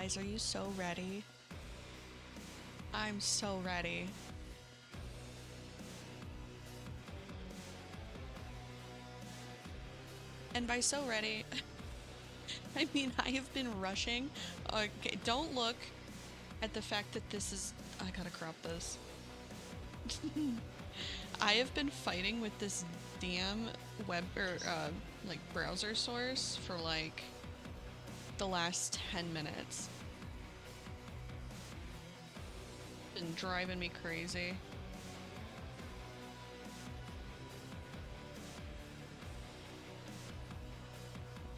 Guys, are you so ready? I'm so ready. And by so ready, I mean I have been rushing. Okay, don't look at the fact that this is... I gotta crop this. I have been fighting with this damn web or like browser source for like the last 10 minutes. Been driving me crazy.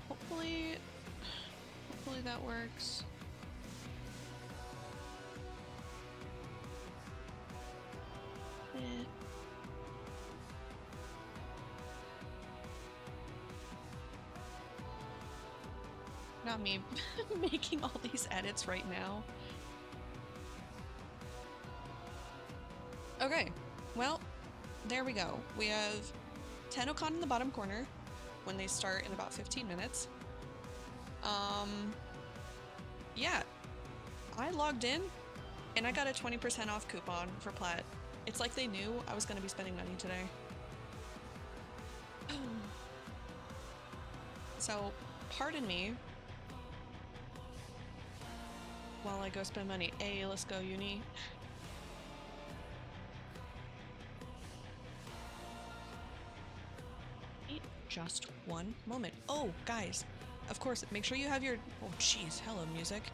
Hopefully that works. Not me making all these edits right now. Okay, well, there we go. We have TennoCon in the bottom corner when they start in about 15 minutes. Yeah, I logged in and I got a 20% off coupon for Plaid. It's like they knew I was going to be spending money today. So, pardon me while I go spend money. Hey, let's go, uni. Just one moment. Oh, guys, of course, make sure you have your... Oh, jeez, hello, music.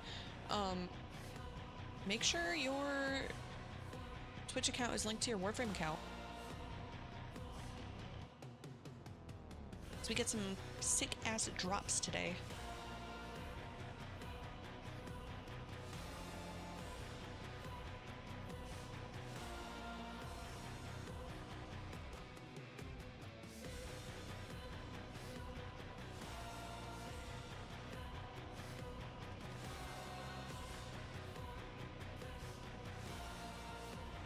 Make sure your Twitch account is linked to your Warframe account. So we get some sick-ass drops today.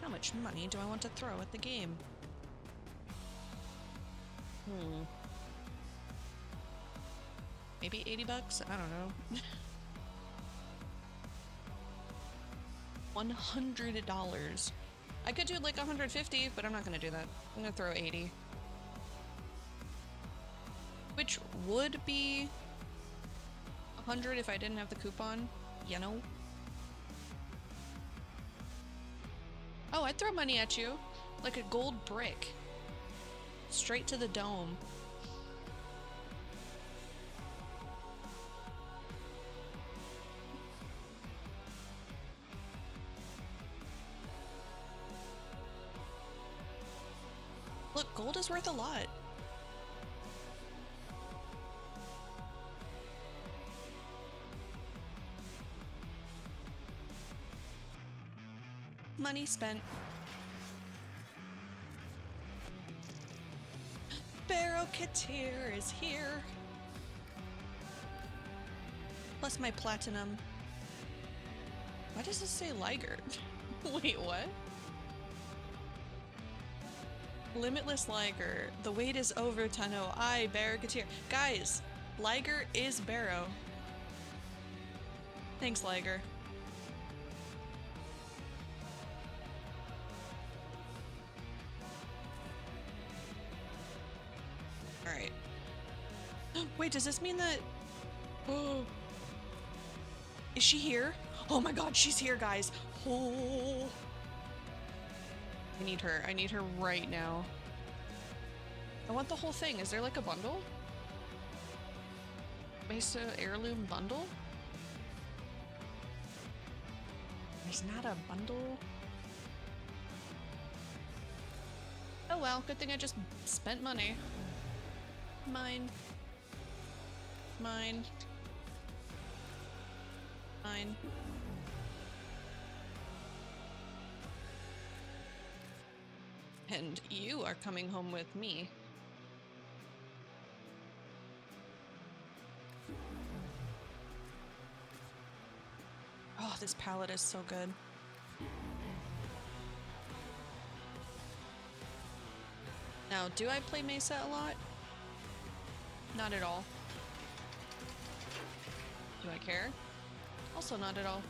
How much money do I want to throw at the game? Maybe 80 bucks? I don't know. $100. I could do like 150, but I'm not gonna do that. I'm gonna throw 80. Which would be 100 if I didn't have the coupon, you know? Oh, I'd throw money at you. Like a gold brick. Straight to the dome. Look, gold is worth a lot. Money spent. Barrow-Katir is here. Plus my platinum. Why does this say Liger? Wait, what? Limitless Liger. The wait is over, Tenno. I, Barrow-Katir. Guys, Liger is Barrow. Thanks, Liger. Alright. Wait, does this mean that... Oh. Is she here? Oh my god, she's here, guys. Oh. I need her. I need her right now. I want the whole thing. Is there like a bundle? Mesa heirloom bundle? There's not a bundle? Oh well, good thing I just spent money. Mine. Mine. Mine. And you are coming home with me. Oh, this palette is so good. Now, do I play Mesa a lot? Not at all. Do I care? Also not at all.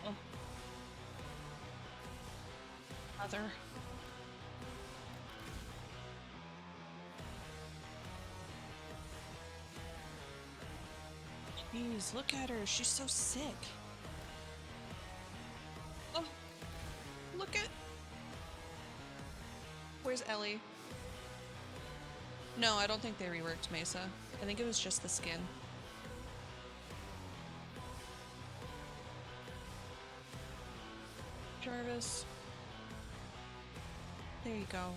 Oh. Mother. Jeez, look at her. She's so sick. Oh, look at... Where's Ellie? No, I don't think they reworked Mesa. I think it was just the skin. Jarvis. There you go.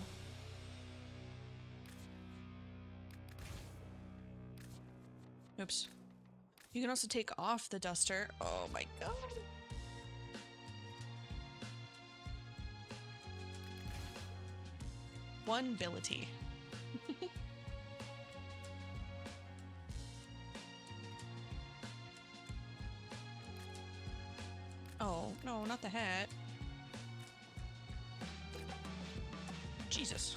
Oops. You can also take off the duster. Oh my god. One ability. Oh, no, not the hat. Jesus.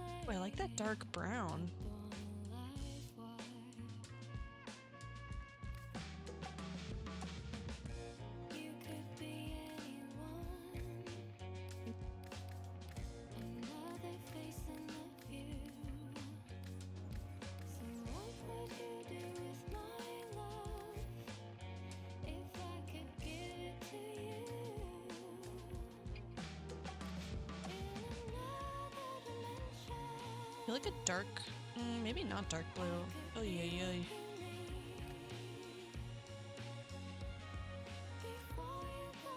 Oh, I like that dark brown. I feel like a dark, maybe not dark blue. Oh yeah, yeah.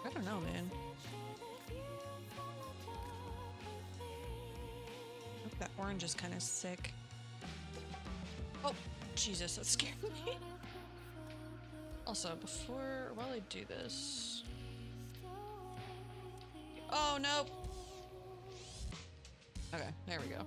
I don't know, man. Oh, that orange is kind of sick. Oh, Jesus, that scared me. Also, while I do this... Oh, no! Okay, there we go.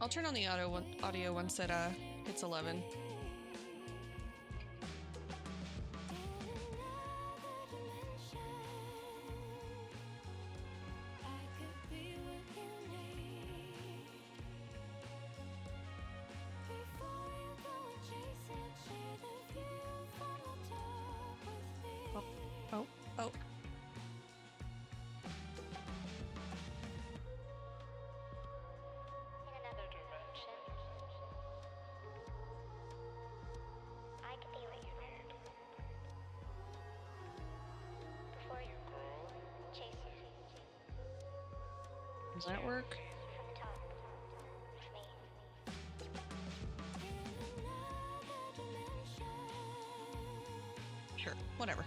I'll turn on the audio once it hits 11. Oh, oh, oh. Does that work? Sure, whatever.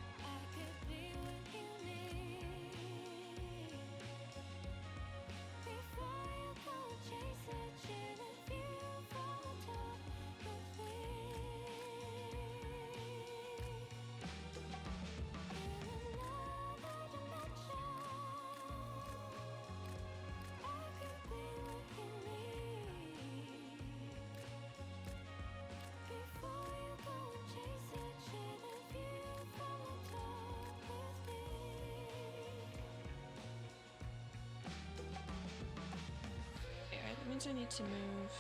That means I need to move.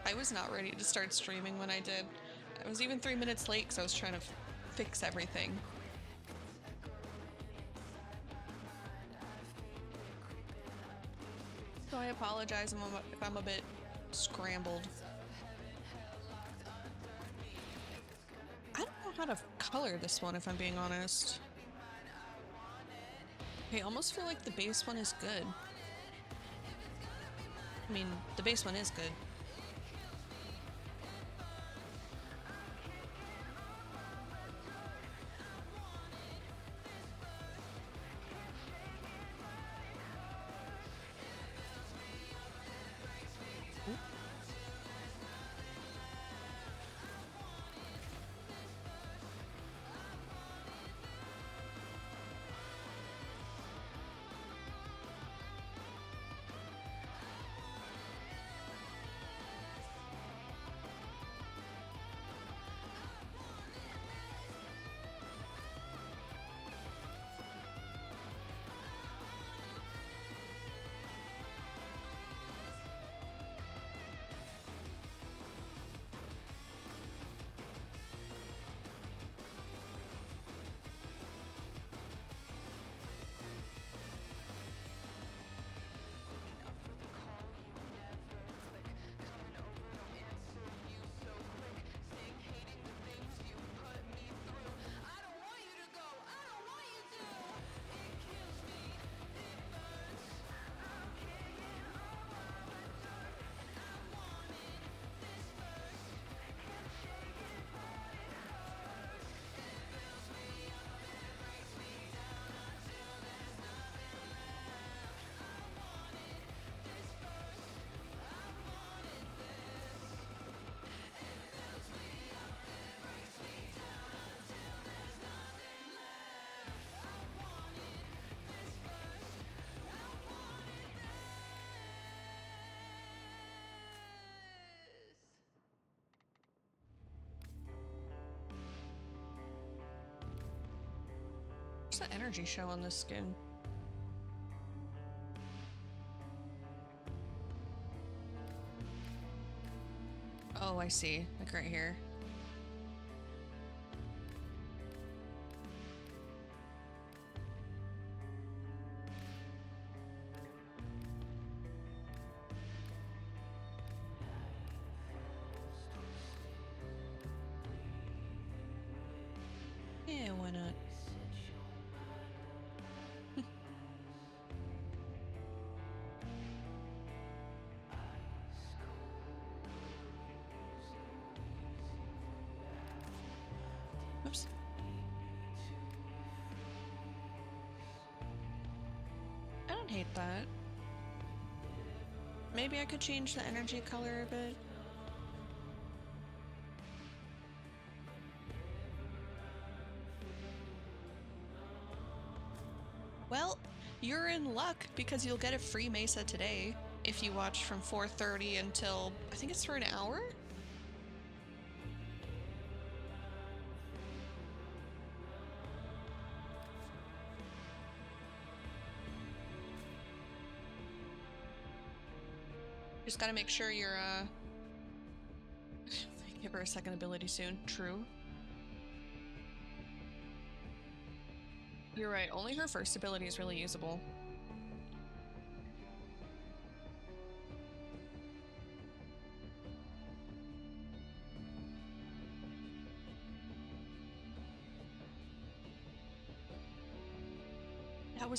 I was not ready to start streaming when I did. I was even 3 minutes late because I was trying to fix everything. So I apologize if I'm a bit scrambled. I don't know how to color this one, if I'm being honest. I almost feel like the base one is good. I mean, the base one is good. Where's the energy show on this skin? Oh, I see. Like right here. Yeah, why not? Oops. I don't hate that. Maybe I could change the energy color a bit. Well, you're in luck because you'll get a free Mesa today if you watch from 4:30 until, I think it's for an hour? Just gotta make sure you're, give her a second ability soon. True. You're right, only her first ability is really usable. That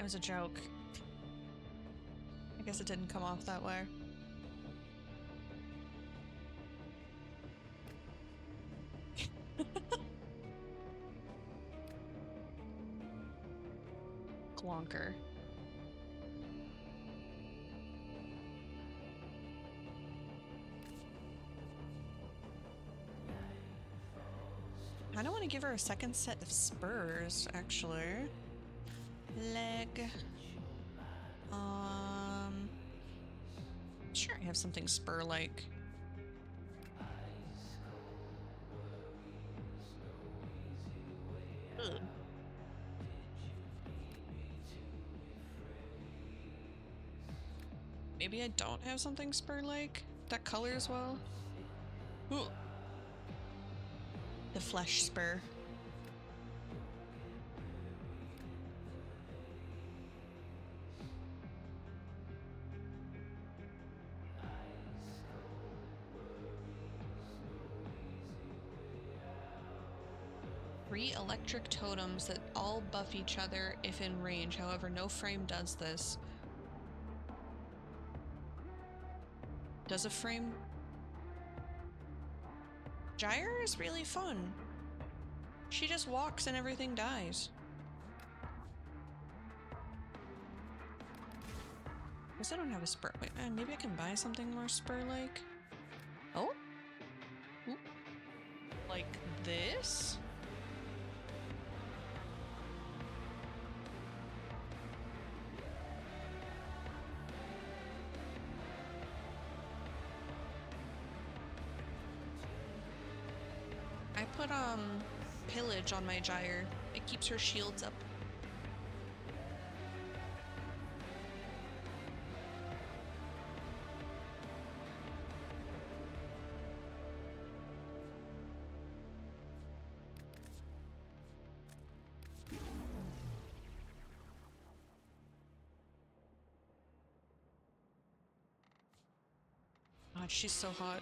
was a joke. I guess it didn't come off that way. Glonker. I don't want to give her a second set of spurs, actually. Leg. Sure, I have something spur-like. maybe I don't have something spur-like that colors well. Ooh. The flesh spur. Three electric totems that all buff each other if in range. However, no frame does this. Does a frame... Gyre is really fun. She just walks and everything dies. Guess I don't have a spur. Wait, maybe I can buy something more spur-like. Oh? Ooh. Like this? I put pillage on my gyre. It keeps her shields up. God, she's so hot.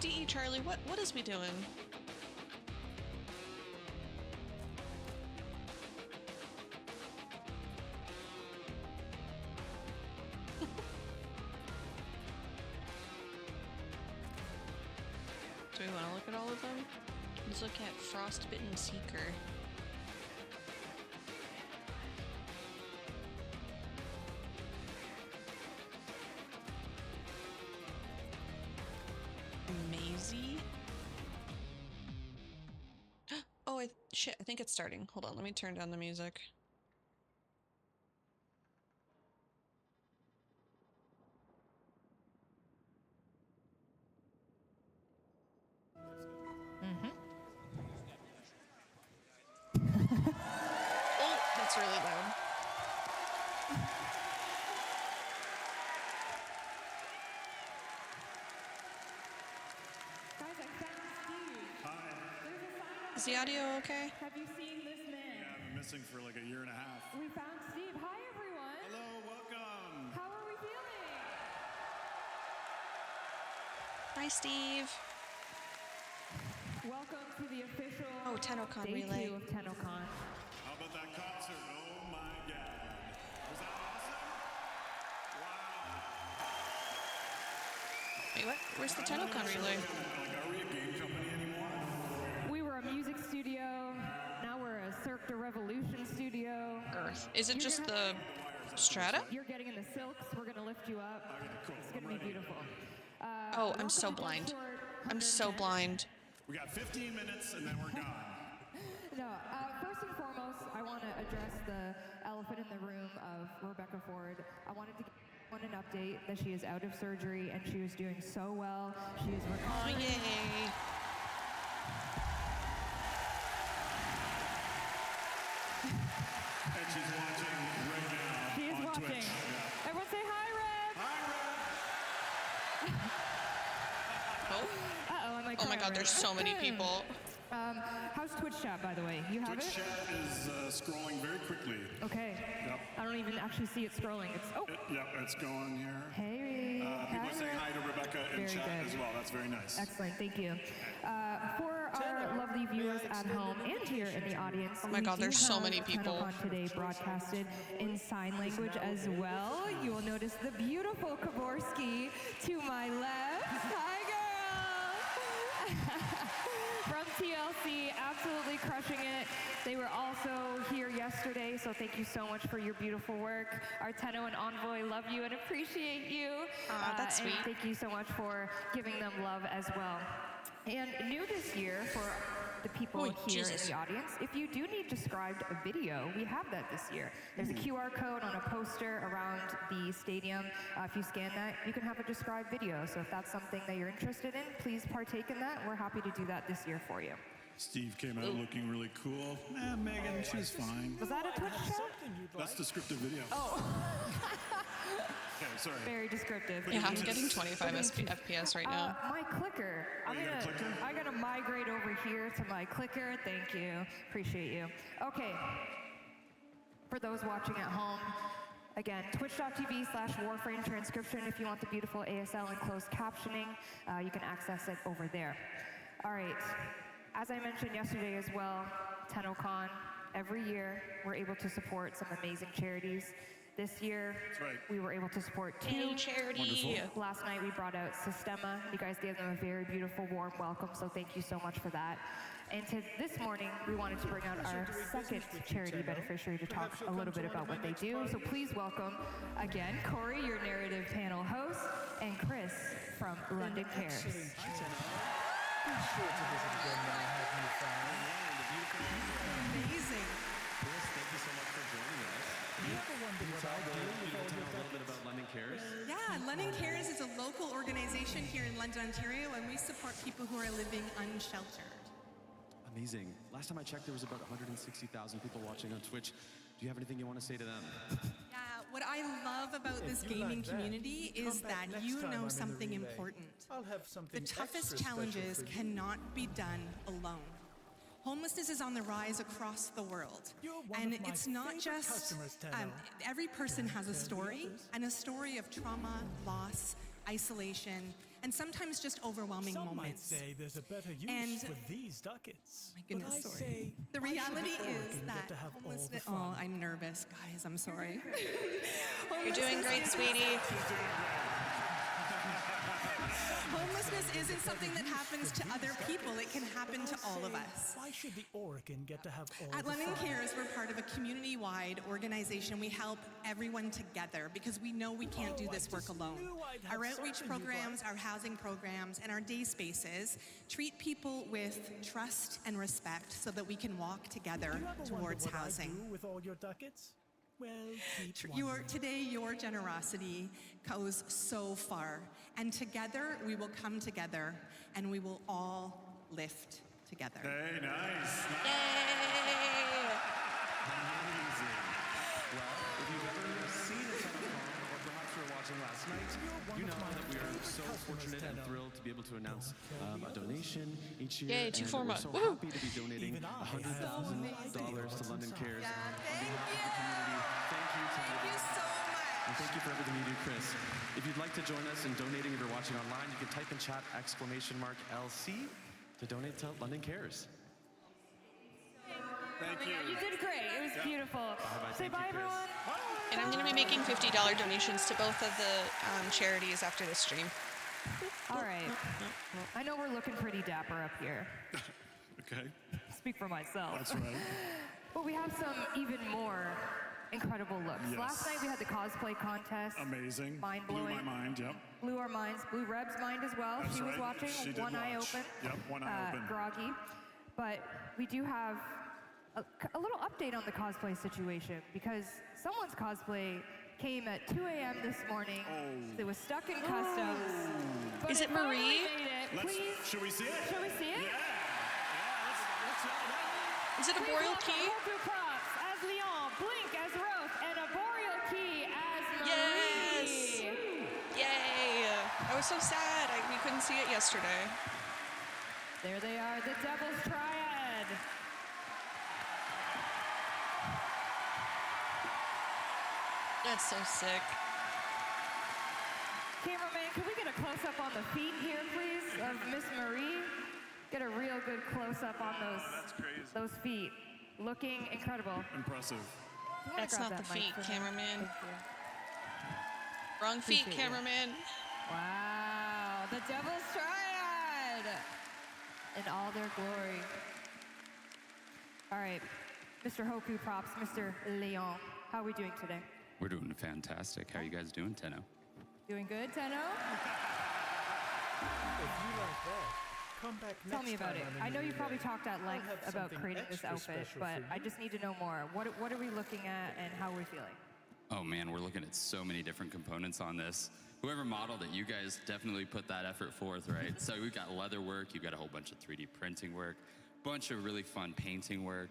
DE Charlie, what is we doing? Do we want to look at all of them? Let's look at Frostbitten Seeker. Maisie? Oh, shit, I think it's starting. Hold on, let me turn down the music. Oh, that's really loud. Is the audio okay? Have you seen this man? Yeah, I've been missing for like a year and a half. We found Steve. Hi, everyone. Hello, welcome. How are we feeling? Hi, Steve. Welcome to the official TennoCon day relay. 2 of TennoCon. How about that concert? Oh my God. Was that awesome? Wow. Wait, what? Where's the TennoCon relay? Like, are we a game company anymore? We were a music studio. Now we're a Cirque de Revolution studio. Earth. Is it You're just gonna the strata? You're getting in the silks. We're going to lift you up. Cool. It's going to be beautiful. Oh, I'm welcome so to blind. Short I'm so 110. blind. We got 15 minutes and then we're gone. No, first and foremost, I want to address the elephant in the room of Rebecca Ford. I wanted to give an update that she is out of surgery and she is doing so well. She is Oh, recovering. yay. And she's watching right now. She is on watching. Twitch. Yeah. Everyone say hi, Reb. Hi, Red. Oh. Uh-oh, I might Oh my cry God, there's already. so many people. How's Twitch chat, by the way? You have Twitch it? chat is scrolling very quickly. Okay. Yep. I don't even actually see it scrolling. It's Yep, it's going here. Hey. People are saying hi to Rebecca in Very chat good. as well. That's very nice. Excellent, thank you. For our lovely viewers at home and here in the audience, Oh my we God, do there's so have many people. TennoCon today broadcasted in sign language as well. You will notice the beautiful Kaborski to my left. Hi, girl! From TLC, absolutely crushing it. They were also here yesterday, so thank you so much for your beautiful work. Our Tenno and Envoy love you and appreciate you. That's and sweet. thank you so much for giving them love as well. And new this year for the people Oy, here Jesus. in the audience, if you do need described a video, we have that this year. There's a QR code on a poster around the stadium. If you scan that, you can have a described video. So if that's something that you're interested in, please partake in that. We're happy to do that this year for you. Steve came out looking really cool. Megan, she's fine. Was that a Twitch show? That's descriptive video. Oh, Okay, sorry. very descriptive. Yeah, I'm Thank you. getting 25 FPS right now. My clicker. you got a clicker? I gotta migrate over here to my clicker. Thank you. Appreciate you. Okay. For those watching at home, again, twitch.tv/Warframe transcription. If you want the beautiful ASL and closed captioning, you can access it over there. All right. As I mentioned yesterday as well, TennoCon, every year we're able to support some amazing charities. This year, That's right. we were able to support 2. Any charity. Wonderful. Last night we brought out Sistema. You guys gave them a very beautiful, warm welcome, so thank you so much for that. And this morning, we wanted to bring out our second charity beneficiary to talk a little bit about what they do. So please welcome, again, Corey, your narrative panel host, and Chris from London Cares. Amazing. Chris, thank you so much for joining us. Can you tell a little bit about London Cares? Yeah, London Cares is a local organization here in London, Ontario, and we support people who are living unsheltered. Amazing. Last time I checked, there was about 160,000 people watching on Twitch. Do you have anything you want to say to them? Yeah, what I love about this gaming community is that you know something important. The toughest challenges cannot be done alone. Homelessness is on the rise across the world. And it's not just, every person has a story, and a story of trauma, loss, isolation, and sometimes just overwhelming moments. Say there's a better use And- for these ducats. My goodness, sorry. The reality is that homelessness, oh, I'm nervous, guys, I'm sorry. You're doing great, sweetie. Homelessness isn't something that happens to other people, it can happen to all of us. Why should the Oregon get to have all At the London fun? Cares, we're part of a community-wide organization. We help everyone together because we know we can't do this work alone. Our outreach programs, our housing programs, and our day spaces treat people with trust and respect so that we can walk together Do you ever towards wonder what housing. I do with all your ducats? Well, keep Today, your generosity goes so far. And together, we will come together and we will all lift together. Hey, nice. Yay! Amazing. Well, if you've ever seen a TennoCon, or perhaps you were watching last night, you know that we are so fortunate and thrilled to be able to announce a donation each year. Yay, two and format. we're so Woo! happy to be donating $100,000 to London Cares. Yeah, On thank behalf of you. the community, thank you, Thank Tenno. you so much. And thank you for everything you do, Chris. If you'd like to join us in donating, if you're watching online, you can type in chat !LC to donate to London Cares. Thank you. You did great. It was beautiful. Say Thank you, bye, Chris. everyone. And I'm going to be making $50 donations to both of the charities after this stream. All right. I know we're looking pretty dapper up here. Okay, Speak for myself. that's right. But we have some even more incredible looks. Yes. Last night we had the cosplay contest. Amazing. Mind-blowing. Blew my mind, yep. Blew our minds. Blew Reb's mind as well. That's She was right. watching. She did One eye watch. open. Yep, one eye open. Groggy. But we do have a little update on the cosplay situation because someone's cosplay came at 2 a.m. this morning. It was stuck in customs. But Is it finally Marie? made it. Please, Should we see it? shall we see it? Is it a Please boreal welcome key? Hoku Props as Leon, Blink as Roth, and a Boreal Key as Yes! Marie. Yay! I was so sad. We couldn't see it yesterday. There they are, the Devil's Triad. That's so sick. Cameraman, can we get a close-up on the feet here, please, of Miss Marie? Get a real good close-up on those feet. Looking incredible. Impressive. You wanna That's grab not that the mic feet, for me? cameraman. Thank you. Wrong feet, Appreciate you. cameraman. Wow, the Devil's Triad in all their glory. All right, Mr. Hoku Props, Mr. Leon, how are we doing today? We're doing fantastic. How are you guys doing, Tenno? Doing good, Tenno? If you like that, come back next Tell me about time it. I'm in I know the you probably UK. talked at length I'll have about something creating this extra outfit, special but for I you. just need to know more. What are we looking at and how are we feeling? Oh man, we're looking at so many different components on this. Whoever modeled it, you guys definitely put that effort forth, right? So we've got leather work, you've got a whole bunch of 3D printing work. bunch of really fun painting work,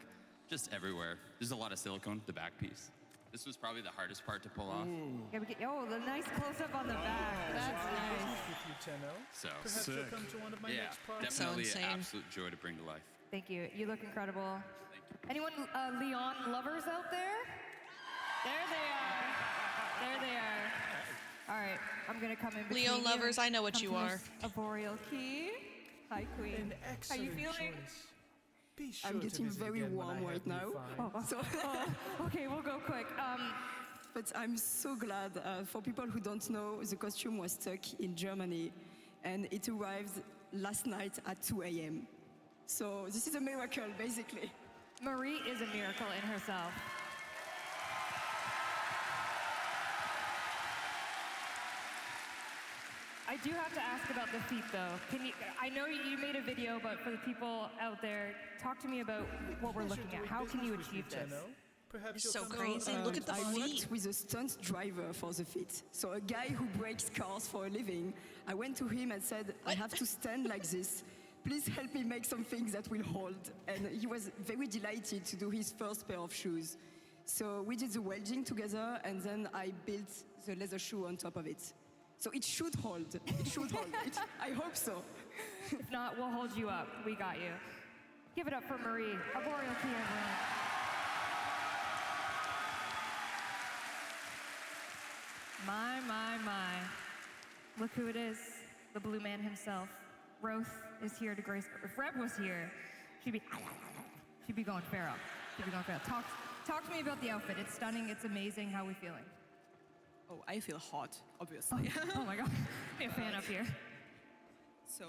just everywhere. There's a lot of silicone, the back piece. This was probably the hardest part to pull off. Yeah, the nice close-up on the back. That's nice. With you, Tenno. So, Perhaps you'll come to one of my yeah, next parties. so definitely insane. an absolute joy to bring to life. Thank you. You look incredible. Anyone Leon lovers out there? There they are. There they are. All right, I'm gonna come in between Leo you lovers, and I know what come you to are. this Arboreal key. Hi, Queen. An How excellent you feeling? choice. Be sure I'm to getting visit very again when I warm have right new now. finds. So, Okay, we'll go quick. but I'm so glad. For people who don't know, the costume was stuck in Germany, and it arrived last night at 2 a.m. So this is a miracle, basically. Marie is a miracle in herself. I do have to ask about the feet, though. I know you made a video, but for the people out there, talk to me about what we're looking at. How can you achieve this? Perhaps It's you'll so come crazy. over Look at the I feet. worked with a stunt driver for the fit. So a guy who breaks cars for a living. I went to him and said, I have to stand like this. Please help me make something that will hold. And he was very delighted to do his first pair of shoes. So we did the welding together, and then I built the leather shoe on top of it. So it should hold. It should hold. I hope so. If not, we'll hold you up. We got you. Give it up for Marie. Arboreal key, everyone. My. Look who it is. The blue man himself. Roth is here to grace. If Reb was here, she'd be going feral. She'd be going feral. Talk to me about the outfit. It's stunning. It's amazing. How are we feeling? Oh, I feel hot, obviously. Oh my God. Be a fan up here. So,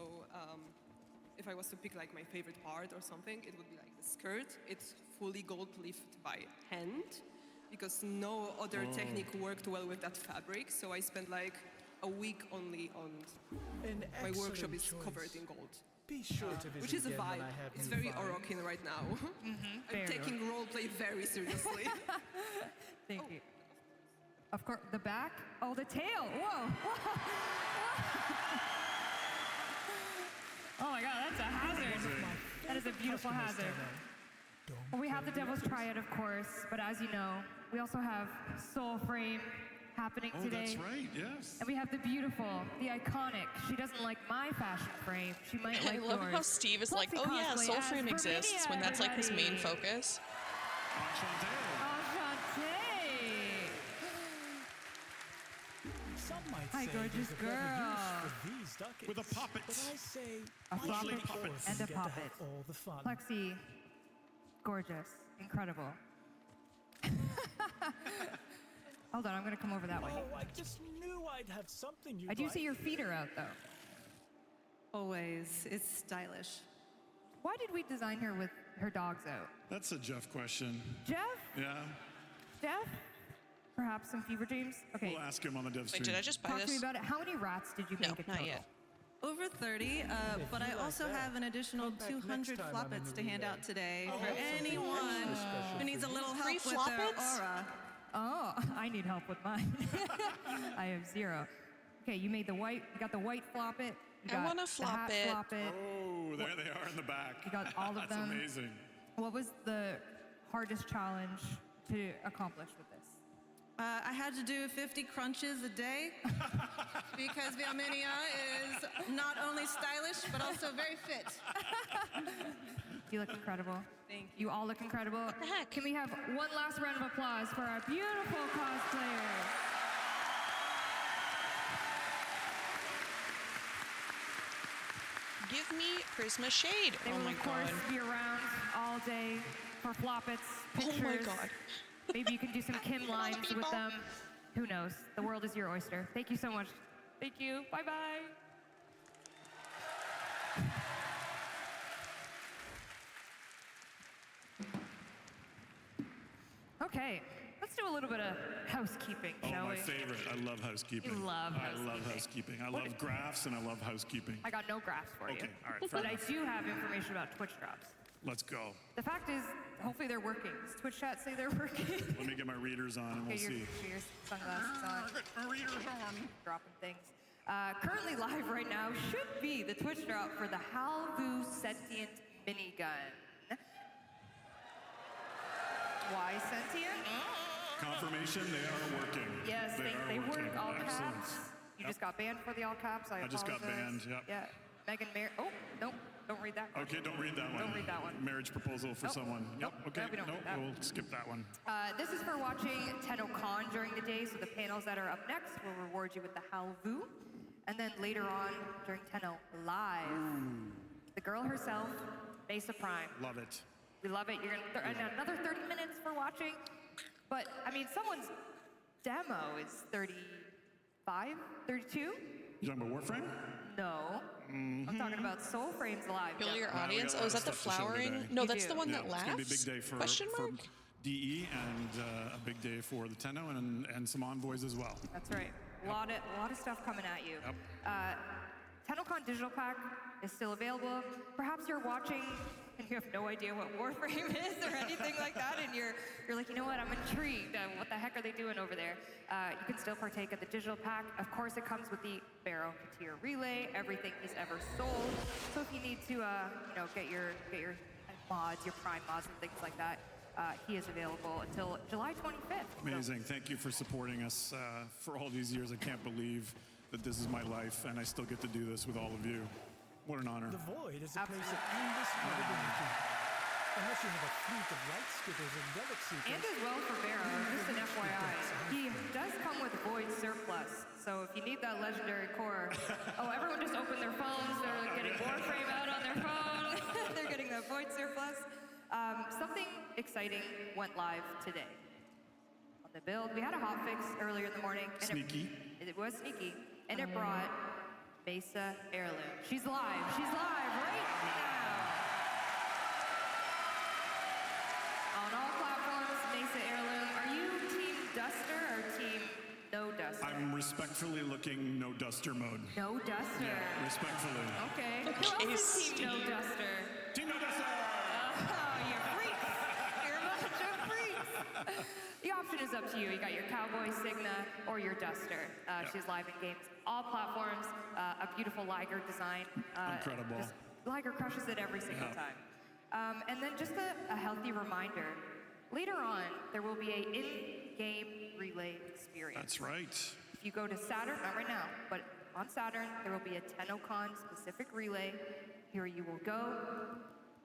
if I was to pick like my favorite part or something, it would be like the skirt. It's fully gold leafed by hand because no other technique worked well with that fabric. So I spent like a week only on An my workshop excellent is choice. covered in gold. Be sure to visit Which is a again when vibe. I have It's new very finds. Orokin right now. Fair. I'm taking roleplay very seriously. Thank you. Of course, the back. Oh, the tail. Whoa. Oh my God, that's a hazard. That is a beautiful hazard. Well, we have the Devil's Triad, of course, but as you know, we also have Soulframe happening Oh, today. that's right, yes. And we have the beautiful, the iconic. She doesn't like my fashion frame. She might I like love yours. how Steve is like, Plexi oh yeah, cosplay as Soulframe exists, Verminia, when that's like his main everybody. focus. Enchanté. Some might Hi, say gorgeous there's a better girl. use for these ducats. With a puppet. But I say, A let floppet the orphans and a get to have puppet. all the fun. Plexi, gorgeous, incredible. Hold on, I'm gonna come over that way. Oh, I just knew I'd have something you I do see your feet are out though. Always. It's stylish. Why did we design her with her dogs out? That's a Jeff question. Jeff? Yeah, Jeff? Perhaps some fever dreams? Okay, we'll ask him on the dev stream. Wait, did I just buy talk to me this? about it. How many rats did you No, make in not total? yet. Over 30, but I also have an additional Come back next 200 time I'm in floppets the to hand relay. out today I'll for have something anyone extra special who needs a for you. little help Free with their floppets? aura. Oh, I need help with mine. I have 0. Okay, you made the white, you got the white floppet. You I got wanna the hat floppet. floppet. Oh, there they are in the back. You got all of That's them. amazing. What was the hardest challenge to accomplish with this? I had to do 50 crunches a day because Vilmenia is not only stylish but also very fit. You look incredible. Thank You all look incredible. What the heck? Can we have one last round of applause for our beautiful cosplayers? Give me Prisma Shade. They Oh will, my of course, god. be around all day for floppets, Oh pictures. my god. Maybe you can do some Kim All the lines with people. them. Who knows? The world is your oyster. Thank you so much. Thank you. Bye-bye. Okay, let's do a little bit of housekeeping, Oh, shall my we? favorite. I love housekeeping. You love I love housekeeping. housekeeping. I love graphs and I love housekeeping. I got no graphs for you. Okay, all right, fair But I enough. do have information about Twitch drops. Let's go. The fact is, hopefully they're working. Does Twitch chat say they're working? Let me get my readers on and we'll Get your, see. get your sunglasses on. My readers on. Dropping things. Currently live right now should be the Twitch drop for the Halvu Sentient minigun. Why sentient? Confirmation, they are working. Yes, they are working. work all Excellent. caps. You Yep. just got banned for the all caps. I just got apologize. banned, yep. Yeah. Megan Mar. Oh, nope. Don't read that. Okay, don't read that one. Don't read that one. Marriage proposal for Nope. someone. Nope. Yep. Okay. No, we don't read that. We'll skip that one. This is for watching TennoCon during the day, so the panels that are up next will reward you with the Halvu. And then later on, during Tenno Live, the girl herself, Mesa Prime. Love it. We love it. You're going to another 30 minutes for watching. But, I mean, someone's demo is 35, 32? You talking about Warframe? No. I'm talking about Soulframe's live Feel demo. your Wow, we audience. got a Oh, lot is of that the stuff to show flowering? today. No, You that's do. the one Yeah, that it's laughs. gonna be a big day for Question mark? DE and a big day for the Tenno and some envoys as well. That's right. A lot of stuff coming at you. Yep. TennoCon Digital Pack is still available. Perhaps you're watching and you have no idea what Warframe is or anything like that, and you're like, you know what, I'm intrigued. What the heck are they doing over there? You can still partake of the digital pack. Of course, it comes with the Barrow Tier Relay, everything he's ever sold. So if you need to, get your mods, your Prime mods, and things like that, he is available until July 25th. Amazing. Thank you for supporting us for all these years. I can't believe that this is my life and I still get to do this with all of you. What an honor. The void is a place Absolutely. of endless probability. Unless you have a fleet of light skippers and relic seekers. And as well for Barrow, just an FYI, he does come with Void Surplus. So if you need that legendary core, everyone just opened their phones. They're getting Warframe out on their phone. They're getting that Void Surplus. Something exciting went live today on the build. We had a hotfix earlier in the morning. And Sneaky. It was sneaky, and it brought Mesa Heirloom. She's live. She's live right now. On all platforms, Mesa Heirloom. Are you Team Duster or Team No Duster? I'm respectfully looking no duster mode. No Duster. Yeah, respectfully. Okay. Who Okay, else is Team No Steve. Duster? Team no duster! Oh, you freaks. You're a bunch of freaks. The option is up to you. You got your Cowboy Signa or your Duster. She's live in games, all platforms. A beautiful Liger design. Incredible. Liger crushes it every single time. And then just a healthy reminder. Later on, there will be a in-game relay experience. That's right. If you go to Saturn, not right now, but on Saturn, there will be a TennoCon specific relay. Here you will go.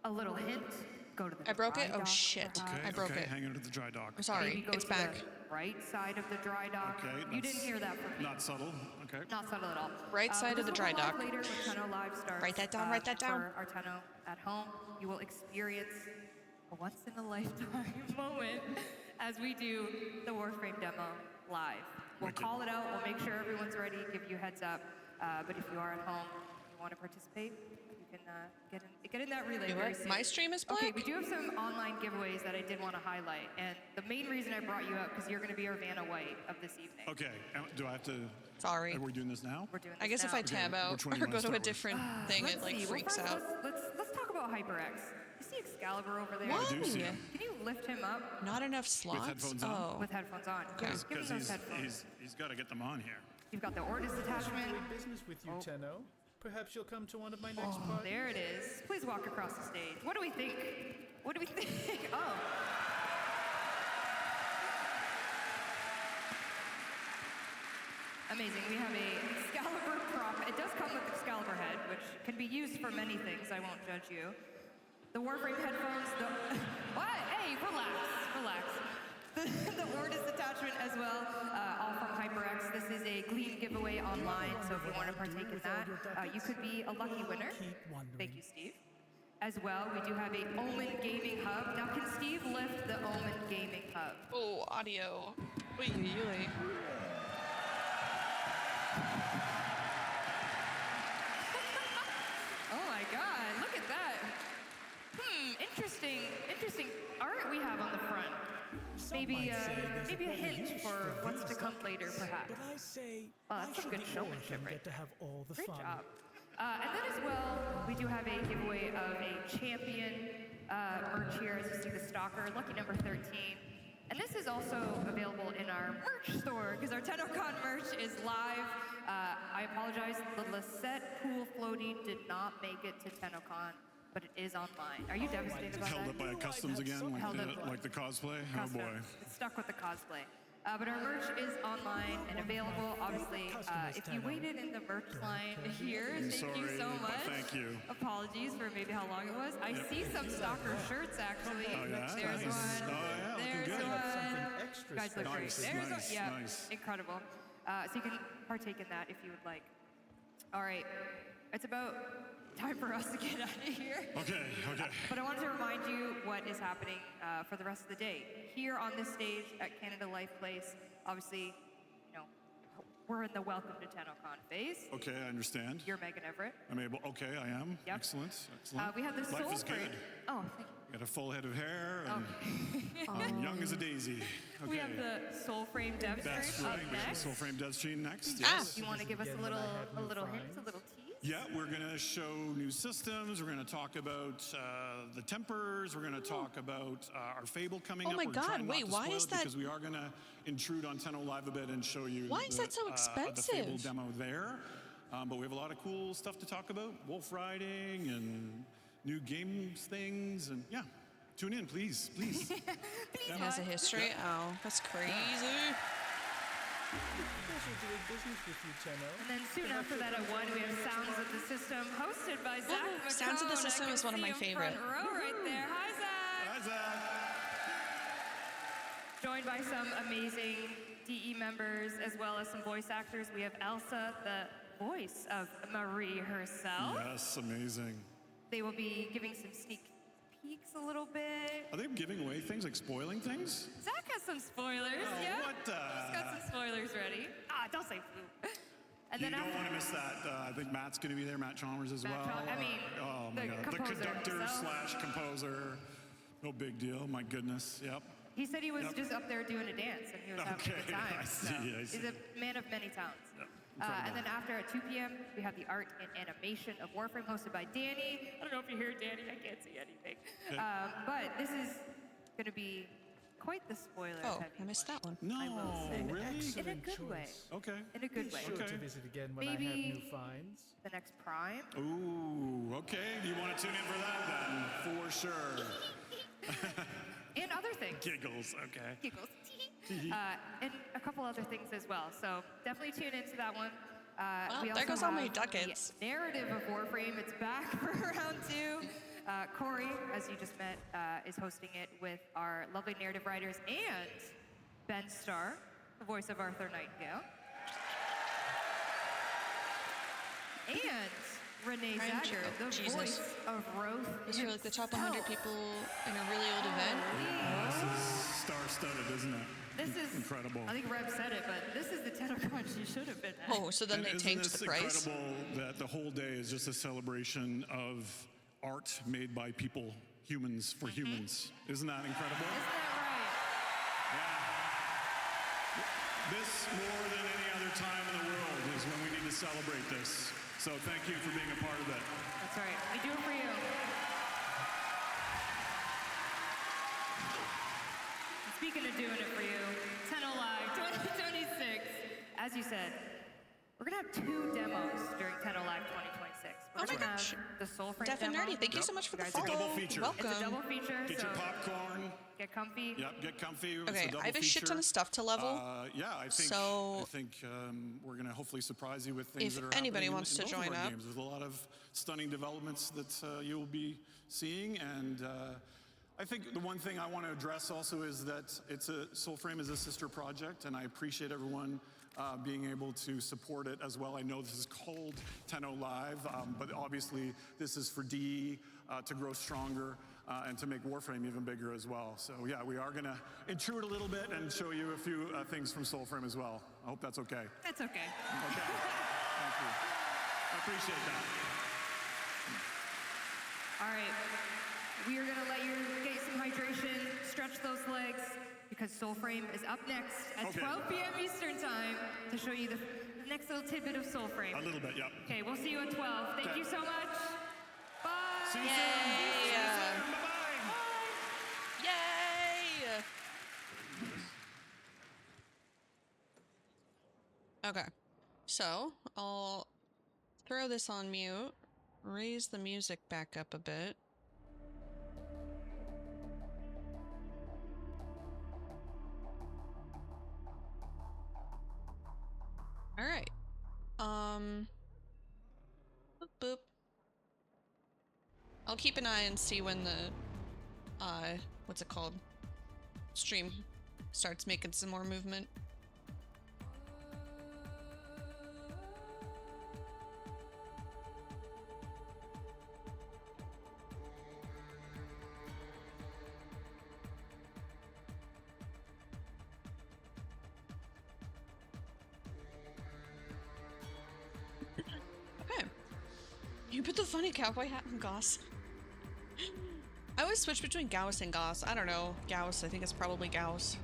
A little hint, go to the I broke it? dry Oh, dock shit. garage. I broke okay. it. Hang on to the dry dock. I'm sorry. Maybe go It's to back. the right side of the dry dock. Okay. You that's didn't hear that from me. Not subtle. Okay. Not subtle at all. Right side but of the this dry will go live dock. Later when Tenno Live starts. Write that down, write that down. For our Tenno at home, you will experience a once-in-a-lifetime moment as we do the Warframe demo live. We'll Wicked. call it out. We'll make sure everyone's ready, give you a heads up. But if you are at home and you want to participate, you can get in that relay You very what? soon. My stream is black? Okay, we do have some online giveaways that I did want to highlight. And the main reason I brought you up, because you're going to be our Vanna White of this evening. Okay. Do I have to? Sorry. Are we doing this now? We're doing I this guess if now. I tab Okay, out which one do or you go wanna to a start with? different thing, Let's it like see. freaks well, out. first, let's talk about HyperX. You see Excalibur over there? What? I do see Yeah. him. Can you lift him up Not enough slots? headphones on? Oh. with headphones on? Okay. Give him Because those headphones. he's got to get them on here. You've got the Ortis attachment. Doing business with you, Tenno. Perhaps you'll come to one of my next Oh, parties. there it is. Please walk across the stage. What do we think? What do we think? Oh. Amazing. We have a Excalibur prop. It does come with Excalibur head, which can be used for many things. I won't judge you. The Warframe headphones. What? Hey, relax. Relax. The Ortis attachment as well, all from HyperX. This is a Gleam giveaway online, so if you want to partake in that, you could be a lucky winner. Thank you, Steve. As well, we do have a Omen Gaming Hub. Now, can Steve lift the Omen Gaming Hub? Oh, audio. Oy, oy, oy. Oh my God, look at that. Interesting art we have on the front. Maybe a hint for what's to come later, perhaps. But I say, Oh, why that's some should good the showmanship orphan right get to have all the Great fun? job. And then as well, we do have a giveaway of a champion merch here, as you see the Stalker, lucky number 13. And this is also available in our merch store, because our TennoCon merch is live. I apologize, the Lisette Pool Floaty did not make it to TennoCon. but it is online. Are you devastated about Held that? up by customs again, like the cosplay? Oh Custom. boy. It's stuck with the cosplay. But our merch is online and available. Obviously, if you waited in the merch line here, thank you so much. Thank you. Apologies for maybe how long it was. I see some stalker shirts actually. Oh, yeah? There's Nice. one. Oh, yeah, looking There's good. one. You guys look great. Nice, There's nice, one. Yeah, nice. incredible. So you can partake in that if you would like. All right, it's about time for us to get out of here. Okay. But I wanted to remind you what is happening for the rest of the day. Here on this stage at Canada Life Place, obviously, you know, we're in the Welcome to TennoCon phase. Okay, I understand. You're Megan Everett. I'm able. Okay, I am. Yep. Excellent. We have the Life is Soul Frame. good. Oh, thank you. Got a full head of hair and Okay. I'm young as a daisy. Okay. We have the Soul Frame dev That's stream right. up We have the next. Soul Frame Death Stream next. Ah, Yes. you want to give us a little hint, a little tease? Yeah, we're going to show new systems. We're going to talk about the tempers. We're going to talk about our Fable coming Oh up. my We're God, trying not wait, to why spoil is it that- Because we are going to intrude on Tenno Live a bit and show you Why is that so the Fable expensive? demo there. But we have a lot of cool stuff to talk about. Wolf riding and new games things. And yeah, tune in, please. It has a history? Oh, that's crazy. Pleasure doing business with you, Tenno. And then soon after that at 1, we have Sounds of the System, hosted by Zach McCone. Sounds of the System I can is one of see my him favorite. Front row right there. Hi, Zach. Hi, Zach. Joined by some amazing DE members as well as some voice actors. We have Elsa, the voice of Marie herself. Yes, amazing. They will be giving some sneak peeks a little bit. Are they giving away things, like spoiling things? Zach has some spoilers, Oh, yeah? what the- He's got some spoilers ready. Ah, don't say foo. And You then don't after want to miss that. I think Matt's going to be there, Matt Chalmers as Matt well. I mean, oh my the God. The composer conductor himself. / composer. No big deal. My goodness. Yep. He said he was Yep. just up there doing a dance and he was having a good Okay, time. I see, so I see. He's a man of many talents. Yep. And then after at 2 p.m., we have the art and animation of Warframe hosted by Danny. I don't know if you hear Danny, I can't see anything. Okay. But this is going to be quite the spoiler Oh, heavy I missed one, that one. No, I will say. really? In a good way. Okay. In a good Be way. sure Okay. to visit again when Maybe- I have new finds. The next Prime. Ooh, okay. Do you want to tune in for that then? For sure. And other things. Giggles, okay. Giggles. And a couple other things as well. So definitely tune into that one. Well, we there also goes all my have ducats. The narrative of Warframe. It's back for round 2. Corey, as you just met, is hosting it with our lovely narrative writers and Ben Starr, the voice of Arthur Nightingale. And Renee I'm Zager, the Jesus. voice of Roth. These are like the top 100 himself. people in a really old event. This is star-studded, isn't it? This is incredible. I think Reb said it, but this is the TennoCon she should have been at. Oh, so then And they isn't tanked this the price? incredible that the whole day is just a celebration of art made by people, humans for humans? Isn't that incredible? Isn't that Yeah. This, more than any other time in the world, is when we need to celebrate this. So thank you for being a part of it. right? That's right. We do it for you. Speaking of doing it for you, Tenno Live 2026. As you said, we're gonna have 2 demos during Tenno Live 2026. We're Oh my gonna gosh. have the Soul Frame Deaf and demo. Nerdy, thank you so much for the Guys, follow. It's a double feature. Welcome. It's a double feature. Get so your popcorn. get comfy. Yep, get comfy. It's Okay, a double I have a shit ton feature. of stuff to level. Yeah, I think we're going to hopefully surprise you with things If that are anybody happening in- wants in to both of join our up. games. There's a lot of stunning developments that you will be seeing, and I think the one thing I want to address also is that Soulframe is a sister project, and I appreciate everyone being able to support it as well. I know this is called Tenno Live, but obviously this is for DE to grow stronger and to make Warframe even bigger as well. So yeah, we are going to intrude a little bit and show you a few things from Soulframe as well. I hope that's okay. That's okay. Okay. Thank you. I appreciate that. All right. We are gonna let you get some hydration, stretch those legs, because Soulframe is up next at Okay. 12 p.m. Eastern Time to show you the next little tidbit of Soulframe. A little bit, yep. Okay, we'll see you at 12. Thank Okay. you so much. Bye. See you Yay. soon. Bye-bye. Yay! Okay, so I'll throw this on mute, raise the music back up a bit. Boop, boop. I'll keep an eye and see when the, what's it called? Stream starts making some more movement. Okay. You put the funny cowboy hat on Gauss. I always switch between Gauss and Gauss. I don't know. Gauss. I think it's probably Gauss.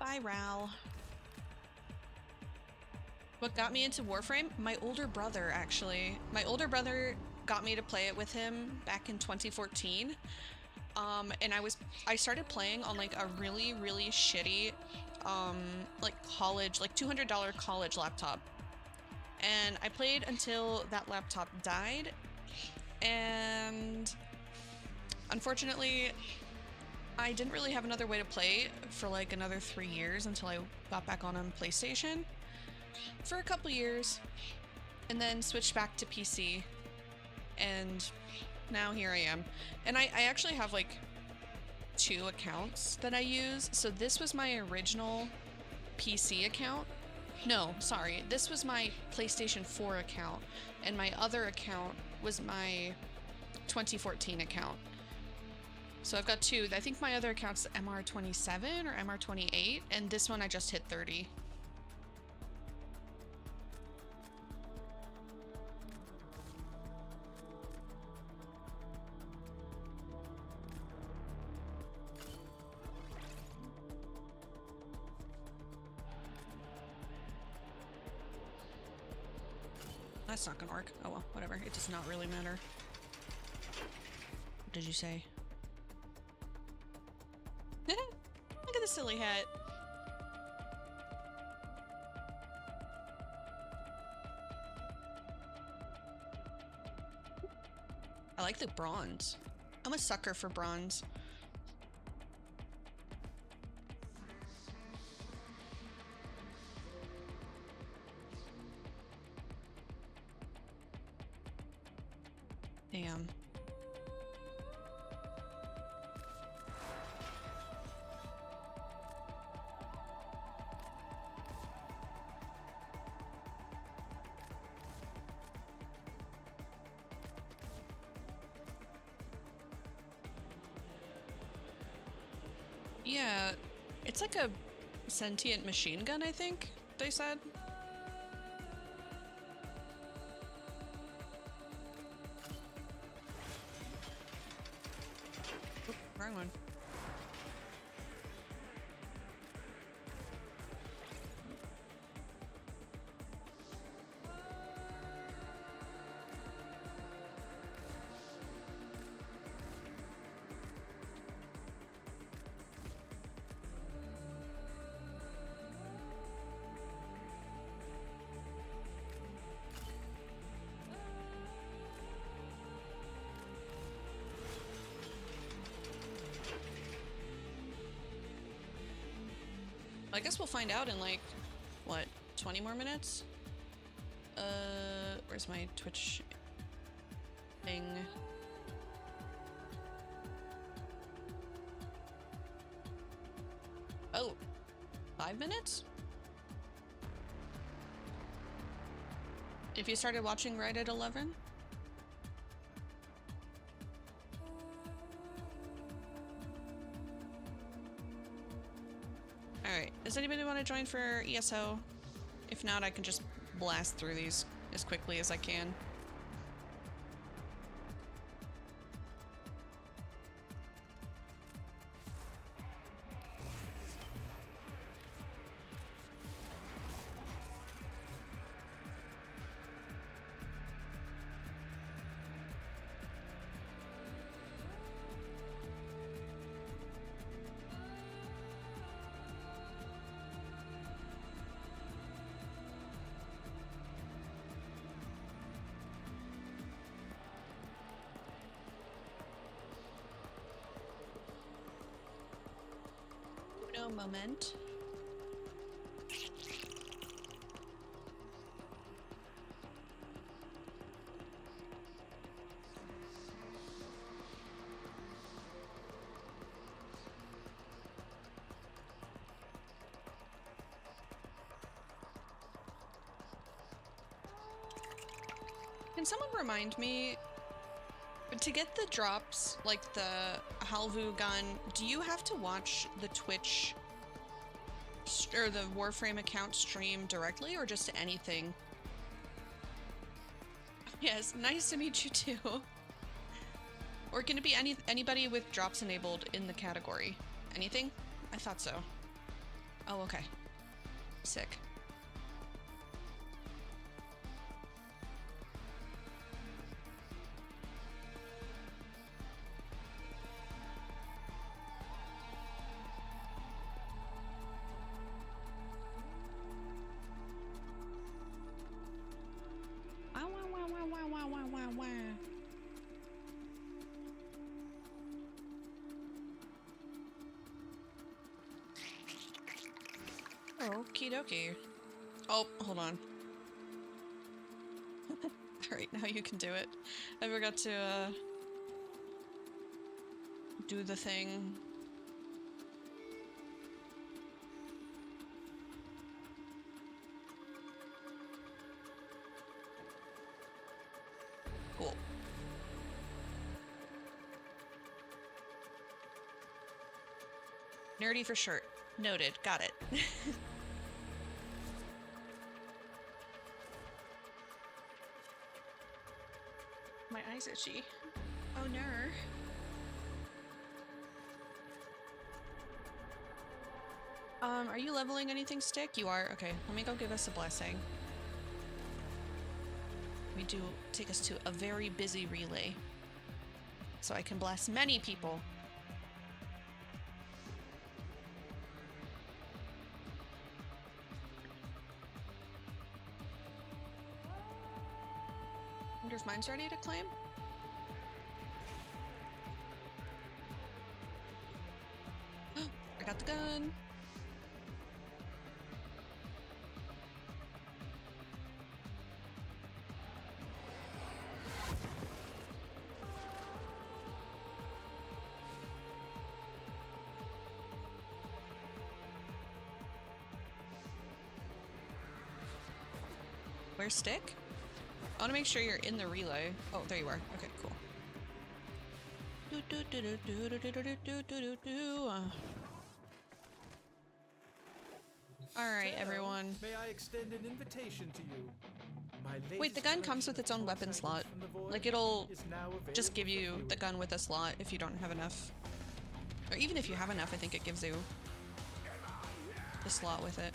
Bye, Ral. What got me into Warframe? My older brother, actually. My older brother got me to play it with him back in 2014. And I started playing on like a really, really shitty, like college, like $200 college laptop. And I played until that laptop died. And unfortunately, I didn't really have another way to play for like another 3 years until I got back on PlayStation for a couple years, and then switched back to PC. And now here I am. And I actually have like 2 accounts that I use. So this was my original PC account. No, sorry. This was my PlayStation 4 account. And my other account was my 2014 account. So I've got 2. I think my other account's MR27 or MR28. And this one I just hit 30. That's not gonna work. Oh well, whatever. It does not really matter. What did you say? Look at the silly hat. I like the bronze. I'm a sucker for bronze. Damn. Yeah, it's like a sentient machine gun, I think they said. Oop, wrong one. I guess we'll find out in like, what, 20 more minutes? Where's my Twitch thing? Oh, 5 minutes? If you started watching right at 11? Alright, does anybody want to join for ESO? If not, I can just blast through these as quickly as I can. Un moment. Can someone remind me, to get the drops, like the Halvu gun, do you have to watch the Twitch or the Warframe account stream directly, or just anything? Yes, nice to meet you too. Or can it be anybody with drops enabled in the category? Anything? I thought so. Oh, okay. Sick. Okie dokie. Oh, hold on. Alright, now you can do it. I forgot to, do the thing. Cool. Nerdy for shirt. Noted. Got it. My eyes itchy. Oh no. Are you leveling anything, Stick? You are? Okay, let me go give us a blessing. We do take us to a very busy relay. So I can bless many people. Wonder if mine's ready to claim? I got the gun. Where's Stick? I want to make sure you're in the relay. Oh, there you are. Okay, cool. Alright, everyone. May I extend an invitation to you? Wait, the gun comes with its own weapon slot. Like, it'll just give you the gun with a slot if you don't have enough. Or even if you have enough, I think it gives you the slot with it.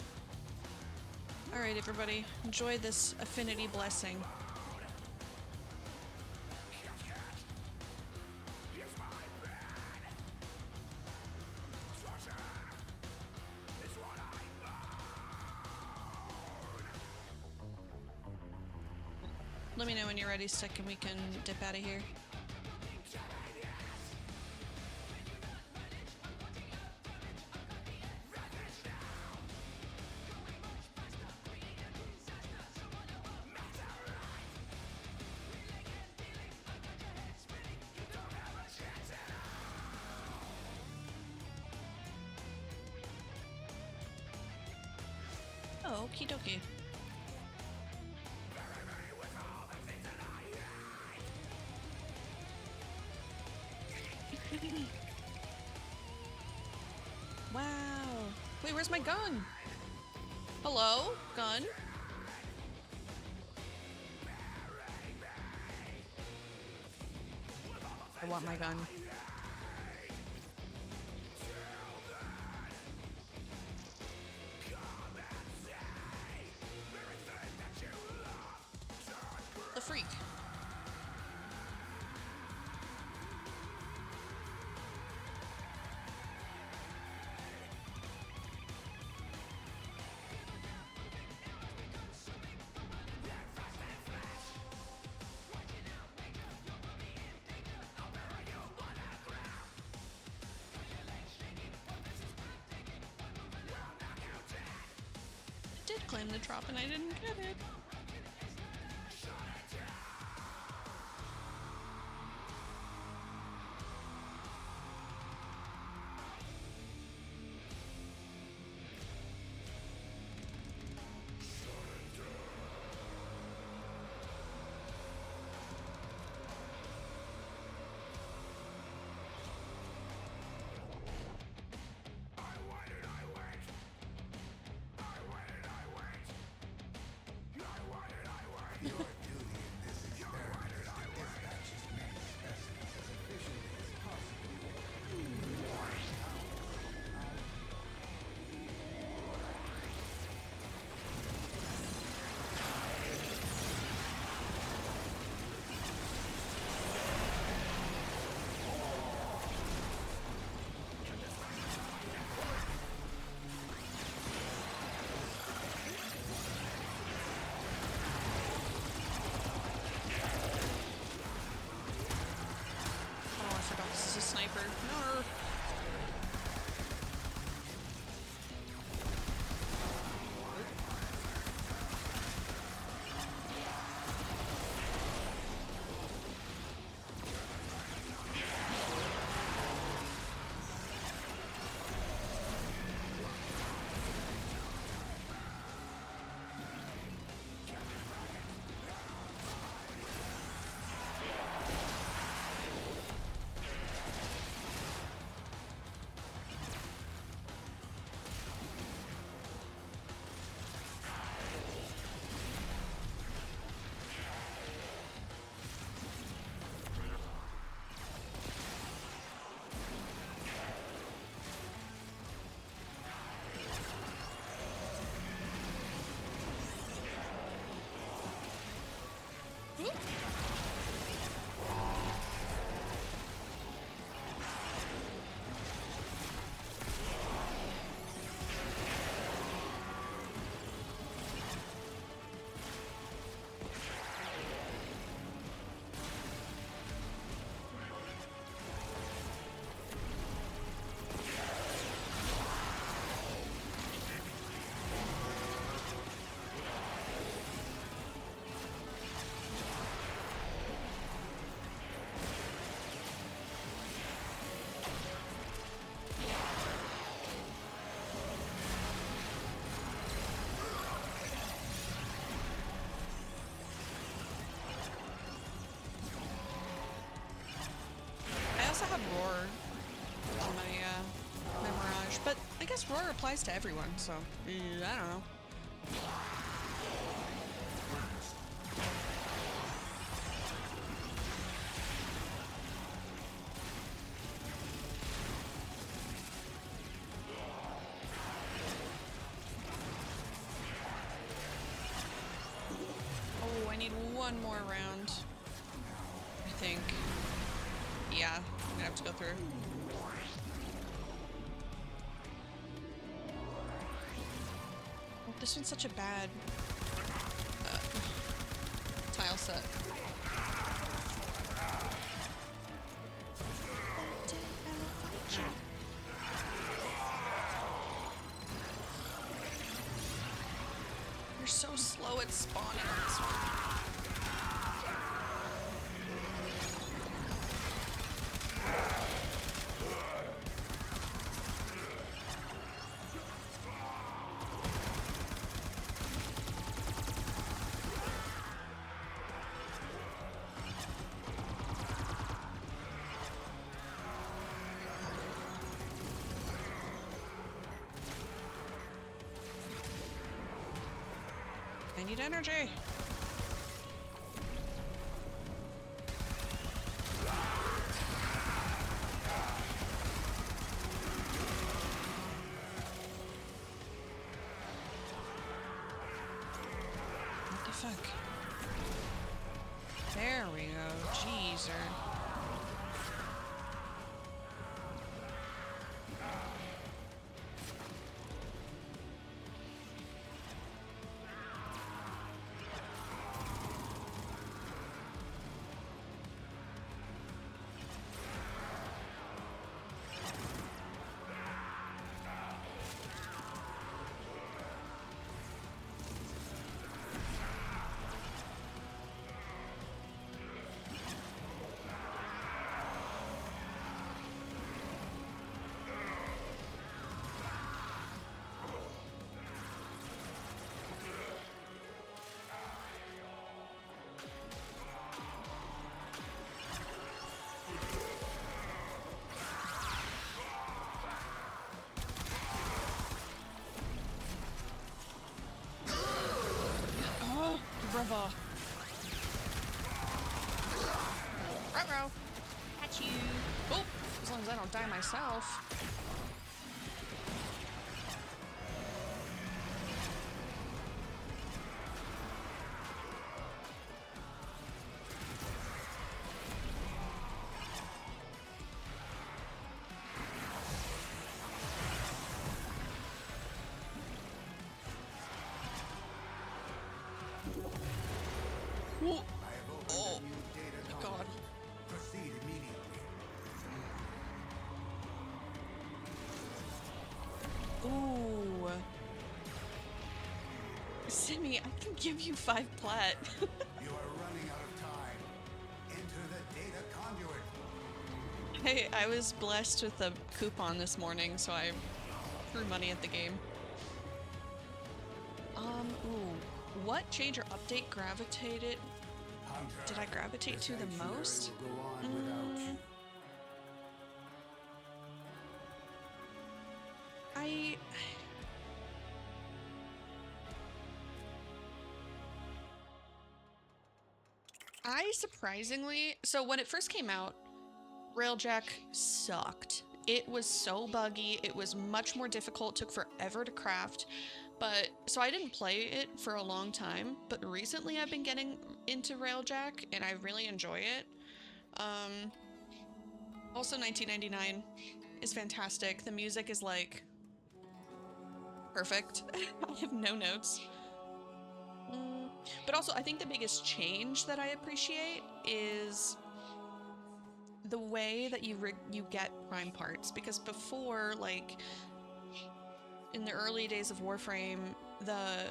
Alright, everybody. Enjoy this affinity blessing. Let me know when you're ready, Stick, and we can dip out of here. Oh, okie dokie. Wow. Wait, where's my gun? Hello? Gun? I want my gun. The freak. claimed the drop and I didn't get it. Sniper. No. also have Roar on my Mirage, but I guess Roar applies to everyone, so I don't know. Oh, I need one more round, I think. Yeah, I'm gonna have to go through. Oh, this one's such a bad tile set. You're so slow at spawning on this one. I need energy. What the fuck? There we go. Jeezer. Catch you. Oh, as long as I don't die myself. Whoa. Oh, my God. Proceed immediately. Ooh. Simi, I can give you 5 plat. You are running out of time. Enter the data conduit. Hey, I was blessed with a coupon this morning, so I threw money at the game. Ooh. What change or update gravitated? Did I gravitate to the most? I surprisingly, so when it first came out, Railjack sucked. It was so buggy, it was much more difficult, took forever to craft, but, so I didn't play it for a long time, but recently I've been getting into Railjack, and I really enjoy it. Also 1999 is fantastic. The music is, like, perfect. I have no notes. But also, I think the biggest change that I appreciate is the way that you get prime parts, because before, like, in the early days of Warframe, the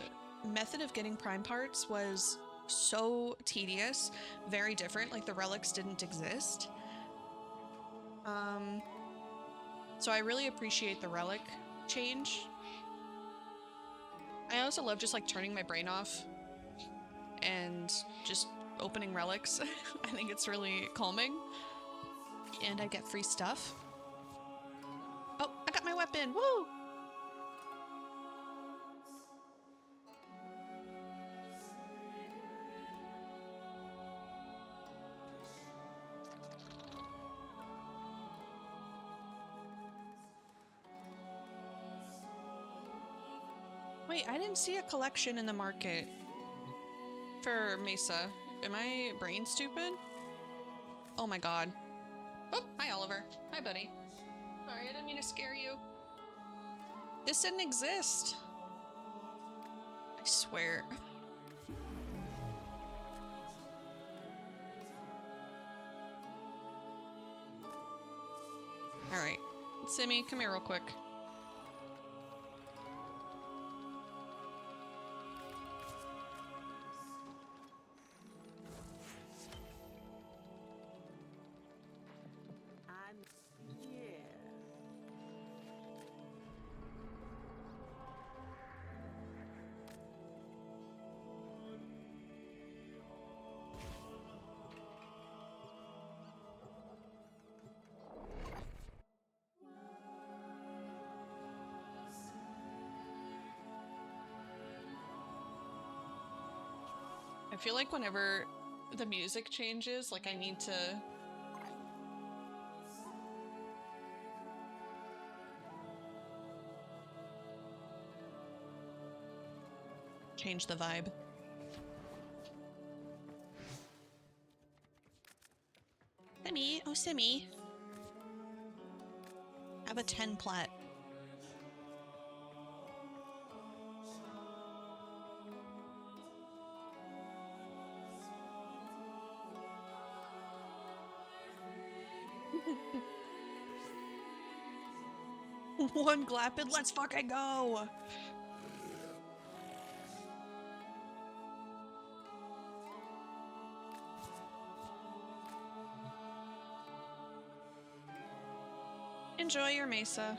method of getting prime parts was so tedious, very different, like the relics didn't exist. So I really appreciate the relic change. I also love just like turning my brain off and just opening relics. I think it's really calming. And I get free stuff. Oh, I got my weapon! Woo! Wait, I didn't see a collection in the market for Mesa. Am I brain stupid? Oh my god. Oh, hi Oliver. Hi buddy. Sorry, I didn't mean to scare you. This didn't exist. I swear. Alright. Simi, come here real quick. I feel like whenever the music changes, like I need to change the vibe. Simi, oh Simi. I have a 10 plat. One Glapid, let's fucking go! Enjoy your Mesa.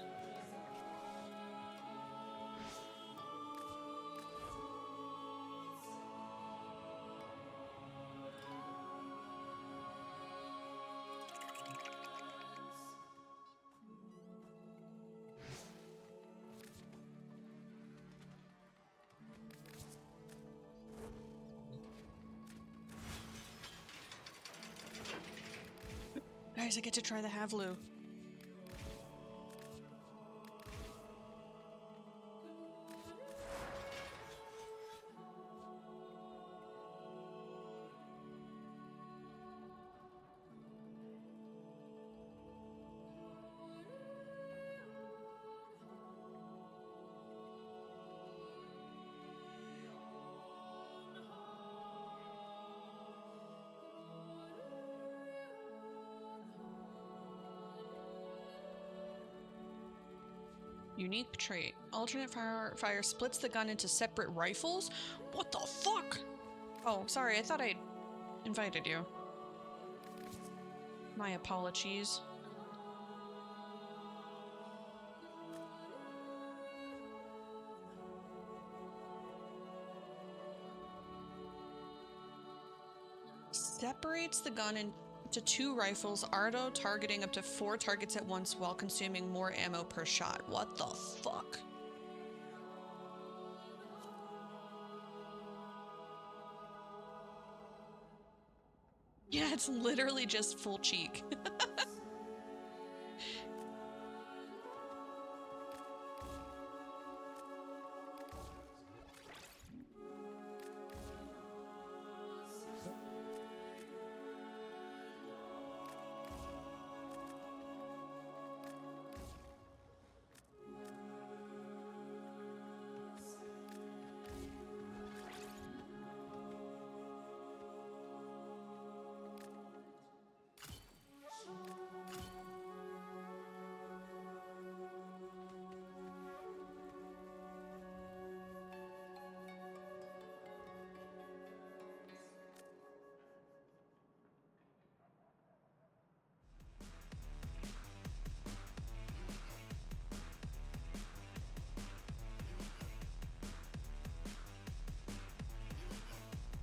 Guys, I get to try the Havlu. Unique trait. Alternate fire splits the gun into separate rifles? What the fuck? Oh, sorry, I thought I'd invited you. My apologies. Separates the gun into 2 rifles, auto targeting up to 4 targets at once while consuming more ammo per shot. What the fuck? Yeah, it's literally just full cheek.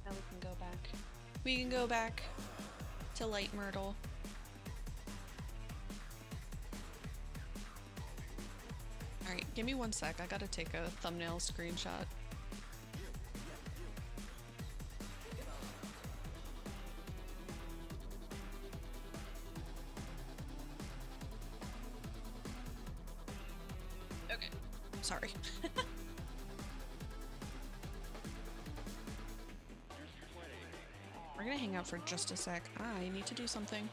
Now we can go back. We can go back to Light Myrtle. Alright, give me 1 sec. I gotta take a thumbnail screenshot. Okay. Sorry. We're gonna hang out for just a sec. I need to do something.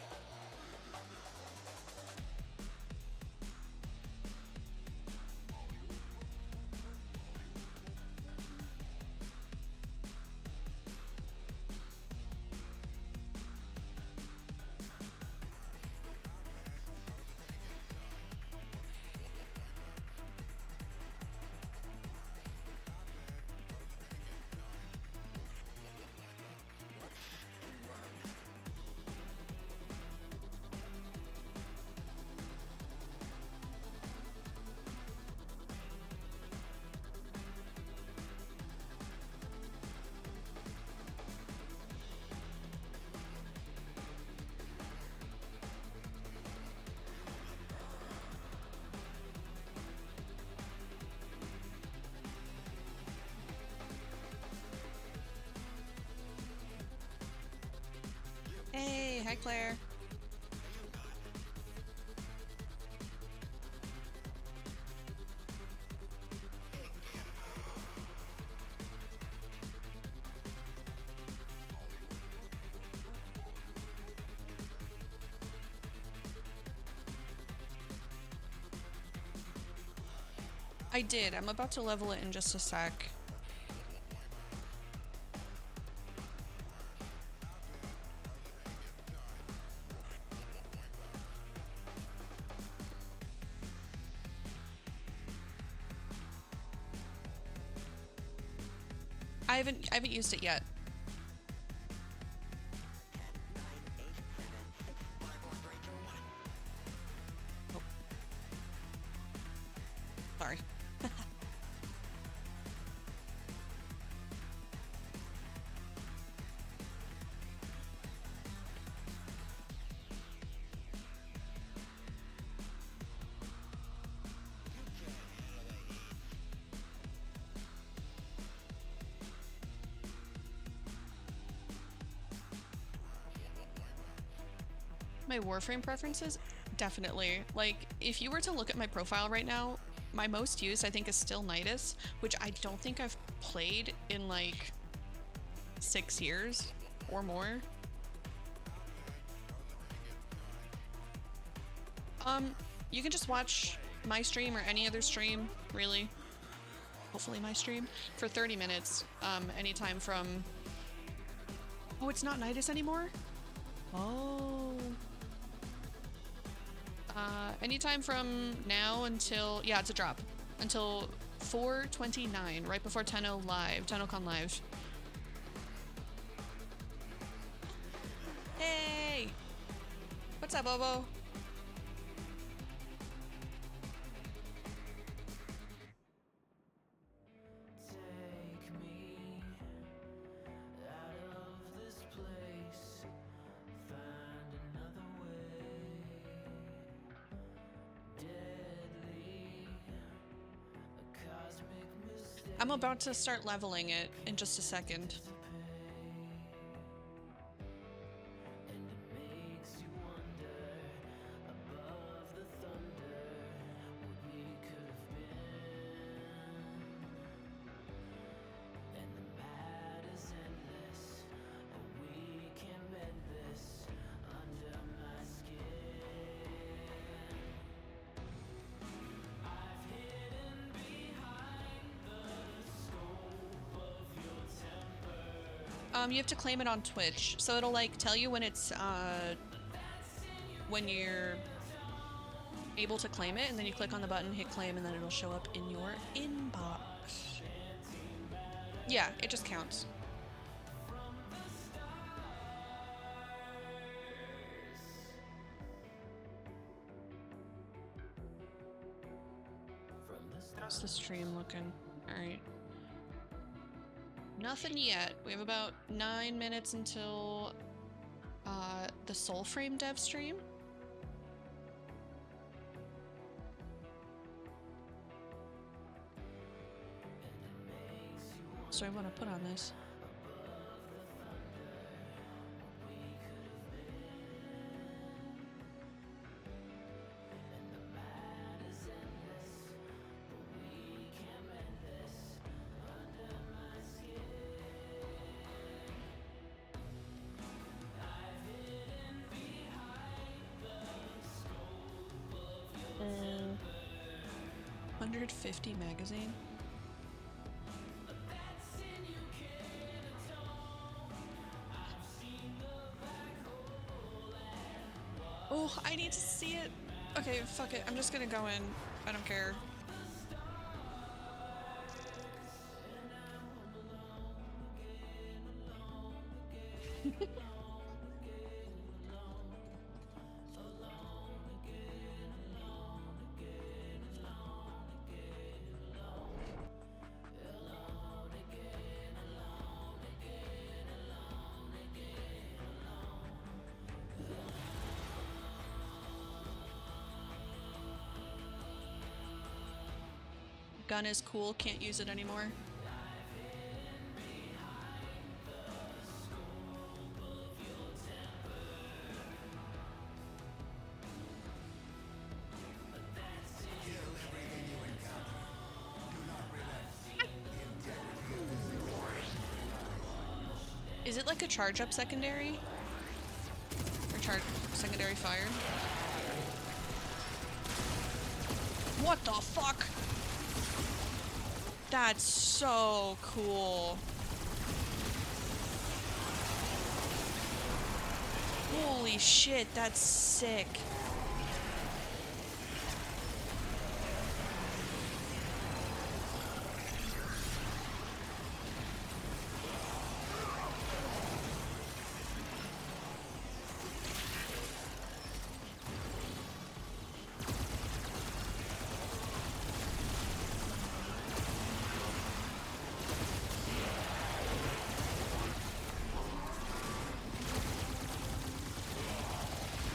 Hey, hi Claire. I did. I'm about to level it in just a sec. I haven't used it yet. Oh. Sorry. my Warframe preferences? Definitely. Like, if you were to look at my profile right now, my most used I think is still Nidus, which I don't think I've played in like 6 years or more. You can just watch my stream or any other stream, really. Hopefully my stream for 30 minutes, anytime from... Oh, it's not Nidus anymore? Oh. Anytime from now until... Yeah, it's a drop. Until 4:29, right before TennoCon Live. Hey! What's up, Bobo? I'm about to start leveling it in just a second. You have to claim it on Twitch, so it'll like tell you when it's when you're able to claim it, and then you click on the button, hit claim, and then it'll show up in your inbox. Yeah, it just counts. How's the stream looking? Alright. Nothing yet. We have about 9 minutes until the Soulframe dev stream. So I want to put on this. Mm. 150 magazine. Oh, I need to see it. Okay, fuck it. I'm just gonna go in. I don't care. Gun is cool, can't use it anymore. Is it like a charge up secondary? Or charge secondary fire? What the fuck? That's so cool. Holy shit, that's sick.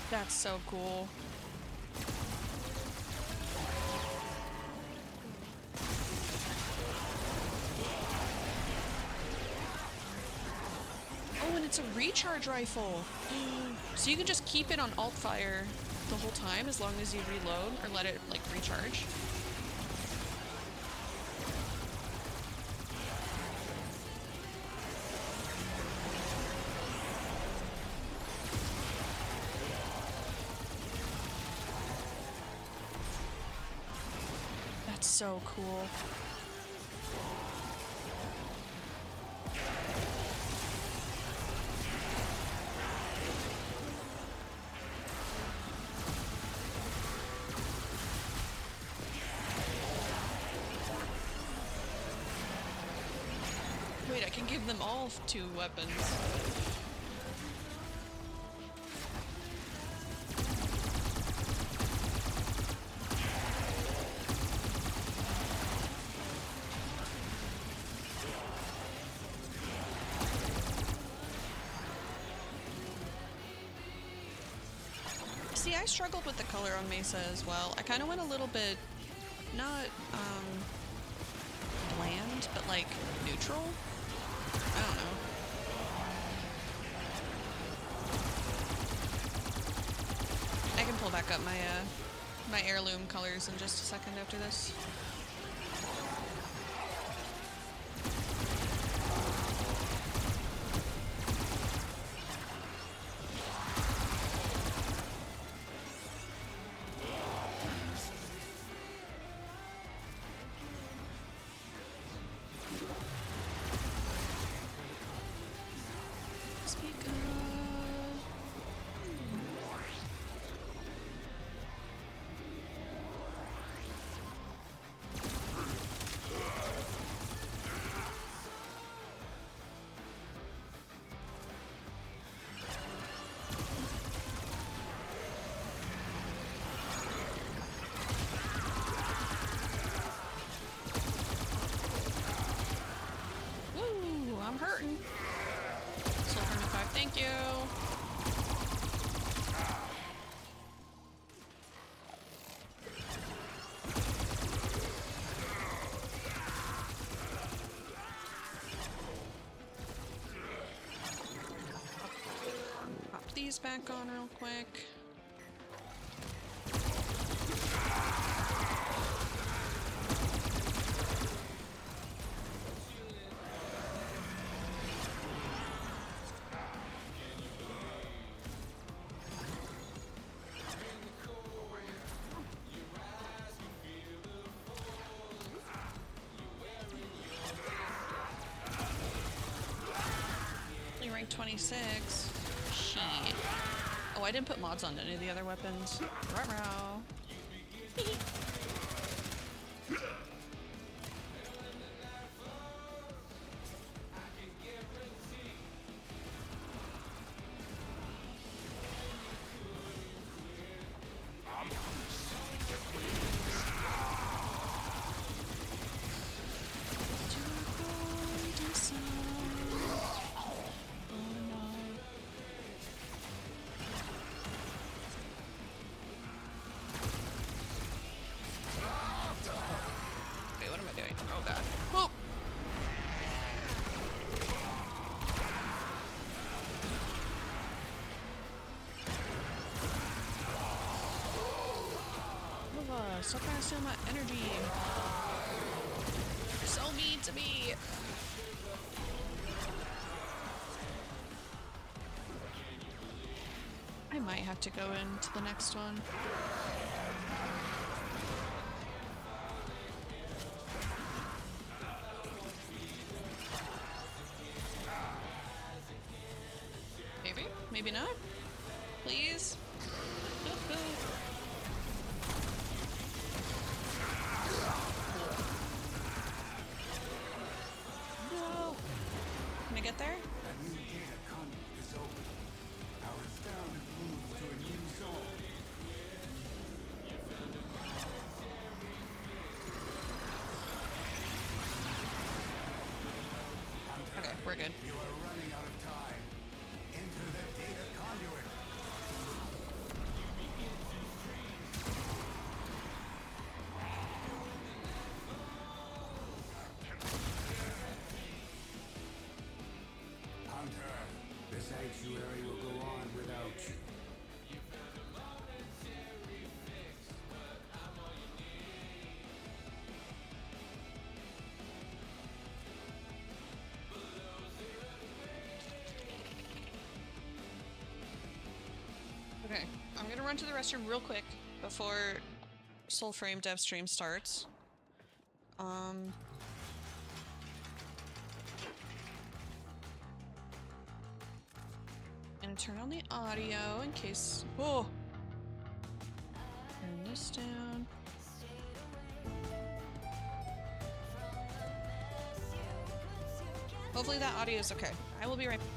That's so cool. Oh, and it's a recharge rifle. So you can just keep it on alt fire the whole time as long as you reload or let it like recharge. That's so cool. Wait, I can give them all 2 weapons. See, I struggled with the color on Mesa as well. I kind of went a little bit, not, bland, but like neutral? I don't know. I can pull back up my, my heirloom colors in just a second after this. I'm hurting. Silver in 5, thank you. Pop these back on real quick. Rank 26. Shit. Oh, I didn't put mods on any of the other weapons. Ruh-roh. So trying to steal my energy. You're so mean to me. I might have to go into the next one. Maybe? Maybe not? Please? No! Can I get there? A new data conduit is open. Our experiment moves to a new zone. Okay, we're good. You are running out of time. Enter the data conduit. Hunter, this I'm gonna run to the restroom real quick before Soulframe dev stream starts. And turn on the audio in case. Oh! Turn this down. Hopefully that audio is okay. I will be right back.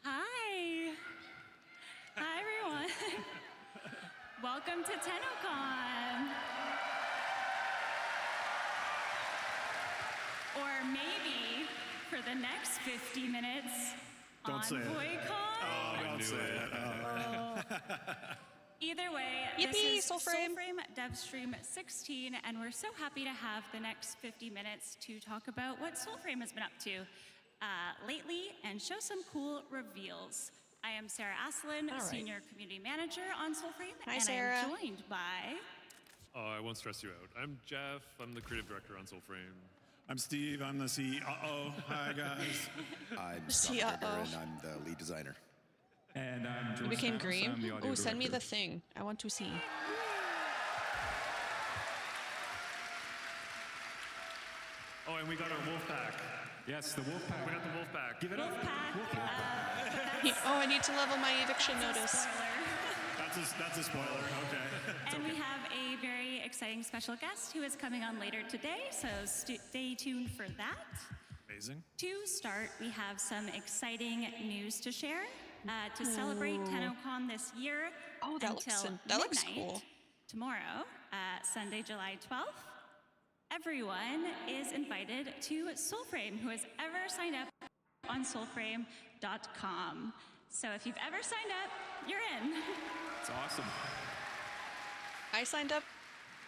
Hi. Hi, everyone. Welcome to TennoCon. Or maybe for the next 50 minutes Don't say it. VoidCon. Oh, don't say it. Either way, Yippee, this is Soulframe. Dev Stream 16, and we're so happy to have the next 50 minutes to talk about what Soulframe has been up to lately and show some cool reveals. I am Sarah Asselin, All right. Senior Community Manager on Soulframe, Hi, and Sarah. I'm joined by... Oh, I won't stress you out. I'm Jeff. I'm the creative director on Soulframe. I'm Steve. I'm the CEO. Hi, guys. I'm See, Scott McGregor, uh-oh. and I'm the lead designer. And I'm You George became Stanis, green? I'm the audio Oh, send me the director. thing. I want to see. Oh, and we got our wolf pack. Yes, the wolf pack. We got the wolf pack. Give it up. Oh, I need to level my eviction notice. That's a spoiler. Okay. And we have a very exciting special guest who is coming on later today, so stay tuned for that. Amazing. To start, we have some exciting news to share. To celebrate TennoCon this year Oh, that until looks midnight cool. tomorrow, Sunday, July 12th, everyone is invited to Soulframe who has ever signed up on soulframe.com. So if you've ever signed up, you're in. It's awesome. I signed up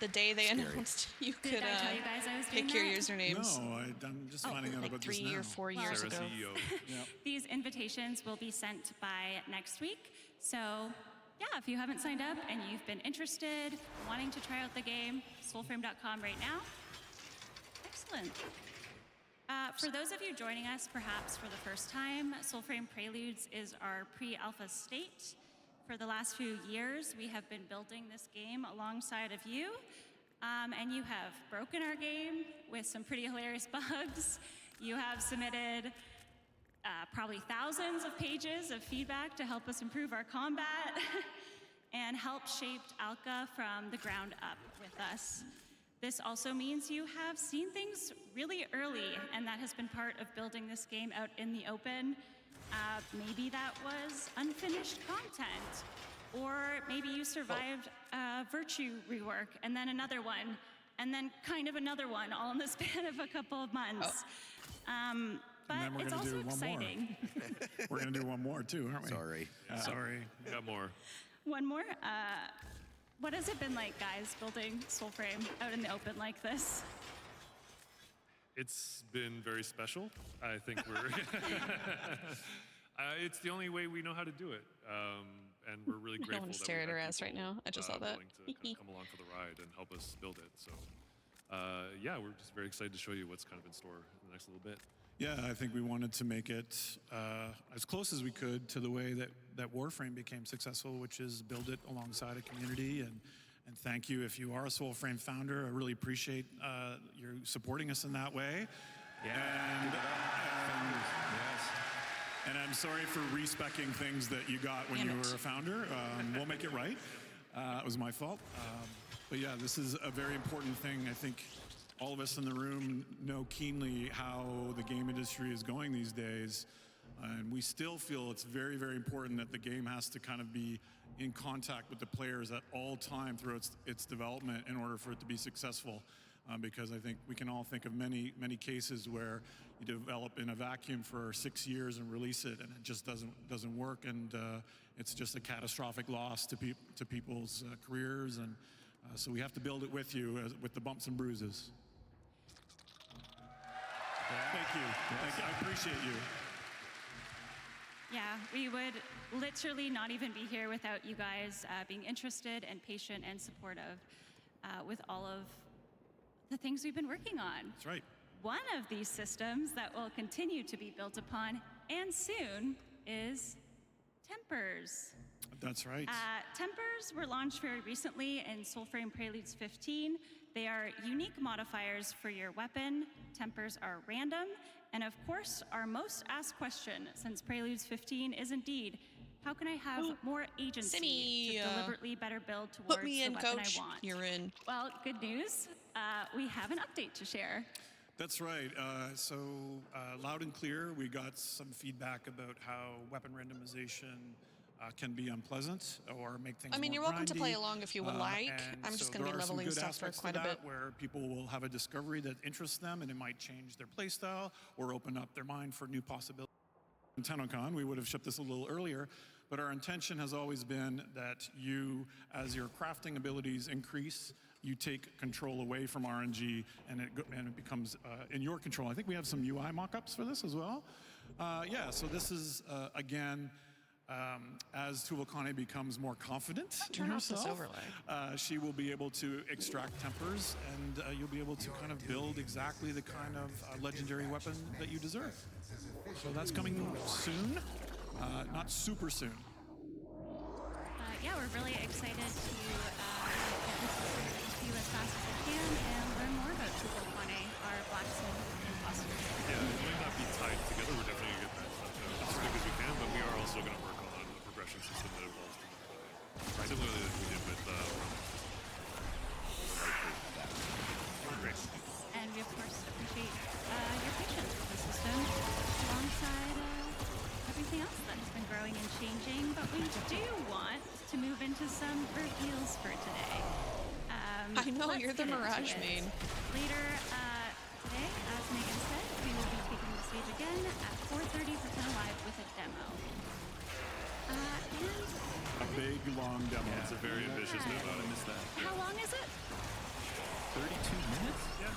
the day they announced you could Did I tell you guys I was doing pick your that? usernnames. No, I'm just finding out like about this 3 now. or 4 years Sarah, ago. CEO. These invitations will be sent by next week. So, yeah, if you haven't signed up and you've been interested, wanting to try out the game, soulframe.com right now. Excellent. For those of you joining us, perhaps for the first time, Soulframe Preludes is our pre-alpha state. For the last few years, we have been building this game alongside of you, and you have broken our game with some pretty hilarious bugs. You have submitted probably thousands of pages of feedback to help us improve our combat and help shaped Alka from the ground up with us. This also means you have seen things really early, and that has been part of building this game out in the open. Maybe that was unfinished content, or maybe you survived a Virtue rework, and then another one, and then kind of another one, all in the span of a couple of months. But then we're it's gonna also do one more. exciting. We're going to do one more, too, aren't we? Sorry. Sorry. Got more. One more. What has it been like, guys, building Soulframe out in the open like this? It's been very special. I think we're... it's the only way we know how to do it. And we're really grateful want to that stare we at her have ass right people, now. I just saw that. willing to kind of come along for the ride and help us build it. So yeah, we're just very excited to show you what's kind of in store in the next little bit. Yeah, I think we wanted to make it as close as we could to the way that Warframe became successful, which is build it alongside a community. And thank you if you are a Soulframe founder. I really appreciate you supporting us in that way. Yeah. And I'm sorry for respecing things that you got when you were a founder. We'll make it right. It was my fault. But yeah, this is a very important thing. I think all of us in the room know keenly how the game industry is going these days. And we still feel it's very, very important that the game has to kind of be in contact with the players at all time through its development in order for it to be successful. Because I think we can all think of many, many cases where you develop in a vacuum for 6 years and release it, and it just doesn't work, and it's just a catastrophic loss to people's careers. And so we have to build it with you, with the bumps and bruises. Thank you. Thank you. I appreciate you. Yeah, we would literally not even be here without you guys being interested and patient and supportive with all of the things we've been working on. That's right. One of these systems that will continue to be built upon, and soon, is Tempers. That's right. Tempers were launched very recently in Soulframe Preludes 15. They are unique modifiers for your weapon. Tempers are random. And of course, our most asked question since Preludes 15 is indeed, how can I have more agency to deliberately better build towards Put me in, the weapon coach. I want? You're in. Well, good news. We have an update to share. That's right. So loud and clear, we got some feedback about how weapon randomization can be unpleasant or make things more you're welcome to grindy. play along if you would like. I'm just going to be leveling stuff for quite a bit. Where people will have a discovery that interests them, and it might change their play style or open up their mind for new possibilities. In TennoCon, we would have shipped this a little earlier, but our intention has always been that you, as your crafting abilities increase, you take control away from RNG, and it becomes in your control. I think we have some UI mock-ups for this as well. Yeah, so this is, again, as Tuvalkane becomes more confident in herself, she will be able to extract tempers, and you'll be able to kind of build exactly the kind of legendary weapon that you deserve. So that's coming soon, not super soon. Yeah, we're really excited to get this to you as fast as we can and learn more about Tuvalkane, our blacksmith imposter. Yeah, it might not be tied together. We're definitely going to get that stuff out as quick as we can, but we are also going to work on a progression system that involves Tuvalkane. Similarly as we did with Great. And we, of course, appreciate your patience with the system alongside everything else that has been growing and changing. But we do want to move into some reveals for today. I know, you're the Mirage main. Later today, as Megan said, we will be taking the stage again at 4:30 for TennoLive with a demo. A big, long demo. Yeah, it's a very ambitious demo. I missed that. How long is it? 32 minutes? Yeah.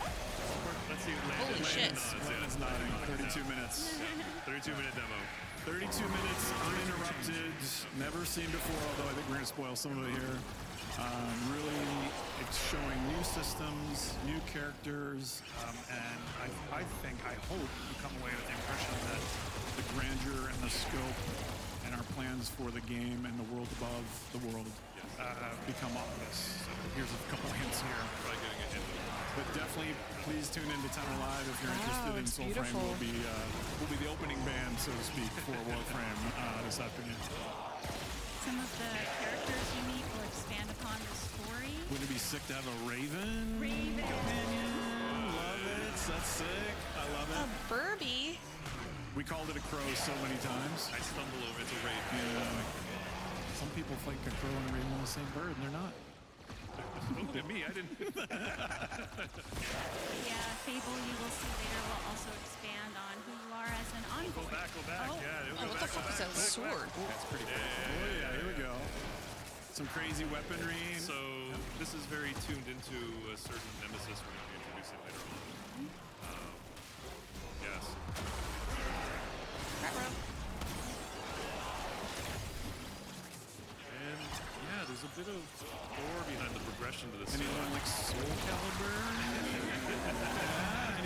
Let's see. Holy shit. Landon's nodding. 32 minutes. 32-minute demo. 32 minutes uninterrupted, never seen before, although I think we're going to spoil some of it here. Really, it's showing new systems, new characters, and I hope you come away with the impression that the grandeur and the scope and our plans for the game and the world above the world become obvious. So here's a couple hints here. Probably getting a hint. But definitely, please tune in to TennoLive if you're interested in Soulframe. We'll be the opening band, so to speak, for Warframe this afternoon. Some of the characters you meet will expand upon the story. Wouldn't it be sick to have a Raven? Raven. Love it. That's sick. I love it. A Burby. We called it a crow so many times. I stumble over. It's a Raven. Yeah. Some people think a crow and a raven are the same bird, and they're not. Don't look at me. I didn't. Fable you will see later will also expand on who you are as an envoy. Go back. Oh. Yeah, Oh, what the fuck is that sword? That's pretty cool. Oh, yeah, here we go. Some crazy weaponry. So this is very tuned into a certain nemesis we're going to be introducing later on. Yes. And yeah, there's a bit of lore behind the progression to this. Anyone like Soul Calibur?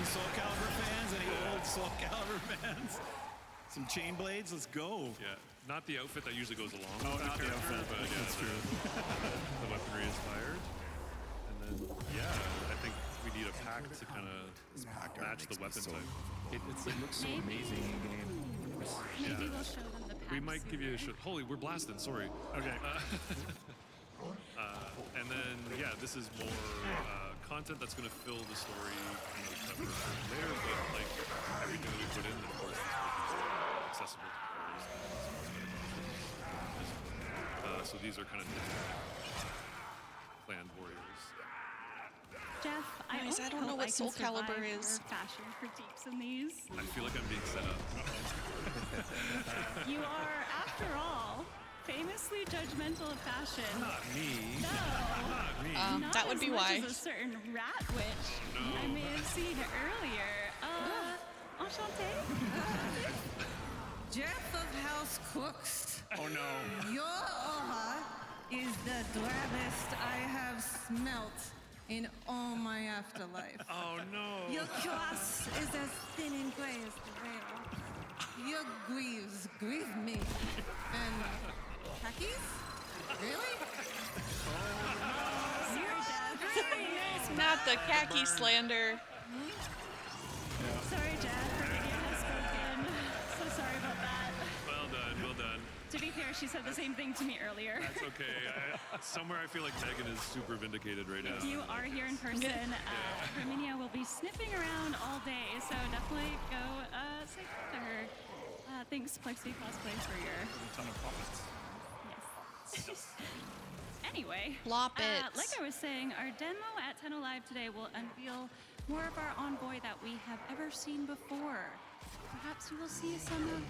Soul Calibur fans? Any old Soul Calibur fans? Some chain blades? Let's go. Yeah, not the outfit that usually goes along Oh, with not that the character, outfit. but yeah, That's true. the weaponry is fired. And then, yeah, I think we need a pack to kind of match the weapon type. It looks so amazing in game. Maybe we'll show them the packs. We might give you a shot. Holy, we're blasting. Sorry. Okay. And then, yeah, this is more content that's going to fill the story, cover later. But like everything that we put in, of course, is accessible to players. So these are kind of clan warriors. Jeff, Guys, I only don't know hope what I Soul can survive Calibur your is. fashion critiques in these. I feel like I'm being set up. You are, after all, famously judgmental of fashion. Not me. No. Not me. Not that would as be much why. as a certain rat witch I may have seen earlier. Enchanté? Jeff of House Cooks. Oh no. Your aura is the drabbest I have smelt in all my afterlife. Oh no. Your cross is as thin and gray as the veil. Your greaves grieve me. And khakis? Really? Not the khaki slander. Sorry, Jeff. Virginia has spoken. So sorry about that. Well done. Well done. To be fair, she said the same thing to me earlier. That's okay. Somewhere I feel like Megan is super vindicated right now. If you are here in person, Herminia will be sniffing around all day, so definitely go say hi to her. Thanks, Plexi Cosplay, for your... A ton of puppets. Yes. Anyway, Loppets. like I was saying, our demo at Tenno Live today will unveil more of our envoy that we have ever seen before. Perhaps you will see some of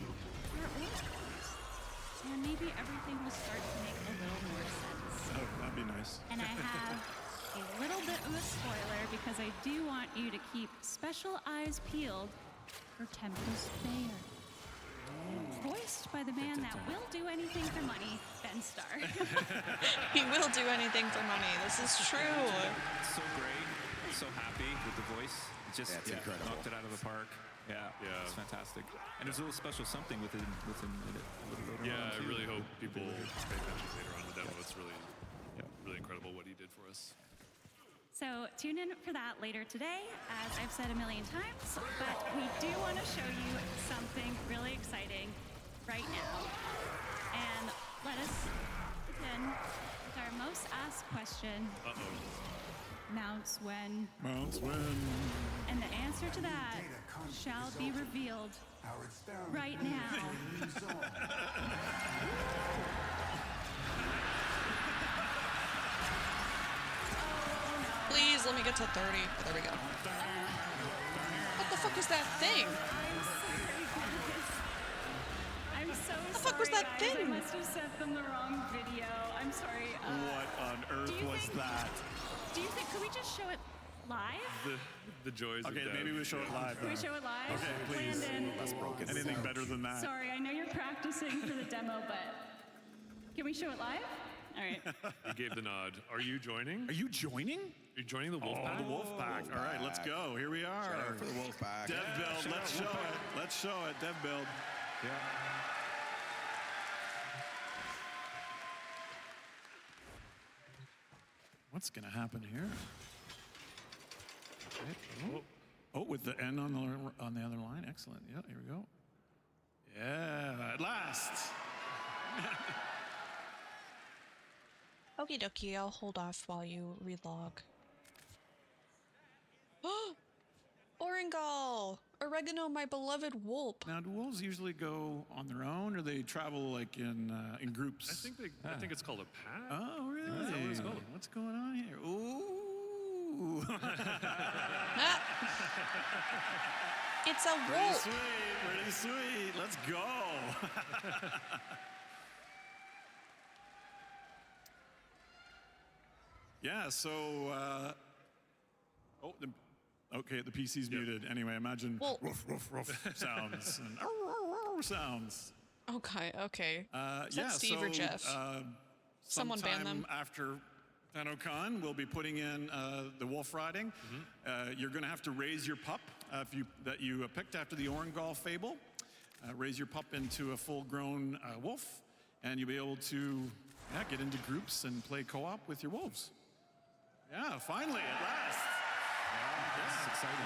our old ones. And maybe everything will start to make a little more sense. Oh, that'd be nice. And I have a little bit of a spoiler because I do want you to keep special eyes peeled for Tempest Bayer. Voiced by the man that will do anything for money, Ben Starr. He will do anything for money. This is true. So great. So happy with the voice. Just knocked it out of the park. Yeah, it's fantastic. And there's a little special something within it a little later on. Yeah, I too. really hope people pay attention later on the demo. It's really incredible what he did for us. So tune in for that later today, as I've said a million times, but we do want to show you something really exciting right now. And let us begin with our most asked question. Mounts when? Mounts when? And the answer to that shall be revealed right now. Please let me get to 30. There we go. What the fuck is that thing? I'm so sorry. The fuck was that guys. thing? I must have sent them the wrong video. I'm sorry. What on earth was that? Do you think, could we just show it live? The joys of Okay, dev. maybe we show it live. Can we show it live? Okay, please. Landon. Anything better than that? Sorry, I know you're practicing for the demo, but can we show it live? All right. You gave the nod. Are you joining? Are you joining? You're joining the wolf pack? The wolf pack. All right, let's go. Here we are. Shout out for the wolf pack. Dev build. Let's show it. Let's show it. Dev build. Yeah. What's gonna happen here? Okay. Oh, with the N on the other line. Excellent. Yeah, here we go. Yeah, at last. Okie dokie, I'll hold off while you relog. Oringal! Oregano, my beloved wolf. Now, do wolves usually go on their own, or they travel like in groups? I think it's called a pack. Oh, really? Is that what it's called? What's going on here? Ooh. It's a Pretty wolf. sweet. Pretty sweet. Let's go. Yeah. So. Okay, the PC's muted. Anyway, imagine woof, woof, woof sounds and sounds. Okay. Is Yeah, that Steve or Jeff? Someone ban them. After TennoCon, we'll be putting in the wolf riding. You're going to have to raise your pup that you picked after the Orangol fable. Raise your pup into a full-grown wolf, and you'll be able to get into groups and play co-op with your wolves. Yeah, finally, at last. That's exciting.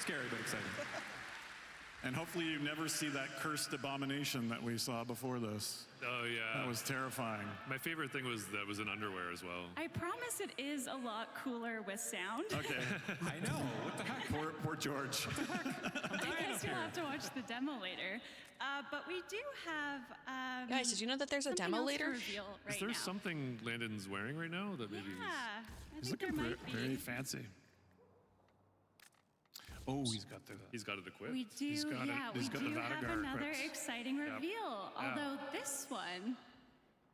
Scary, but exciting. And hopefully you never see that cursed abomination that we saw before this. Oh, yeah. That was terrifying. My favorite thing was that was in underwear as well. I promise it is a lot cooler with sound. Okay. I know. What the heck? Poor George. I guess you'll have to watch the demo later. But we do have. Guys, did you know that there's a something demo else to later? reveal right Is there now. something Landon's wearing right now that maybe Yeah, I He's think there looking might be. very fancy. Oh, he's got it equipped. We do, He's got we the do have Vadagar another equipped. exciting reveal. Although this one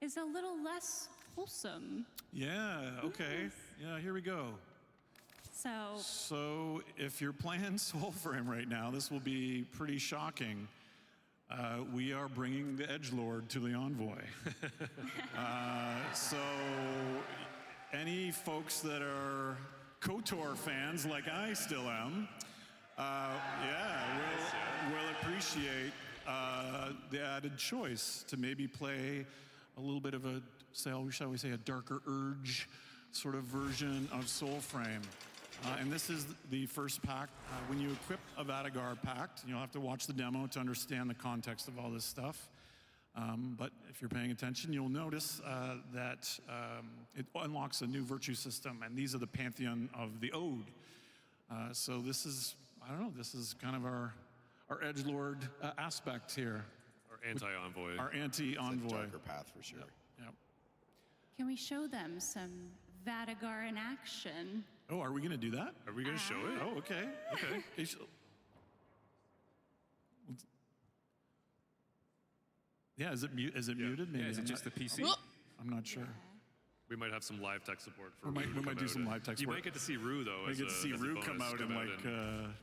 is a little less wholesome. Yeah, okay. Yeah, here we go. So if you're playing Soulframe right now, this will be pretty shocking. We are bringing the Edgelord to the Envoy. So any folks that are KOTOR fans, like I still am, we'll appreciate the added choice to maybe play a little bit of a, shall we say, a darker urge sort of version of Soulframe. And this is the first pack. When you equip a Vadagar pact, you'll have to watch the demo to understand the context of all this stuff. But if you're paying attention, you'll notice that it unlocks a new virtue system, and these are the pantheon of the Ode. So this is, I don't know, this is kind of our edgelord aspect here. Our anti-envoy. Our anti-envoy. It's a darker path for sure. Yep. Can we show them some Vadagar in action? Oh, are we going to do that? Are we going to show it? Oh, okay. Okay. Yeah, is it muted? Maybe. Yeah, is it just the PC? I'm not sure. We might have some live tech support for We might- Rue to we might come do out some and- live tech You support. might get to see Rue though. We as get to a- see as a Rue bonus, come out and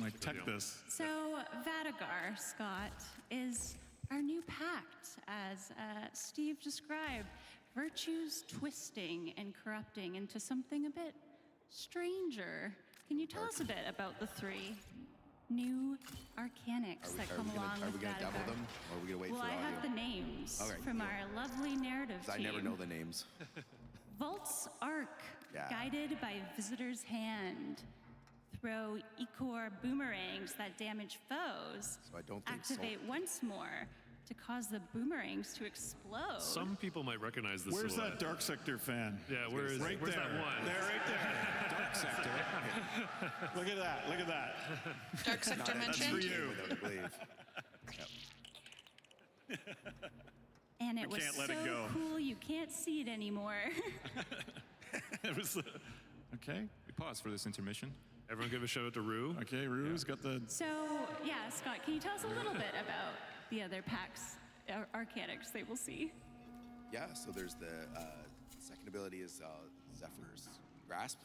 and- tech this. So Vadagar, Scott, is our new pact, as Steve described. Virtues twisting and corrupting into something a bit stranger. Can you tell us a bit about the three new arcanics that come along Are with we going to double Vadagar? them, or are we going to wait Well, for I audio? have the names Okay, from cool. our lovely narrative 'Cause I team. never know the names. Vault's Arc, Yeah. guided by Visitor's Hand. Throw Ichor boomerangs that damage foes. So I don't think Activate once more to cause the boomerangs to explode. Some people might recognize this. Where's that Dark Sector fan? Yeah, where's right where's there? that one? There, right there. Dark Sector. Look at that. Look at that. Dark Sector That's mentioned. for you. Without a glaive. And it We was can't let so it go. cool you can't see it anymore. It was okay. We pause for this intermission. Everyone give a shout out to Rue. Okay, Rue's got the. So, yeah, Scott, can you tell us a little bit about the other packs, arcanics they will see? Yeah, so there's the second ability is Zephyr's Grasp.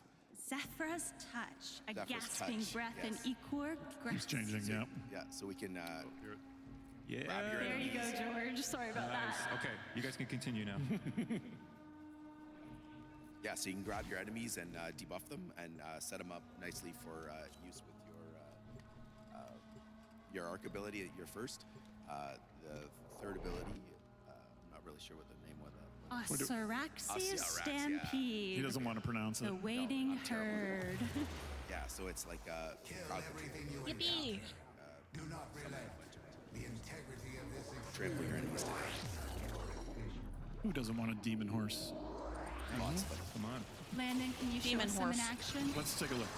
Zephyr's Touch, a Zephyr's gasping Touch, breath yes. and Ichor Keeps changing, yeah. Yeah, so we can grab your There you enemies. go, George. Sorry about Nice. that. Okay, you guys can continue now. Yeah, so you can grab your enemies and debuff them and set them up nicely for use with your arc ability at your first. The third ability, I'm not really sure what the name was. Osaraxia's Osaraxia. Stampede. He doesn't want to pronounce it. The waiting herd. Yeah, so it's like crowd control. Yippee! Do not relent. The integrity of this Trample your enemies down. Who doesn't want a demon horse? Lots of them. Come on. Landon, can you show Demon us some in horse. action? Let's take a look.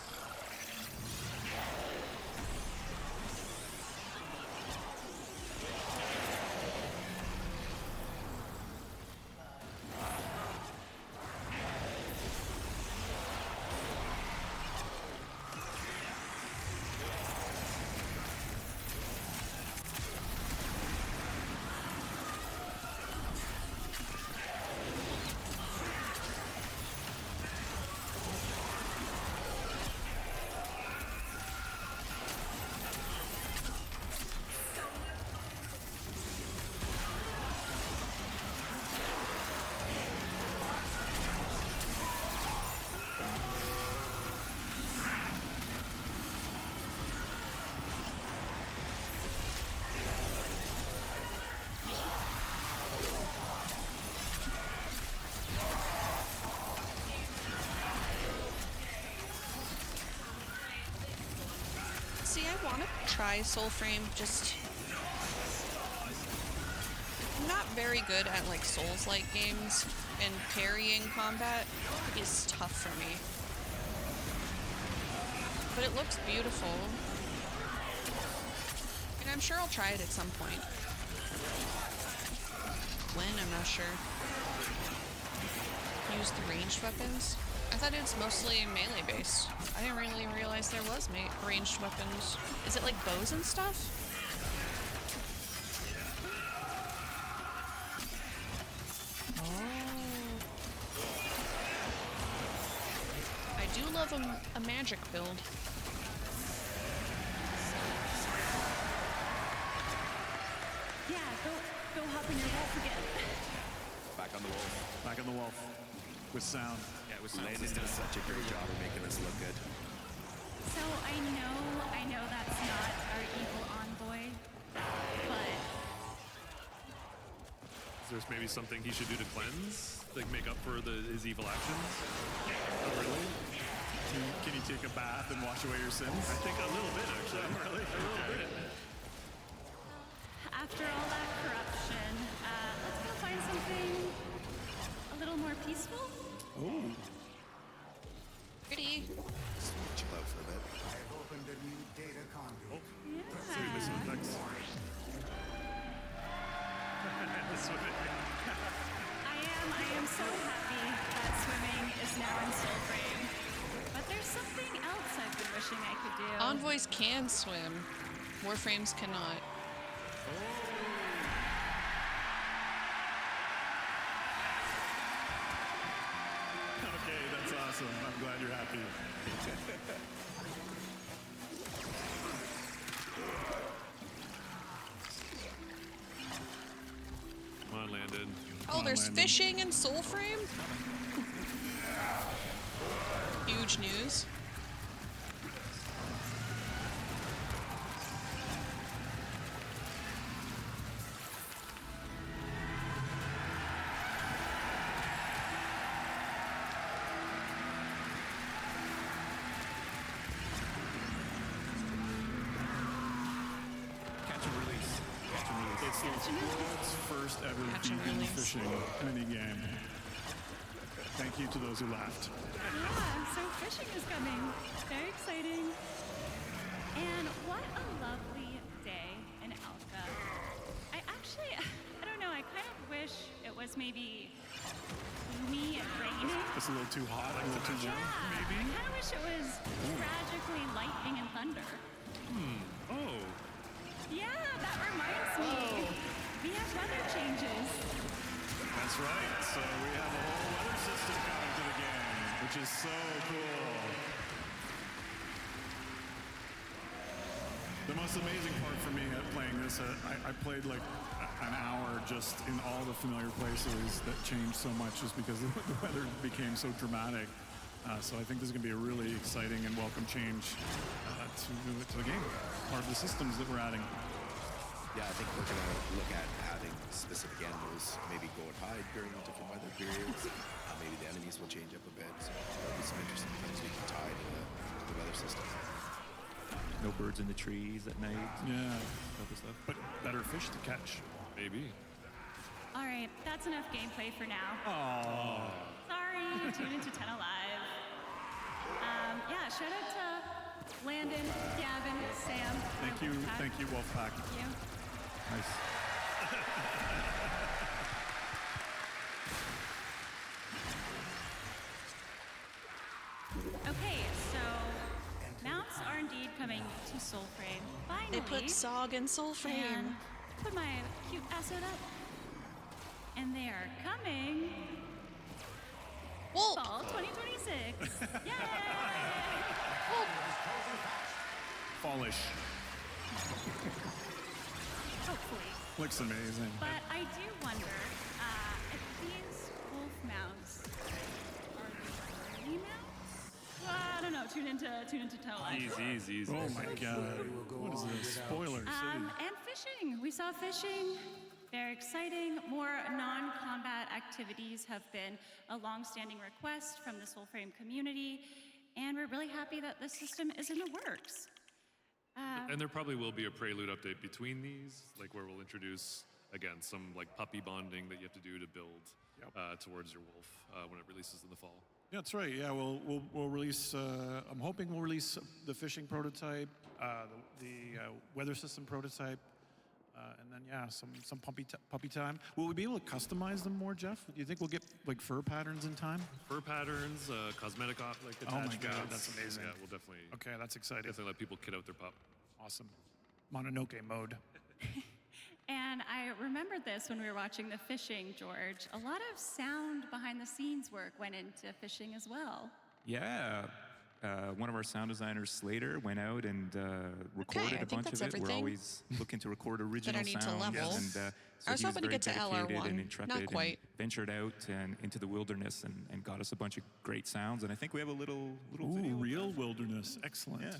See, I want to try Soulframe, just... I'm not very good at, like, Souls-like games, and parrying combat is tough for me. But it looks beautiful. And I'm sure I'll try it at some point. When, I'm not sure. Use the ranged weapons? I thought it's mostly melee based. I didn't really realize there was ranged weapons. Is it like bows and stuff? Oh. I do love a magic build. Yeah, go hop in your wolf again. Back on the wolf. Back on the wolf. With sound. Yeah, with sound. Landon does such a great job of making this look good. So I know that's not our evil envoy, but Is there maybe something he should do to cleanse? Like make up for his evil actions? Oh, really? Can you take a bath and wash away your sins? I think a little bit, actually. Really? A little bit. after all that corruption, let's go find something a little more peaceful. Ooh. Pretty. Chill out for a bit. I've opened a new data conduit. I am so happy that swimming is now in Soulframe. But there's something else I've been wishing I could do. Envoys can swim. Warframes cannot. Okay, that's awesome. I'm glad you're happy. Come on, Landon. Oh, there's fishing in Soulframe? Huge news. Catch and release. Catch and release. It's the world's first ever vegan fishing minigame. Thank you to those who laughed. Yeah, so fishing is coming. Very exciting. And what a lovely day in Alka. I don't know, I kind of wish it was maybe gloomy and raining. It's a little too hot, a little too warm, maybe? I kind of wish it was tragically lightning and thunder. Oh. Yeah, that reminds me. We have weather changes. That's right. So we have a whole weather system coming to the game, which is so cool. The most amazing part for me at playing this, I played like an hour just in all the familiar places that changed so much just because the weather became so dramatic. So I think this is going to be a really exciting and welcome change to the game. Part of the systems that we're adding. Yeah, I think we're going to look at having specific animals maybe go and hide during different weather periods. Maybe the enemies will change up a bit. So there'll be some interesting things we can tie to the weather system. No birds in the trees at night. Yeah. Type of stuff. But better fish to catch. Maybe. All right, that's enough gameplay for now. Oh. Sorry, tune into Tenno Live. Yeah, shout out to Landon, Gavin, Sam. Thank you, Wolfpack. Thank you. Nice. Okay, so mounts are indeed coming to Soulframe. Finally. They put Zog in Soulframe. And put my cute asset up. And they are coming. Wolf. Fall 2026. Yay! Fallish. Hopefully. Looks amazing. But I do wonder if these wolf mounts are the mounts? Well, I don't know. Tune into Tenno Live. Easy. Oh my god. What is this? Spoiler city. And fishing. We saw fishing. Very exciting. More non-combat activities have been a long-standing request from the Soulframe community, and we're really happy that this system is in the works. And there probably will be a prelude update between these, like where we'll introduce, again, some like puppy bonding that you have to do to build towards your wolf when it releases in the fall. Yeah, that's right. Yeah, we'll release. I'm hoping we'll release the fishing prototype, the weather system prototype, and then some puppy time. Will we be able to customize them more, Jeff? Do you think we'll get like fur patterns in time? Fur patterns, cosmetic like Oh my attachments. God, that's amazing. Yeah, we'll definitely. Okay, that's exciting. Definitely let people kid out their pup. Awesome. Mononoke mode. And I remembered this when we were watching the fishing, George. A lot of sound behind the scenes work went into fishing as well. Yeah. One of our sound designers, Slater, went out and recorded a bunch of it. We're always looking to record original I need to sounds. level. And so I was he hoping to very get to dedicated LR1. and intrepid Not quite. and ventured out and into the wilderness and got us a bunch of great sounds. And I think we have a little video. Real wilderness. Excellent. Yeah.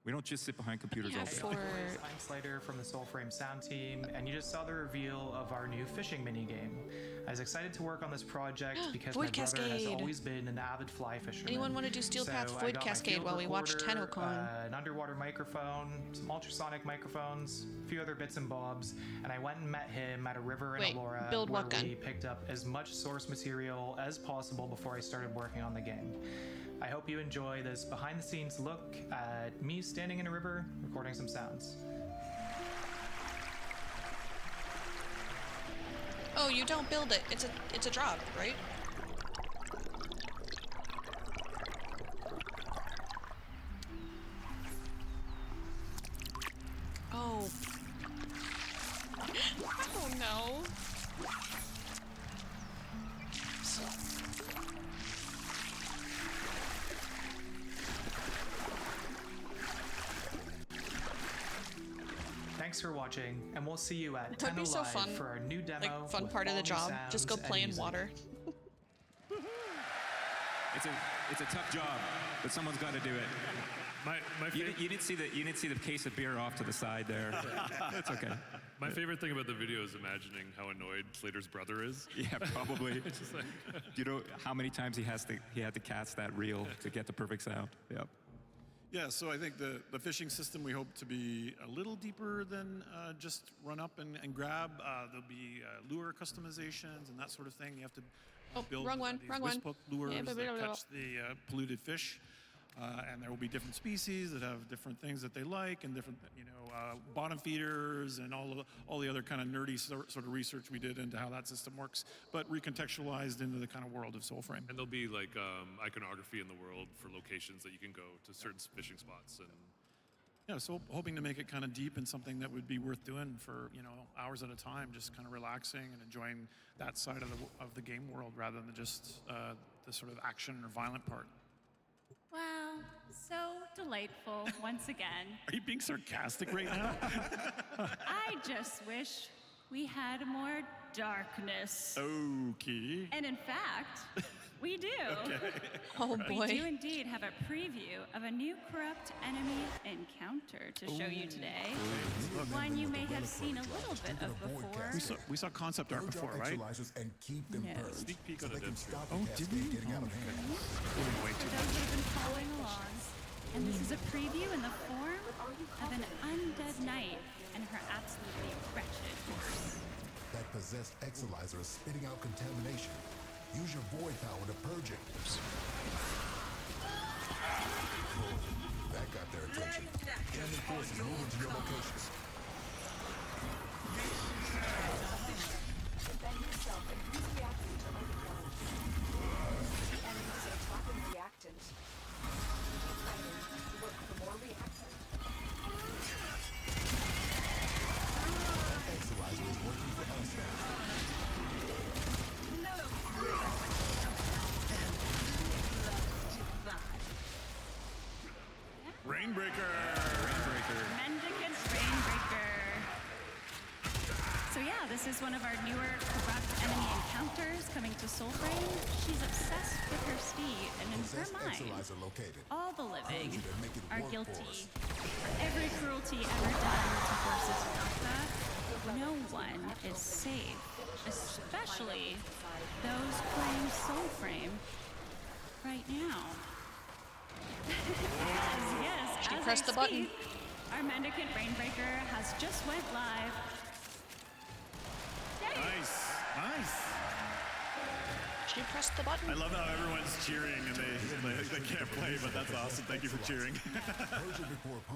We don't just sit behind computers all day. I'm Slater from the Soulframe sound team, and you just saw the reveal of our new fishing minigame. I was excited to work on this project because Void my brother has Cascade. always been an avid fly fisherman. Anyone want to do Steel Path So I Void got my Cascade field while we watch recorder, TennoCon? an underwater microphone, some ultrasonic microphones, a few other bits and bobs, and I went and met him at a river in Wait, Elora build where what gun? we picked up as much source material as possible before I started working on the game. I hope you enjoy this behind-the-scenes look at me standing in a river recording some sounds. Oh, you don't build it. It's a drop, right? Oh. Oh no. Thanks for watching, and we'll see you at That'd be Tenno so Live fun. for our new demo. Like, fun with part of the all new job. Just go sounds play and in music. water. It's a tough job, but someone's got to do it. You didn't see the case of beer off to the side there. That's okay. My favorite thing about the video is imagining how annoyed Slater's brother is. Yeah, probably. It's just like, Do you know how many times he had to cast that reel to get the perfect sound? Yep. Yeah, so I think the fishing system we hope to be a little deeper than just run up and grab. There'll be lure customizations and that sort of thing. You have to build wrong one, these wrong wisp one. hook lures Yeah, that catch the polluted fish. And there will be different species that have different things that they like, and different, bottom feeders, and all the other kind of nerdy sort of research we did into how that system works, but recontextualized into the kind of world of Soulframe. and there'll be like iconography in the world for locations that you can go to certain fishing spots. And Yeah, so hoping to make it kind of deep and something that would be worth doing for hours at a time, just kind of relaxing and enjoying that side of the game world rather than just the sort of action or violent part. Wow, so delightful once again. Are you being sarcastic right now? I just wish we had more darkness. Okay. And in fact, we do. Okay. Oh boy. We do indeed have a preview of a new corrupt enemy encounter to show you today. One you may have seen a little bit of before. We saw concept art before, right? And keep them No. purged. Sneak peek so on they a can Death stop Oh, the did cascade we? getting out of hand. For those that have been following along, and this is a preview in the form of an undead knight and her absolutely wretched horse. That possessed Exilizer is spitting out contamination. Use your void power to purge it. That got their attention. Enemy forces moving to your location. Exilizer is working for us now. Rainbreaker! Mendicant Rainbreaker. So yeah, this is one of our newer corrupt enemy encounters coming to Soulframe. She's obsessed with her steed, and in her Possessed mind, Exilizer located. all the living Urge you to make it are work guilty. for us. For every cruelty ever done to horses in Alpha, no one is safe, especially those playing Soulframe right now. Yes, She as pressed I the button. speak, Our Mendicant Rainbreaker has just went live. Yay! Nice. She pressed the button. I love how everyone's cheering and they can't play, but that's awesome. Thank you for cheering.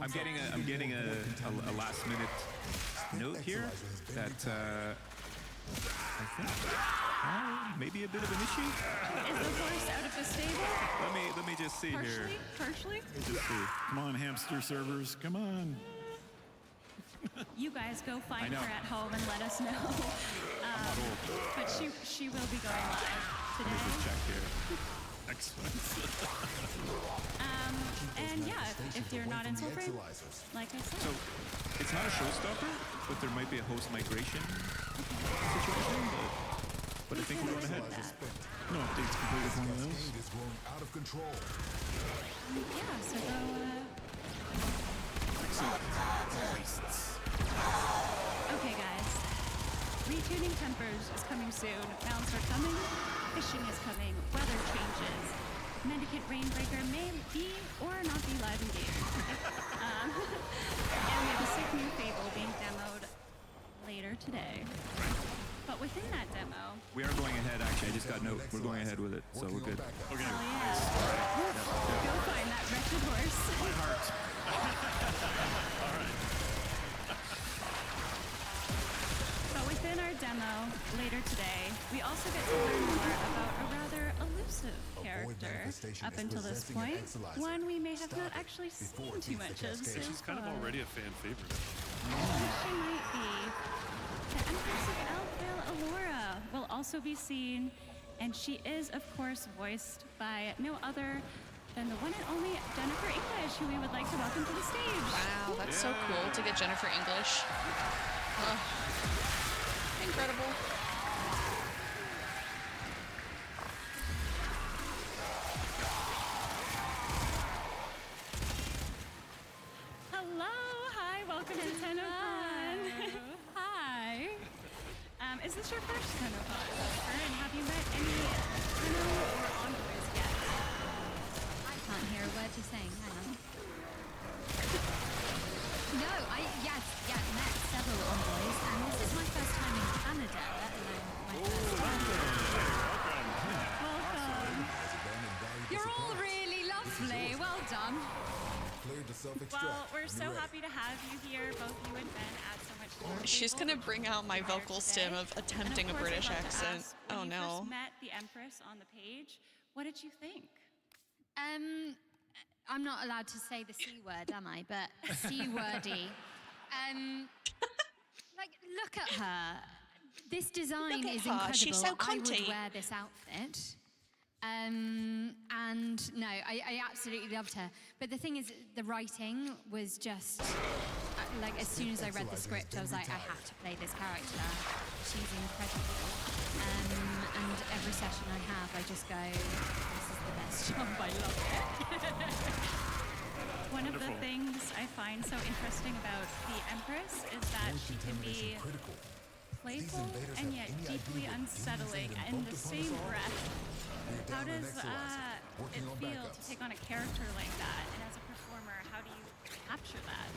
I'm getting a last minute note here that I think maybe a bit of an issue. Is the horse out of the stable? Let me just see here. Partially? Let me just see. Come on, hamster servers. Come on. You guys go find know. her at home and let us know. But she will be going live today. Let me just check here. Excellent. And yeah, if you're not in Soulframe, like I said. So it's not a showstopper, but there might be a host migration situation. But I think we're going ahead. No updates completed with one of those. Out of control. Yeah, so go. Okay, guys. Retuning Tempers is coming soon. Mounts are coming. Fishing is coming. Weather changes. Mendicant Rainbreaker may be or not be live in game. And we have a sick new Fable being demoed later today. But within that demo, We are going ahead, actually. I just got note. We're going ahead with it, so we're good. Okay. hell yeah. Go find that wretched horse. My heart. All right. But within our demo later today, we also get to learn more about a rather elusive character up until this point. One we may have not actually seen too much of so She's kind of far. already a fan favorite. She might be. The Empress of Elfvale, Alora, will also be seen, and she is, of course, voiced by no other than the one and only Jennifer English, who we would like to welcome to the stage. Wow, that's so cool to get Jennifer English. Incredible. Hello, hi, welcome to TennoCon. Hi. Is this your first TennoCon? And have you met any Tenno or envoys yet? I can't hear a word you're saying. Hang on. No, yes, met several envoys, and this is my first time in Canada, let alone my first time. Welcome. You're all really lovely. Well done. Well, we're so happy to have you here. Both you and Ben add so much to our She's table gonna bring out my vocal stim of attempting a And of course, British I'd love to accent. ask, when Oh you no. first met the Empress on the page, what did you think? I'm not allowed to say the C word, am I? But C-wordy. Like, look at her. This design Look at is her. incredible. She's so I would cunty. wear this outfit. And no, I absolutely loved her. But the thing is, the writing was just like, as soon as I read the script, I was like, I have to play this character. She's incredible. And every session I have, I just go, this is the best job. I love it. One of the things I find so interesting about the Empress is that she can be playful and yet deeply unsettling in the same breath. How does it feel to take on a character like that? And as a performer, how do you capture that?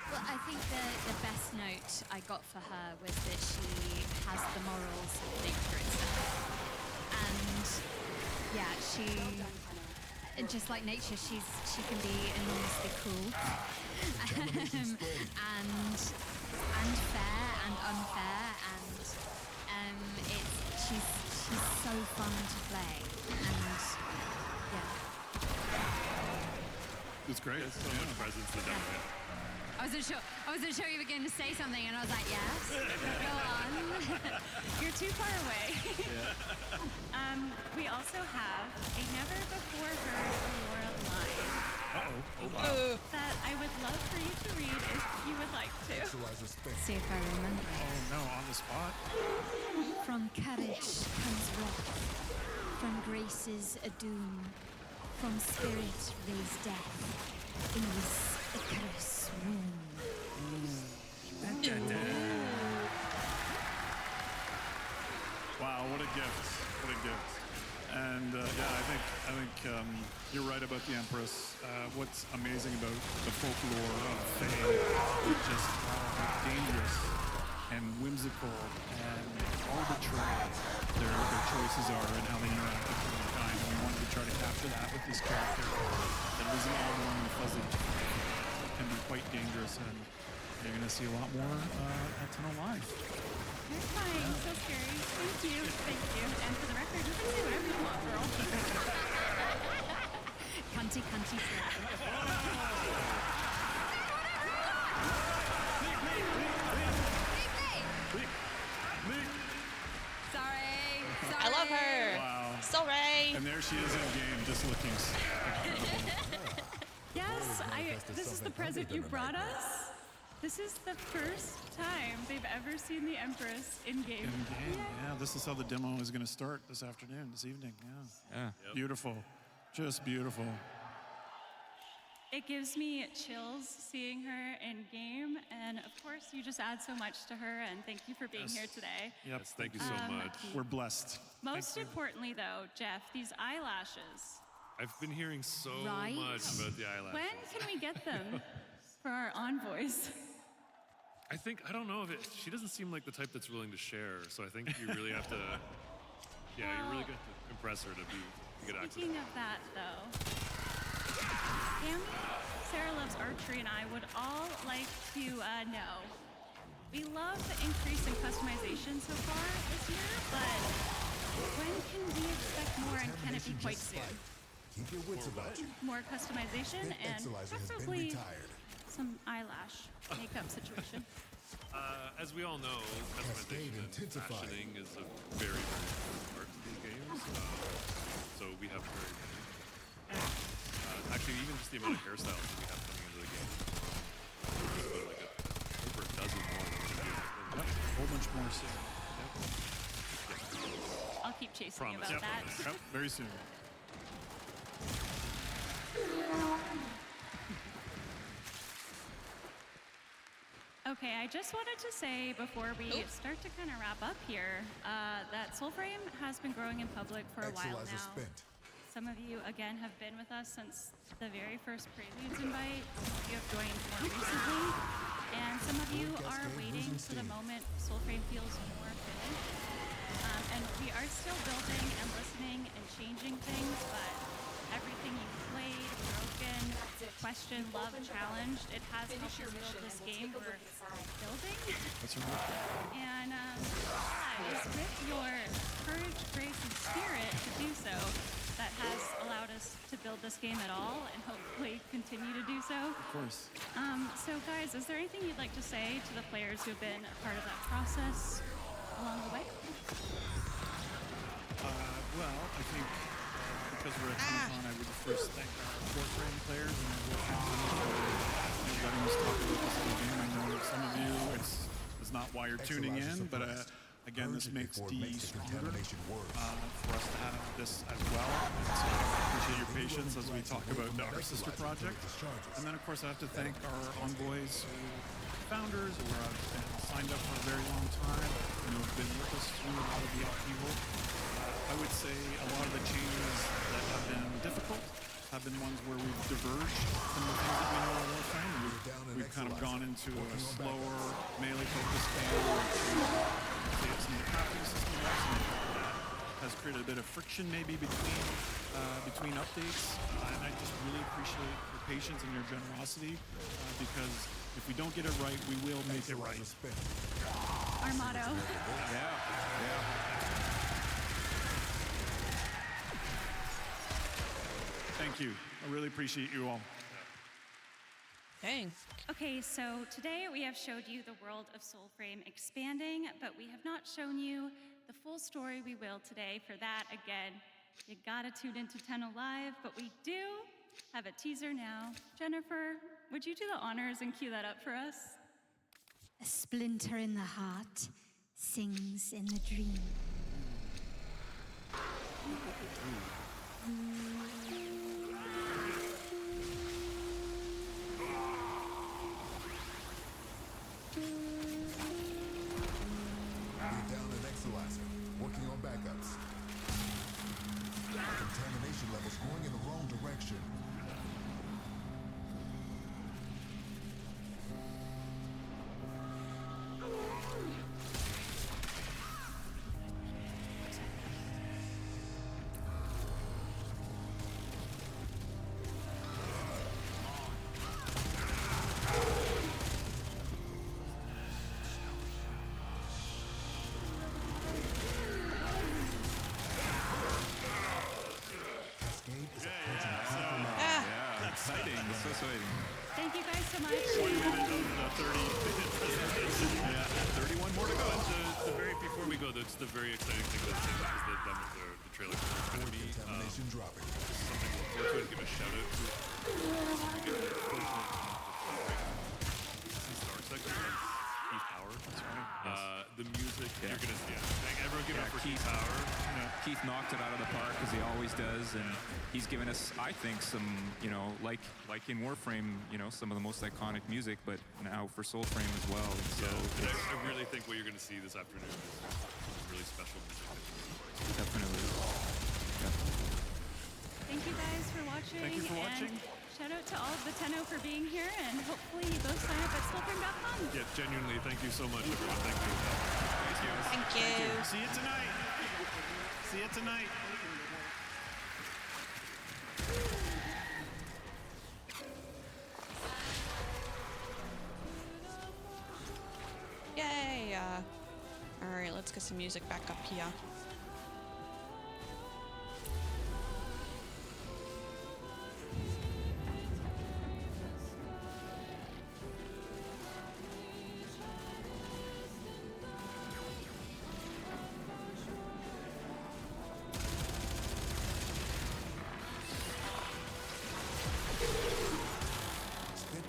Well, I think the best note I got for her was that she has the morals of nature itself. And yeah, just like nature, she can be enormously cool and fair and unfair, and she's so fun to play, and yeah. It's great. There's so much presence in that. I wasn't sure you were going to say something, and I was like, yes, go on. You're too far away. We also have a never before heard Aurora line that I would love for you to read if you would like to. See if I remember. Oh no, on the spot. From courage comes wrath, from graces a doom, from spirit raised death, in this Icarus womb. Wow, what a gift! What a gift! And yeah, I think you're right about the Empress. what's amazing about the folklore of Fae is just how dangerous and whimsical and arbitrary their choices are and how they interact with humankind. And we wanted to try to capture that with this character that isn't all warm and fuzzy. It can be quite dangerous, and you're going to see a lot more at Tenno Live. Terrifying, so scary. Thank you, thank you. And for the record, you can say whatever you want, girl. Cunty, cunty, I love her. Wow. Sorry. And there she is in game, just looking incredible. Yes, this is the present you brought us. This is the first time they've ever seen the Empress in game. In game, yeah. This is how the demo is going to start this afternoon, this evening. Yeah. Beautiful. Just beautiful. It gives me chills seeing her in game, and of course, you just add so much to her, and thank you for being here today. Yep. Yes, thank you so much. We're blessed. Most importantly, though, Jeff, these eyelashes. I've been hearing so Right? much about the eyelashes. When can we get them for our envoys? I don't know if she doesn't seem like the type that's willing to share, so I think you really have to, you really got to impress her to get access. Speaking of that, though, Cam, Sarah Loves Archery, and I would all like to know. We love the increase in customization so far this year, but when can we expect more, and can it be quite soon? Keep your wits about you. More customization and Exalizer has been preferably retired. some eyelash makeup situation. As we all know, customization and fashioning is a very, very important part of these games. So we have very many. Actually, even just the amount of hairstyles that we have coming into the game. There's about like over a dozen more than we do. Yep, a whole bunch more soon. I'll keep chasing Promise. you about that. Yep, very soon. Okay, I just wanted to say before we start to kind of wrap up here that Soulframe has been growing in public for a while Exalizer now. spent. Some of you, again, have been with us since the very first Preludes invite. Some of you have joined more recently. And some of you are waiting for the moment Soulframe feels more finished. And we are still building and listening and changing things, but everything you've played, broken, questioned, loved, challenged, it has helped us build this game we're building. That's right. And it's with your courage, grace, and spirit to do so that has allowed us to build this game at all and hopefully continue to do so. Of course. So guys, is there anything you'd like to say to the players who have been a part of that process along the way? Well, I think because we're at TennoCon, I would first thank our Warframe players and our Warframe team for letting us talk about this whole game. I know some of you, it's not why you're tuning in, but again, this makes D stronger for us to have this as well. And so I appreciate your patience as we talk about our sister project. And then, of course, I have to thank our envoys, founders who have been signed up for a very long time and who have been with us through all of the upheaval. I would say a lot of the changes that have been difficult have been ones where we've diverged from the things that we know in Warframe. We've kind of gone into a slower, melee-focused game. Some of the crafting system that has created a bit of friction maybe between updates. And I just really appreciate your patience and your generosity because if we don't get it right, we will make it right. Our motto. Yeah. Thank you. I really appreciate you all. Dang. Okay, so today we have showed you the world of Soulframe expanding, but we have not shown you the full story. We will today. For that, again, you gotta tune into Tenno Live, but we do have a teaser now. Jennifer, would you do the honors and cue that up for us? A splinter in the heart sings in the dream. We're down an Exalizer, working on backups. Contamination levels going in the wrong direction. so much. 1 minute of 30 yeah, 31 more to go. And the very before we go, that's the very exciting thing that's is the demo, the trailer for Enemy. Contamination dropping. This is something we'll look forward to and give a shout out to. We get the fortunate star section. Keith Power, that's right. The music, you're gonna see it. Like, everyone give it up for Keith Power. Keith knocked it out of the park as he always does, and he's given us, I think, some, you know, like in Warframe, you know, some of the most iconic music, but now for Soulframe as well. And so and I really think what you're going to see this afternoon is really special music. Definitely. Thank you guys for watching. Thank you for watching. And shout out to all of the Tenno for being here, and hopefully you both sign up at soulframe.com. Yeah, genuinely, thank you so much, everyone. Thank you. Thank you. See you tonight. See you tonight. Yay! Alright, let's get some music back up here.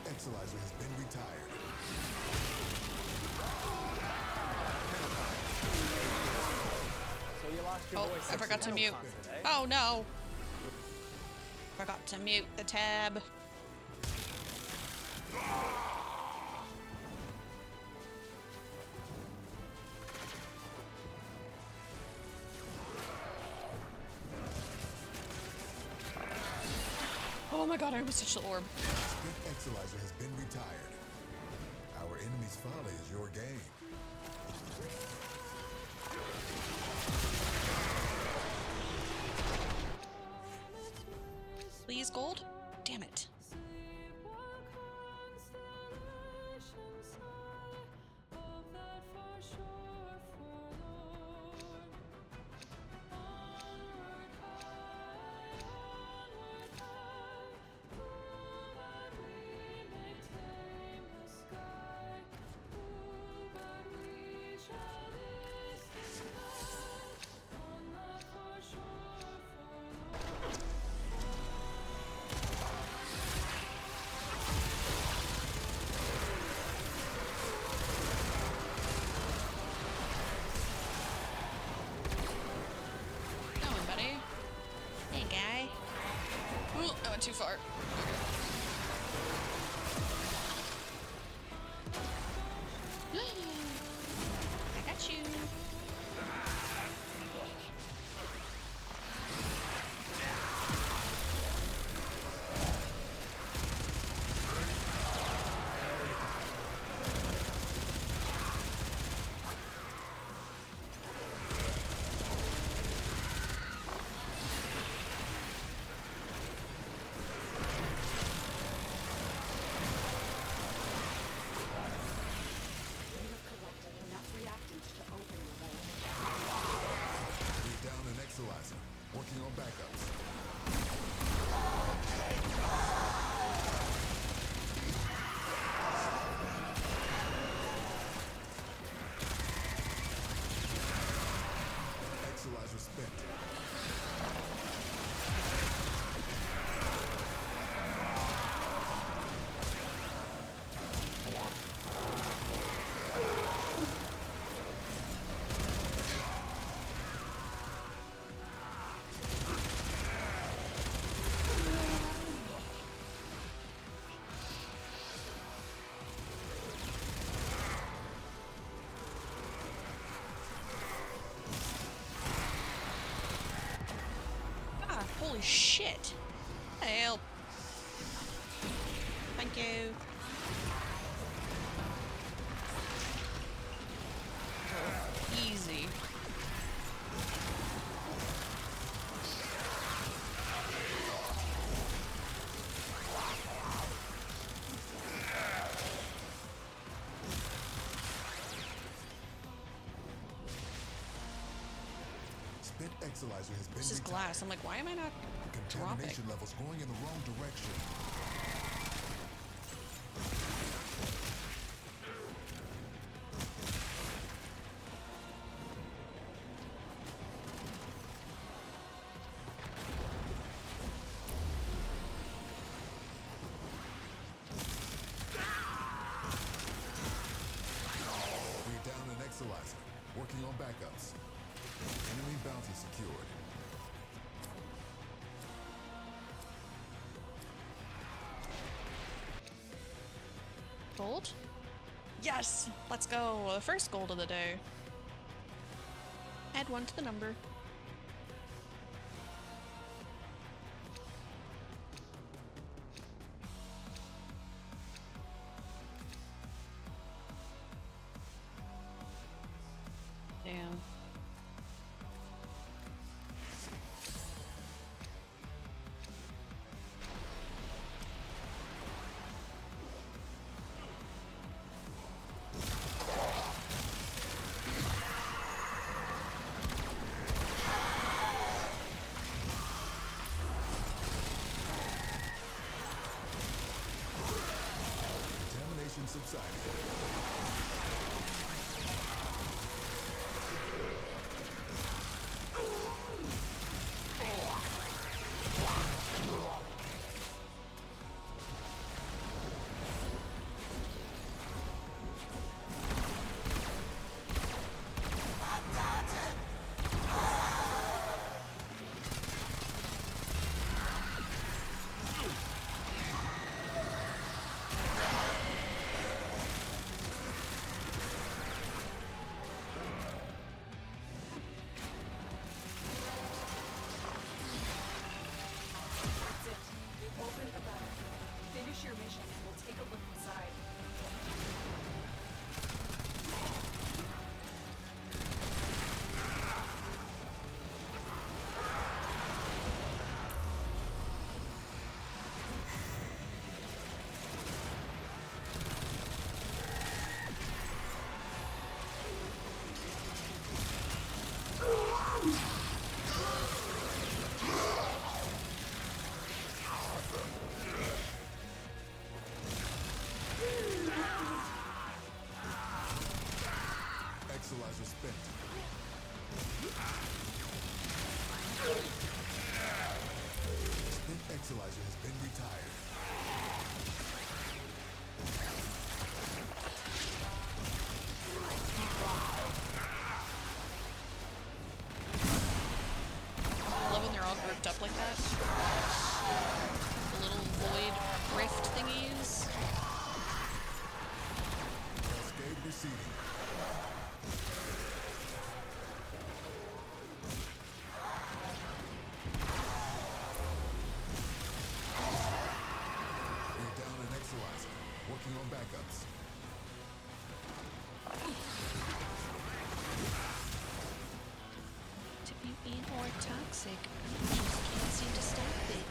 Exalizer has been retired. So you lost your Oh, voice. I forgot to mute. Today. Oh no! Forgot to mute the tab. Oh my god, I almost touched the orb. Spit Exalizer has been retired. Our enemy's folly is your game. Please, gold? Damn it. Too far. I got you. Working on backups. Exalizer spent. Holy shit. Help. Thank you. Easy. Spent Exalizer has been This is glass. I'm like, why am I not dropping? Contamination levels going in the wrong direction. secured. Gold? Yes! Let's go! The first gold of the day. Add 1 to the number. Damn. Contamination subsided. Exolizer spent. Spent Exolizer has been retired. I love when they're all grouped up like that. The little void rift thingies. Cascade receding. We're down an Exolizer. Working on backups. To be mean or toxic, I just can't seem to stop it.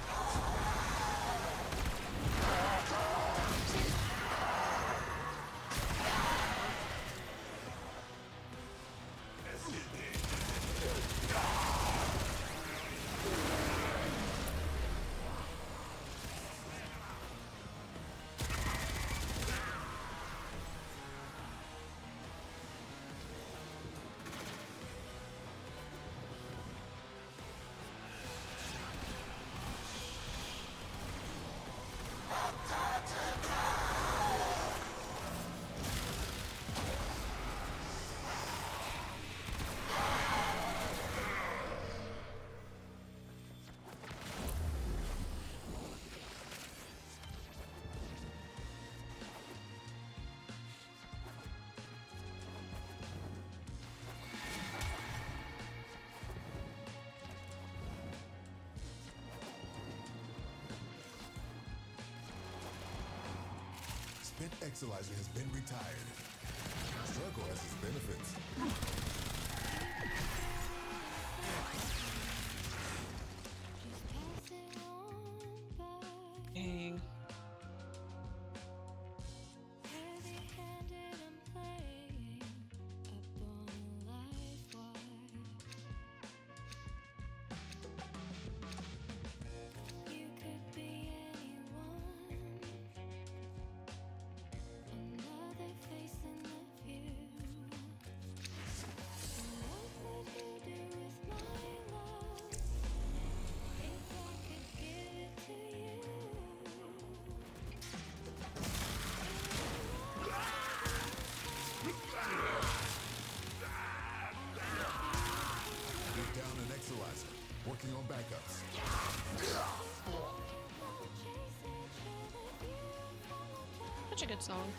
Spent Exolizer has been retired. Struggle has its benefits. Dang. Such a good song.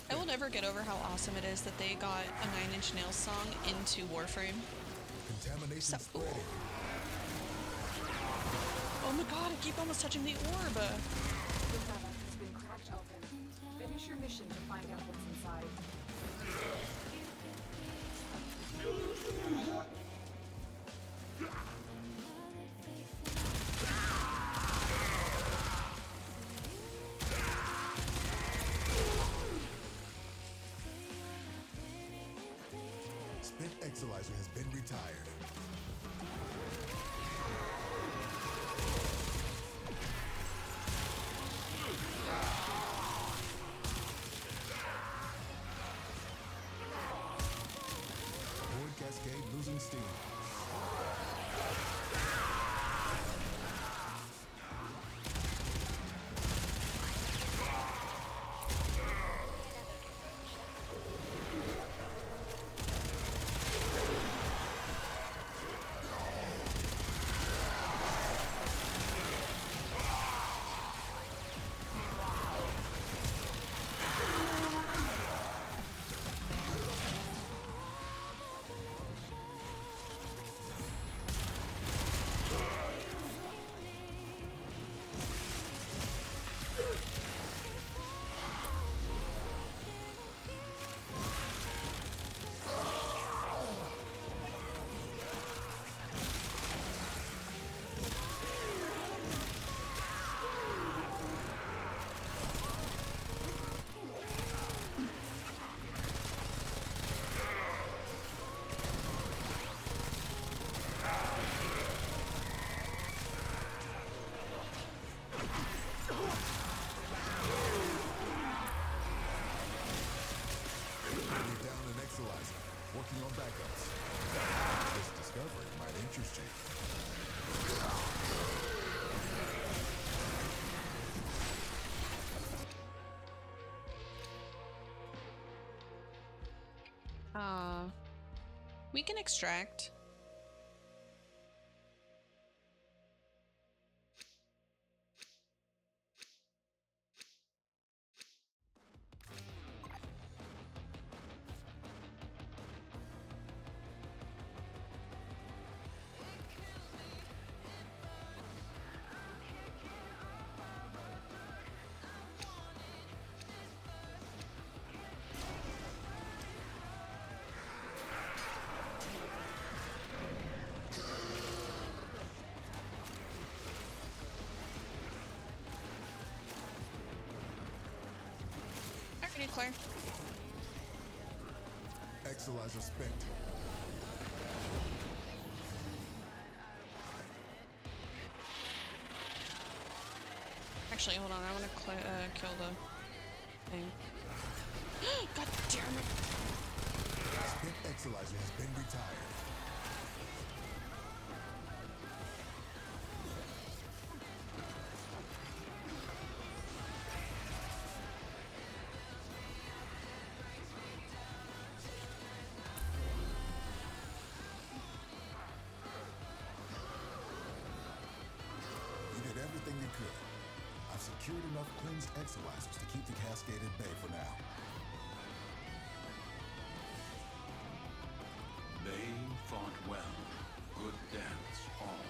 I will never get over how awesome it is that they got a 9 Inch Nails song into Warframe. Contamination So cool. spreading. Oh my god, I keep almost touching the orb. The tablet has been cracked open. Finish your mission to find out what's inside. Spent Exolizer has been retired. Void Cascade losing steam. Working on backups. This discovery might interest you. We can extract. Clear. Exolizer spent. Actually, hold on. I want to kill the thing. God damn it! Spent Exolizer has been retired. I've secured enough cleansed exolizers to keep the cascade at bay for now. They fought well. Good dance, all.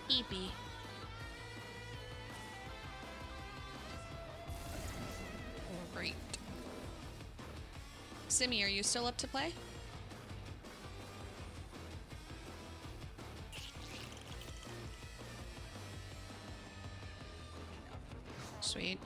Eepy. Great. Simi, are you still up to play? Sweet.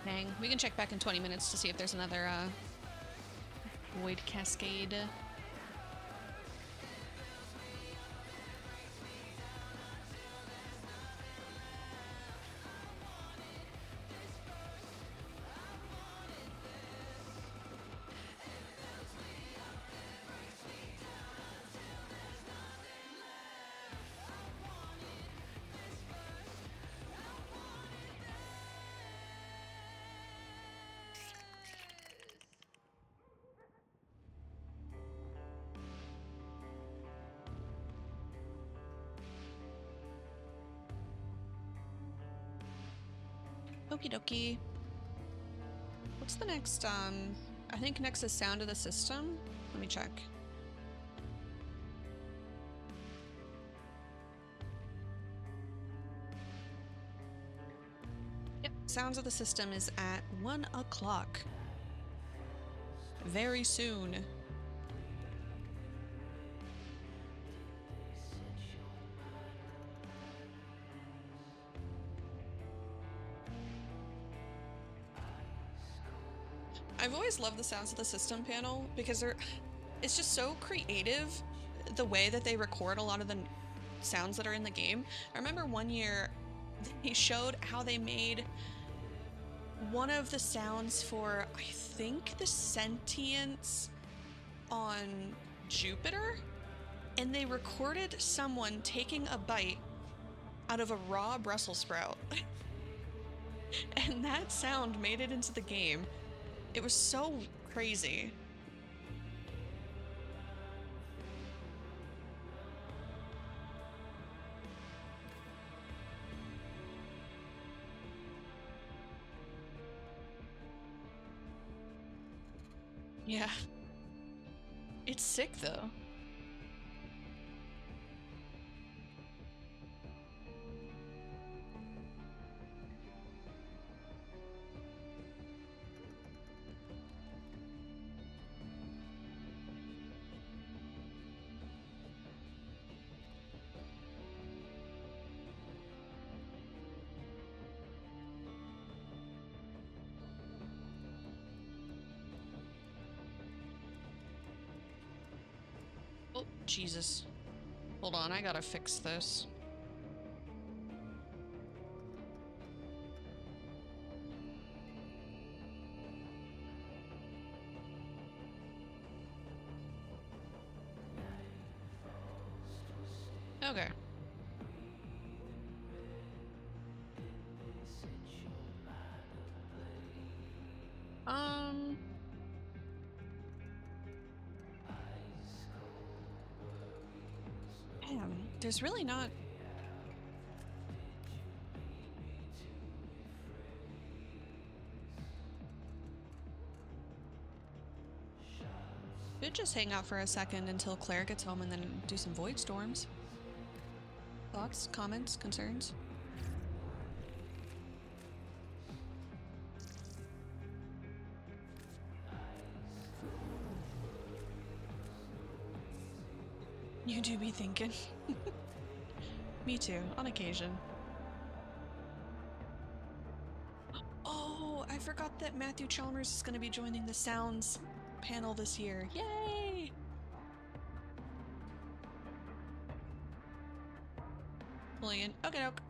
Dang. We can check back in 20 minutes to see if there's another void cascade. Okie dokie. What's the next, I think next is sound of the system. Let me check. Yep, sounds of the system is at 1 o'clock. Very soon. I've always loved the sounds of the system panel because it's just so creative the way that they record a lot of the sounds that are in the game. I remember one year they showed how they made one of the sounds for, I think, the sentience on Jupiter, and they recorded someone taking a bite out of a raw Brussels sprout. And that sound made it into the game. It was so crazy. Yeah. It's sick though. Oh, Jesus. Hold on, I gotta fix this. Okay. Damn, there's really not... Could just hang out for a second until Claire gets home and then do some void storms. Thoughts, comments, concerns? You do be thinking. Me too, on occasion. Oh, I forgot that Matthew Chalmers is going to be joining the Sounds panel this year. Yay! Million. Okay, doke.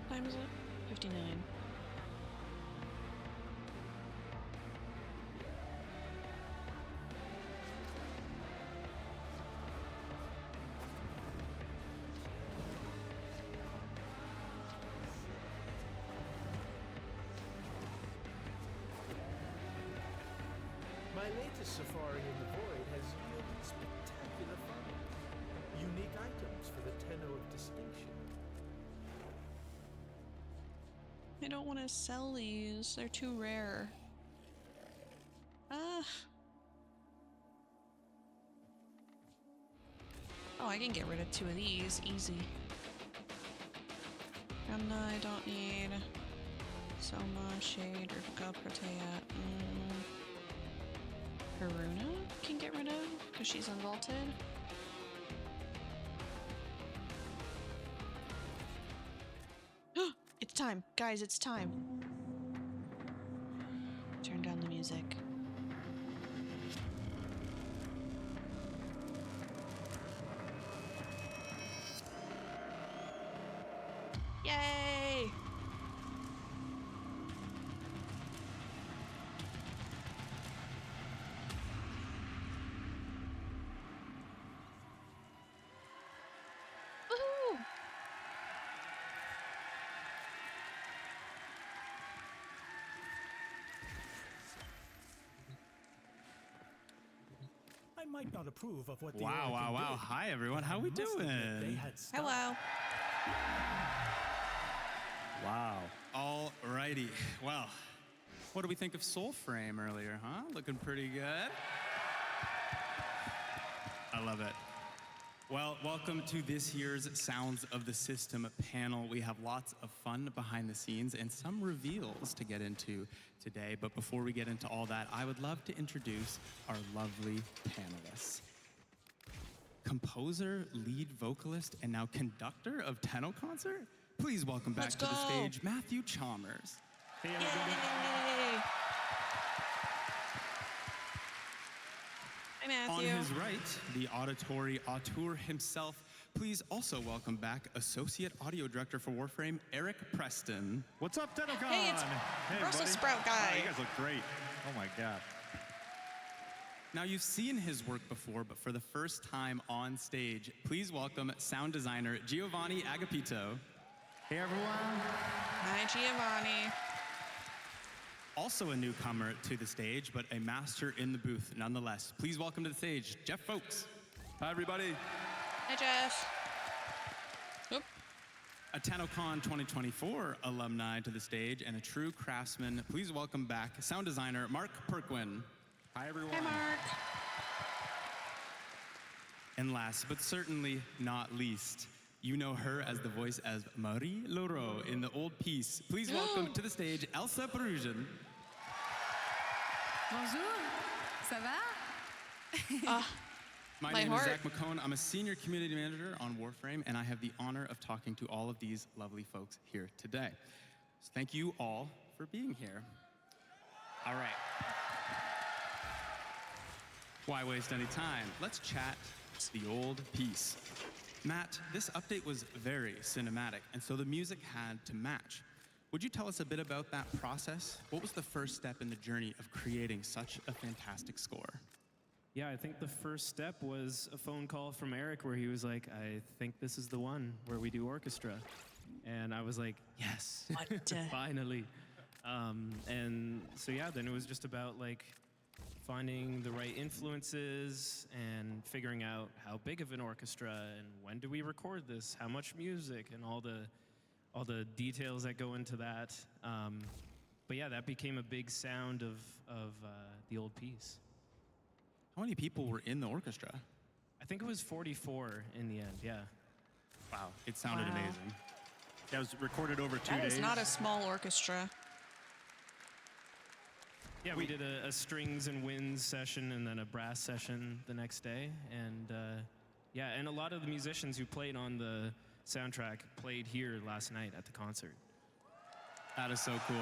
What time is it? 59. My latest safari in the void has yielded spectacular fun. Unique items for the Tenno of distinction. I don't want to sell these. They're too rare. Ah. Oh, I can get rid of 2 of these. Easy. I don't need Soma, Shade, Ruka, Protea. Haruna can get rid of because she's unvaulted. It's time, guys, it's time. Turn down the music. Yay! Woohoo! might not approve of what the Wow, Oracle wow. did, Hi, everyone. but How I we must admit they doing? had stuff. Hello. Wow. All righty. Well, what do we think of Soulframe earlier, huh? Looking pretty good. I love it. Well, welcome to this year's Sounds of the System panel. We have lots of fun behind the scenes and some reveals to get into today. But before we get into all that, I would love to introduce our lovely panelists. Composer, lead vocalist, and now conductor of TennoCon? Please welcome back to the stage, Matthew Chalmers. Hey, everybody. Yay. Hi, Matthew. On his right, the auditory auteur himself. Please also welcome back Associate Audio Director for Warframe, Eric Preston. What's up, TennoCon? Hey, it's Brussels sprout guy. Wow, you guys look great. Oh my God. Now, you've seen his work before, but for the first time on stage, please welcome sound designer Giovanni Agapito. Hey, everyone. Hi, Giovanni. Also a newcomer to the stage, but a master in the booth nonetheless. Please welcome to the stage, Jeff Folks. Hi, everybody. Hi, Jeff. Oop. A TennoCon 2024 alumni to the stage and a true craftsman. Please welcome back sound designer Mark Perquin. Hi, everyone. Hi, Mark. And last, but certainly not least, you know her as the voice as Marie Leroux in the old piece. Please welcome to the stage Elsa Perusian. Bonjour, ça va? My name is Zach McCone. I'm a senior community manager on Warframe, and I have the honor of talking to all of these lovely folks here today. So thank you all for being here. All right. Why waste any time? Let's chat the old piece. Matt, this update was very cinematic, and so the music had to match. Would you tell us a bit about that process? What was the first step in the journey of creating such a fantastic score? Yeah, I think the first step was a phone call from Eric where he was like, I think this is the one where we do orchestra. And I was like, yes, finally. And so yeah, then it was just about like finding the right influences and figuring out how big of an orchestra and when do we record this, how much music and all the details that go into that. But yeah, that became a big sound of the old piece. How many people were in the orchestra? I think it was 44 in the end, yeah. Wow, it sounded amazing. Yeah, it was recorded over 2 days. That is not a small orchestra. Yeah, we did a strings and winds session and then a brass session the next day. And yeah, and a lot of the musicians who played on the soundtrack played here last night at the concert. That is so cool.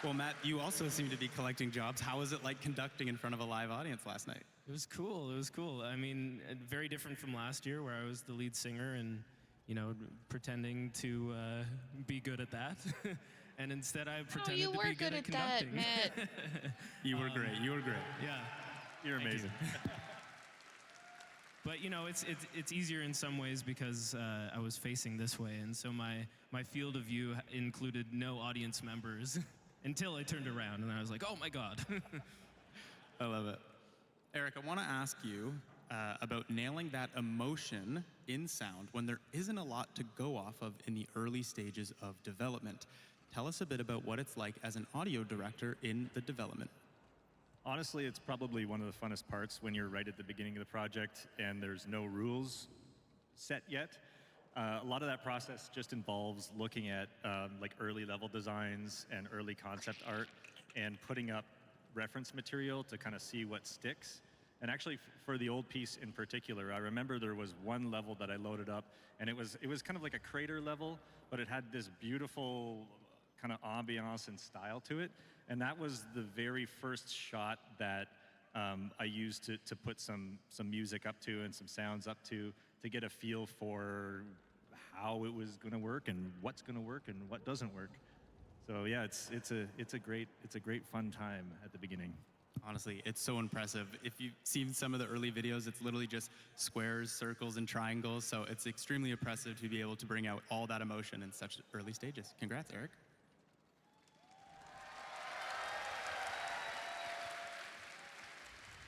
Well, Matt, you also seem to be collecting jobs. How was it like conducting in front of a live audience last night? It was cool. It was cool. I mean, very different from last year where I was the lead singer and, you know, pretending to be good at that. And instead I pretended to be good at conducting. You were good at that, Matt. You were great. You were great. Yeah. You're amazing. But, you know, it's easier in some ways because I was facing this way. And so my field of view included no audience members until I turned around and I was like, oh my God. I love it. Eric, I want to ask you about nailing that emotion in sound when there isn't a lot to go off of in the early stages of development. Tell us a bit about what it's like as an audio director in the development. Honestly, it's probably one of the funnest parts when you're right at the beginning of the project and there's no rules set yet. A lot of that process just involves looking at like early level designs and early concept art and putting up reference material to kind of see what sticks. And actually, for the old piece in particular, I remember there was one level that I loaded up, and it was kind of like a crater level, but it had this beautiful kind of ambiance and style to it. And that was the very first shot that I used to put some music up to and some sounds up to get a feel for how it was going to work and what's going to work and what doesn't work. So yeah, it's a great fun time at the beginning. Honestly, it's so impressive. If you've seen some of the early videos, it's literally just squares, circles, and triangles. So it's extremely impressive to be able to bring out all that emotion in such early stages. Congrats, Eric.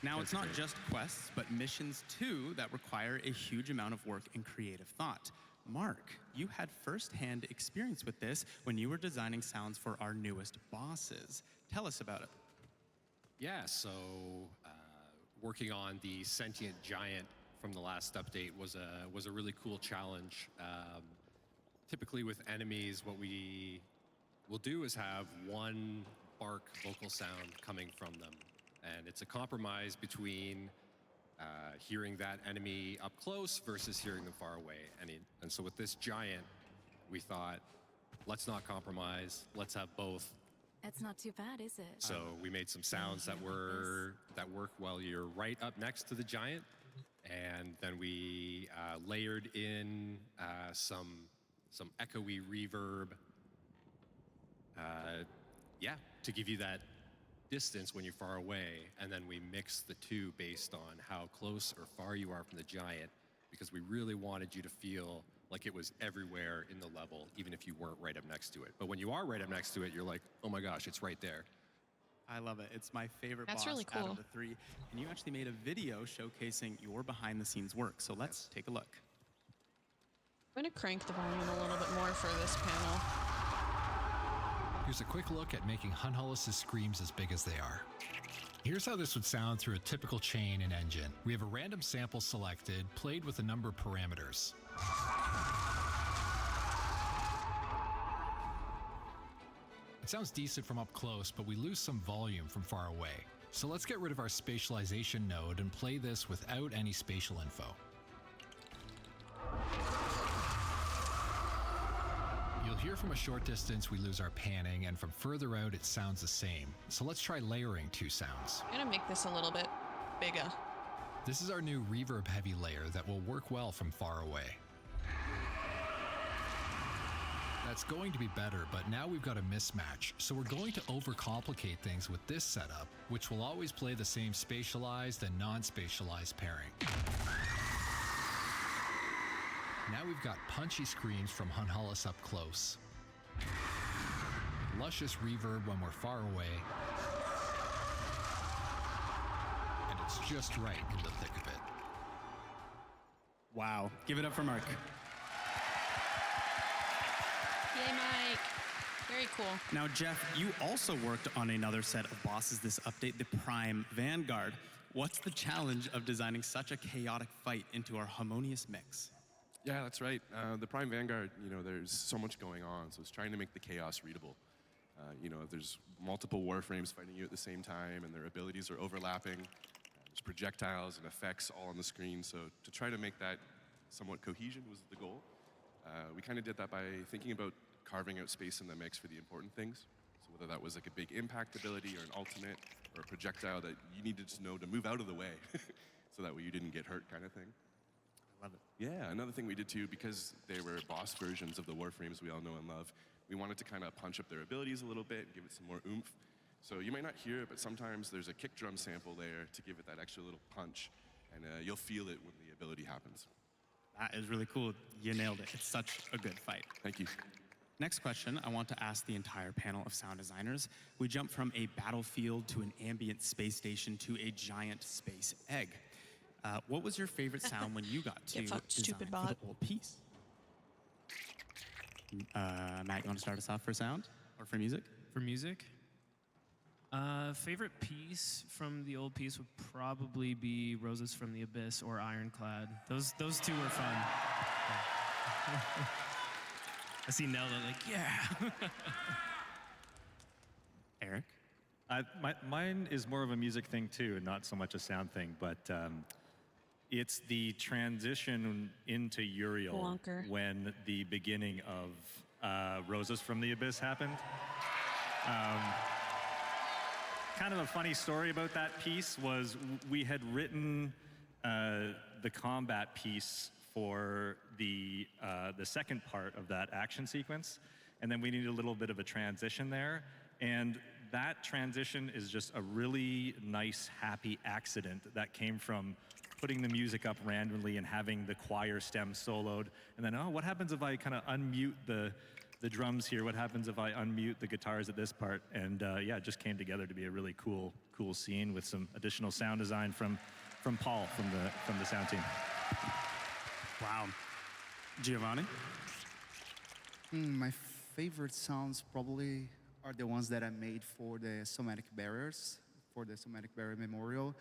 Now, it's not just quests, but missions too that require a huge amount of work and creative thought. Mark, you had first-hand experience with this when you were designing sounds for our newest bosses. Tell us about it. Yeah, so working on the sentient giant from the last update was a really cool challenge. Typically with enemies, what we will do is have one bark vocal sound coming from them. And it's a compromise between hearing that enemy up close versus hearing them far away. And so with this giant, we thought, let's not compromise, let's have both. That's not too bad, is it? So we made some sounds that work while you're right up next to the giant. And then we layered in some echoey reverb, to give you that distance when you're far away, and then we mix the two based on how close or far you are from the giant, because we really wanted you to feel like it was everywhere in the level, even if you weren't right up next to it. But when you are right up next to it, you're like, oh my gosh, it's right there. I love it. It's my favorite That's boss really cool. out of the three. And you actually made a video showcasing your behind-the-scenes work. So let's take a look. I'm going to crank the volume a little bit more for this panel. Here's a quick look at making Hunhollis' screams as big as they are. Here's how this would sound through a typical chain and engine. We have a random sample selected, played with a number of parameters. It sounds decent from up close, but we lose some volume from far away. So let's get rid of our spatialization node and play this without any spatial info. You'll hear from a short distance we lose our panning, and from further out it sounds the same. So let's try layering two sounds. I'm gonna make this a little bit bigger. This is our new reverb heavy layer that will work well from far away. That's going to be better, but now we've got a mismatch, so we're going to overcomplicate things with this setup, which will always play the same spatialized and non-spatialized pairing. Now we've got punchy screams from Hunhollis up close, luscious reverb when we're far away, and it's just right in the thick of it. Wow. Give it up for Mark. Yay, Mike. Very cool. Now, Jeff, you also worked on another set of bosses this update, the Prime Vanguard. What's the challenge of designing such a chaotic fight into our harmonious mix? Yeah, that's right. The Prime Vanguard, there's so much going on, so it's trying to make the chaos readable. There's multiple Warframes fighting you at the same time, and their abilities are overlapping. There's projectiles and effects all on the screen, so to try to make that somewhat cohesion was the goal. We kind of did that by thinking about carving out space in the mix for the important things. So whether that was like a big impact ability or an ultimate or a projectile that you needed to know to move out of the way so that way you didn't get hurt kind of thing. I love it. Yeah, another thing we did too, because they were boss versions of the Warframes we all know and love, we wanted to kind of punch up their abilities a little bit and give it some more oomph. So you might not hear it, but sometimes there's a kick drum sample there to give it that extra little punch, and you'll feel it when the ability happens. That is really cool. You nailed it. It's such a good fight. Thank you. Next question, I want to ask the entire panel of sound designers. We jump from a battlefield to an ambient space station to a giant space egg. What was your favorite sound when you got to design stupid for bot. the old piece? Matt, you want to start us off for sound or for music? For music? Favorite piece from the old piece would probably be Roses from the Abyss or Ironclad. Those two were fun. I see Nella like, yeah. Eric? Mine is more of a music thing too, and not so much a sound thing, but it's the transition into Uriel Wonker. when the beginning of Roses from the Abyss happened. Kind of a funny story about that piece was we had written the combat piece for the second part of that action sequence, and then we needed a little bit of a transition there, and that transition is just a really nice, happy accident that came from putting the music up randomly and having the choir stem soloed, and then, oh, what happens if I kind of unmute the the drums here, what happens if I unmute the guitars at this part? And yeah, it just came together to be a really cool scene with some additional sound design from Paul from the sound team. Wow. Giovanni? My favorite sounds probably are the ones that I made for the somatic barriers, for the somatic barrier memorial.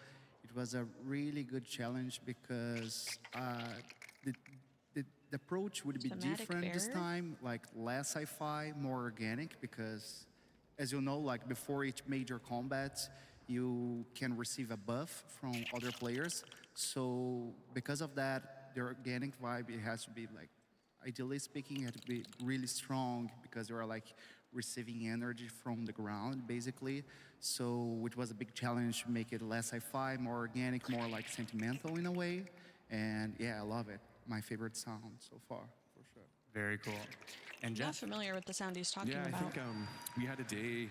It was a really good challenge because the approach would be Somatic different this barrier? time, like less sci-fi, more organic, because as you know, like before each major combat, you can receive a buff from other players. So because of that, the organic vibe, it has to be like, ideally speaking, it had to be really strong because you are like receiving energy from the ground, basically. So it was a big challenge to make it less sci-fi, more organic, more like sentimental in a way. And yeah, I love it. My favorite sound so far, for sure. Very cool. And I'm Jeff? not familiar with the sound he's talking Yeah, I about. think we had a day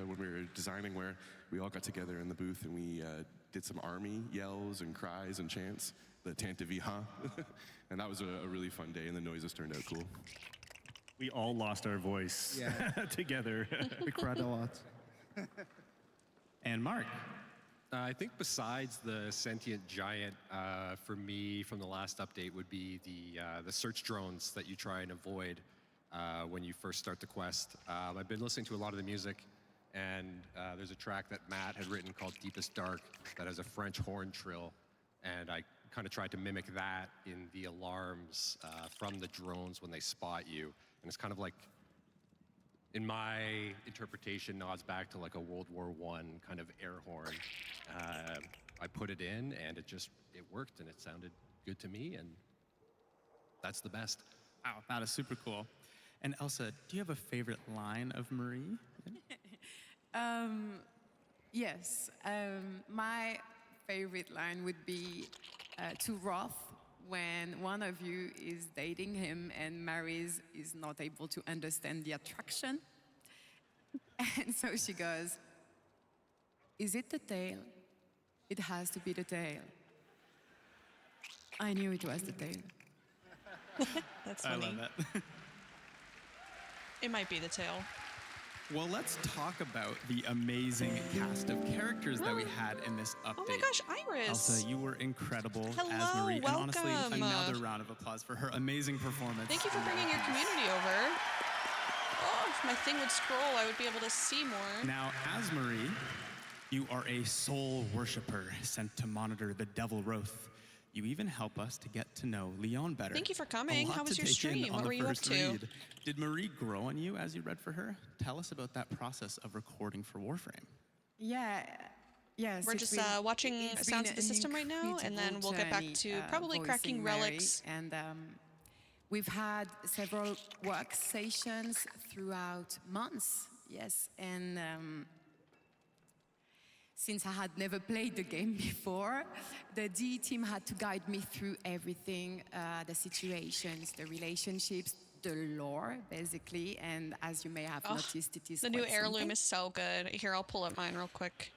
when we were designing where we all got together in the booth and we did some army yells and cries and chants, the Tantavi, huh? And that was a really fun day, and the noises turned out cool. We all lost our voice together. We cried a lot. And Mark? I think besides the sentient giant, for me from the last update would be the search drones that you try and avoid when you first start the quest. I've been listening to a lot of the music, and there's a track that Matt had written called Deepest Dark that has a French horn trill, and I kind of tried to mimic that in the alarms from the drones when they spot you. And it's kind of like, in my interpretation, nods back to like a World War I kind of air horn. I put it in, and it worked, and it sounded good to me, and that's the best. Wow, that is super cool. And Elsa, do you have a favorite line of Marie? Yes. My favorite line would be to Roth when one of you is dating him and Mary's is not able to understand the attraction. And so she goes, "Is it the tail? It has to be the tail." I knew it was the tail. That's I funny. love that. It might be the tail. Well, let's talk about the amazing cast of characters that we had in this update. Oh my gosh, Iris! Elsa, you were incredible as Hello, Marie. And honestly, welcome. another round of applause for her amazing performance. Thank you for bringing your community over. Oh, if my thing would scroll, I would be able to see more. Now, as Marie, you are a soul worshiper sent to monitor the Devil Roth. You even help us to get to know Leon better. Thank you for coming. A lot How was to your take in stream? on What the were you up first to? read. Did Marie grow on you as you read for her? Tell us about that process of recording for Warframe. Yeah. Yes, We're just watching Sounds of the System right now, and then we'll get back to probably cracking relics. And we've had several work sessions throughout months, yes. And since I had never played the game before, the DE team had to guide me through everything, the situations, the relationships, the lore, basically. And as you may have noticed, it is The new quite heirloom something. is so good. Here, I'll pull up mine real quick.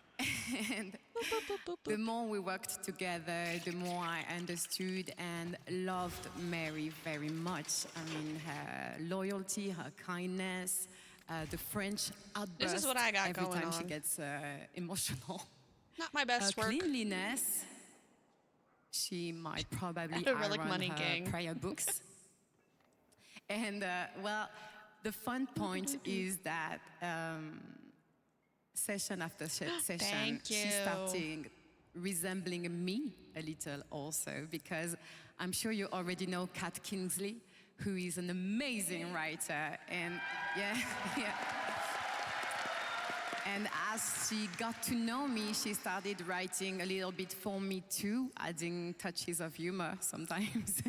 And the more we worked together, the more I understood and loved Mary very much. I mean, her loyalty, her kindness, the French outburst. This is what I got every going time she on. gets emotional. Not my best work. Cleanliness. She might probably The Relic iron Money her gang. prayer books. And well, the fun point is that session after session, Thank you. she's starting resembling me a little also, because I'm sure you already know Kat Kingsley, who is an amazing writer, and yeah. And as she got to know me, she started writing a little bit for me too, adding touches of humor sometimes,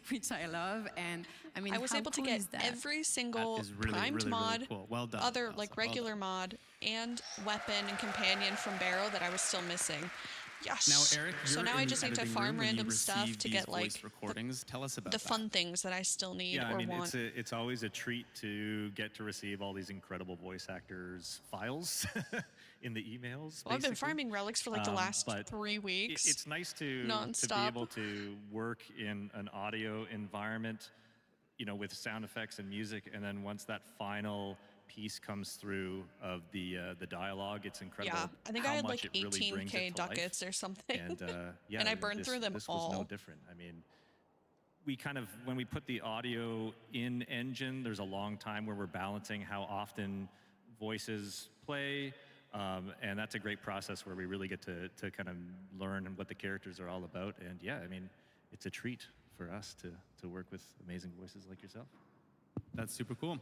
which I love. And I mean, I was how able to cool get is that? every single is really, primed really, really mod, cool. Well done, other Elsa. like Well regular done. mod, and weapon and companion from Barrow that I was still missing. Yes. Now, Eric, so you're now in I the just need to editing farm room when you random stuff receive to these get like voice recordings. Tell us about the that. fun things that I still need Yeah, or I mean, want. it's always a treat to get to receive all these incredible voice actors' files in the emails. Well, I've been basically. farming relics for like the last But 3 weeks. It's nice to be nonstop. able to work in an audio environment you know, with sound effects and music, and then once that final piece comes through of the dialogue, it's incredible. Yeah, I think how I had much like it really brings it 18K to life. ducats or something. And yeah, and I burned through them this all. was no different. I mean, we kind of, when we put the audio in engine, there's a long time where we're balancing how often voices play. And that's a great process where we really get to kind of learn what the characters are all about. And yeah, I mean, it's a treat for us to work with amazing voices like yourself. That's super cool.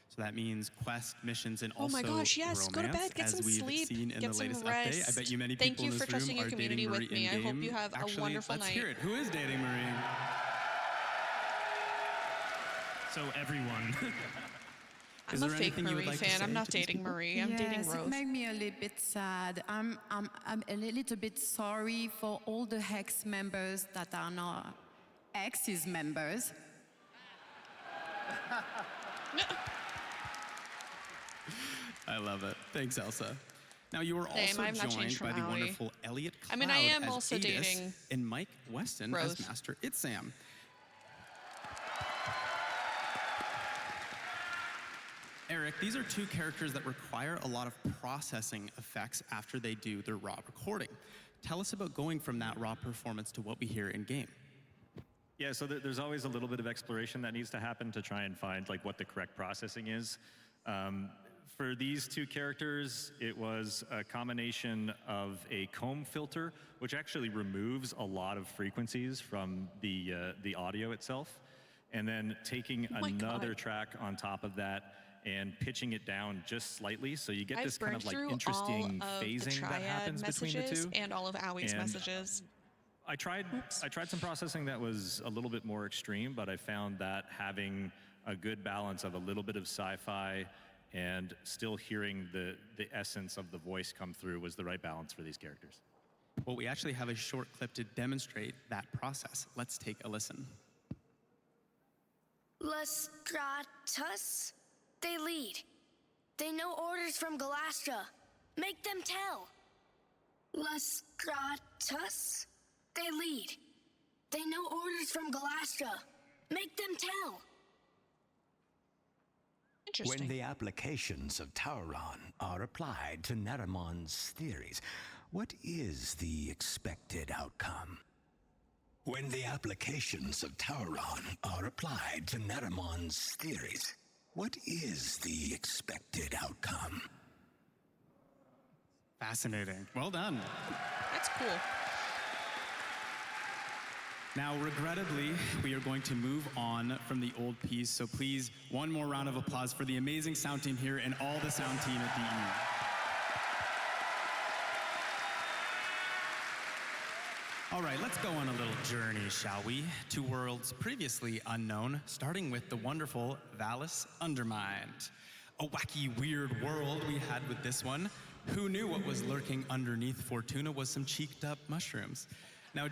So that means quest missions and Oh also my gosh, yes, romance, go to bed, get as some we've sleep, seen in get the some latest rest. update. I bet you many Thank people you in for this room trusting your are community dating with Marie me. I hope in-game. you have Actually, a wonderful let's night. hear it. Who is dating Marie? So everyone. I'm a fake Marie fan. I'm not dating Marie. I'm dating Yes, Rose. it made me a little bit sad. I'm a little bit sorry for all the Hex members that are not X's members. I love it. Thanks, Elsa. Now, you were Same, also I've not joined changed by from the Howie. wonderful Elliot Cloud I mean, I am as also Adis dating and Mike Weston Rose. as Master Itsam. Eric, these are two characters that require a lot of processing effects after they do their raw recording. Tell us about going from that raw performance to what we hear in game. Yeah, so there's always a little bit of exploration that needs to happen to try and find like what the correct processing is. For these two characters, it was a combination of a comb filter, which actually removes a lot of frequencies from the audio itself, and then taking another track on top of that and pitching it down just slightly, so you get this kind of like interesting phasing that happens between the two. And all of Owie's messages. I tried some processing that was a little bit more extreme, but I found that having a good balance of a little bit of sci-fi and still hearing the essence of the voice come through was the right balance for these characters. Well, we actually have a short clip to demonstrate that process. Let's take a listen. Lestratus? They lead. They know orders from Galastra. Make them tell. Lestratus? They lead. They know orders from Galastra. Make them tell. When the applications of Tauron are applied to Neramon's theories, what is the expected outcome? When the applications of Tauron are applied to Neramon's theories, what is the expected outcome? Fascinating. Well done. That's cool. Now, regrettably, we are going to move on from the old piece, so please, one more round of applause for the amazing sound team here and all the sound team at DE. All right, let's go on a little journey, shall we? To worlds previously unknown, starting with the wonderful Valis Undermined. A wacky, weird world we had with this one. Who knew what was lurking underneath Fortuna was some cheeked up mushrooms? Now,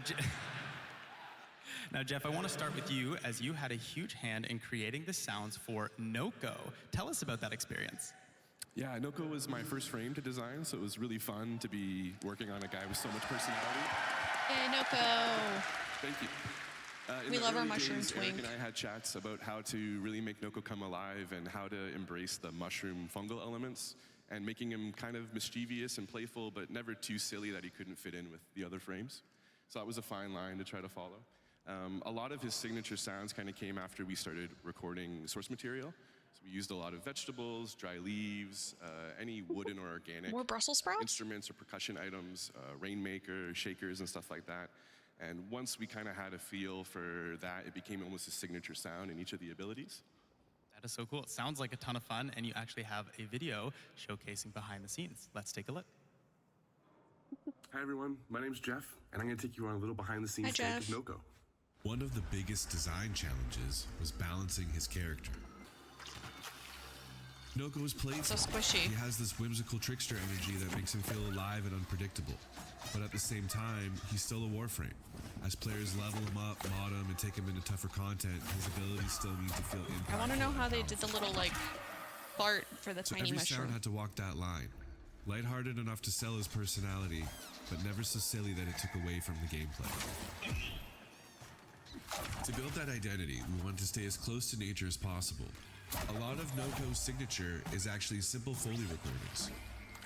Jeff, I want to start with you, as you had a huge hand in creating the sounds for Noko. Tell us about that experience. Yeah, Noko was my first frame to design, so it was really fun to be working on a guy with so much personality. Hey, Noko. Thank you. In We the love our early mushroom days, twink. Eric and I had chats about how to really make Noko come alive and how to embrace the mushroom fungal elements and making him kind of mischievous and playful, but never too silly that he couldn't fit in with the other frames. So that was a fine line to try to follow. A lot of his signature sounds kind of came after we started recording source material. So we used a lot of vegetables, dry leaves, any wooden or organic More Brussels sprouts? instruments or percussion items, rainmaker, shakers, and stuff like that. And once we kind of had a feel for that, it became almost a signature sound in each of the abilities. That is so cool. It sounds like a ton of fun, and you actually have a video showcasing behind the scenes. Let's take a look. Hi everyone, my name's Jeff, and I'm going to take you on a little behind the scenes take of Noko. One of the biggest design challenges was balancing his character. Noko is playful. So squishy. He has this whimsical trickster energy that makes him feel alive and unpredictable. But at the same time, he's still a Warframe. As players level him up, mod him, and take him into tougher content, his abilities still need to feel impactful. I want to know how they did the little, like, fart for the So tiny every mushroom. sound had to walk that line. Lighthearted enough to sell his personality, but never so silly that it took away from the gameplay. To build that identity, we wanted to stay as close to nature as possible. A lot of NOCO's signature is actually simple Foley recordings.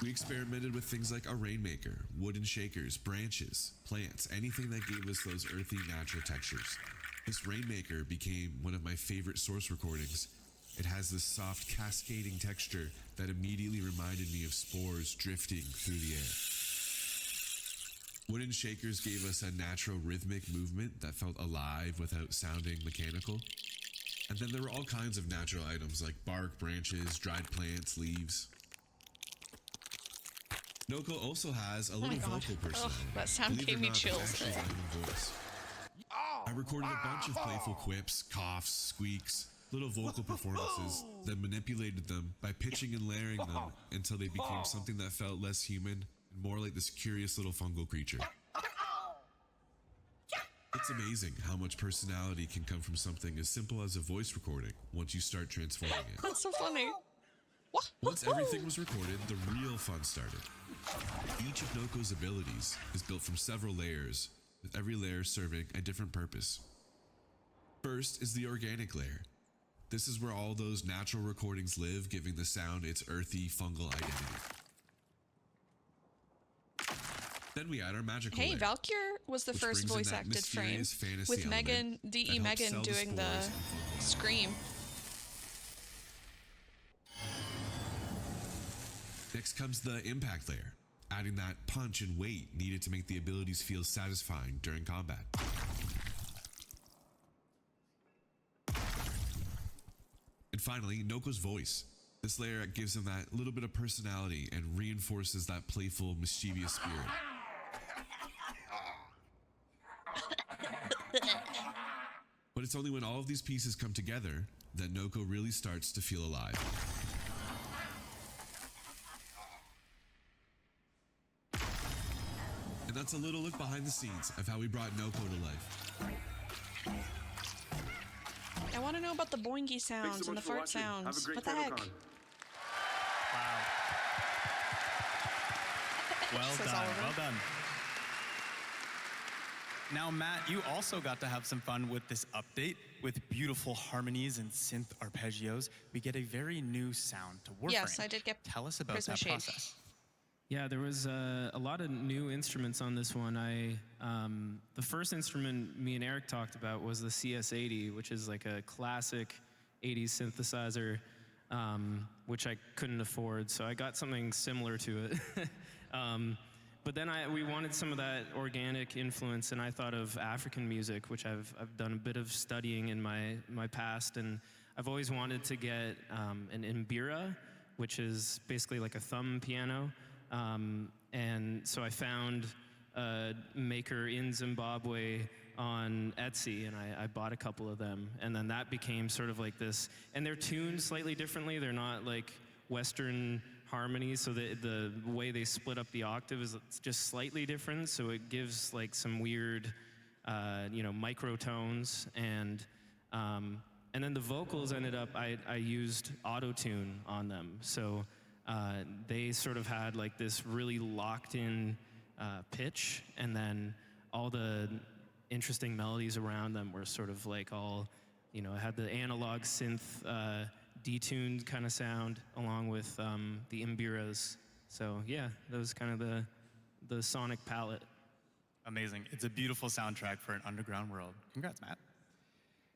We experimented with things like a rainmaker, wooden shakers, branches, plants, anything that gave us those earthy, natural textures. This rainmaker became one of my favorite source recordings. It has this soft, cascading texture that immediately reminded me of spores drifting through the air. Wooden shakers gave us a natural rhythmic movement that felt alive without sounding mechanical. And then there were all kinds of natural items like bark, branches, dried plants, leaves. NOCO also has a little vocal personality. That sound Believe it gave or me not, it chills. actually has my own voice. I recorded a bunch of playful quips, coughs, squeaks, little vocal performances, then manipulated them by pitching and layering them until they became something that felt less human and more like this curious little fungal creature. It's amazing how much personality can come from something as simple as a voice recording once you start transforming it. That's so funny. Once everything was recorded, the real fun started. Each of NOCO's abilities is built from several layers, with every layer serving a different purpose. First is the organic layer. This is where all those natural recordings live, giving the sound its earthy, fungal identity. Then we add our magical Hey, layer, Valkyr was the which first brings in voice that acted frame mysterious fantasy with element Megan, that D.E. helps Megan sell the doing the spores and fungal. scream. Next comes the impact layer, adding that punch and weight needed to make the abilities feel satisfying during combat. And finally, NOCO's voice. This layer gives him that little bit of personality and reinforces that playful, mischievous spirit. But it's only when all of these pieces come together that NOCO really starts to feel alive. And that's a little look behind the scenes of how we brought NOCO to life. I want to know about the boingy sounds and the fart sounds. What the heck? Well Says done, Oliver. well done. Now, Matt, you also got to have some fun with this update. With beautiful harmonies and synth arpeggios, we get a very new sound to Warframe. Yes, I did get Tell us about Prisma that Shade. process. Yeah, there was a lot of new instruments on this one. The first instrument me and Eric talked about was the CS80, which is like a classic 80s synthesizer, which I couldn't afford, so I got something similar to it. But then we wanted some of that organic influence, and I thought of African music, which I've done a bit of studying in my past, and I've always wanted to get an mbira, which is basically like a thumb piano. And so I found a maker in Zimbabwe on Etsy, and I bought a couple of them, and then that became sort of like this, and they're tuned slightly differently. They're not like Western harmonies, so the way they split up the octave is just slightly different, so it gives like some weird, microtones, and then the vocals ended up, I used auto-tune on them, so they sort of had like this really locked-in pitch, and then all the interesting melodies around them were sort of like all, it had the analog synth detuned kind of sound along with the mbiras. So yeah, that was kind of the sonic palette. Amazing. It's a beautiful soundtrack for an underground world. Congrats, Matt.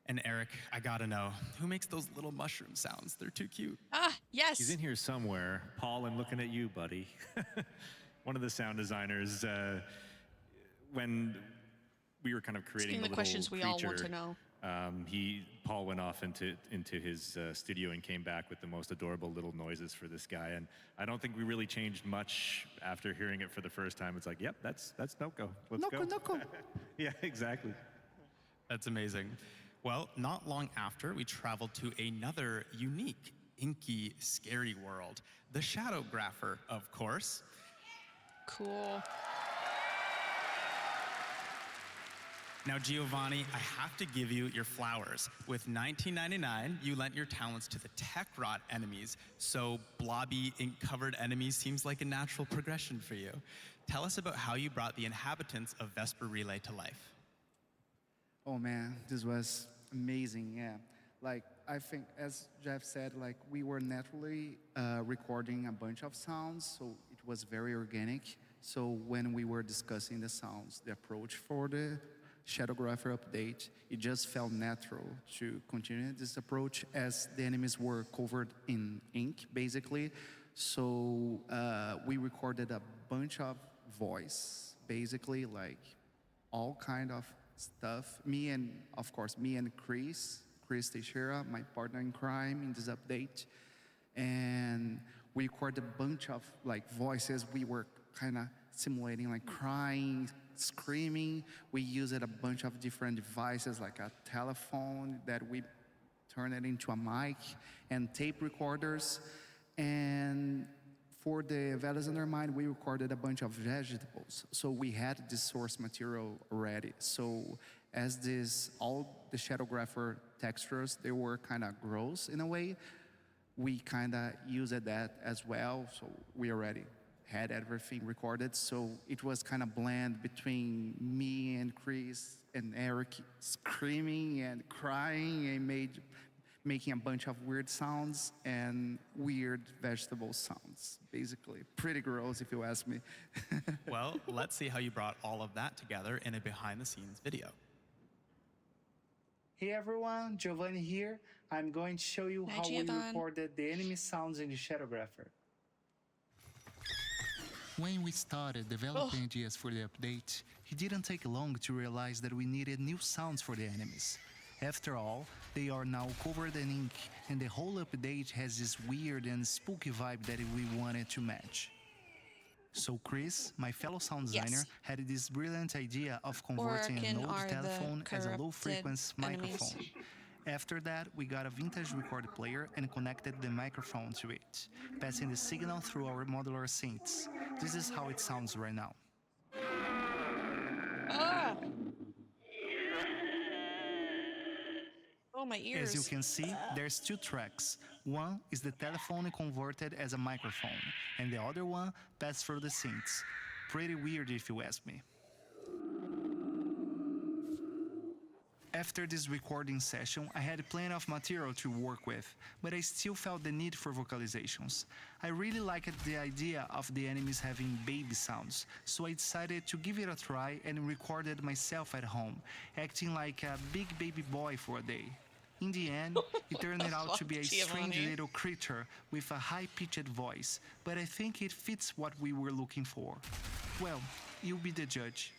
And Eric, I gotta know, who makes those little mushroom sounds? They're too cute. Ah, yes. He's in here somewhere. Paul, I'm looking at you, buddy. One of the sound designers, when we were kind of creating Asking the little questions we all want creature, to know. Paul went off into his studio and came back with the most adorable little noises for this guy. And I don't think we really changed much after hearing it for the first time. It's like, yep, that's NOCO. Let's go. NOCO. Yeah, exactly. That's amazing. Well, not long after, we traveled to another unique, inky, scary world. The Shadow Grapher, of course. Cool. Now, Giovanni, I have to give you your flowers. With 1999, you lent your talents to the tech rot enemies, so blobby, ink-covered enemies seems like a natural progression for you. Tell us about how you brought the inhabitants of Vesper Relay to life. Oh man, this was amazing. Yeah, like I think, as Jeff said, like we were naturally recording a bunch of sounds, so it was very organic. So when we were discussing the sounds, the approach for the Shadowgrapher update, it just felt natural to continue this approach as the enemies were covered in ink, basically. So we recorded a bunch of voice, basically, like all kind of stuff. Of course, me and Chris Teixeira, my partner in crime in this update. And we recorded a bunch of like voices. We were kind of simulating like crying, screaming. We used a bunch of different devices like a telephone that we turned it into a mic and tape recorders. And for the Values Undermined, we recorded a bunch of vegetables. So we had this source material already. So as all the Shadowgrapher textures, they were kind of gross in a way, we kind of used that as well. So we already had everything recorded. So it was kind of blend between me and Chris and Eric screaming and crying and making a bunch of weird sounds and weird vegetable sounds, basically. Pretty gross, if you ask me. Well, let's see how you brought all of that together in a behind-the-scenes video. Hey everyone, Giovanni here. I'm going to show you how we recorded the enemy sounds in the Shadowgrapher. When we started developing ideas for the update, it didn't take long to realize that we needed new sounds for the enemies. After all, they are now covered in ink, and the whole update has this weird and spooky vibe that we wanted to match. So Chris, my fellow sound designer, had this brilliant idea of converting an old telephone as a low-frequency microphone. After that, we got a vintage record player and connected the microphone to it, passing the signal through our modular synths. This is how it sounds right now. Ah! Oh, my ears. As you can see, there's two tracks. One is the telephone converted as a microphone, and the other one passed through the synths. Pretty weird if you ask me. After this recording session, I had plenty of material to work with, but I still felt the need for vocalizations. I really liked the idea of the enemies having baby sounds, so I decided to give it a try and recorded myself at home, acting like a big baby boy for a day. In the end, it turned out to be a strange little creature with a high-pitched voice, but I think it fits what we were looking for. Well, you'll be the judge.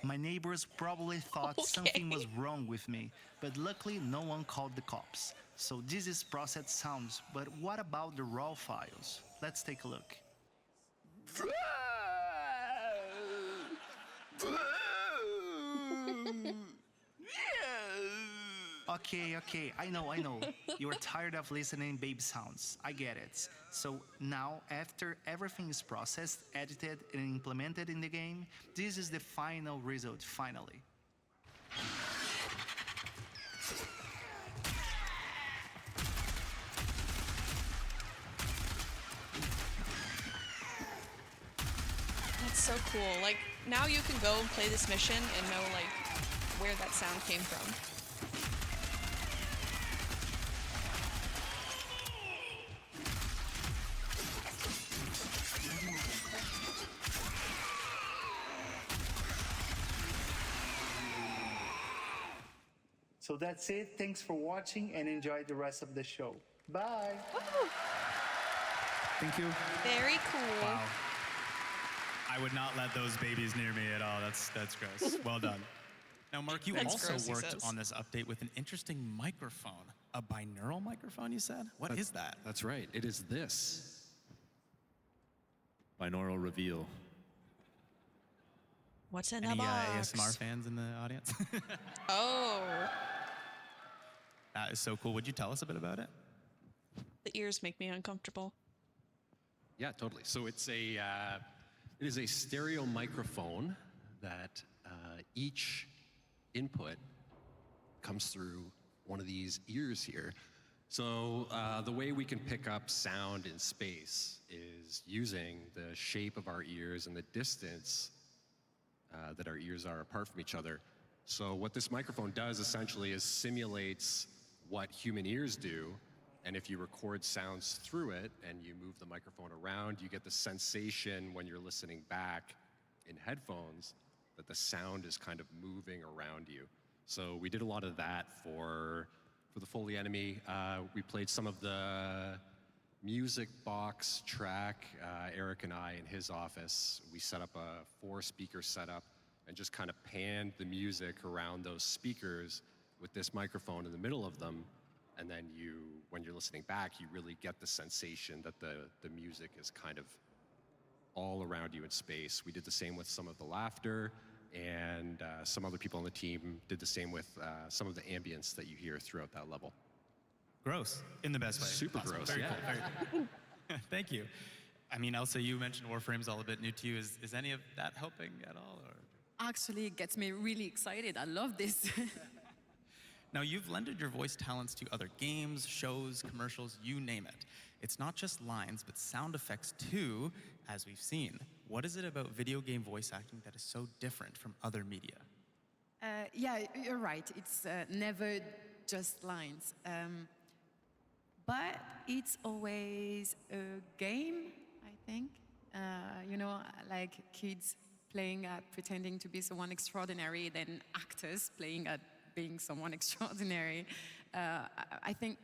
My neighbors probably thought something was wrong with me, but luckily no one called the cops. So this is processed sounds, but what about the raw files? Let's take a look. Okay, I know. You're tired of listening baby sounds. I get it. So now, after everything is processed, edited, and implemented in the game, this is the final result, finally. That's so cool. Like, now you can go and play this mission and know, like, where that sound came from. So that's it. Thanks for watching and enjoy the rest of the show. Bye. Woo! Thank you. Very cool. Wow. I would not let those babies near me at all. That's gross. Well done. Now, Mark, you That's also gross, he worked says. on this update with an interesting microphone. A binaural microphone, you said? What is that? That's right. It is this. Binaural reveal. What's in Any a box? ASMR fans in the audience? Oh. That is so cool. Would you tell us a bit about it? The ears make me uncomfortable. Yeah, totally. So it is a stereo microphone that each input comes through one of these ears here. So the way we can pick up sound in space is using the shape of our ears and the distance that our ears are apart from each other. So what this microphone does essentially is simulates what human ears do. And if you record sounds through it and you move the microphone around, you get the sensation when you're listening back in headphones that the sound is kind of moving around you. So we did a lot of that for the Foley Enemy. We played some of the music box track, Eric and I in his office. We set up a 4-speaker setup and just kind of panned the music around those speakers with this microphone in the middle of them. And then when you're listening back, you really get the sensation that the music is kind of all around you in space. We did the same with some of the laughter, and some other people on the team did the same with some of the ambience that you hear throughout that level. Gross, in the best way. Super Awesome. gross, Very yeah. cool. Very cool. Thank you. I mean, Elsa, you mentioned Warframe's all a bit new to you. Is any of that helping at all? Or? Actually, it gets me really excited. I love this. Now, you've lended your voice talents to other games, shows, commercials, you name it. It's not just lines, but sound effects too, as we've seen. What is it about video game voice acting that is so different from other media? Yeah, you're right. It's never just lines. But it's always a game, I think. You know, like kids playing at pretending to be someone extraordinary, then actors playing at being someone extraordinary. I think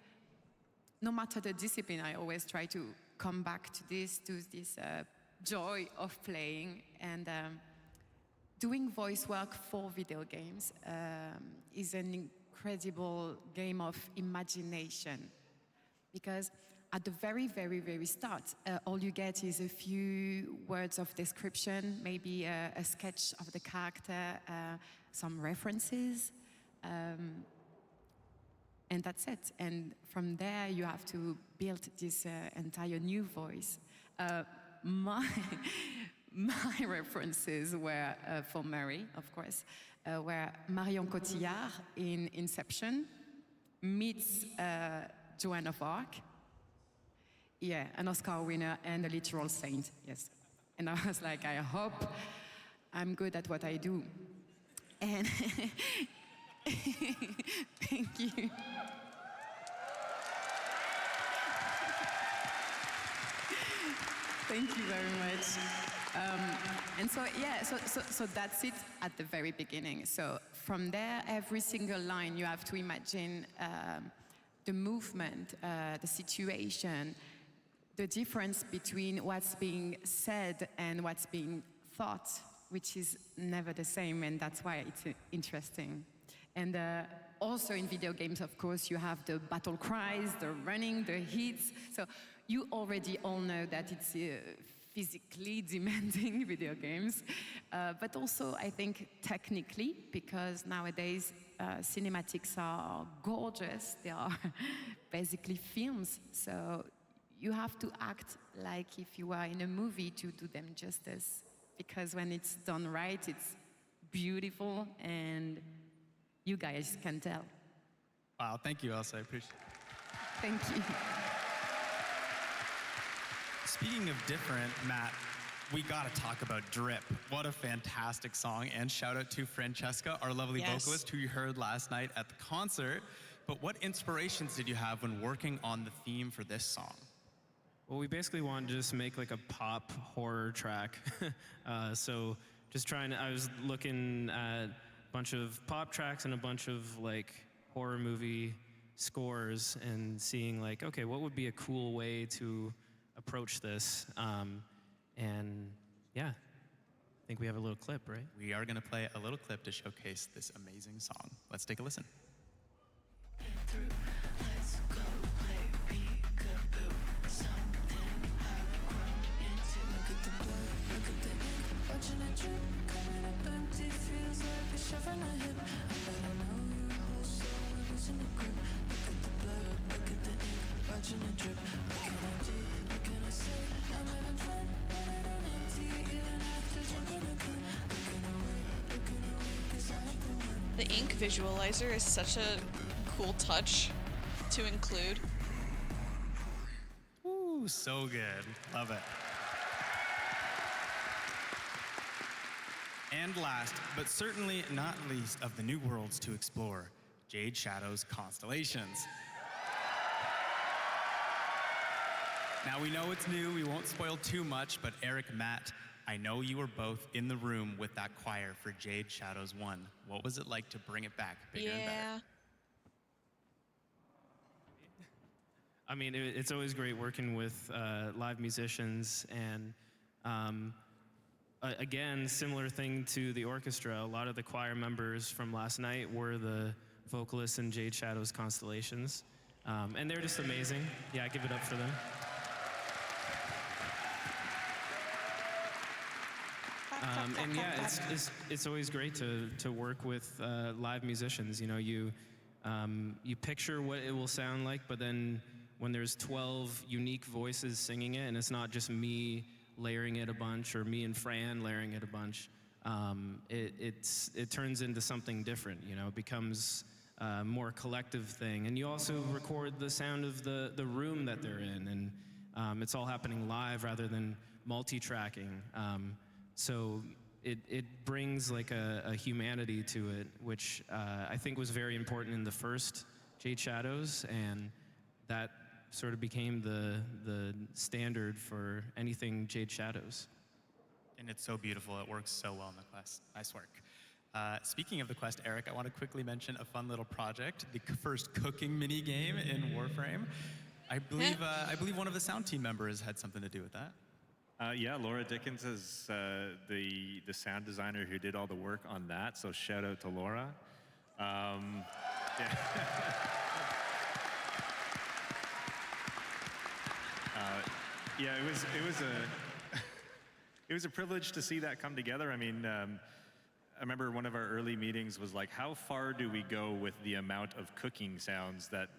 no matter the discipline, I always try to come back to this joy of playing. And doing voice work for video games is an incredible game of imagination. Because at the very, very, very start, all you get is a few words of description, maybe a sketch of the character, some references, and that's it. And from there, you have to build this entire new voice. My references were for Mary, of course, were Marion Cotillard in Inception meets Joan of Arc. Yeah, an Oscar winner and a literal saint, yes. And I was like, I hope I'm good at what I do. And thank you. Thank you very much. And so, yeah, so that's it at the very beginning. So from there, every single line, you have to imagine the movement, the situation, the difference between what's being said and what's being thought, which is never the same, and that's why it's interesting. And also in video games, of course, you have the battle cries, the running, the hits. So you already all know that it's physically demanding video games, but also I think technically, because nowadays cinematics are gorgeous. They are basically films. So you have to act like if you are in a movie to do them justice, because when it's done right, it's beautiful, and you guys can tell. Wow, thank you, Elsa. I appreciate it. Thank you. Speaking of different, Matt, we gotta talk about Drip. What a fantastic song, and shout out to Francesca, our lovely vocalist, who you heard last night at the concert. But what inspirations did you have when working on the theme for this song? Well, we basically wanted to just make like a pop horror track. So just I was looking at a bunch of pop tracks and a bunch of like horror movie scores and seeing like, okay, what would be a cool way to approach this? And yeah, I think we have a little clip, right? We are gonna play a little clip to showcase this amazing song. Let's take a listen. The ink visualizer is such a cool touch to include. Ooh, so good. Love it. And last, but certainly not least of the new worlds to explore, Jade Shadow's constellations. Now we know it's new, we won't spoil too much, but Eric, Matt, I know you were both in the room with that choir for Jade Shadows 1. What was it like to bring it back bigger and better? I mean, it's always great working with live musicians, and again, similar thing to the orchestra. A lot of the choir members from last night were the vocalists in Jade Shadow's Constellations, and they're just amazing. Yeah, give it up for them. And yeah, it's always great to work with live musicians. You know, you picture what it will sound like, but then when there's 12 unique voices singing it, and it's not just me layering it a bunch or me and Fran layering it a bunch, it turns into something different. You know, it becomes a more collective thing. And you also record the sound of the room that they're in, and it's all happening live rather than multi-tracking. So it brings like a humanity to it, which I think was very important in the first Jade Shadows, and that sort of became the standard for anything Jade Shadows. And it's so beautiful, it works so well in the quest. Nice work. Speaking of the quest, Eric, I want to quickly mention a fun little project, the first cooking mini game in Warframe. I believe one of the sound team members had something to do with that. Yeah, Laura Dickens is the sound designer who did all the work on that, so shout out to Laura. Yeah. Yeah, it was a privilege to see that come together. I mean, I remember one of our early meetings was like, how far do we go with the amount of cooking sounds that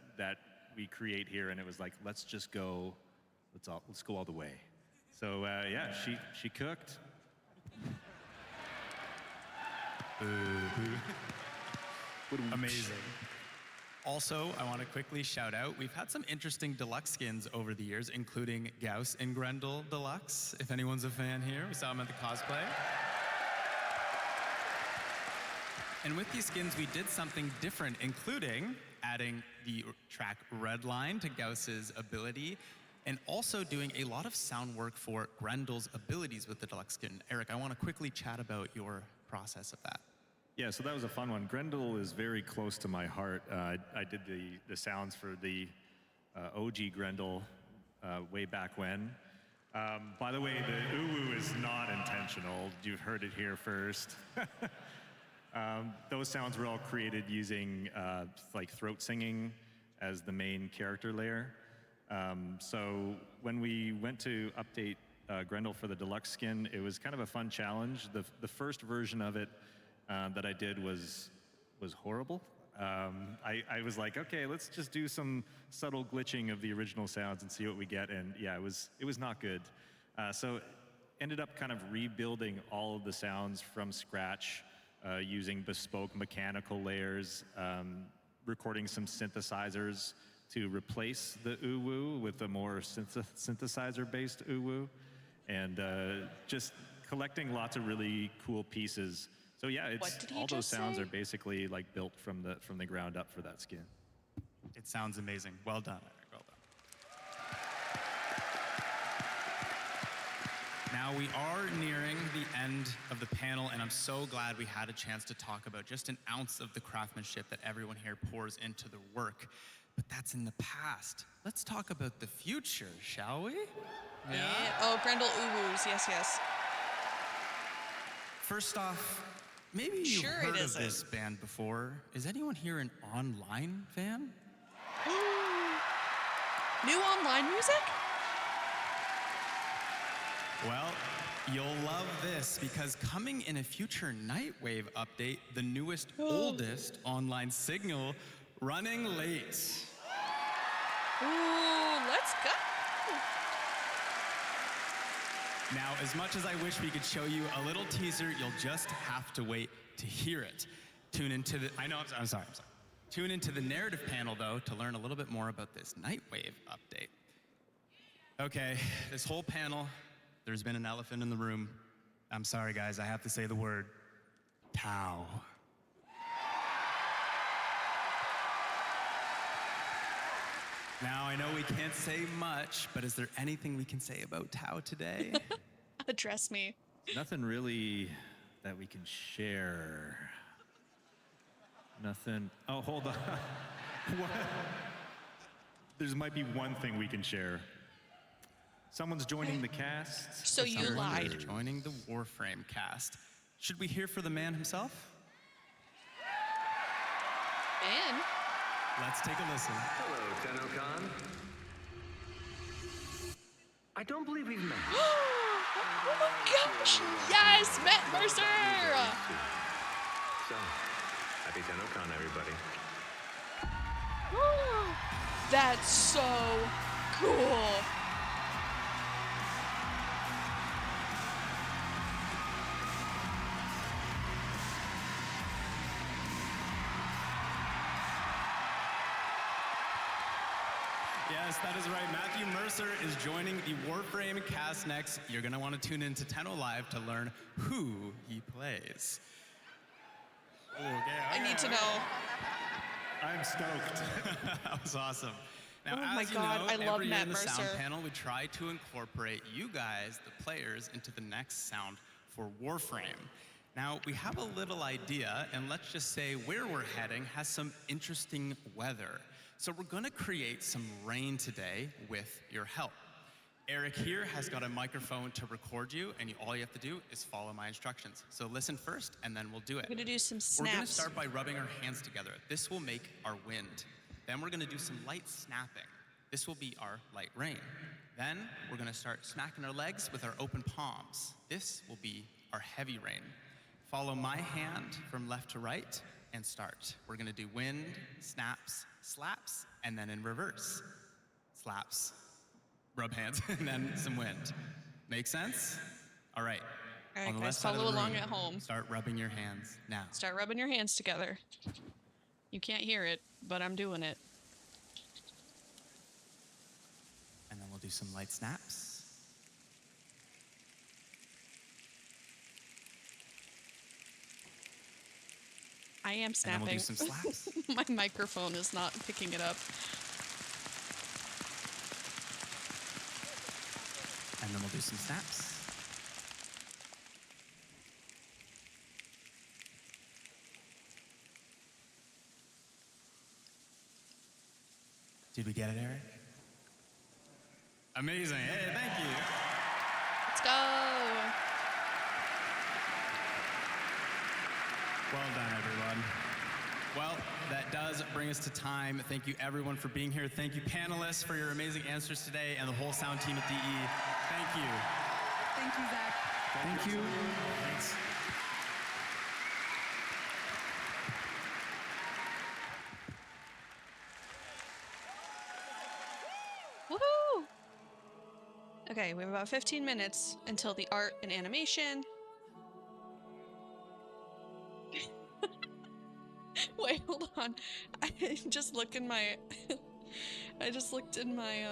we create here? And it was like, let's just go, let's go all the way. So yeah, she cooked. Amazing. Also, I want to quickly shout out, we've had some interesting deluxe skins over the years, including Gauss and Grendel Deluxe, if anyone's a fan here. We saw them at the cosplay. And with these skins, we did something different, including adding the track Redline to Gauss's ability, and also doing a lot of sound work for Grendel's abilities with the deluxe skin. Eric, I want to quickly chat about your process of that. Yeah, so that was a fun one. Grendel is very close to my heart. I did the sounds for the OG Grendel way back when. By the way, the uwu is not intentional. You've heard it here first. Those sounds were all created using like throat singing as the main character layer. So when we went to update Grendel for the deluxe skin, it was kind of a fun challenge. The first version of it that I did was horrible. I was like, okay, let's just do some subtle glitching of the original sounds and see what we get. And yeah, it was not good. So ended up kind of rebuilding all of the sounds from scratch using bespoke mechanical layers, recording some synthesizers to replace the uwu with a more synthesizer-based uwu, and just collecting lots of really cool pieces. So yeah, all those sounds are basically like built from the ground up for that skin. It sounds amazing. Well done, Eric. Well done. Now we are nearing the end of the panel, and I'm so glad we had a chance to talk about just an ounce of the craftsmanship that everyone here pours into the work. But that's in the past. Let's talk about the future, shall we? Yeah. Oh, Grendel uwus. Yes, yes. First off, maybe you've heard of this band before. Is anyone here an online fan? New online music? Well, you'll love this, because coming in a future Nightwave update, the newest, oldest online signal, Running Late. Ooh, let's go. Now, as much as I wish we could show you a little teaser, you'll just have to wait to hear it. Tune into the, I know, I'm sorry. Tune into the narrative panel, though, to learn a little bit more about this Nightwave update. Okay, this whole panel, there's been an elephant in the room. I'm sorry, guys, I have to say the word, Tau. Now, I know we can't say much, but is there anything we can say about Tau today? Address me. Nothing really that we can share. Nothing. Oh, hold on. What? There might be one thing we can share. Someone's joining the cast. So you lied. Joining the Warframe cast. Should we hear for the man himself? Man? Let's take a listen. Hello, TennoCon. I don't believe we've met. Oh my gosh! Yes, Matt Mercer! So, happy TennoCon, everybody. That's so cool. Yes, that is right. Matthew Mercer is joining the Warframe cast next. You're going to want to tune in to Tenno Live to learn who he plays. Okay, I need to know. I'm stoked. That was awesome. Now, Oh my as you God, know, I love every year Matt in the sound Mercer. panel, we try to incorporate you guys, the players, into the next sound for Warframe. Now, we have a little idea, and let's just say where we're heading has some interesting weather. So we're gonna create some rain today with your help. Eric here has got a microphone to record you, and all you have to do is follow my instructions. So listen first, and then we'll do it. We're gonna do some We're gonna snaps. start by rubbing our hands together. This will make our wind. Then we're gonna do some light snapping. This will be our light rain. Then we're gonna start smacking our legs with our open palms. This will be our heavy rain. Follow my hand from left to right and start. We're gonna do wind, snaps, slaps, and then in reverse. Slaps, rub hands, and then some wind. Make sense? All right. All right, On the guys, left side of follow the along room, at home. Start rubbing your hands now. Start rubbing your hands together. You can't hear it, but I'm doing it. And then we'll do some light snaps. I am And then snapping. we'll do some slaps. My microphone is not picking it up. And then we'll do some snaps. Did we get it, Eric? Amazing. Hey, thank you. Let's go. Well done, everyone. Well, that does bring us to time. Thank you, everyone, for being here. Thank you, panelists, for your amazing answers today, and the whole sound team at DE. Thank you. Thank you, Zach. Thank you. Thanks. Woohoo! Okay, we have about 15 minutes until the art and animation. Wait, hold on. I just looked in my I just looked in my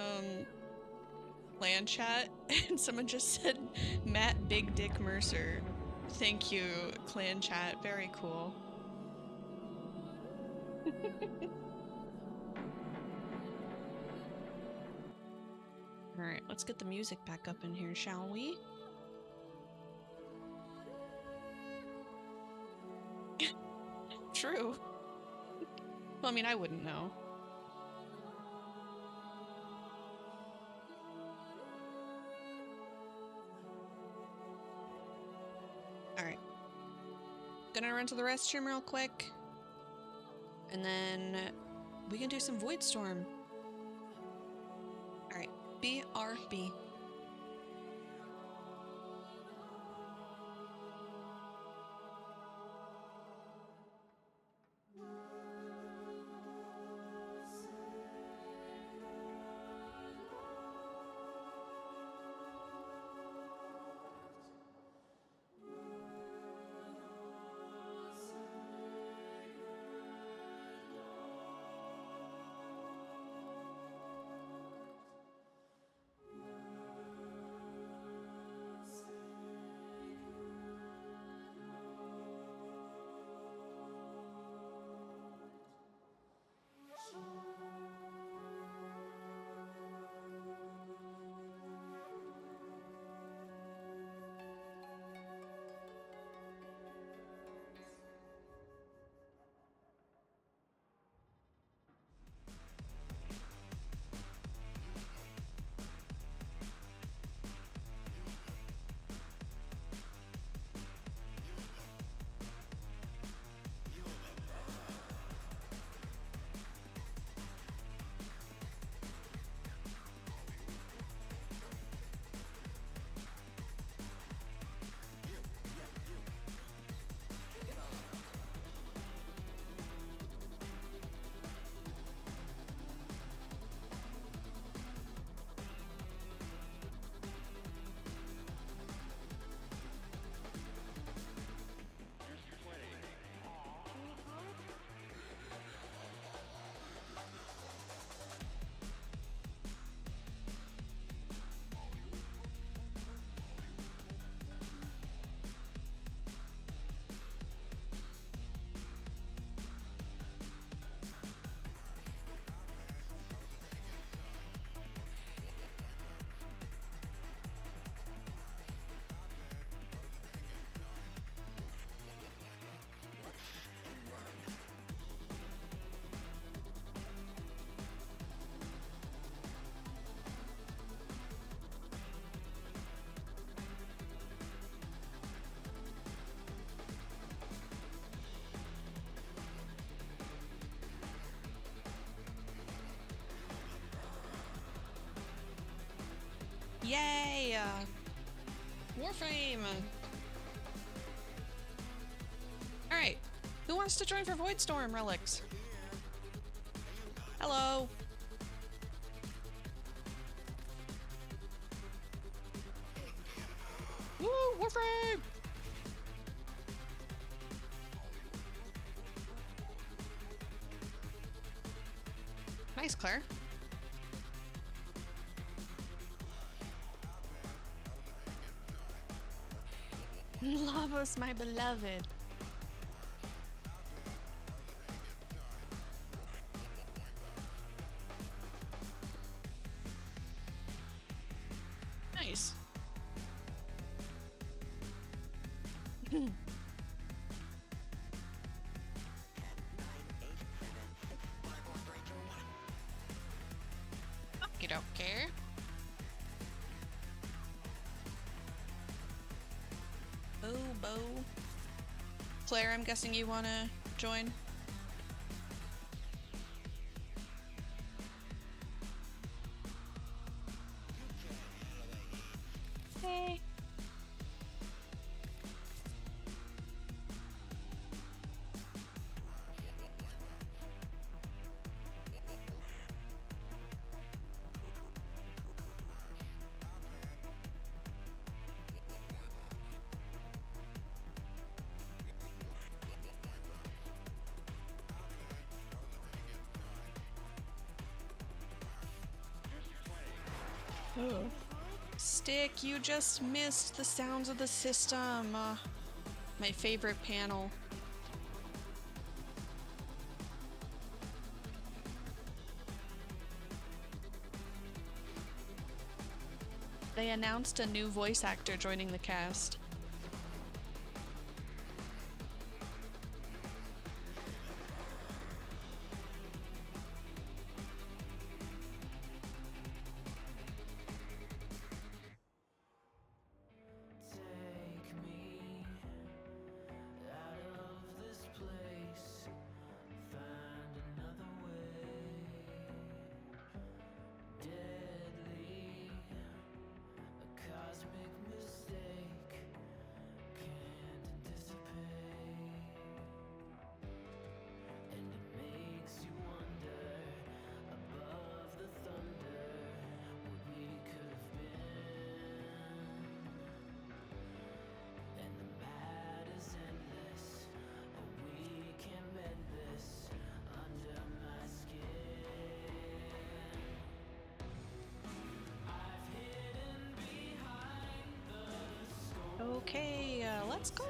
LAN chat and someone just said Matt Big Dick Mercer. Thank you, clan chat. Very cool. All right, let's get the music back up in here, shall we? True. Well, I mean, I wouldn't know. Alright. Gonna run to the restroom real quick. And then we can do some Void Storm. Alright, BRB. Yay! Warframe! Alright, who wants to join for Voidstorm Relics? Hello! Woo! Warframe! Nice, Claire. Lavos, my beloved. Nice. You don't care. Oh, Bo. Claire, I'm guessing you want to join? Hey. Oh. Stick, you just missed the sounds of the system. My favorite panel. They announced a new voice actor joining the cast. Okay, let's go.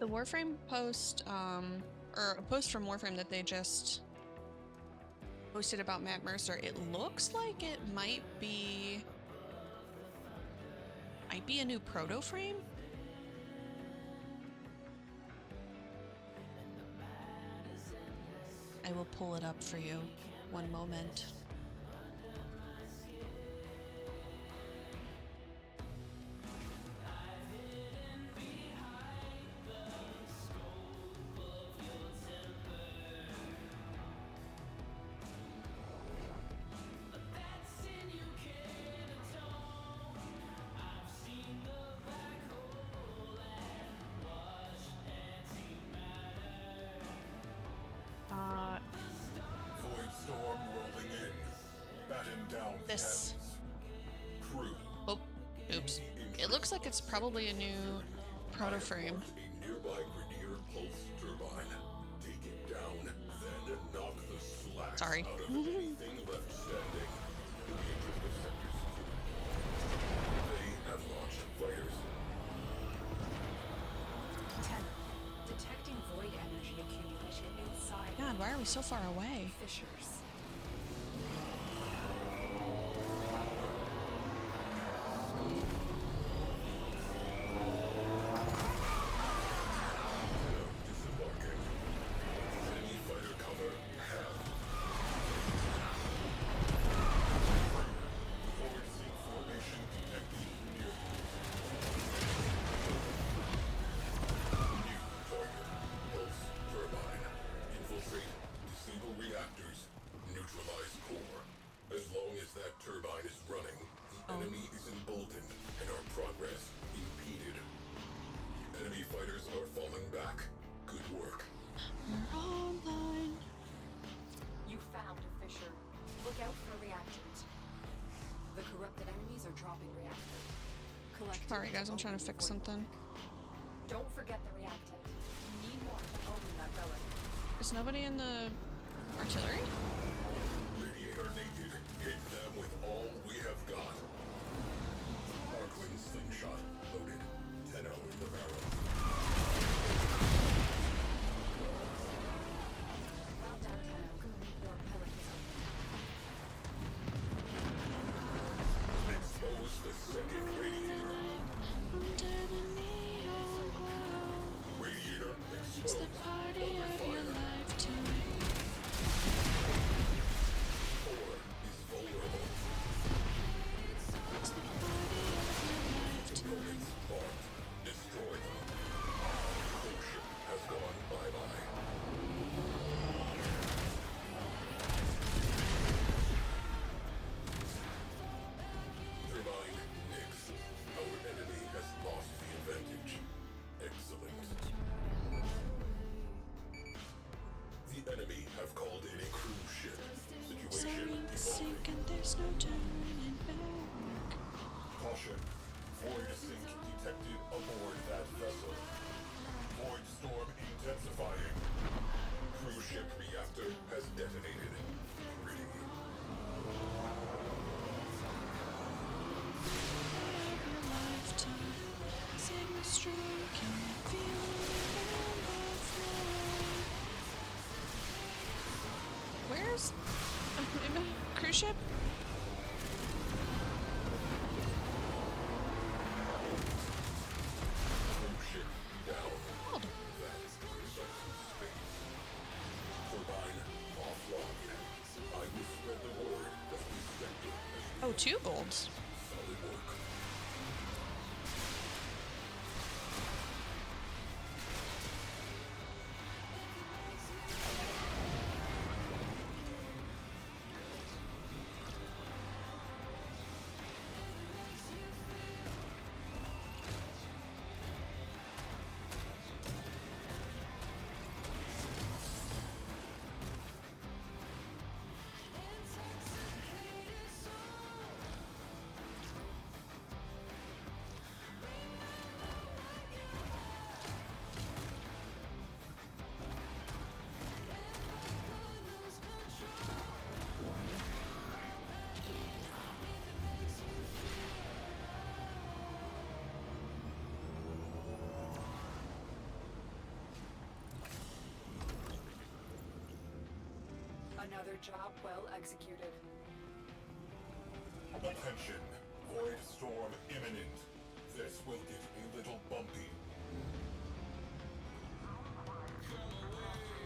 The Warframe post, or a post from Warframe that they just posted about Matt Mercer, it looks like it might be a new proto frame. I will pull it up for you. One moment. Storm rolling in. Batten down This. Crew. Oh, oops. It looks like it's probably a new proto frame. A nearby Grenier pulse turbine. Take it down, then knock the slack Sorry. out of anything left standing. In the interest of sector security. They have launched fighters. 10. Detecting void energy accumulation inside. God, god, why are we so far away? Fissures. Enemy fighter cover half. Forward seek formation detected near. New target. Pulse turbine. Infiltrate. Disable reactors. Neutralize core. As long as that turbine is running, the enemy is emboldened and our progress impeded. Enemy fighters are falling back. Good work. We're online. You found a fissure. Look out for reactors. The corrupted enemies are dropping reactor. Collect. Sorry guys, I'm trying to fix something. Don't forget the reactor. You need more to open that relic. Is nobody in the artillery? Radiator naked. Hit them with all we have got. Arcling slingshot loaded. Tenno in the barrel. Well done, Tenno. Your pellet is open. Expose the second radiator. Radiator It's exposed. the party Under of your fire. lifetime. Core is vulnerable. It's the party of your lifetime. Components marked. Destroy them. Ocean has gone bye-bye. Turbine Nix. Our enemy has lost the advantage. Excellent. The enemy have called in a cruise ship. Situation Sailing to sink evolving. and there's no turning back. Caution. Void sink detected aboard that vessel. Void storm intensifying. Cruise ship reactor has detonated. Ready. Your lifetime. Sigma strong, can you feel it on the floor? Where's cruise ship? Cruise ship down. Hold. That is space. Turbine offline. I will spread the word that we sector has Oh, 2 golds. solid work. Another job well executed. Attention. Void storm imminent. This will get a little bumpy.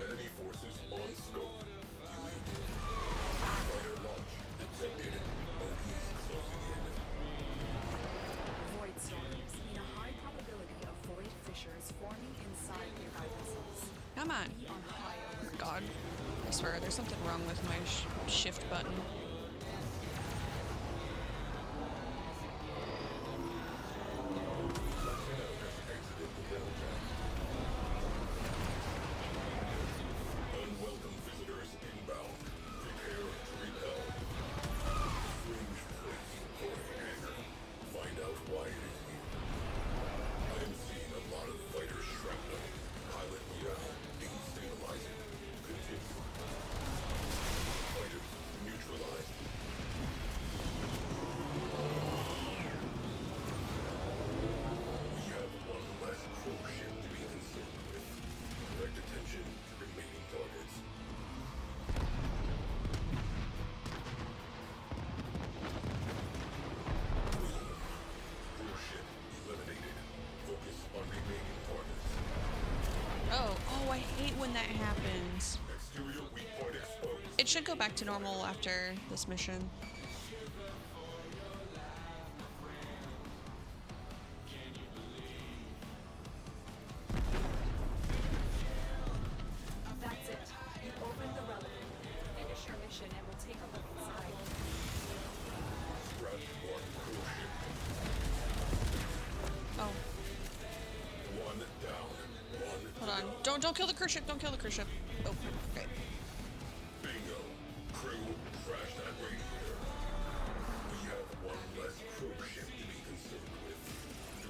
Enemy forces on scope. Delete. Fighter launch detected. OPs closing in. Void storms mean a high probability of void fissures forming inside nearby vessels. Come on. Be on high alert. God. I swear, there's something wrong with my shift button. Unwelcome visitors inbound. Prepare to repel. Fringe place for a hangar. Find out why it is here. I am seeing a lot of fighter shrapnel. Pilot morale destabilizing. Continue. Fighters neutralized. when that happens. It should go back to normal after this mission. That's it. You opened the relic. Finish your mission and we'll take a look inside. Oh. One down. Hold on. Don't kill the cruise ship. Don't kill the cruise ship. Oh, great. Bingo. Crew, crash that radiator. We have one less crew ship to be concerned with.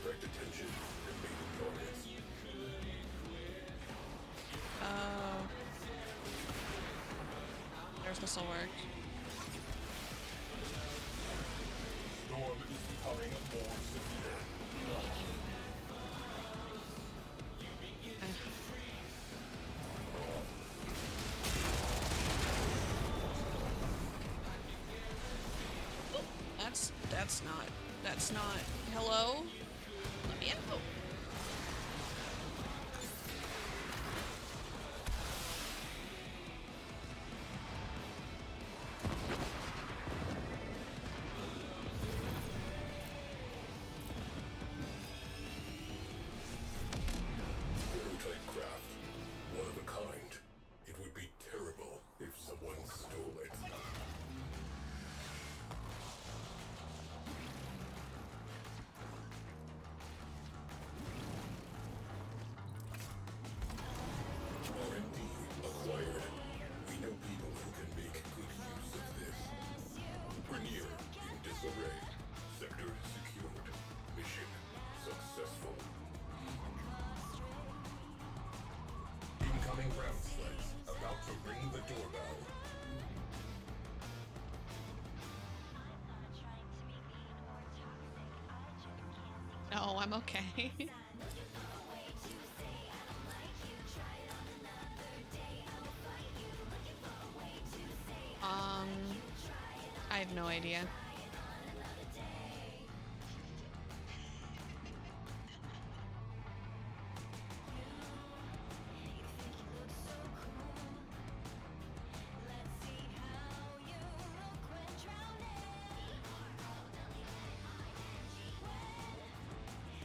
Direct attention and main targets. Oh. There's this will work. Storm is becoming more severe. That's not, hello? Let me out. Prototype craft. One of a kind. It would be terrible if someone stole it. R&D acquired. We know people who can make good use of this. Grenier in disarray. Sector secured. Mission successful. Incoming ground sleds. About to ring the doorbell. No, I'm okay. I have no idea.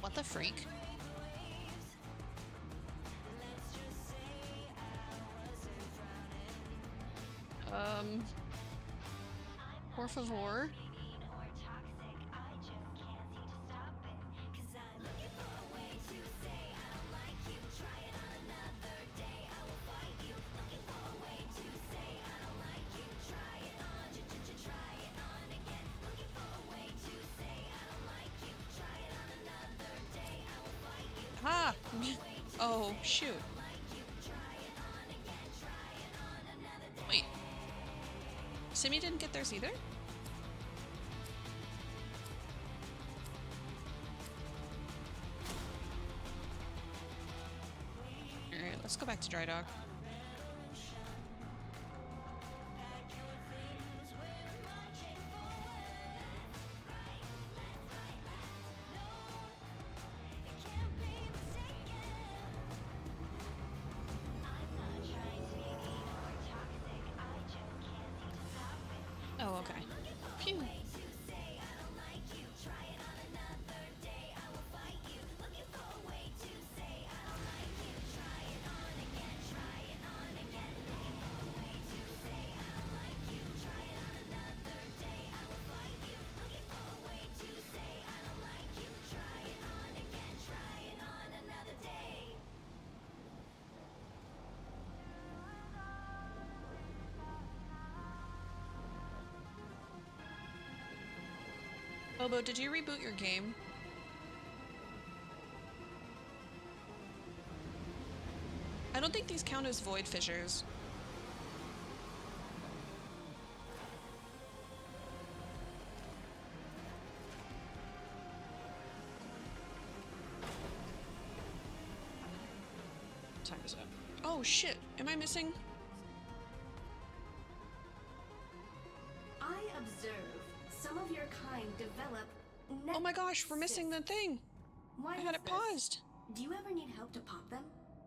What the freak? Por favor. Ah! Oh, shoot. Wait. Simi didn't get theirs either? Alright, let's go back to Dry Dock. Oh, okay. Phew. Bobo, did you reboot your game? I don't think these count as void fissures. Time is up. Oh shit, am I missing? I observe some of your kind develop. Oh my gosh, we're missing the thing. Why I had is it this? paused. Do you ever need help to pop them?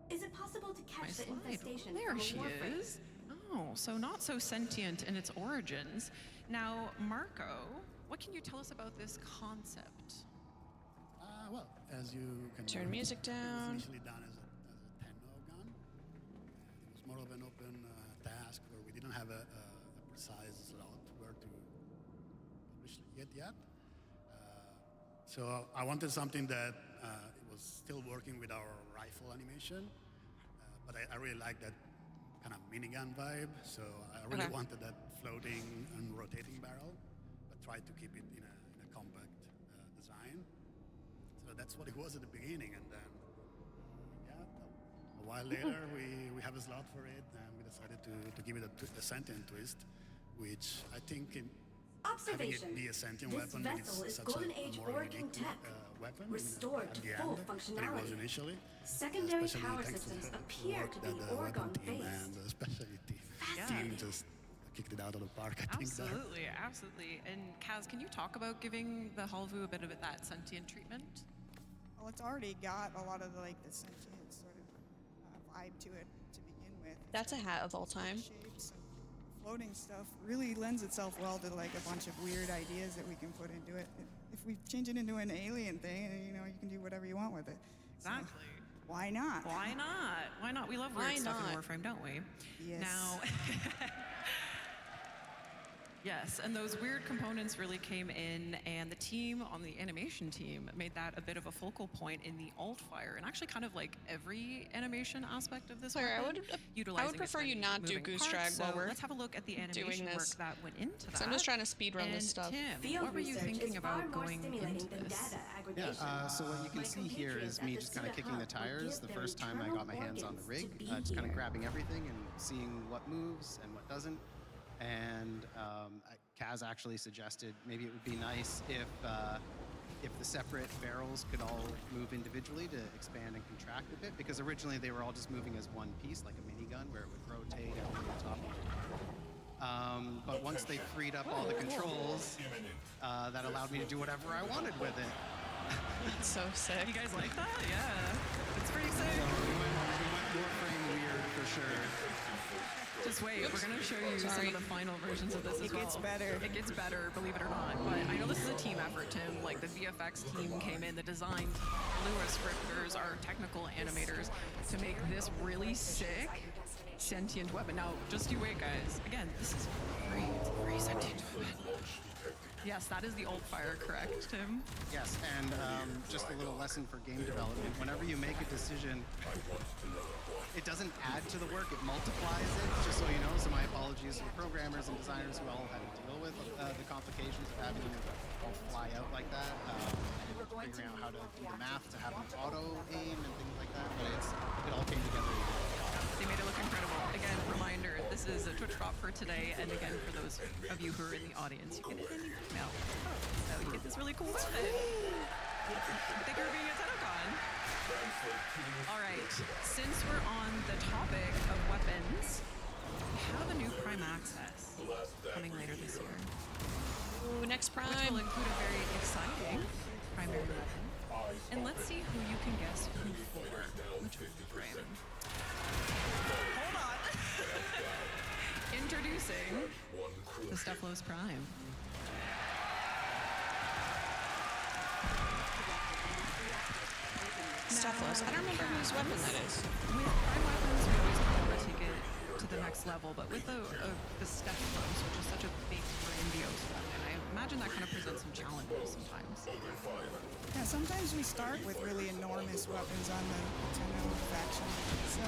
Is it possible to catch the infestation There from a she Warframe? is. Oh, so not so sentient in its origins. Now, Marco, what can you tell us about this concept? Well, as you can Turn music It down. was initially done as a TennoCon. It was more of an open task where we didn't have a precise slot where to publish it yet. So I wanted something that it was still working with our rifle animation, but I really like that kind of minigun vibe. So I really wanted that floating and rotating barrel, but tried to keep it in a compact design. So that's what it was at the beginning, and then a while later we have a slot for it, and we decided to give it a sentient twist, which I think having it be a sentient This weapon vessel is is such Golden a Age more Origin unique tech, weapon restored at to the full end than it was functionality. initially. Secondary Especially power thanks to systems the appear work to that be the weapon team Orgon-based. and the specialty team just kicked it out of the park, I think. There. Absolutely. And Kaz, can you talk about giving the Halvu a bit of that sentient treatment? Well, it's already got a lot of the sentient sort of vibe to it to begin with. That's a hat of all time. Shapes and floating stuff really lends itself well to a bunch of weird ideas that we can put into it. If we change it into an alien thing, you can do whatever you want with it. Exactly. So, why not? Why not? Why not? We love weird Why stuff in not? Warframe, don't we? Yes. Now, yes, and those weird components really came in, and the team on the animation team made that a bit of a focal point in the alt fire, and actually kind of every animation aspect of this Claire, weapon, I utilizing would prefer its you many not do moving goose parts. drag So while we're let's have a look at the doing animation work this. that went into that. I'm just trying to speedrun and this stuff. Tim, Field what were you research thinking is far about more going stimulating into than this? data aggregation. So what you can see here is me just kind of kicking the tires the first time I got my hands on the rig, just kind of grabbing everything and seeing what moves and what doesn't. And Kaz actually suggested maybe it would be nice if the separate barrels could all move individually to expand and contract a bit, because originally they were all just moving as one piece, like a minigun, where it would rotate over the top of it. But once they freed up all the controls, that allowed me to do whatever I wanted with it. That's so sick. You guys like that? Yeah. It's pretty sick. So we went Warframe weird for sure. Just wait, we're gonna show you some of the final versions of this as well. It gets better. It gets better, believe it or not. But I know this is a team effort, Tim. The VFX team came in, the design, Lua scripters, our technical animators, to make this really sick sentient weapon. Now, just you wait, guys. Again, this is free. It's a free sentient weapon. Yes, that is the alt fire, correct, Tim? Yes, and just a little lesson for game development. Whenever you make a decision, it doesn't add to the work, it multiplies it, just so you know. So my apologies to the programmers and designers who all had to deal with the complications of having it all fly out like that. Figuring out how to do the math to have an auto aim and things like that, but it all came together. They made it look incredible. Again, reminder, this is a Twitch drop for today, and again, for those of you who are in the audience, you get it in your email. So you get this really cool spin. Thank you for being at TennoCon. All right, since we're on the topic of weapons, we have a new Prime Access coming later this year. Ooh, next Prime. Which will include a very exciting primary weapon. And let's see who you can guess who for. Which frame? Hold on. Introducing the Stephalos Prime. Stephalos. I don't remember whose weapon that is. With prime weapons, we always kind of want to take it to the next level, but with the Stephalos, which is such a big, grandiose weapon, I imagine that kind of presents some challenges sometimes. Yeah, sometimes we start with really enormous weapons on the Tenno faction. So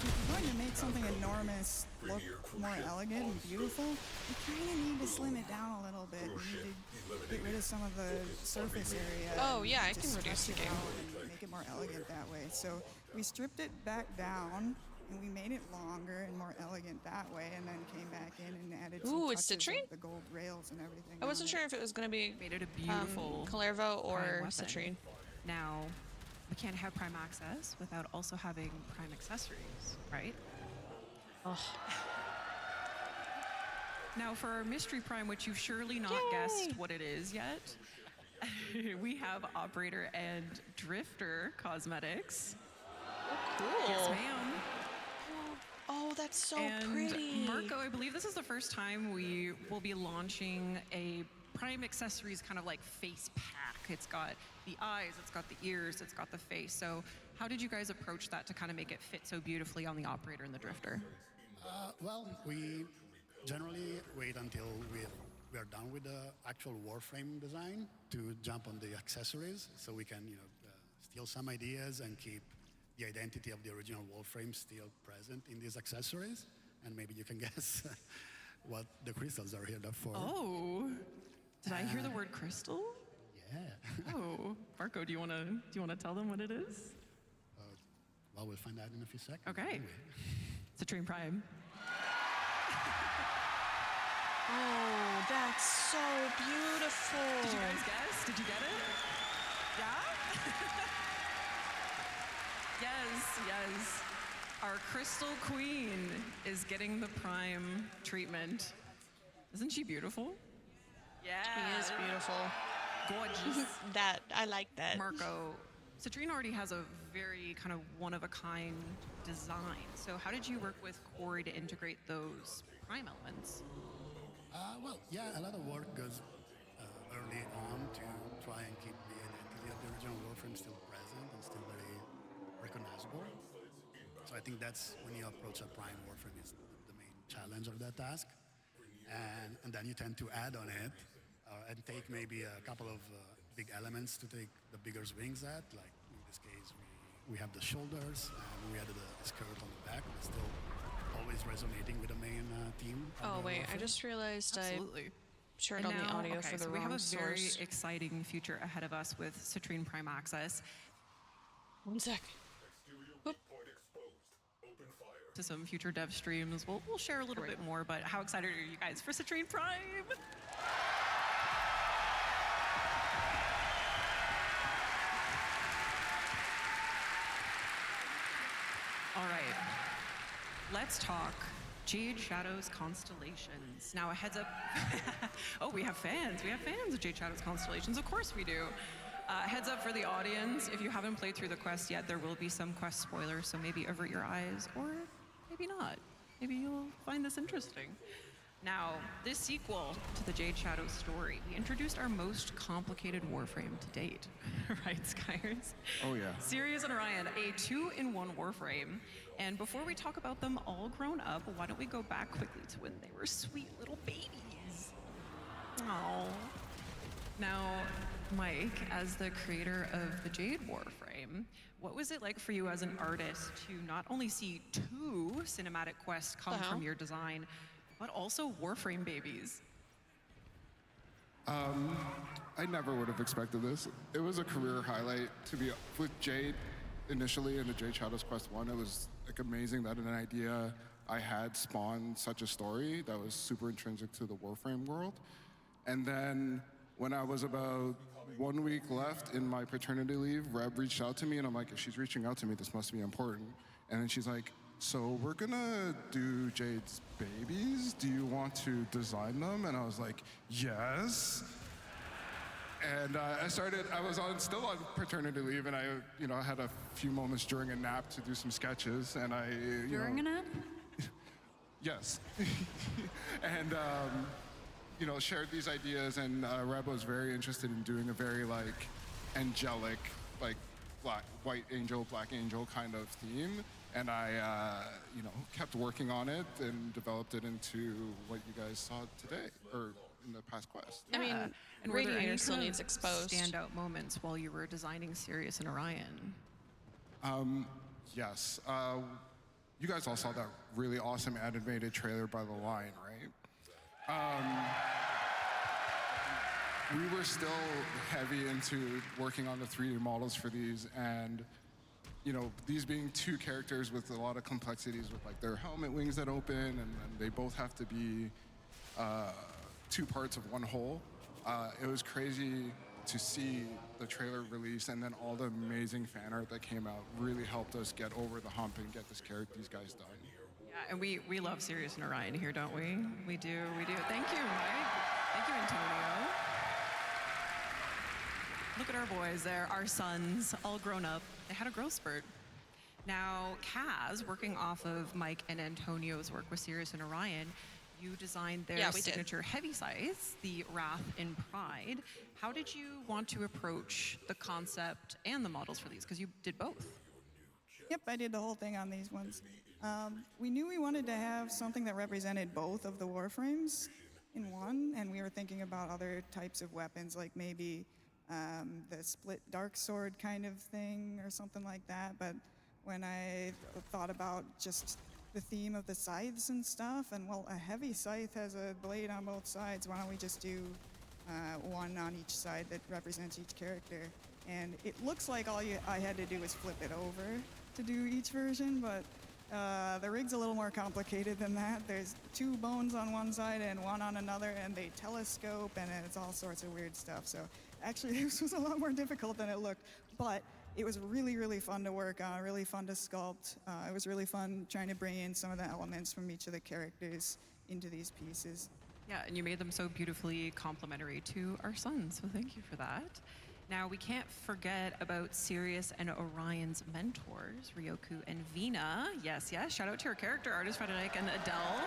if you're going to make something enormous look more elegant and beautiful, you kind of need to slim it down a little bit. You need to get rid of some of the surface area. Oh, yeah, I and can just reduce stretch the it game. out and make it more elegant that way. So we stripped it back down, and we made it longer and more elegant that way, and then came back in and added some Ooh, it's touches citrine? of the gold rails and everything. I wasn't on sure it. if it was going to be Made it a beautiful Calervo prime or weapon. citrine. Now, we can't have Prime Access without also having Prime accessories, right? Oh. Now, for our Mystery Prime, which you've surely not guessed what it is yet, we have Operator and Drifter cosmetics. Cool. Yes, ma'am. Oh, that's so And pretty. Marco, I believe this is the first time we will be launching a Prime Accessories kind of like face pack. It's got the eyes, it's got the ears, it's got the face. So how did you guys approach that to kind of make it fit so beautifully on the Operator and the Drifter? Well, we generally wait until we are done with the actual Warframe design to jump on the accessories, so we can steal some ideas and keep the identity of the original Warframe still present in these accessories. And maybe you can guess what the crystals are here for. Oh, did I hear the word crystal? Yeah. Oh, Marco, do you wanna tell them what it is? Well, we'll find out in a few seconds. Okay. Citrine Prime. Oh, that's so beautiful. Did you guys guess? Did you get it? Yeah? Yes. Our Crystal Queen is getting the Prime treatment. Isn't she beautiful? Yeah. She is beautiful. Gorgeous. I like that. Marco, Citrine already has a very kind of one-of-a-kind design. So how did you work with Corey to integrate those Prime elements? Well, yeah, a lot of work goes early on to try and keep the identity of the original Warframe still present and still very recognizable. So I think that's when you approach a Prime Warframe is the main challenge of that task. And then you tend to add on it and take maybe a couple of big elements to take the bigger swings at. Like in this case, we have the shoulders and we added a skirt on the back, but still always resonating with the main theme. Oh wait, I just realized Absolutely. I shared on the audio for the so we have wrong a very source. exciting future ahead of us with Citrine Prime Access. 1 sec. To some future dev streams, we'll share a little bit more. But how excited are you guys for Citrine Prime? All right, let's talk Jade Shadow's Constellations. Now, a heads up. Oh, we have fans. We have fans of Jade Shadow's Constellations. Of course we do. Heads up for the audience. If you haven't played through the quest yet, there will be some quest spoilers, so maybe avert your eyes, or maybe not. Maybe you'll find this interesting. Now, this sequel to the Jade Shadow story, we introduced our most complicated Warframe to date. Right, Skyers? Oh, yeah. Sirius and Orion, a 2-in-1 Warframe. And before we talk about them all grown up, why don't we go back quickly to when they were sweet little babies? Oh. Now, Mike, as the creator of the Jade Warframe, what was it like for you as an artist to not only see 2 cinematic quests come from your design, but also Warframe babies? I never would have expected this. It was a career highlight to be with Jade initially in the Jade Shadows Quest 1. It was like amazing that an idea I had spawned such a story that was super intrinsic to the Warframe world. And then when I was about 1 week left in my paternity leave, Reb reached out to me and I'm like, if she's reaching out to me, this must be important. And then she's like, so we're gonna do Jade's babies. Do you want to design them? And I was like, yes. And I was still on paternity leave, and I had a few moments during a nap to do some sketches, and During a nap? Yes. And shared these ideas, and Reb was very interested in doing a very angelic, white angel, black angel kind of theme. And I, kept working on it and developed it into what you guys saw today, or in the past quest. I mean, and were there any Radiator still kind of needs exposed. standout moments while you were designing Sirius and Orion? Yes. You guys all saw that really awesome animated trailer by The Line, right? We were still heavy into working on the 3D models for these, and these being 2 characters with a lot of complexities with their helmet wings that open, and then they both have to be 2 parts of one whole. It was crazy to see the trailer release, and then all the amazing fan art that came out really helped us get over the hump and get these guys done. Yeah, and we love Sirius and Orion here, don't we? We do. Thank you, Mike. Thank you, Antonio. Look at our boys there, our sons, all grown up. They had a growth spurt. Now, Kaz, working off of Mike and Antonio's work with Sirius and Orion, you designed their signature heavy scythe, the Wrath and Pride. How did you want to approach the concept and the models for these? Because you did both. Yep, I did the whole thing on these ones. We knew we wanted to have something that represented both of the Warframes in one, and we were thinking about other types of weapons, like maybe the split dark sword kind of thing or something like that. But when I thought about just the theme of the scythes and stuff, and well, a heavy scythe has a blade on both sides. Why don't we just do one on each side that represents each character? And it looks like I had to do was flip it over to do each version, but the rig's a little more complicated than that. There's two bones on one side and one on another, and they telescope, and it's all sorts of weird stuff. So actually, this was a lot more difficult than it looked, but it was really, really fun to work on, really fun to sculpt. It was really fun trying to bring in some of the elements from each of the characters into these pieces. Yeah, and you made them so beautifully complementary to our sons, so thank you for that. Now, we can't forget about Sirius and Orion's mentors, Ryoku and Vina. Yes, yes, shout out to our character artist, Frederick and Adele.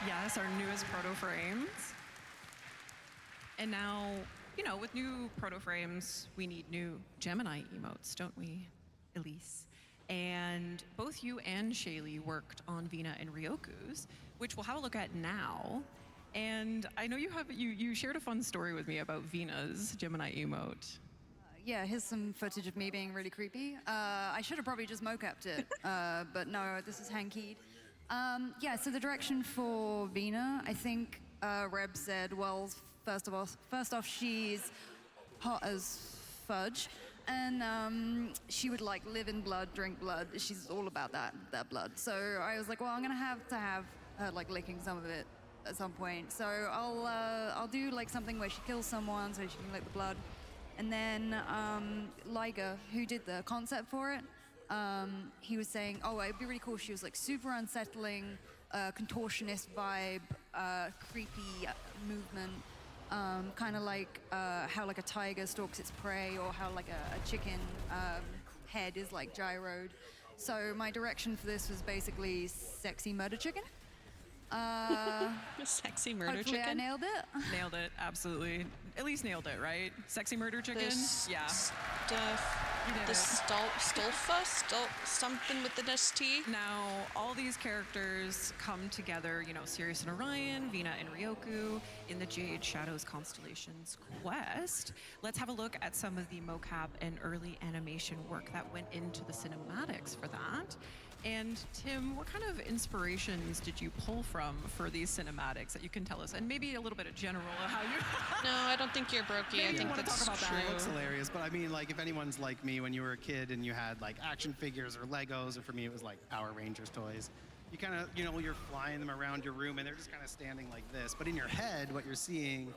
Yes, our newest proto frames. And now, you know, with new proto frames, we need new Gemini emotes, don't we, Elise? And both you and Shaylee worked on Vina and Ryoku's, which we'll have a look at now. And I know you shared a fun story with me about Vina's Gemini emote. Yeah, here's some footage of me being really creepy. I should have probably just mocapped it, but no, this is hand-keyed. Yeah, so the direction for Vina, I think Reb said, well, first off, she's hot as fudge, and she would like live in blood, drink blood. She's all about that blood. So I was like, well, I'm gonna have to have her like licking some of it at some point. So I'll do like something where she kills someone so she can lick the blood. And then Liger, who did the concept for it, he was saying, oh, it'd be really cool. She was like super unsettling, contortionist vibe, creepy movement, kind of like how like a tiger stalks its prey, or how like a chicken head is like gyroed. So my direction for this was basically sexy murder chicken. Sexy murder hopefully chicken. I nailed it. Nailed it, absolutely. At least nailed it, right? Sexy murder chicken. Yeah. Something with an ST. Now, all these characters come together, you know, Sirius and Orion, Vina and Ryoku, in the Jade Shadows Constellations quest. Let's have a look at some of the mocap and early animation work that went into the cinematics for that. And Tim, what kind of inspirations did you pull from for these cinematics that you can tell us? And maybe a little bit of general of how you... No, I don't think you're brokey. I think that's talk about true. that. It looks hilarious, but I mean, like, if anyone's like me when you were a kid and you had like action figures or Legos, or for me it was like Power Rangers toys, you kind of, you know, you're flying them around your room and they're just kind of standing like this. But in your head, what you're seeing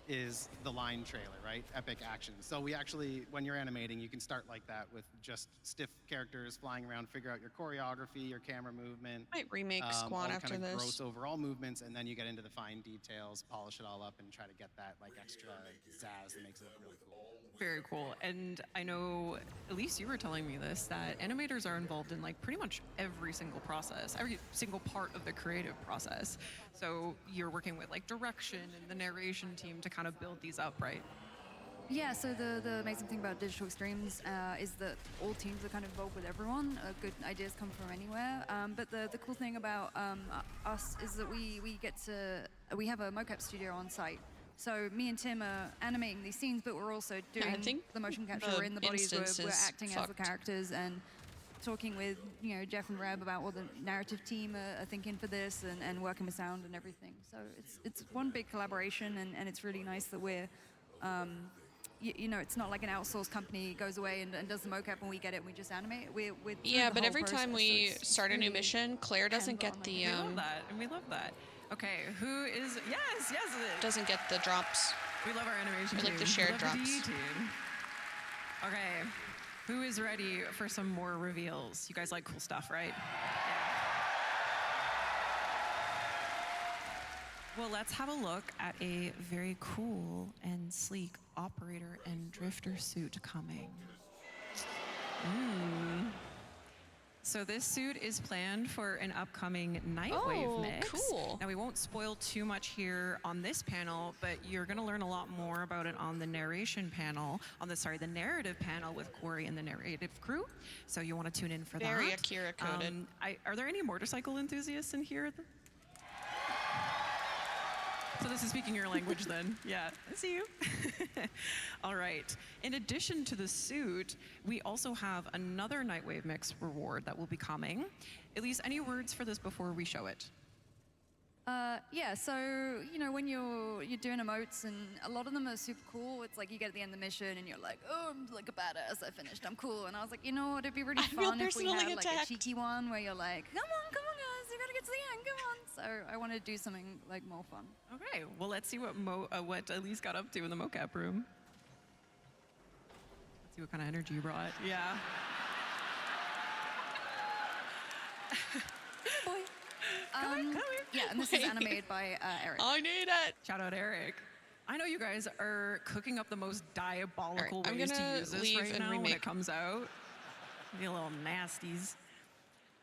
is the line trailer, right? Epic action. So we actually, when you're animating, you can start like that with just stiff characters flying around, figure out your choreography, your camera movement. Might remake Squad all after kind of this. gross overall movements, and then you get into the fine details, polish it all up, and try to get that like extra zazz that makes it really cool. Very cool. And I know, Elise, you were telling me this, that animators are involved in like pretty much every single process, every single part of the creative process. So you're working with like direction and the narration team to kind of build these up, right? Yeah, so the amazing thing about Digital Extremes is that all teams are kind of involved with everyone. Good ideas come from anywhere. But the cool thing about us is that we have a mocap studio on site. So me and Tim are animating these scenes, but we're also doing the motion capture. We're in the bodies, we're acting as the characters, and talking with, you know, Jeff and Reb about what the narrative team are thinking for this, and working with sound and everything. So it's one big collaboration, and it's really nice that we're, you know, it's not like an outsourced company goes away and does the mocap and we get it and we just animate. We're yeah, but every time we start a new mission, Claire doesn't get the... We love that, and we love that. Okay, who is... Yes! Doesn't get the drops. We love our animation We team. like the shared We love the drops. DE team. Okay, who is ready for some more reveals? You guys like cool stuff, right? Well, let's have a look at a very cool and sleek operator and drifter suit coming. So this suit is planned for an upcoming Nightwave mix. Cool. Now we won't spoil too much here on this panel, but you're going to learn a lot more about it on the narration panel, the narrative panel with Corey and the narrative crew. So you want to tune in for that. Very Akira coded. Are there any motorcycle enthusiasts in here? So this is speaking your language then. Yeah, I see you. All right. In addition to the suit, we also have another Nightwave Mix reward that will be coming. Elise, any words for this before we show it? Yeah, so, you know, when you're doing emotes, and a lot of them are super cool, it's like you get at the end of the mission and you're like, oh, I'm like a badass, I finished, I'm cool. And I was like, you know what, it'd be really fun if we had like a cheeky one where you're like, come on guys, you gotta get to the end, come on. So I want to do something like more fun. Okay, well let's see what Elise got up to in the mocap room. Let's see what kind of energy you brought. Yeah. Boy. Yeah, and this is animated by Eric. I need it. Shout out Eric. I know you guys are cooking up the most diabolical All right, ways to I'm use gonna this leave right and now when remake. it comes out. You little nasties.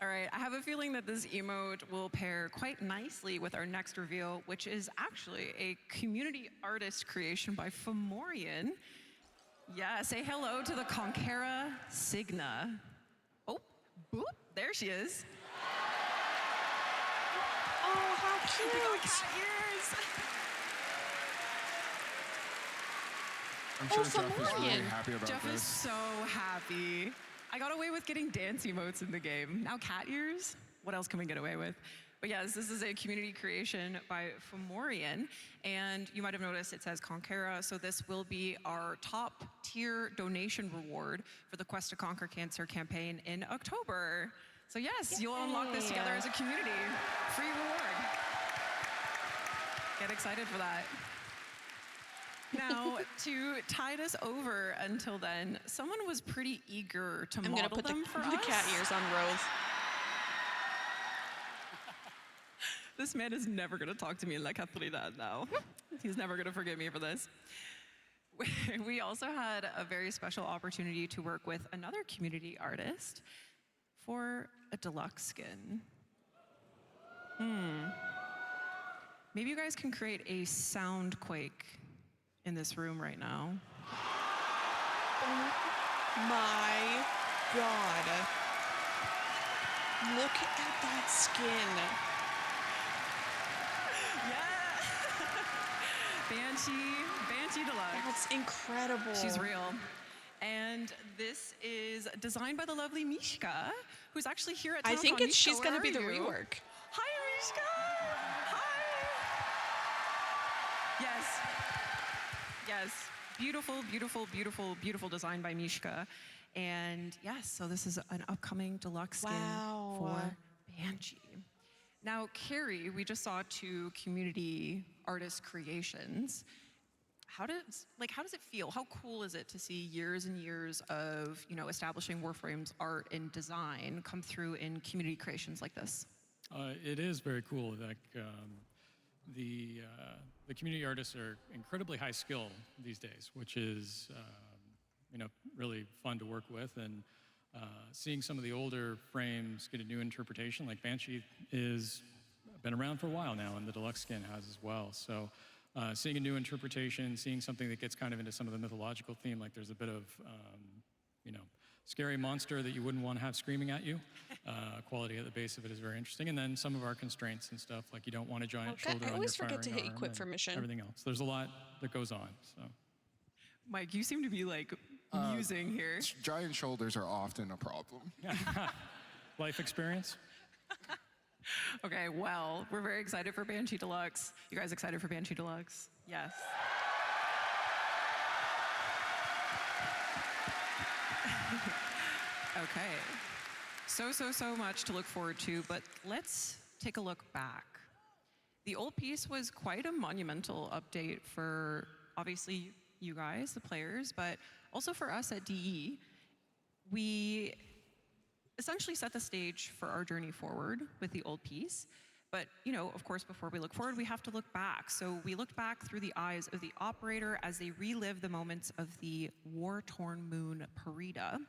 All right, I have a feeling that this emote will pair quite nicely with our next reveal, which is actually a community artist creation by Fomorian. Yeah, say hello to the Conquera Signa. Oh, boop, there she is. Oh, how cute. We got cat ears. I'm sure Jeff is really happy about Jeff this. is so happy. I got away with getting dance emotes in the game. Now cat ears? What else can we get away with? But yes, this is a community creation by Fomorian, and you might have noticed it says Conquera, so this will be our top tier donation reward for the Quest to Conquer Cancer campaign in October. So yes, you'll unlock this together as a community. Free reward. Get excited for that. Now, to tide us over until then, someone was pretty eager to I'm model gonna put them for the us. cat ears on Rose. This man is never going to talk to me in La Catridad now. He's never going to forgive me for this. We also had a very special opportunity to work with another community artist for a deluxe skin. Maybe you guys can create a sound quake in this room right now. Oh my God. Look at that skin. Banshee Deluxe. That's incredible. She's real. And this is designed by the lovely Mishka, who's actually here at TennoCon. I think she's going to be the Mishka, where are you? rework. Hi, Mishka. Hi. Yes. Beautiful, beautiful, beautiful, beautiful design by Mishka. And yes, so this is an upcoming deluxe skin for Banshee. Now, Carrie, we just saw 2 community artist creations. How does it feel? How cool is it to see years and years of, establishing Warframe's art and design come through in community creations like this? It is very cool. Like the community artists are incredibly high skill these days, which is really fun to work with. And seeing some of the older frames get a new interpretation, like Banshee is been around for a while now, and the deluxe skin has as well. So seeing a new interpretation, seeing something that gets kind of into some of the mythological theme, like there's a bit of scary monster that you wouldn't want to have screaming at you. Quality at the base of it is very interesting. And then some of our constraints and stuff, like you don't want a giant shoulder on your firing I always forget to hit arm equip and for mission. everything else. There's a lot that goes on. So. Mike, you seem to be like musing here. Giant shoulders are often a problem. Life experience? Okay, well, we're very excited for Banshee Deluxe. You guys excited for Banshee Deluxe? Yes. Okay. So much to look forward to, but let's take a look back. The old piece was quite a monumental update for, obviously, you guys, the players, but also for us at DE. We essentially set the stage for our journey forward with the old piece. But, of course, before we look forward, we have to look back. So we looked back through the eyes of the operator as they relive the moments of the war-torn moon Parida.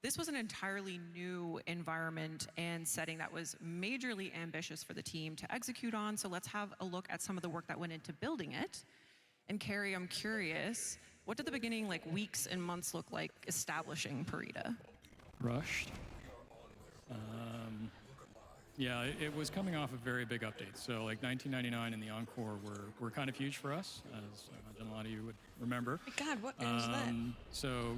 This was an entirely new environment and setting that was majorly ambitious for the team to execute on. So let's have a look at some of the work that went into building it. And Carrie, I'm curious, what did the beginning, like weeks and months, look like establishing Purita? Rushed. Yeah, it was coming off a very big update. So like 1999 and the Encore were kind of huge for us, as I imagine a lot of you would remember. My God, what is that? So,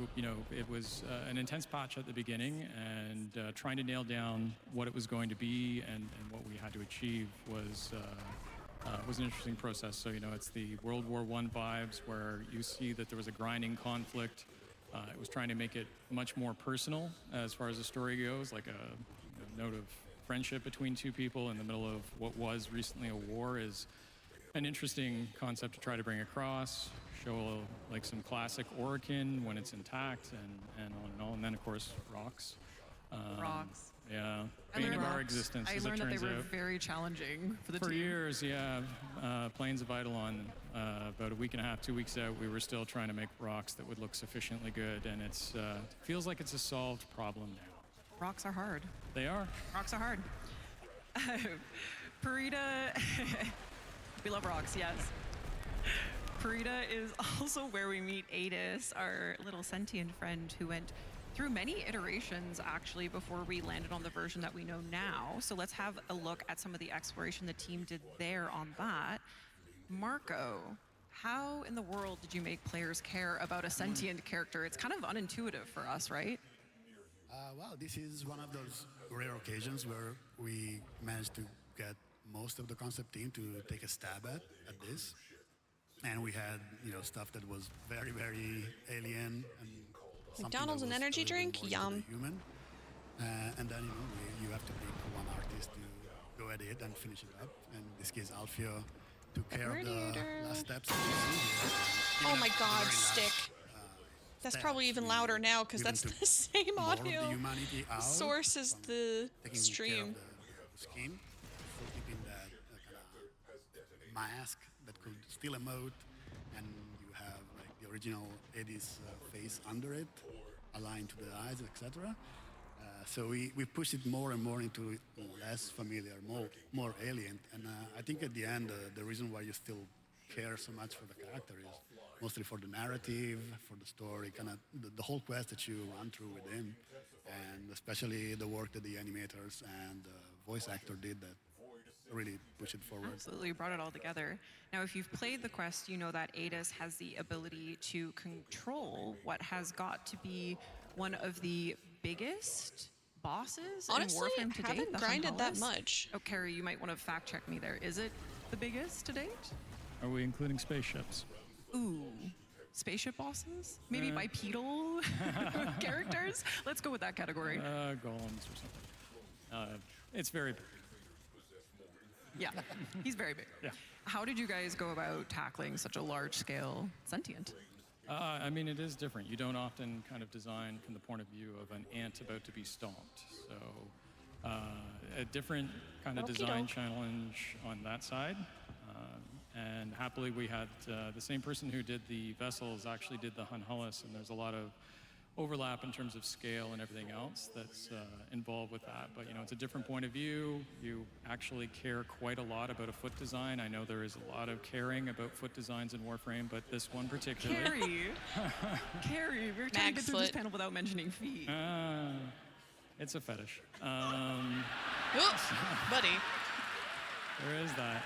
it was an intense patch at the beginning, and trying to nail down what it was going to be and what we had to achieve was an interesting process. So, it's the World War I vibes where you see that there was a grinding conflict. It was trying to make it much more personal as far as the story goes, like a note of friendship between two people in the middle of what was recently a war is an interesting concept to try to bring across, show like some classic Orokin when it's intact and on and on. And then, of course, rocks. Rocks. Yeah, bane of our existence, I as it learned that they turns were out. very challenging for the For team. years, yeah. Plains of Eidolon, about a week and a half, 2 weeks out, we were still trying to make rocks that would look sufficiently good, and it feels like it's a solved problem now. Rocks are hard. They are. Rocks are hard. Purita, we love rocks, yes. Purita is also where we meet Adis, our little sentient friend who went through many iterations actually before we landed on the version that we know now. So let's have a look at some of the exploration the team did there on that. Marco, how in the world did you make players care about a sentient character? It's kind of unintuitive for us, right? Well, this is one of those rare occasions where we managed to get most of the concept team to take a stab at this. And we had, stuff that was very, very alien and McDonald's and energy drink? Yum. Human. And then, you have to pick one artist to go at it and finish it up. And in this case, Alfio took care of the last steps. Oh my God, stick. That's probably even louder now because that's the same audio source as the stream. The scheme for keeping that kind of mask that could still emote, and you have like the original Eddie's face under it, aligned to the eyes, etc. So we push it more and more into less familiar, more alien, and I think at the end the reason why you still care so much for the character is mostly for the narrative, for the story, kind of the whole quest that you run through with him, and especially the work that the animators and the voice actor did that really push it forward. Absolutely, you brought it all together. Now, if you've played the quest, you know that Adis has the ability to control what has got to be one of the biggest bosses Honestly, in Warframe to date. haven't the grinded that Hunhalis. much. Oh, Carrie, you might want to fact check me there. Is it the biggest to date? Are we including spaceships? Ooh, spaceship bosses? Maybe bipedal characters? Let's go with that category. Golems or something. It's very big. Yeah, he's very big. Yeah. How did you guys go about tackling such a large-scale sentient? I mean, it is different. You don't often kind of design from the point of view of an ant about to be stomped. So a different kind of design challenge on that side. And happily, we had the same person who did the vessels actually did the Hunhalis, and there's a lot of overlap in terms of scale and everything else that's involved with that. But it's a different point of view. You actually care quite a lot about a foot design. I know there is a lot of caring about foot designs in Warframe, but this one particularly. Carrie, we're trying to get through this panel without mentioning feet. It's a fetish. Oops, buddy. There is that.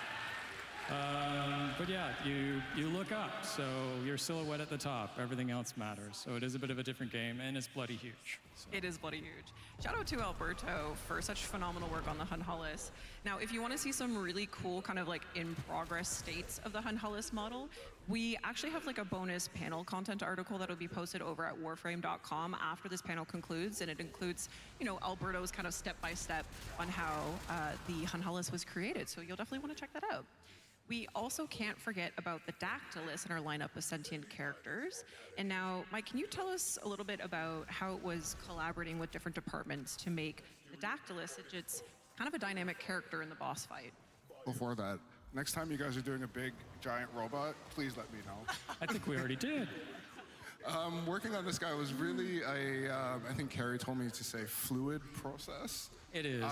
But yeah, you look up, so your silhouette at the top, everything else matters. So it is a bit of a different game, and it's bloody huge. So. It is bloody huge. Shout out to Alberto for such phenomenal work on the Hunhalis. Now, if you want to see some really cool kind of like in-progress states of the Hunhalis model, we actually have like a bonus panel content article that will be posted over at warframe.com after this panel concludes, and it includes, Alberto's kind of step-by-step on how the Hunhalis was created. So you'll definitely want to check that out. We also can't forget about the Dactylus in our lineup of sentient characters. And now, Mike, can you tell us a little bit about how it was collaborating with different departments to make the Dactylus? It's kind of a dynamic character in the boss fight. Before that, next time you guys are doing a big, giant robot, please let me know. I think we already did. Working on this guy was really I think Carrie told me to say fluid process. It is.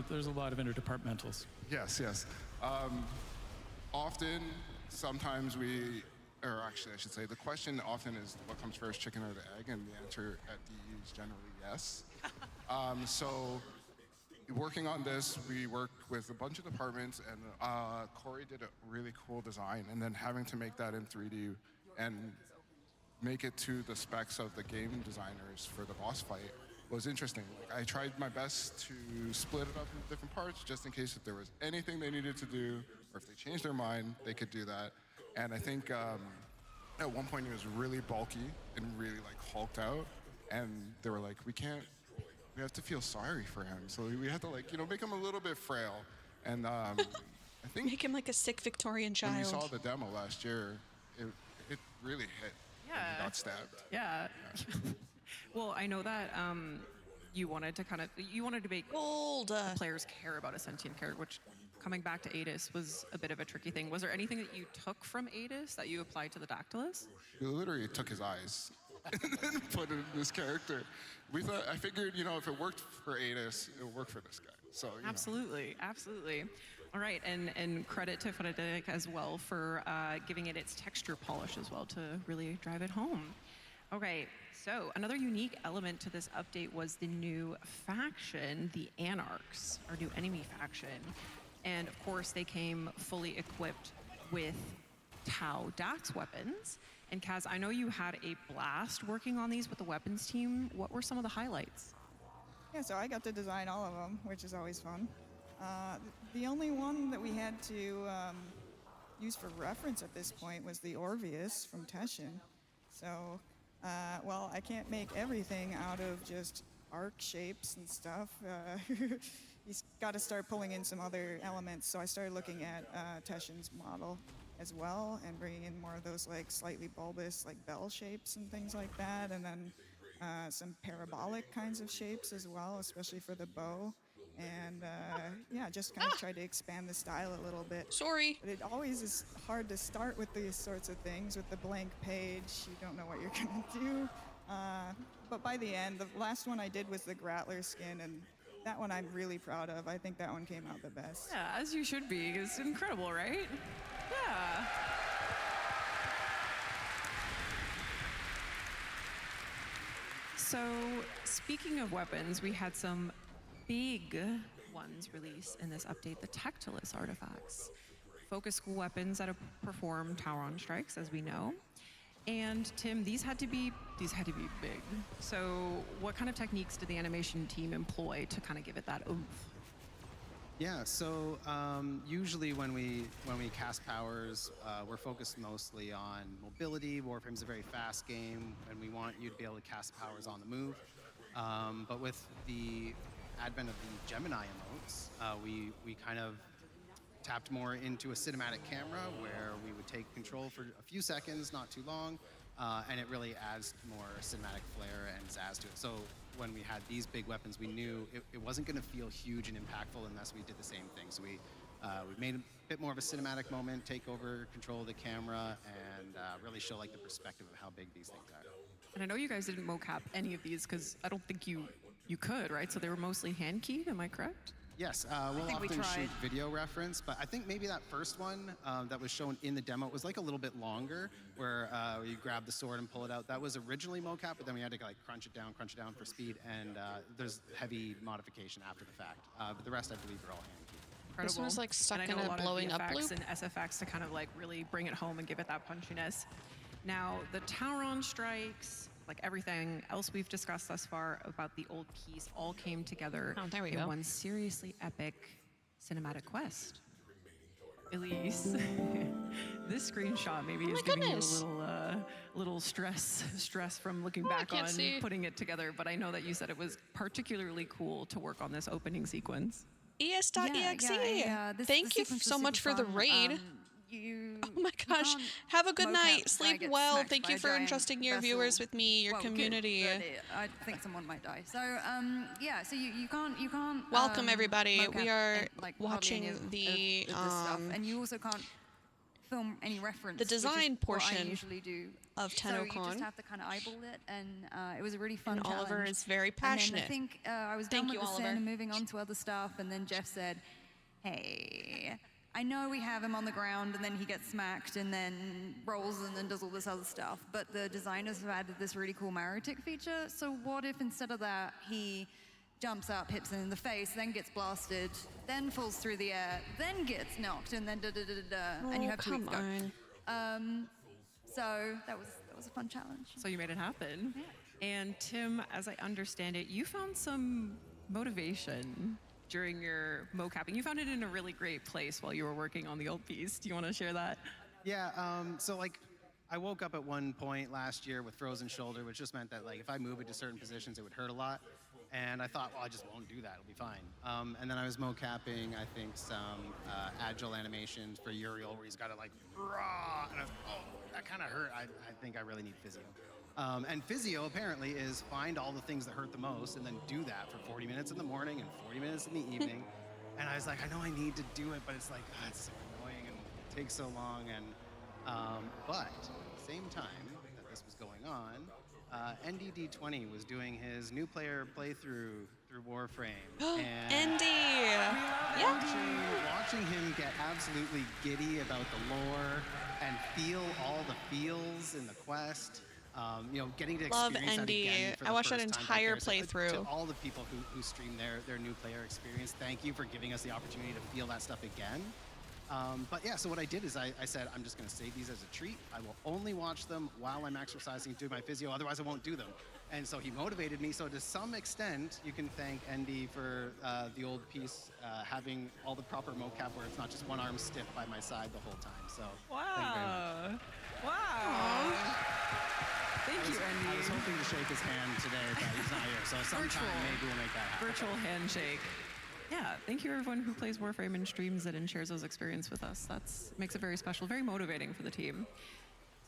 There's a lot of interdepartmentals. Yes, yes. Often, sometimes or actually I should say, the question often is what comes first, chicken or the egg, and the answer at DE is generally yes. So working on this, we worked with a bunch of departments, and Corey did a really cool design, and then having to make that in 3D and make it to the specs of the game designers for the boss fight was interesting. Like, I tried my best to split it up into different parts just in case if there was anything they needed to do, or if they changed their mind, they could do that. And I think at one point he was really bulky and really like hulked out, and they were like, we have to feel sorry for him. So we had to make him a little bit frail. And I think Make him like a sick Victorian child. when we saw the demo last year, it really hit. Yeah. When he got stabbed. Yeah. Well, I know that you wanted to make the players care about a sentient character, which coming back to Adis was a bit of a tricky thing. Was there anything that you took from Adis that you applied to the Dactylus? We literally took his eyes and then put it in this character. I figured, if it worked for Adis, it would work for this guy. So Absolutely. All right, and credit to Fnatic as well for giving it its texture polish as well to really drive it home. Okay, so another unique element to this update was the new faction, the Anarchs, our new enemy faction. And of course, they came fully equipped with Tau Dax weapons. And Kaz, I know you had a blast working on these with the weapons team. What were some of the highlights? Yeah, so I got to design all of them, which is always fun. The only one that we had to use for reference at this point was the Orpheus from Teshin. So, well, I can't make everything out of just arc shapes and stuff. He's got to start pulling in some other elements. So I started looking at Teshin's model as well and bringing in more of those like slightly bulbous like bell shapes and things like that. And then some parabolic kinds of shapes as well, especially for the bow. And yeah, just kind of tried to expand the style a little bit. Sorry. But it always is hard to start with these sorts of things. With the blank page, you don't know what you're going to do. But by the end, the last one I did was the Grattler skin, and that one I'm really proud of. I think that one came out the best. Yeah, as you should be. It's incredible, right? Yeah. So, speaking of weapons, we had some big ones released in this update, the Tactilus artifacts. Focus school weapons that perform Tauron strikes, as we know. And Tim, these had to be big. So what kind of techniques did the animation team employ to kind of give it that oomph? Yeah, so usually when we cast powers, we're focused mostly on mobility. Warframe's a very fast game, and we want you to be able to cast powers on the move. But with the advent of the Gemini emotes, we kind of tapped more into a cinematic camera where we would take control for a few seconds, not too long, and it really adds more cinematic flair and zazz to it. So when we had these big weapons, we knew it wasn't going to feel huge and impactful unless we did the same thing. So we made a bit more of a cinematic moment, take over control of the camera, and really show like the perspective of how big these things are. And I know you guys didn't mocap any of these because I don't think you could, right? So they were mostly hand keyed, am I correct? Yes, we'll often shoot video reference, but I think maybe that first one that was shown in the demo was like a little bit longer, where you grab the sword and pull it out. That was originally mocap, but then we had to like crunch it down for speed, and there's heavy modification after the fact. But the rest, I believe, are all hand keyed. Incredible. This one's like stuck And I in know a lot blowing of up VFX loop. and SFX to kind of like really bring it home and give it that punchiness. Now, the Tauron strikes, like everything else we've discussed thus far about the old piece, all came together in one seriously epic cinematic quest. Elise, this screenshot maybe is giving you a little stress from looking back on putting it together, but I know that you said it was particularly cool to work on this opening sequence. es.exe. Thank you so much for the raid. Oh my gosh. Have a good night. Sleep well. Thank you for entrusting your viewers with me, your community. Good, but I think someone might die. So yeah, so you can't Welcome everybody. We are like, watching the stuff. And you also can't film any reference. The design which is what portion I usually do of So you TennoCon. just have to kind of eyeball it, and it was a really fun And challenge. Oliver is very And then I passionate. think I was Thank done you, with the Oliver. sin and moving on to other stuff, and then Jeff said, "Hey, I know we have him on the ground, and then he gets smacked, and then rolls, and then does all this other stuff. But the designers have added this really cool marrow tick feature. So what if instead of that, he jumps up, hits him in the face, then gets blasted, then falls through the air, then gets knocked, and then and you Oh, have 2 weeks to come go. So that was a fun challenge. So you made it happen. And Tim, as I understand it, you found some motivation during your mocapping. You found it in a really great place while you were working on the old piece. Do you want to share that? Yeah, so like I woke up at one point last year with frozen shoulder, which just meant that like if I move into certain positions, it would hurt a lot. And I thought, well, I just won't do that. It'll be fine. And then I was mocapping, I think, some agile animations for Uriel, where he's got to like, raw, and I was, oh, that kind of hurt. I think I really need physio. And physio apparently is find all the things that hurt the most and then do that for 40 minutes in the morning and 40 minutes in the evening. And I was like, I know I need to do it, but it's like, it's so annoying and it takes so long. And but at the same time that this was going on, NDD20 was doing his new player playthrough through Warframe. And watching him get absolutely giddy about the lore and feel all the feels in the quest. You know, getting to Love experience that ND. again for I the watched that first time back entire there. So, playthrough. to all the people who stream their new player experience, thank you for giving us the opportunity to feel that stuff again. But yeah, so what I did is I said, I'm just going to save these as a treat. I will only watch them while I'm exercising, doing my physio, otherwise I won't do them. And so he motivated me. So to some extent, you can thank ND for the old piece having all the proper mocap where it's not just one arm stiff by my side the whole time. So thank you very much. Wow. Thank you, Andy. I was hoping to shake his hand today, but he's not here. So sometime maybe we'll make that happen. Virtual handshake. Yeah, thank you everyone who plays Warframe and streams it and shares those experiences with us. That's makes it very special, very motivating for the team.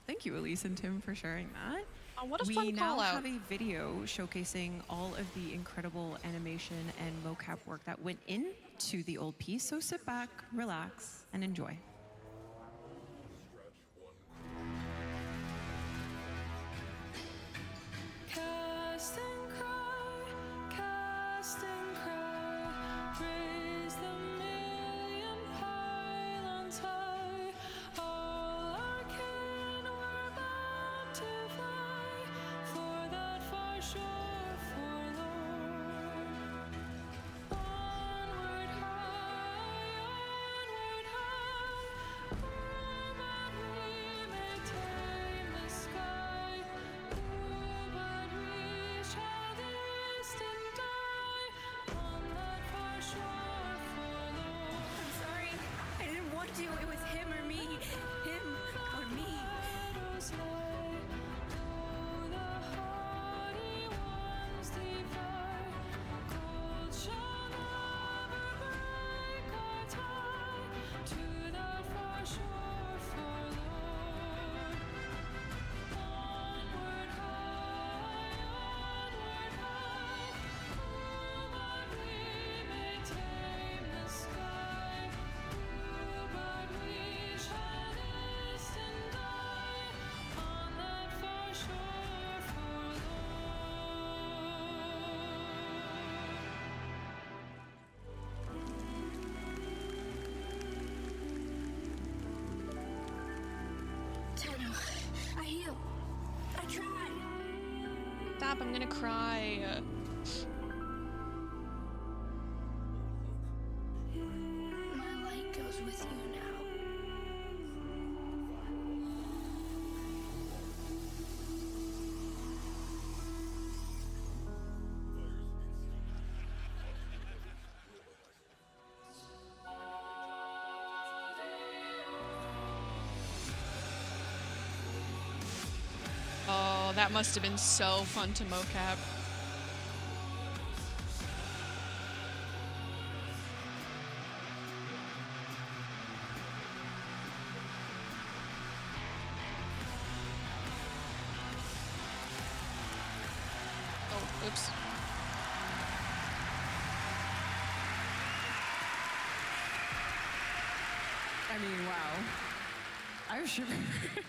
Thank you, Elise and Tim, for sharing that. Oh, what a we fun now call out. have a video showcasing all of the incredible animation and mocap work that went into the old piece. So sit back, relax, and enjoy. Cast and cry, cast and cry, raise the million pylons high. All our kin were bound to fly for that far shore forlorn. Onward high, oh, but we may tame the sky. But we shall distant die on that far shore forlorn. I'm sorry. I didn't want to. It was him or me. Him or me. Shadows lie, though the haughty ones divide. Cold shall never break our tie to that far shore forlorn. Onward high, oh, but we may tame the sky. But we shall distant die on that far shore forlorn. Tenno, I heal. I tried. Stop, I'm gonna cry. My light goes with you now. Oh, that must have been so fun to mocap. Oh, oops. I mean, wow. I have shivers.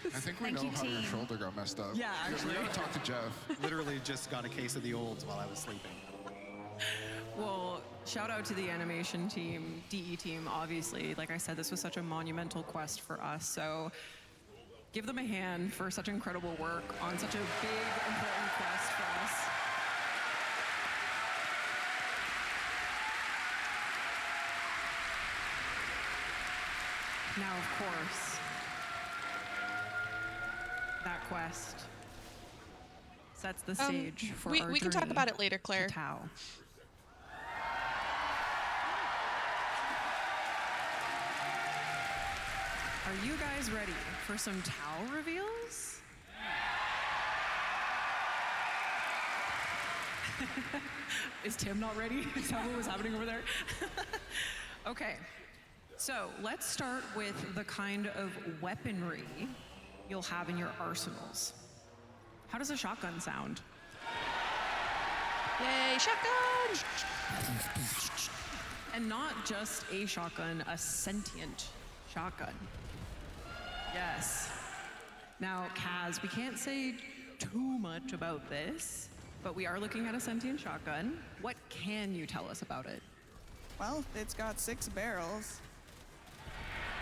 I think we Thank know you, how your team. shoulder got messed up. Yeah, We actually. gotta talk to Jeff. Literally just got a case of the olds while I was sleeping. Well, shout out to the animation team, DE team, obviously. Like I said, this was such a monumental quest for us. So give them a hand for such incredible work on such a big, important quest for us. Now, of course, that quest sets the stage for our we can talk journey about it later, Claire. to Tau. Are you guys ready for some Tau reveals? Is Tim not ready? Is that what was happening over there? Okay, so let's start with the kind of weaponry you'll have in your arsenals. How does a shotgun sound? Yay, shotgun! And not just a shotgun, a sentient shotgun. Yes. Now, Kaz, we can't say too much about this, but we are looking at a sentient shotgun. What can you tell us about it? Well, it's got 6 barrels.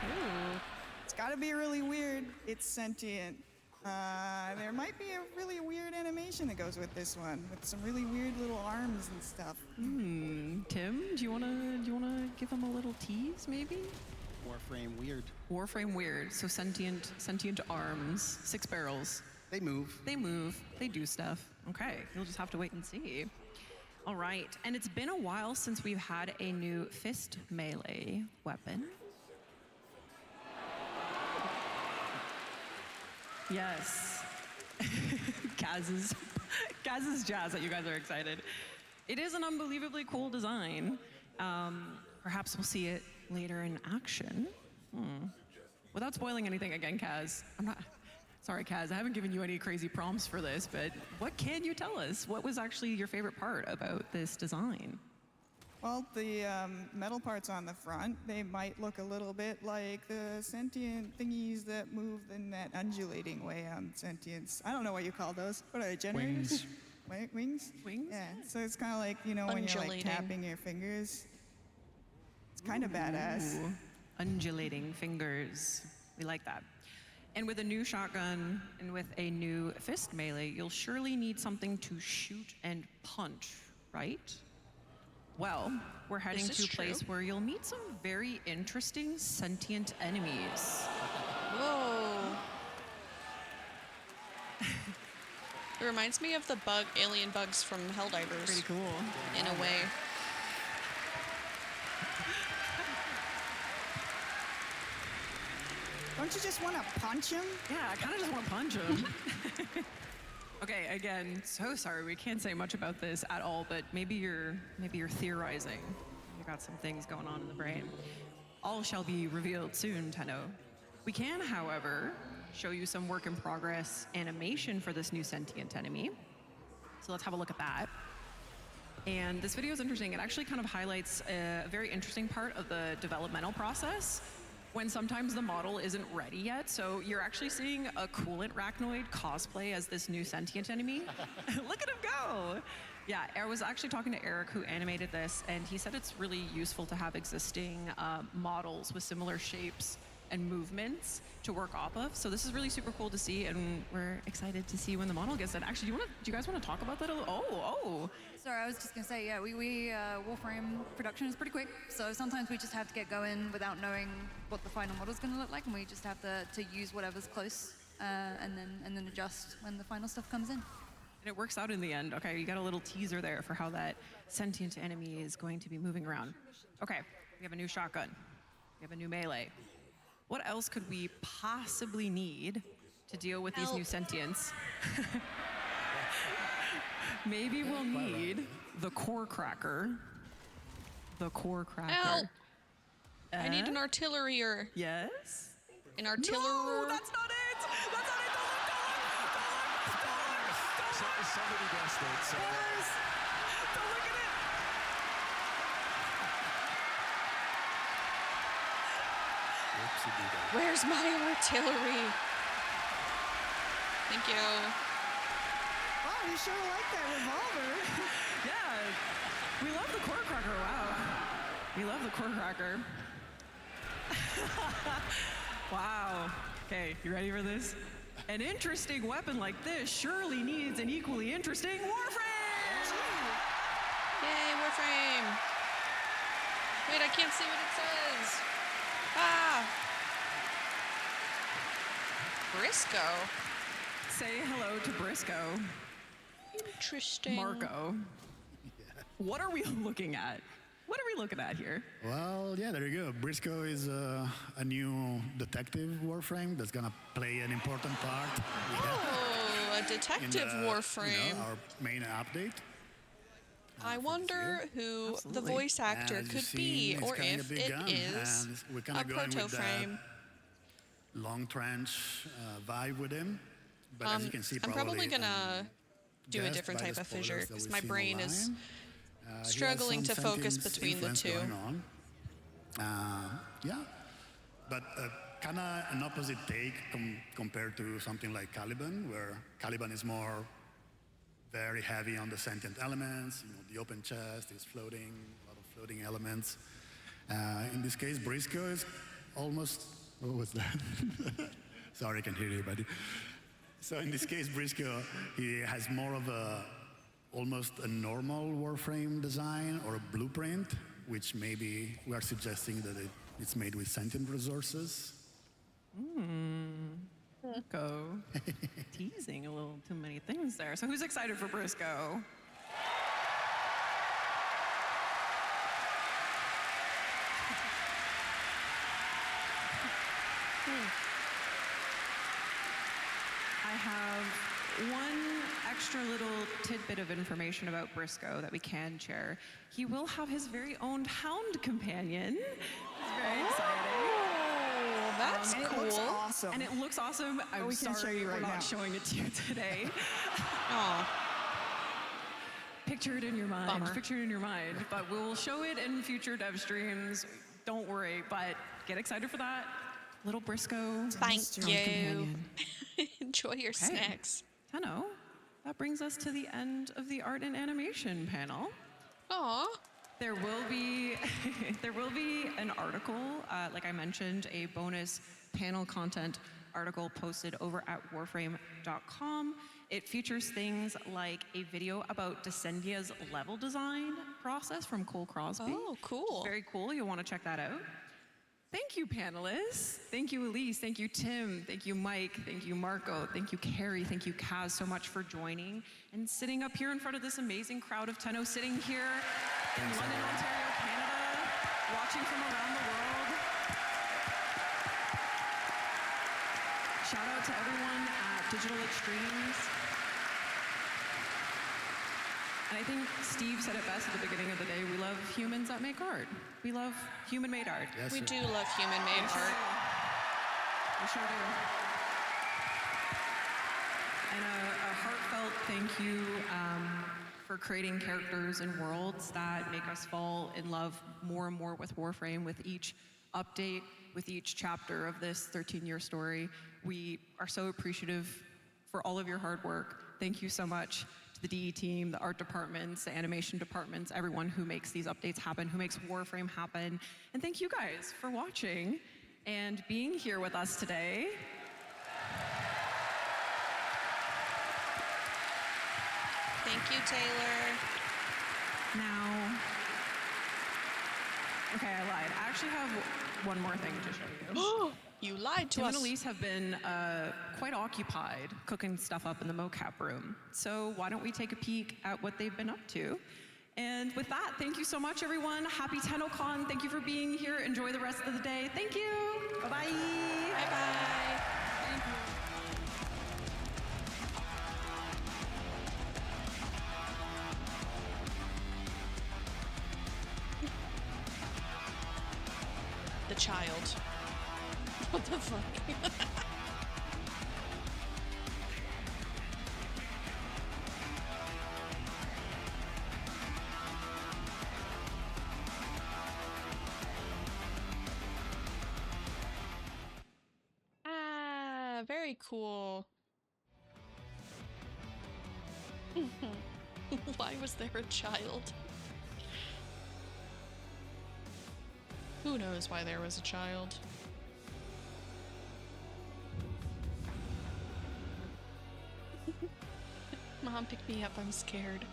Ooh. It's gotta be really weird. It's sentient. There might be a really weird animation that goes with this one, with some really weird little arms and stuff. Tim, do you wanna give them a little tease, maybe? Warframe weird. Warframe weird. So sentient arms, 6 barrels. They move. They move. They do stuff. Okay, you'll just have to wait and see. All right, and it's been a while since we've had a new fist melee weapon. Yes. Kaz's jazz that you guys are excited. It is an unbelievably cool design. Perhaps we'll see it later in action. Without spoiling anything again, Kaz, sorry, Kaz, I haven't given you any crazy prompts for this, but what can you tell us? What was actually your favorite part about this design? Well, the metal parts on the front, they might look a little bit like the sentient thingies that move in that undulating way on sentience. I don't know what you call those. What are they, generators? Wings. Wings? Yeah, so it's kind of like, when you're like Undulating. tapping your fingers. It's kind of badass. Ooh, undulating fingers. We like that. And with a new shotgun and with a new fist melee, you'll surely need something to shoot and punch, right? Well, we're heading to a place where you'll meet some very interesting sentient enemies. Whoa. It reminds me of the alien bugs from Helldivers. Pretty cool. In a way. Don't you just want to punch him? Yeah, I kind of just want to punch him. Okay, again, so sorry we can't say much about this at all, but maybe you're theorizing. You got some things going on in the brain. All shall be revealed soon, Tenno. We can, however, show you some work in progress animation for this new sentient enemy. So let's have a look at that. And this video is interesting. It actually kind of highlights a very interesting part of the developmental process when sometimes the model isn't ready yet. So you're actually seeing a coolant Rachnoid cosplay as this new sentient enemy. Look at him go. Yeah, I was actually talking to Eric who animated this, and he said it's really useful to have existing models with similar shapes and movements to work off of. So this is really super cool to see, and we're excited to see when the model gets done. Actually, do you guys want to talk about that a little? Oh. Sorry, I was just gonna say, yeah, we Warframe production is pretty quick, so sometimes we just have to get going without knowing what the final model's gonna look like, and we just have to use whatever's close, and then adjust when the final stuff comes in. And it works out in the end. Okay, you got a little teaser there for how that sentient enemy is going to be moving around. Okay, we have a new shotgun. We have a new melee. What else could we possibly need to deal with these new sentients? Maybe we'll need the core cracker. The core cracker. Help! I need an artillery or... Yes? An artillery... No, that's not it! That's not it! Somebody guessed it. So. Don't look at it! Where's my artillery? Thank you. Oh, you sure like that revolver. Yeah, we love the core cracker. Wow, we love the core cracker. Wow. Okay, you ready for this? An interesting weapon like this surely needs an equally interesting Warframe! Yay, Warframe! Wait, I can't see what it says. Ah! Briscoe? Say hello to Briscoe. Interesting. Marco. What are we looking at? What are we looking at here? Well, yeah, there you go. Briscoe is a new detective Warframe that's gonna play an important part. Oh, a detective Warframe. Our main update. I wonder who the voice actor As could you've be, seen, or it's kinda if big it gun, is and we're a kinda going with that proto-frame. long trench vibe with him. But as you can see, I'm probably gonna do a guessed different by type the of fissure spoilers that because we've my seen brain is online, he has struggling to some focus sentience between the influence two. going on. Yeah, but kind of an opposite take compared to something like Caliban, where Caliban is more very heavy on the sentient elements. You know, the open chest is floating, a lot of floating elements. In this case, Briscoe is almost. What was that? Sorry, I can hear you, buddy. So in this case, Briscoe, he has more of almost a normal Warframe design or a blueprint, which maybe we are suggesting that it's made with sentient resources. Marco. Teasing a little too many things there. So who's excited for Briscoe? I have one extra little tidbit of information about Briscoe that we can share. He will have his very own hound companion. It's very exciting. Oh, that's And cool. it looks awesome. And it looks awesome. I'm we can't sorry show you we're right not now. showing it to you today. Oh, Picture it in your mind. Bummer. Picture it in your mind. But we'll show it in future dev streams. Don't worry, but get excited for that. Little Briscoe. thank hound you. companion. Enjoy your snacks. Tenno, that brings us to the end of the art and animation panel. Aw. There will be there will be an article, like I mentioned, a bonus panel content article posted over at warframe.com. It features things like a video about Descendia's level design process from Cole Crosby. Oh, cool. Very cool. You'll want to check that out. Thank you, panelists. Thank you, Elise. Thank you, Tim. Thank you, Mike. Thank you, Marco. Thank you, Carrie. Thank you, Kaz, so much for joining and sitting up here in front of this amazing crowd of Tenno, sitting here in London, Ontario, Canada, watching from around the world. Shout out to everyone at Digital Extremes. And I think Steve said it best at the beginning of the day. We love humans that make art. We love human-made art. Yes, We sir. do love human-made art. We sure do. And a heartfelt thank you for creating characters and worlds that make us fall in love more and more with Warframe with each update, with each chapter of this 13-year story. We are so appreciative for all of your hard work. Thank you so much to the DE team, the art departments, the animation departments, everyone who makes these updates happen, who makes Warframe happen. And thank you guys for watching and being here with us today. Thank you, Taylor. Now, okay, I lied. I actually have one more thing to show you. You lied to Tim us. and Elise have been quite occupied cooking stuff up in the mocap room. So why don't we take a peek at what they've been up to? And with that, thank you so much, everyone. Happy TennoCon. Thank you for being here. Enjoy the rest of the day. Thank you. Bye-bye. Bye-bye. Thank you. The child. What the fuck? very cool. Why was there a child? Who knows why there was a child? Mom, pick me up, I'm scared.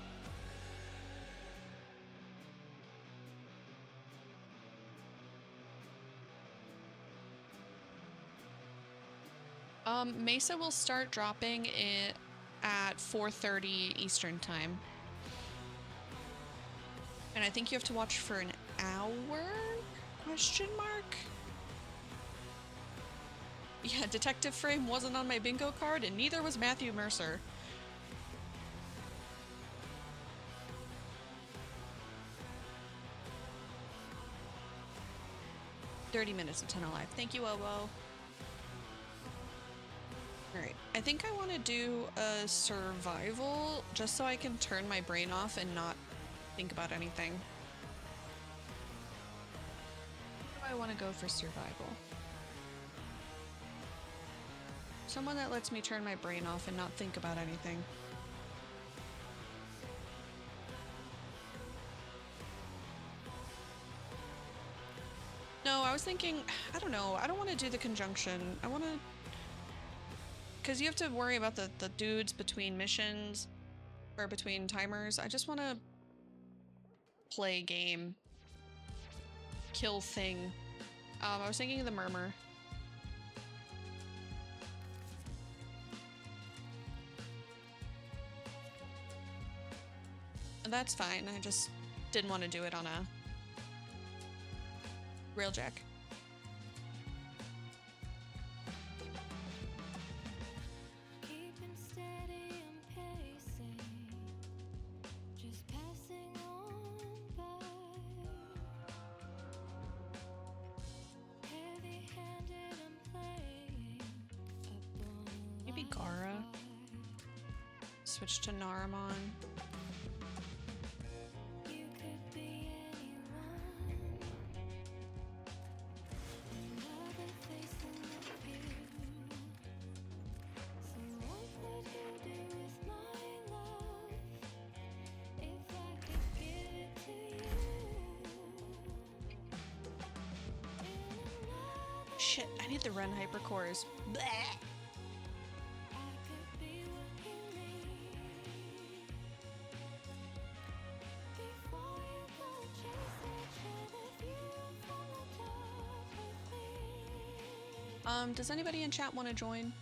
Mesa will start dropping it at 4:30 Eastern time. And I think you have to watch for an hour? Question mark? Yeah, Detective Frame wasn't on my bingo card, and neither was Matthew Mercer. "30 minutes of 10 alive." Thank you, Obo. Alright, I think I want to do a survival just so I can turn my brain off and not think about anything. Who do I want to go for survival? Someone that lets me turn my brain off and not think about anything. No, I was thinking, I don't know, I don't want to do the conjunction. I want to... Because you have to worry about the dudes between missions, or between timers. I just want to play game. Kill thing. I was thinking of the Murmur. That's fine, I just didn't want to do it on a railjack. Keeping steady and pacing, just passing on by. Heavy-handed and playing upon a Maybe Gara. Switch to Naramon. You could be anyone. Another face in the view. So what would you do with my love if I could give it to you? Shit, I need the run hypercores. Bleh. I could be what you need. Before you go chase it, share the view from the top with me. Does anybody in chat want to join?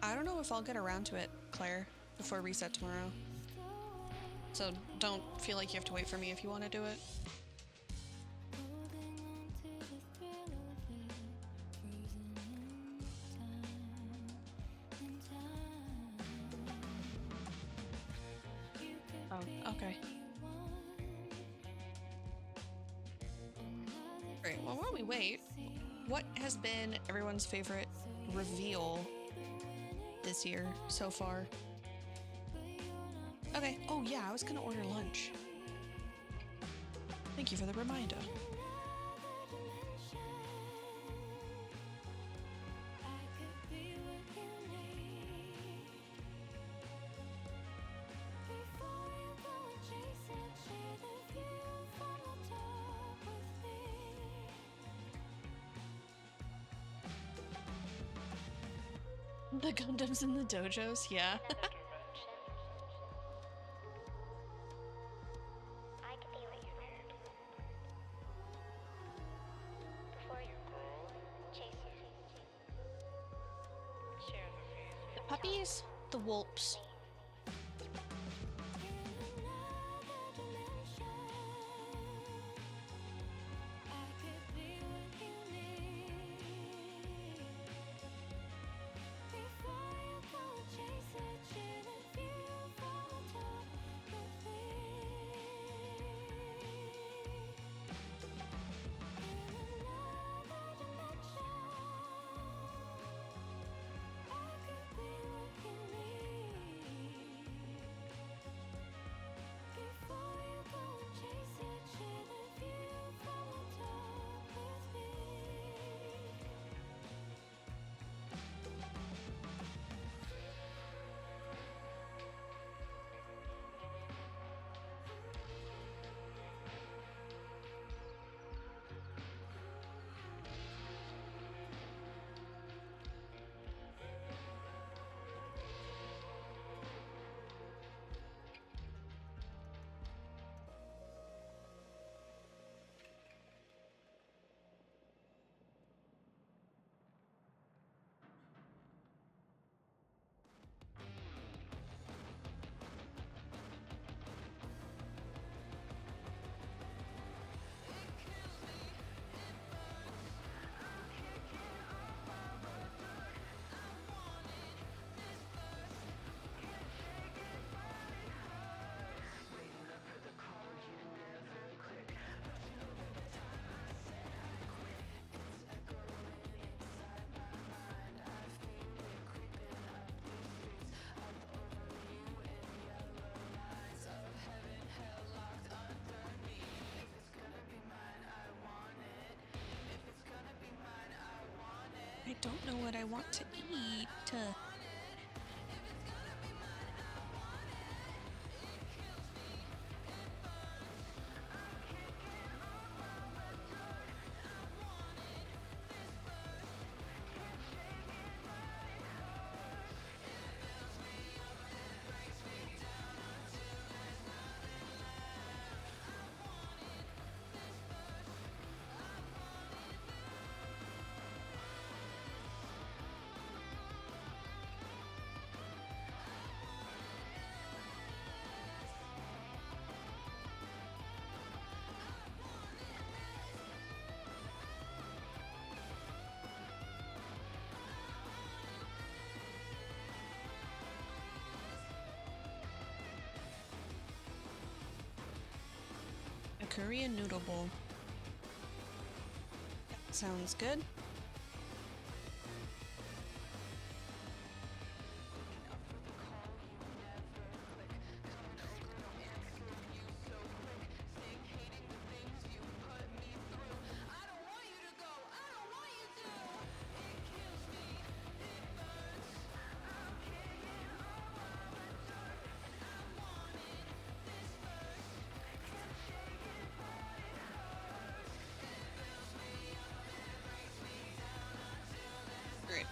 I don't know if I'll get around to it, Claire, before reset tomorrow. So don't feel like you have to wait for me if you want to do it. Holding on to the thrill of it, frozen in time. You could Oh, okay. Great. Well, while we wait, what has been everyone's favorite reveal this year so far? Okay. Oh, yeah, I was gonna order lunch. Thank you for the reminder. The Gundams in the dojos, yeah. The puppies, the wolps. don't know what I want to eat. A Korean noodle bowl. That sounds good. Great.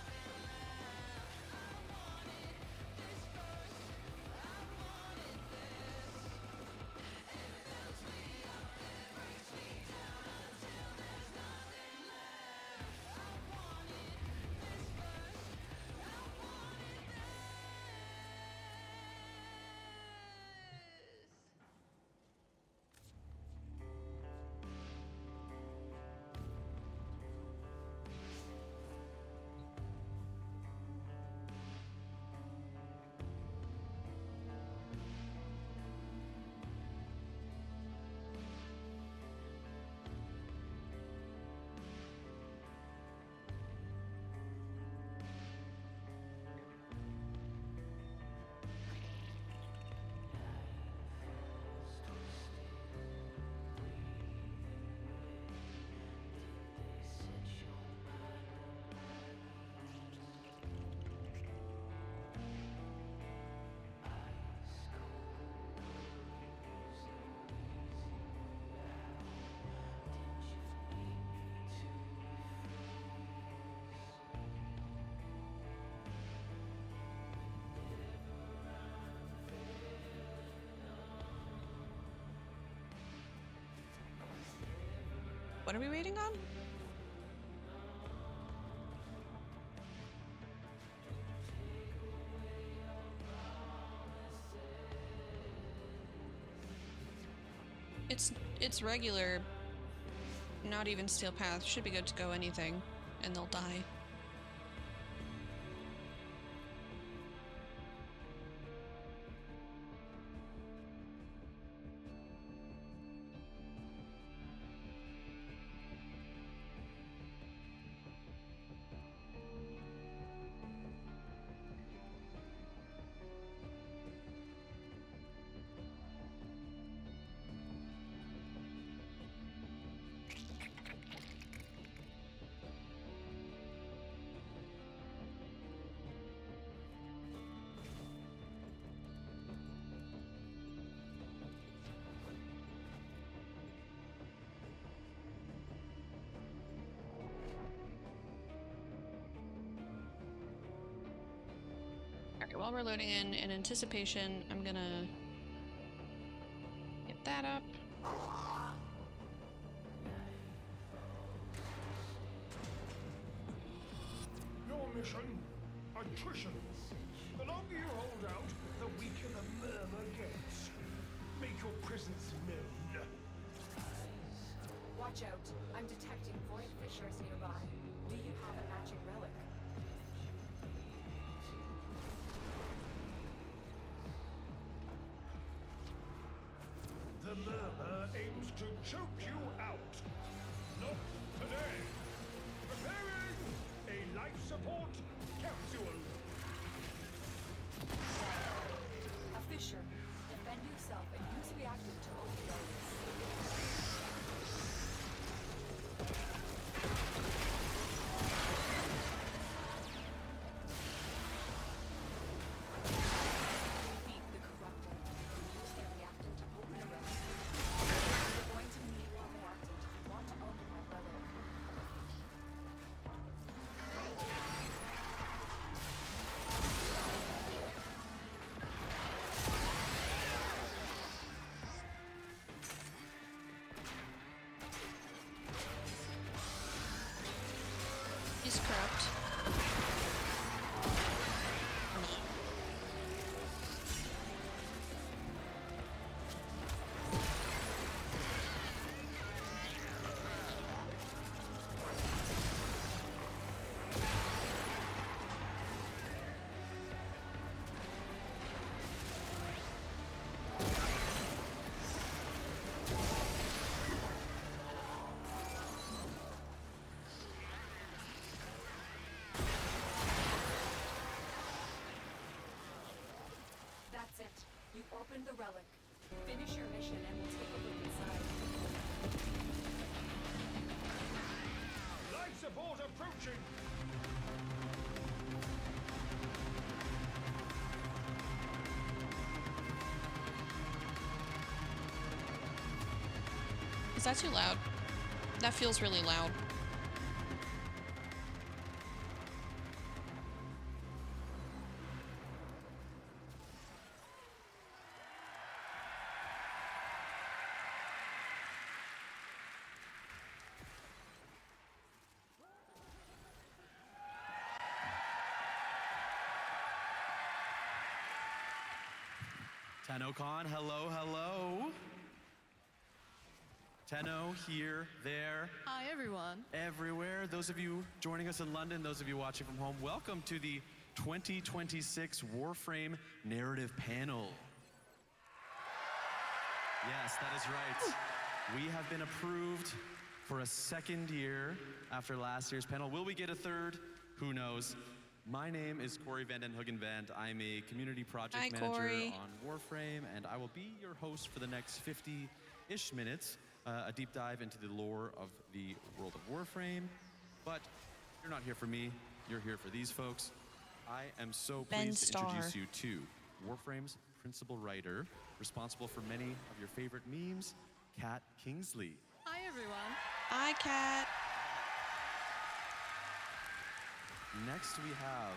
What are we waiting on? It's regular, not even steel path. Should be good to go anything, and they'll die. Alright, while we're loading in anticipation, I'm gonna get that up. Your mission, attrition. The longer you hold out, the weaker the murmur gets. Make your presence known. Watch out. I'm detecting void fissures nearby. Do you have a matching relic? The murmur aims to choke you out. Not today. Preparing a life support capsule. A fissure. Defend yourself and use reactive to open areas. You opened the relic. Finish your mission and we'll take a look inside. Life support approaching! Is that too loud? That feels really loud. TennoCon, hello, hello. Tenno here, there, Hi, everyone. everywhere. Those of you joining us in London, those of you watching from home, welcome to the 2026 Warframe Narrative Panel. Yes, that is right. We have been approved for a second year after last year's panel. Will we get a third? Who knows? My name is Corey Van Den Hoogenvand. I'm a community project manager Corey. on Warframe, and I will be your host for the next 50-ish minutes, a deep dive into the lore of the world of Warframe. But you're not here for me, you're here for these folks. I am so Ben pleased to Starr. introduce you to Warframe's principal writer, responsible for many of your favorite memes, Kat Kingsley. Hi, everyone. Hi, Kat. Next we have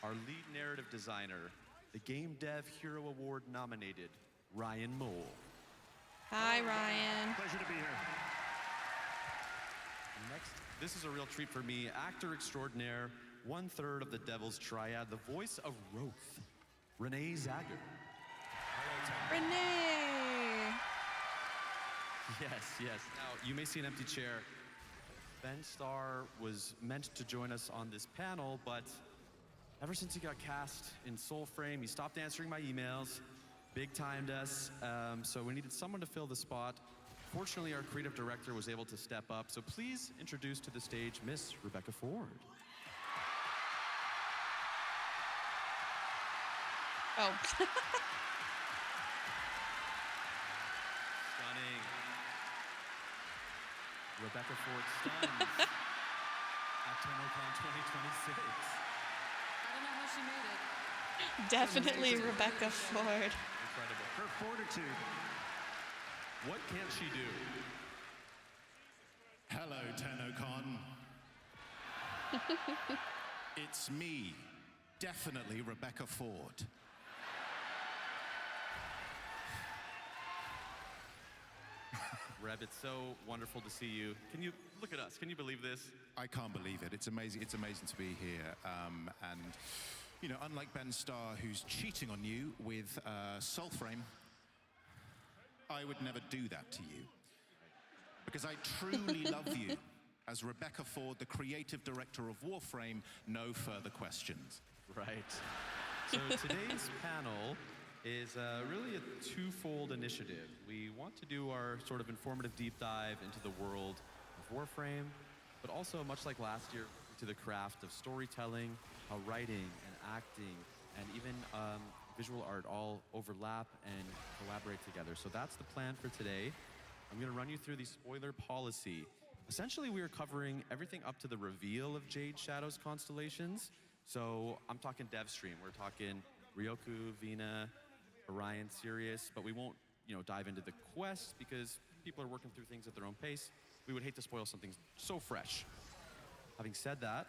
our lead narrative designer, the Game Dev Hero Award nominated, Ryan Mole. Hi, Ryan. Pleasure to be here. Next, this is a real treat for me, actor extraordinaire, 1/3 of the Devil's Triad, the voice of Roth, Renee Zager. Renee. Yes, yes. Now, you may see an empty chair. Ben Starr was meant to join us on this panel, but ever since he got cast in Soulframe, he stopped answering my emails, big-timed us, so we needed someone to fill the spot. Fortunately, our creative director was able to step up, so please introduce to the stage Miss Rebecca Ford. Oh. Stunning. Rebecca Ford stuns at TennoCon 2026. I don't know how she made it. Definitely Rebecca Ford. Incredible. Her fortitude. What can't she do? Hello, TennoCon. It's me, definitely Rebecca Ford. Reb, it's so wonderful to see you. Can you look at us? Can you believe this? I can't believe it. It's amazing. It's amazing to be here. And, you know, unlike Ben Starr, who's cheating on you with Soulframe, I would never do that to you. Because I truly love you. As Rebecca Ford, the creative director of Warframe, no further questions. Right. So today's panel is really a twofold initiative. We want to do our sort of informative deep dive into the world of Warframe, but also, much like last year, to the craft of storytelling, how writing and acting and even visual art all overlap and collaborate together. So that's the plan for today. I'm going to run you through the spoiler policy. Essentially, we are covering everything up to the reveal of Jade Shadow's constellations. So I'm talking dev stream. We're talking Ryoku, Vina, Orion, Sirius, but we won't, dive into the quests because people are working through things at their own pace. We would hate to spoil something so fresh. Having said that,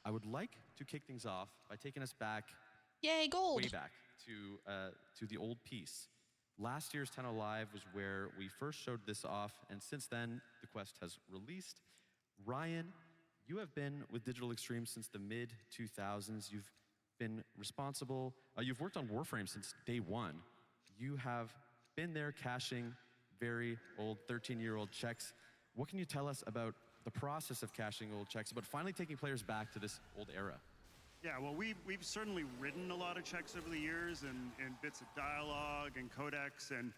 I would like to kick things off by taking us back, Yay, gold. way back to the old piece. Last year's Tenno Live was where we first showed this off, and since then, the quest has released. Ryan, you have been with Digital Extreme since the mid-2000s. You've been responsible. You've worked on Warframe since day one. You have been there cashing very old 13-year-old checks. What can you tell us about the process of cashing old checks, about finally taking players back to this old era? Yeah, well, we've certainly written a lot of checks over the years and bits of dialogue and codex, and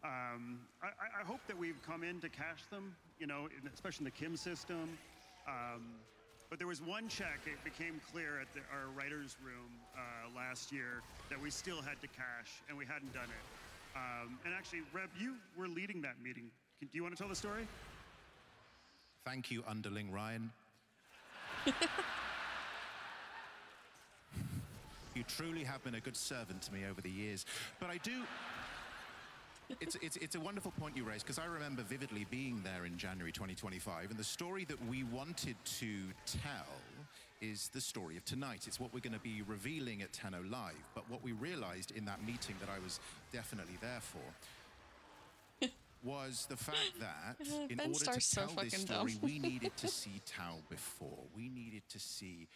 I hope that we've come in to cache them, especially in the Kim system. But there was one check, it became clear at our writer's room last year that we still had to cash, and we hadn't done it. And actually, Reb, you were leading that meeting. Do you want to tell the story? Thank you, underling Ryan. You truly have been a good servant to me over the years. But I do... It's a wonderful point you raised, because I remember vividly being there in January 2025, and the story that we wanted to tell is the story of tonight. It's what we're going to be revealing at Tenno Live. But what we realized in that meeting that I was definitely there for was the fact that in Ben order to Star's so tell this fucking story, dumb. we needed to see Tau before. We needed to see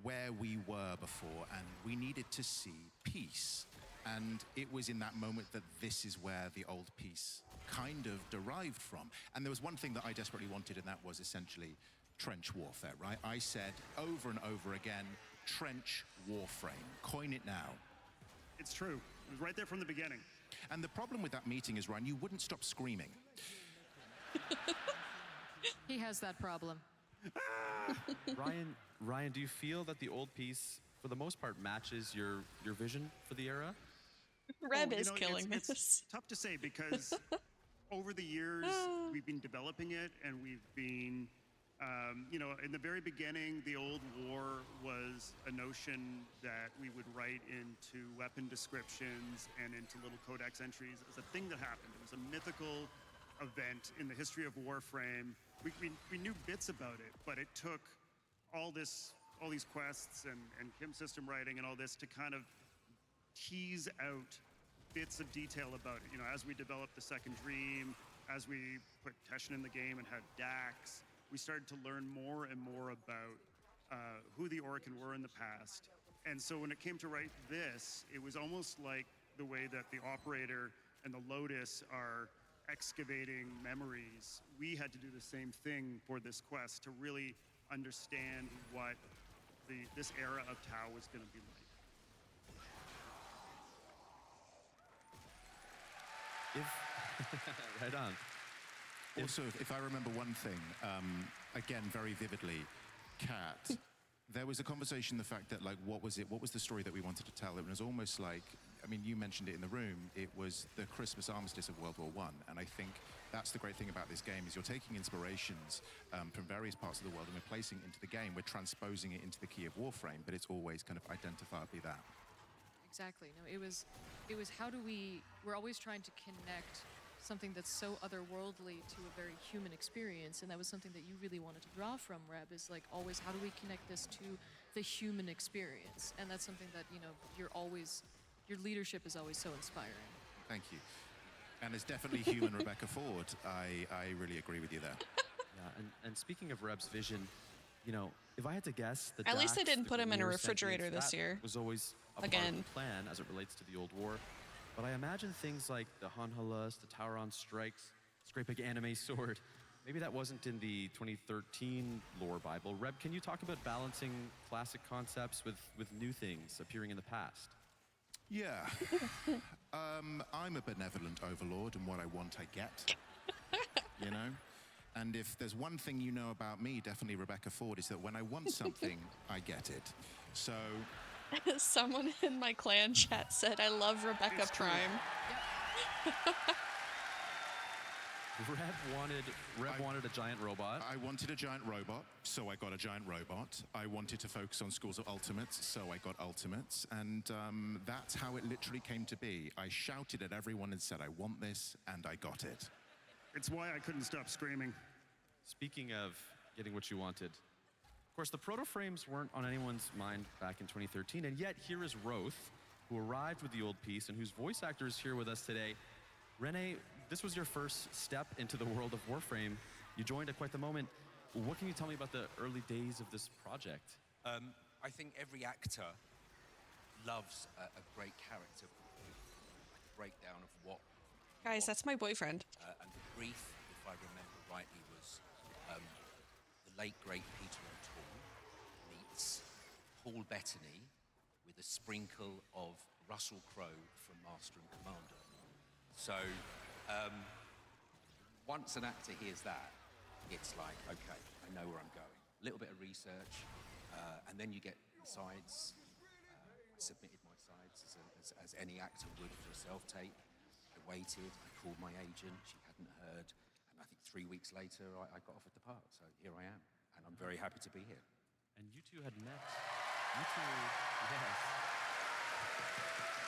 where we were before, and we needed to see peace. And it was in that moment that this is where the old piece kind of derived from. And there was one thing that I desperately wanted, and that was essentially trench warfare, right? I said over and over again, trench warframe. Coin it now. It's true. It was right there from the beginning. And the problem with that meeting is, Ryan, you wouldn't stop screaming. He has that problem. Ryan, do you feel that the old piece, for the most part, matches your vision for the era? Reb you is know, killing it's this. tough to say because over the years we've been developing it, and we've been, you know, in the very beginning, the old war was a notion that we would write into weapon descriptions and into little codex entries. It was a thing that happened. It was a mythical event in the history of Warframe. We knew bits about it, but it took all these quests and Kim's system writing and all this to kind of tease out bits of detail about it. You know, as we developed the Second Dream, as we put Teshin in the game and had Dax, we started to learn more and more about who the Orokin were in the past. And so when it came to write this, it was almost like the way that the Operator and the Lotus are excavating memories. We had to do the same thing for this quest to really understand what this era of Tau was going to be like. Right on. Also, if I remember one thing, again, very vividly, Kat, there was a conversation, the fact that, like, what was the story that we wanted to tell? It was almost like, I mean, you mentioned it in the room, it was the Christmas armistice of World War I, and I think that's the great thing about this game, is you're taking inspirations from various parts of the world and we're placing it into the game, we're transposing it into the key of Warframe, but it's always kind of identifiably that. Exactly. No, it was how do we're always trying to connect something that's so otherworldly to a very human experience, and that was something that you really wanted to draw from, Reb, is like always how do we connect this to the human experience? And that's something that, you know, your leadership is always so inspiring. Thank you. And it's definitely human Rebecca Ford. I really agree with you there. Yeah, and speaking of Reb's vision, you know, if I had to guess, At least they Dax, didn't the put him in a Grenadier refrigerator sentience, this that year. was always a part Again. of the plan as it relates to the old war. But I imagine things like the Hanhalas, the Tauron strikes, this great big anime sword. Maybe that wasn't in the 2013 lore Bible. Reb, can you talk about balancing classic concepts with new things appearing in the past? Yeah. I'm a benevolent overlord, and what I want, I get. You know? And if there's one thing you know about me, definitely Rebecca Ford, is that when I want something, I get it. So... Someone in my clan chat said, I love Rebecca Prime. Reb wanted a giant robot. I wanted a giant robot, so I got a giant robot. I wanted to focus on Schools of Ultimates, so I got Ultimates. And that's how it literally came to be. I shouted at everyone and said, I want this, and I got it. It's why I couldn't stop screaming. Speaking of getting what you wanted, of course, the proto-frames weren't on anyone's mind back in 2013, and yet here is Roth, who arrived with the old piece and whose voice actor is here with us today. Renee, this was your first step into the world of Warframe. You joined at quite the moment. What can you tell me about the early days of this project? I think every actor loves a great character, like a breakdown of what. Guys, that's my boyfriend. And the brief, if I remember rightly, was the late great Peter O'Toole meets Paul Bettany with a sprinkle of Russell Crowe from Master and Commander. So once an actor hears that, it's like, okay, I know where I'm going. a little bit of research, and then you get the sides. I submitted my sides as any actor would for a self-tape. I waited, I called my agent, she hadn't heard, and I think 3 weeks later I got offered the part, so here I am, and I'm very happy to be here. And you two had met. You two, yes.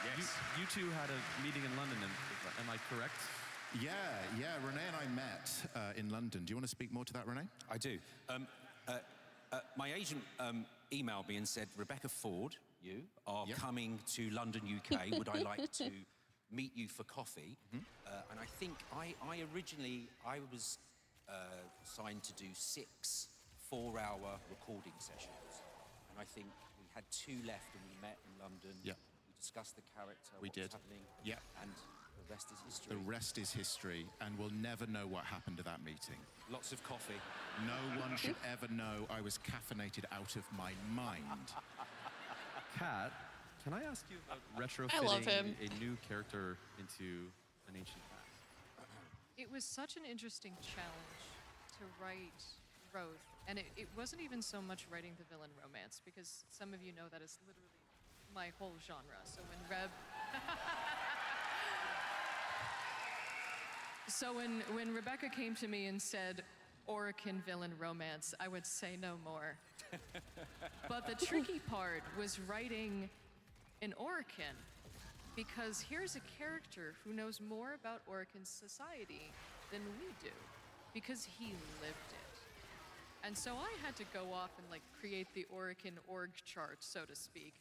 Yes. You two had a meeting in London, am I correct? Yeah, Renee and I met in London. Do you want to speak more to that, Renee? I do. My agent emailed me and said, Rebecca Ford, you are coming to London, UK. Would I like to meet you for coffee? And I think I was signed to do 6 4-hour recording sessions. And I think we had 2 left and we met in London. Yeah. We discussed the character, We what did. was happening. Yeah. And the rest is history. The rest is history, and we'll never know what happened at that meeting. Lots of coffee. No one should ever know I was caffeinated out of my mind. Kat, can I ask you about I love retrofitting him. a new character into an ancient past? It was such an interesting challenge to write Roth, and it wasn't even so much writing the villain romance, because some of you know that is literally my whole genre. So when Rebecca came to me and said, Orokin villain romance, I would say no more. But the tricky part was writing an Orokin, because here's a character who knows more about Orokin society than we do, because he lived it. And so I had to go off and create the Orokin org chart, so to speak,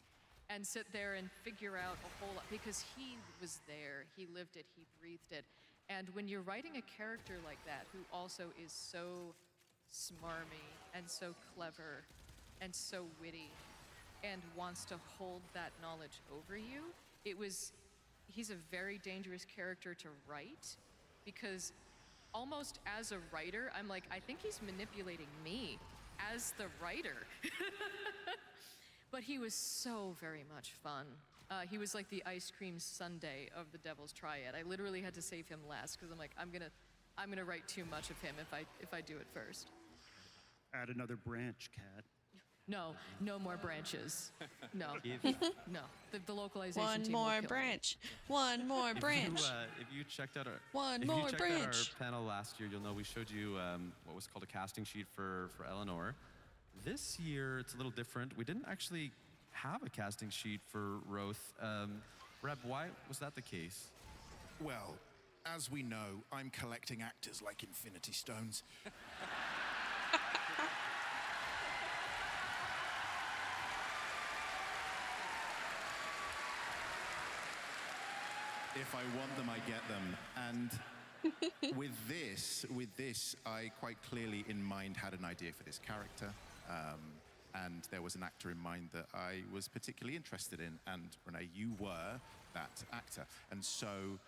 and sit there and figure out a whole lot, because he was there, he lived it, he breathed it. And when you're writing a character like that, who also is so smarmy and so clever and so witty and wants to hold that knowledge over you, he's a very dangerous character to write, because almost as a writer, I'm like, I think he's manipulating me as the writer. But he was so very much fun. He was like the ice cream sundae of the Devil's Triad. I literally had to save him last, because I'm like, I'm gonna write too much of him if I do it first. Add another branch, Kat. No more branches. No, no. The localization One team will more kill me. branch. One more branch. If you checked out One if more you checked branch. out our panel last year, you'll know we showed you what was called a casting sheet for Eleanor. This year, it's a little different. We didn't actually have a casting sheet for Roth. Reb, why was that the case? Well, as we know, I'm collecting actors like Infinity Stones. If I want them, I get them. And with this, I quite clearly in mind had an idea for this character. And there was an actor in mind that I was particularly interested in. And Renee, you were that actor. And so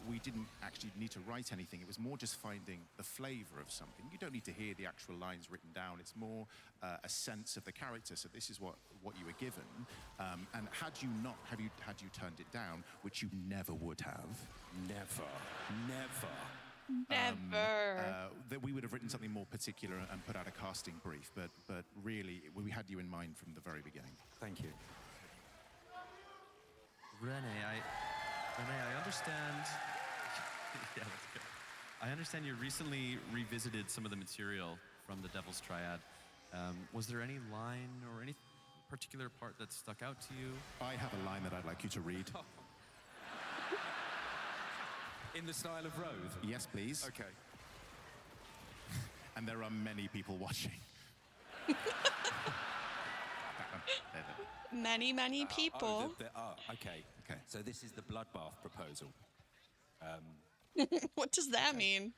we didn't actually need to write anything. It was more just finding the flavor of something. You don't need to hear the actual lines written down. It's more a sense of the character. So this is what you were given. And had you turned it down, which you never would have. Never. That we would have written something more particular and put out a casting brief. But really, we had you in mind from the very beginning. Thank you. Renee, I understand. Yeah, that's good. I understand you recently revisited some of the material from the Devil's Triad. Was there any line or any particular part that stuck out to you? I have a line that I'd like you to read. In the style of Roth? Yes, please. Okay. And there are many people watching. Many people. Okay. So this is the bloodbath proposal. What does that mean?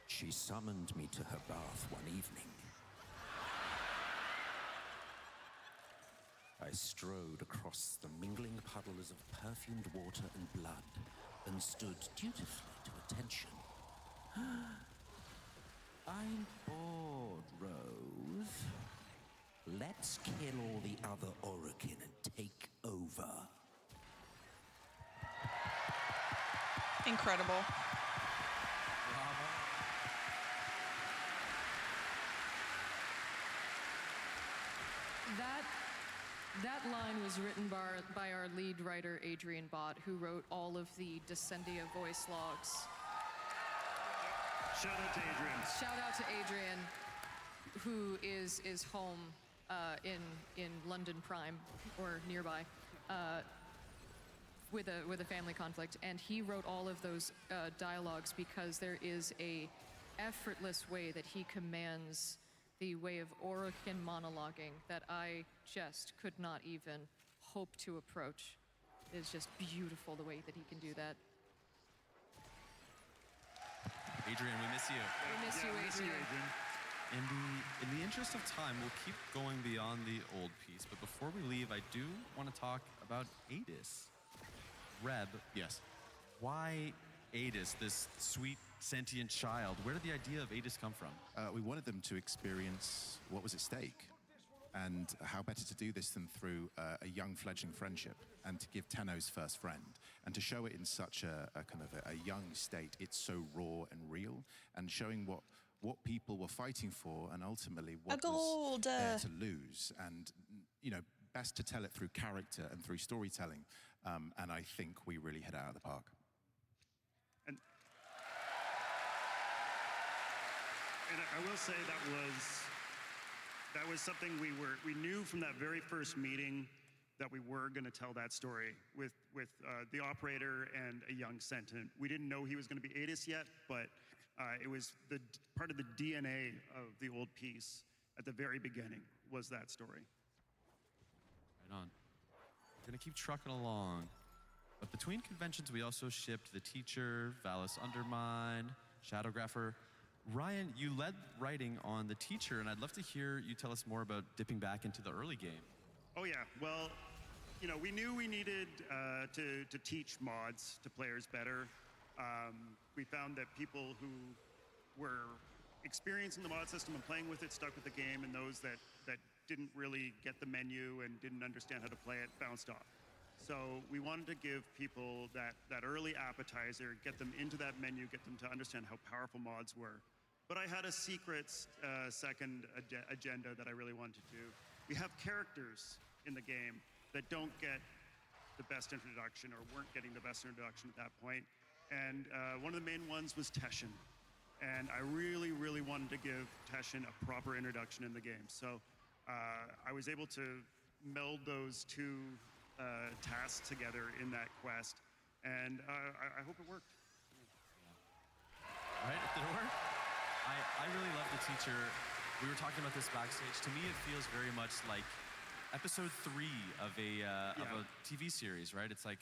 She summoned me to her bath one evening. I strode across the mingling puddles of perfumed water and blood and stood dutifully to attention. I'm bored, Rose. Let's kill all the other Orokin and take over. Incredible. That line was written by our lead writer, Adrian Bott, who wrote all of the Descendia voice logs. Shout out to Adrian. Shout out to Adrian, who is home in London Prime or nearby with a family conflict, and he wrote all of those dialogues because there is a effortless way that he commands the way of Orokin monologuing that I just could not even hope to approach. It's just beautiful the way that he can do that. Adrian, we miss you. We miss you, Adrian. In the interest of time, we'll keep going beyond the old piece, but before we leave, I do want to talk about Adis. Reb. Yes. Why Adis, this sweet, sentient child? Where did the idea of Adis come from? We wanted them to experience what was at stake. And how better to do this than through a young fledgling friendship and to give Tenno's first friend and to show it in such a kind of a young state. It's so raw and real and showing what people were fighting for and ultimately what was there to lose. And, you know, best to tell it through character and through storytelling. And I think we really hit it out of the park. And I will say that was something we knew from that very first meeting that we were going to tell that story with the operator and a young sentient. We didn't know he was going to be Adis yet, but it was part of the DNA of the old piece at the very beginning was that story. Right on. We're going to keep trucking along. But between conventions, we also shipped The Teacher, Valis Undermine, Shadowgrapher. Ryan, you led writing on The Teacher, and I'd love to hear you tell us more about dipping back into the early game. Oh yeah, well, you know, we knew we needed to teach mods to players better. We found that people who were experiencing the mod system and playing with it stuck with the game, and those that didn't really get the menu and didn't understand how to play it bounced off. So we wanted to give people that early appetizer, get them into that menu, get them to understand how powerful mods were. But I had a secret second agenda that I really wanted to do. We have characters in the game that don't get the best introduction or weren't getting the best introduction at that point. And one of the main ones was Teshin. And I really, really wanted to give Teshin a proper introduction in the game. So I was able to meld those two tasks together in that quest, and I hope it worked. Right at the door? I really love The Teacher. We were talking about this backstage. To me, it feels very much like episode 3 of a TV series, right? It's like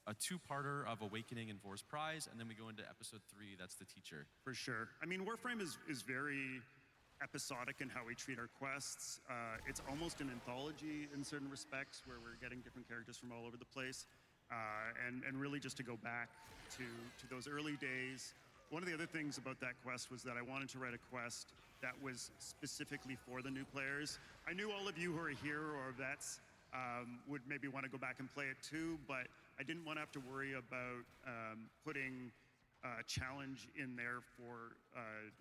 a two-parter of Awakening and Vor's Prize, and then we go into episode 3, that's The Teacher. For sure. I mean, Warframe is very episodic in how we treat our quests. It's almost an anthology in certain respects where we're getting different characters from all over the place. And really just to go back to those early days. One of the other things about that quest was that I wanted to write a quest that was specifically for the new players. I knew all of you who are here or vets would maybe want to go back and play it too, but I didn't want to have to worry about putting challenge in there for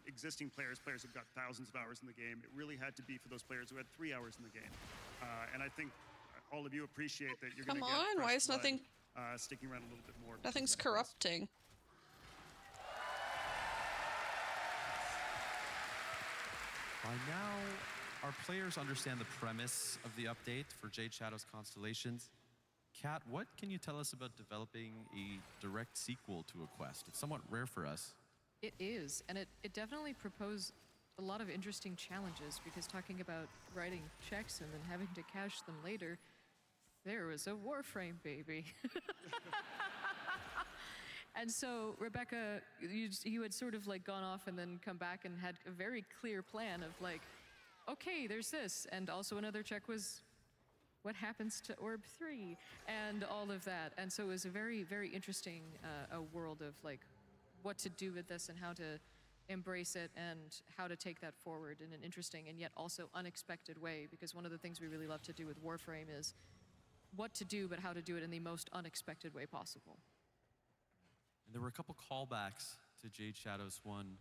existing players who've got thousands of hours in the game. It really had to be for those players who had 3 hours in the game. And I think all of you appreciate that you're going to get Come on, why is fresh blood, nothing... sticking around a little bit more. Nothing's corrupting. By now, our players understand the premise of the update for Jade Shadow's Constellations. Kat, what can you tell us about developing a direct sequel to a quest? It's somewhat rare for us. It is, and it definitely proposed a lot of interesting challenges because talking about writing checks and then having to cash them later, there was a Warframe, baby. And so, Rebecca, you had sort of like gone off and then come back and had a very clear plan of like, okay, there's this. And also another check was, what happens to Orb 3? And all of that. And so it was a very, very interesting a world of like what to do with this and how to embrace it and how to take that forward in an interesting and yet also unexpected way. Because one of the things we really love to do with Warframe is what to do, but how to do it in the most unexpected way possible. And there were a couple callbacks to Jade Shadow's one,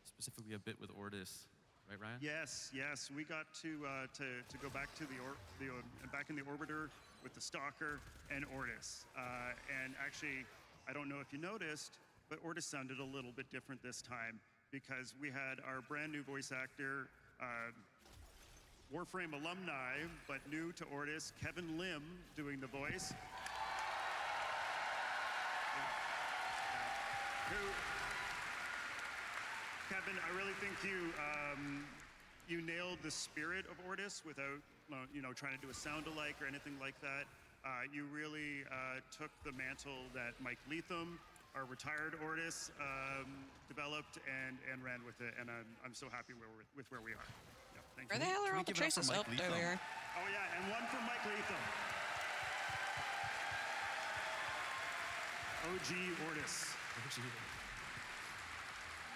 specifically a bit with Ordis. right, Ryan? Yes, yes. We got to go back to back in the orbiter with the Stalker and Ortis. And actually, I don't know if you noticed, but Ortis sounded a little bit different this time because we had our brand new voice actor, Warframe alumni, but new to Ortis, Kevin Lim, doing the voice. Kevin, I really think you nailed the spirit of Ortis without trying to do a sound-alike or anything like that. You really took the mantle that Mike Leatham, our retired Ortis, developed and ran with it, and I'm so happy with where we are. Yeah, thank Where you. the hell are Can all we the give it up for traces? Mike Oh, there they Leatham? are. Oh yeah, and one for Mike Leatham. OG Ortis.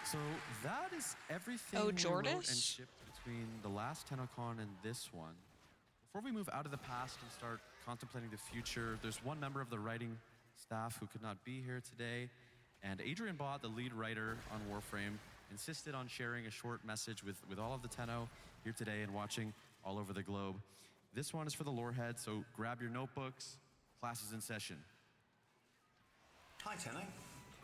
So that is everything Oh, we wrote and Jordis? shipped between the last TennoCon and this one. Before we move out of the past and start contemplating the future, there's one member of the writing staff who could not be here today, and Adrian Bott, the lead writer on Warframe, insisted on sharing a short message with all of the Tenno here today and watching all over the globe. This one is for the lorehead, so grab your notebooks, class is in session. Hi, Tenno.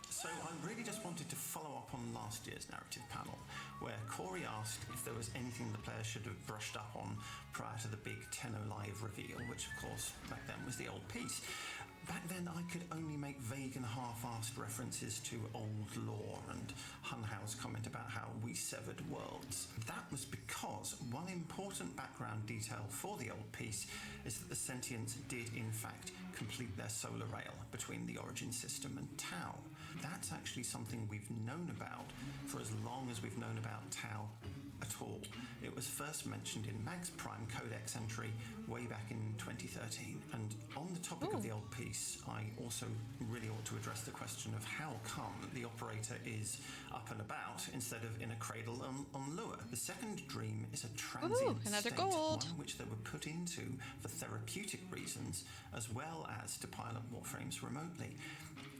So I really just wanted to follow up on last year's narrative panel, where Corey asked if there was anything the players should have brushed up on prior to the big Tenno Live reveal, which of course back then was the old piece. Back then I could only make vague and half-assed references to old lore and Hunhow's comment about how we severed worlds. That was because one important background detail for the old piece is that the Sentients did in fact complete their solar rail between the Origin system and Tau. That's actually something we've known about for as long as we've known about Tau at all. It was first mentioned in Mag's Prime Codex entry way back in 2013. And on the topic of the old piece, I also really ought to address the question of how come the operator is up and about instead of in a cradle on Lua. The second dream is a transient another state, gold. one which they were put into for therapeutic reasons as well as to pilot Warframes remotely.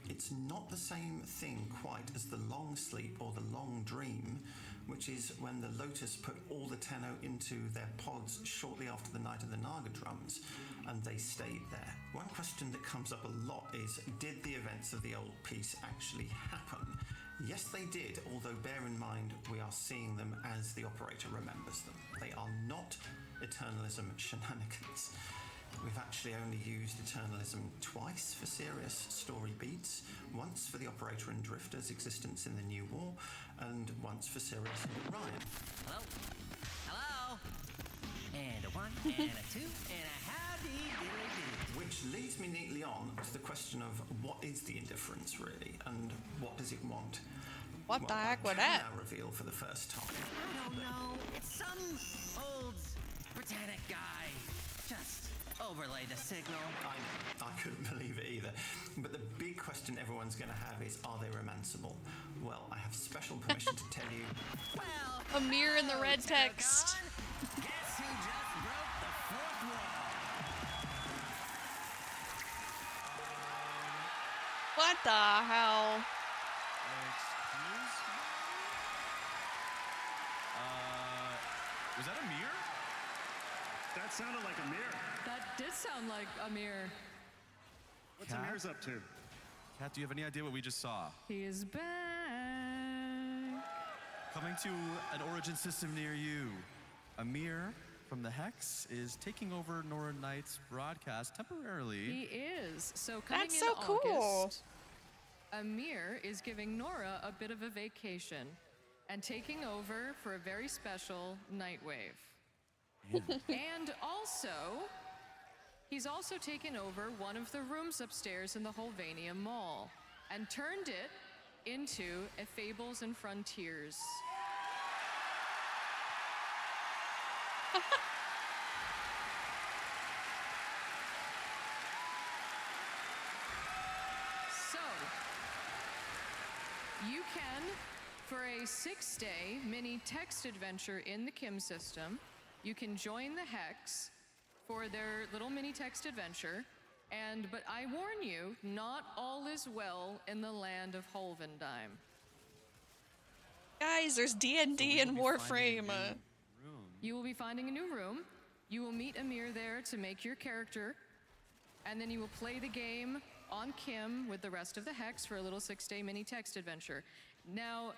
It's not the same thing quite as the long sleep or the long dream, which is when the Lotus put all the Tenno into their pods shortly after the Night of the Naga drums, and they stayed there. One question that comes up a lot is, did the events of the old piece actually happen? Yes, they did, although bear in mind we are seeing them as the operator remembers them. They are not Eternalism shenanigans. We've actually only used Eternalism twice for serious story beats, once for the Operator and Drifter's existence in the New War, and once for Sirius and Orion. Hello? Hello? And a one, and a two, and a howdy diddly do. Which leads me neatly on to the question of what is the indifference really, and what does it want? What the heck was I can that? now reveal for the first time. I don't know. It's some old Britannic guy. Just overlay the signal. I couldn't believe it either. But the big question everyone's going to have is, are they romanceable? Well, I have special permission to tell you. Well, Amir in the red text. guess who just broke the fourth wall? What the hell? Excuse me? Was that Amir? That sounded like Amir. That did sound like Amir. What's Kat? Amir's up to? Kat, do you have any idea what we just saw? He is back. Coming to an Origin system near you, Amir from the Hex is taking over Nora Knight's broadcast temporarily. He is. So coming That's in so cool. August, Amir is giving Nora a bit of a vacation and taking over for a very special Nightwave. And also, he's also taken over one of the rooms upstairs in the Holvania Mall and turned it into a Fables and Frontiers. So, you can, for a 6-day mini text adventure in the Kim system, you can join the Hex for their little mini text adventure. But I warn you, not all is well in the land of Holvendime. Guys, there's D&D and Warframe. You will be finding a new room. You will meet Amir there to make your character, and then you will play the game on Kim with the rest of the Hex for a little 6-day mini text adventure. Now,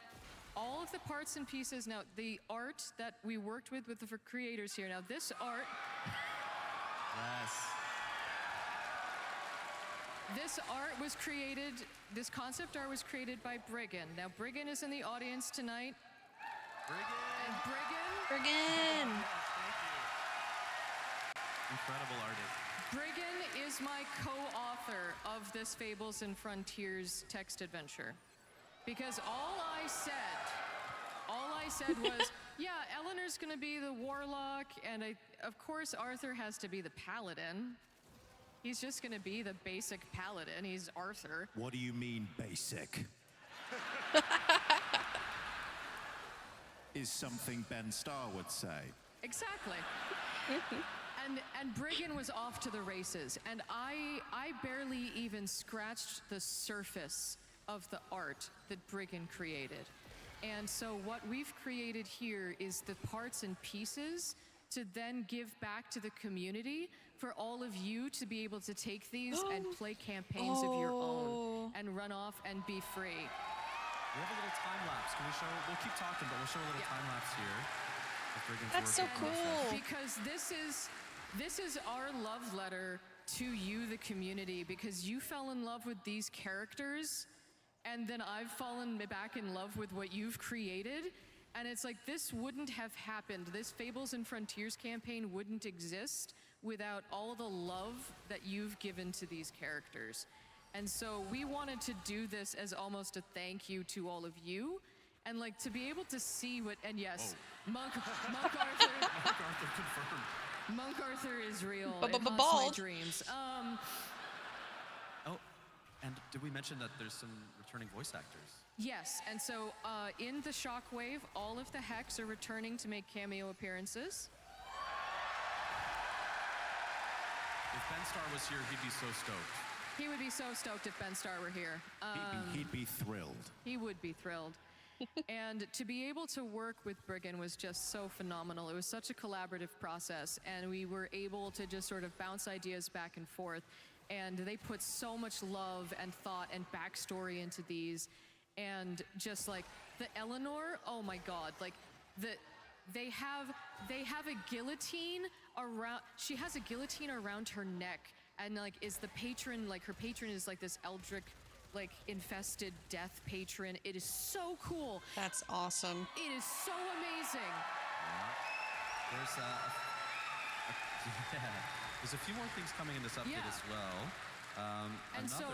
all of the parts and pieces, now the art that we worked with the creators here, now this art, Yes. this art was created, this concept art was created by Briggan. Now Briggan is in the audience tonight. And Briggan! Incredible artist. Briggan is my co-author of this Fables and Frontiers text adventure. Because all I said was, yeah, Eleanor's gonna be the warlock, and of course Arthur has to be the paladin. He's just gonna be the basic paladin, he's Arthur. What do you mean, basic? Is something Ben Starr would say. Exactly. And Briggan was off to the races, and I barely even scratched the surface of the art that Briggan created. And so what we've created here is the parts and pieces to then give back to the community for all of you to be able to take these and play campaigns of your own and run off and be free. We have a little time lapse. Can we show? We'll keep talking, but we'll show a little time lapse here. of Brigand's That's so work. cool. Because this is our love letter to you, the community, because you fell in love with these characters, and then I've fallen back in love with what you've created. And it's like, this wouldn't have happened. This Fables and Frontiers campaign wouldn't exist without all the love that you've given to these characters. And so we wanted to do this as almost a thank you to all of you. And like to be able to see what, and yes, Monk Arthur. Monk Arthur confirmed. Monk Arthur is real. It haunts my Bald. dreams. Oh, and did we mention that there's some returning voice actors? Yes, and so in the Shockwave, all of the Hex are returning to make cameo appearances. If Ben Starr was here, he'd be so stoked. He would be so stoked if Ben Starr were here. He'd be thrilled. He would be thrilled. And to be able to work with Brigand was just so phenomenal. It was such a collaborative process, and we were able to just sort of bounce ideas back and forth. And they put so much love and thought and backstory into these. And just like the Eleanor, oh my God, like they have a guillotine around, she has a guillotine around her neck, and like is the patron, like her patron is like this eldritch, like infested death patron. It is so cool. That's awesome. It is so amazing. There's there's a few more things coming in this update Yeah. as well. And so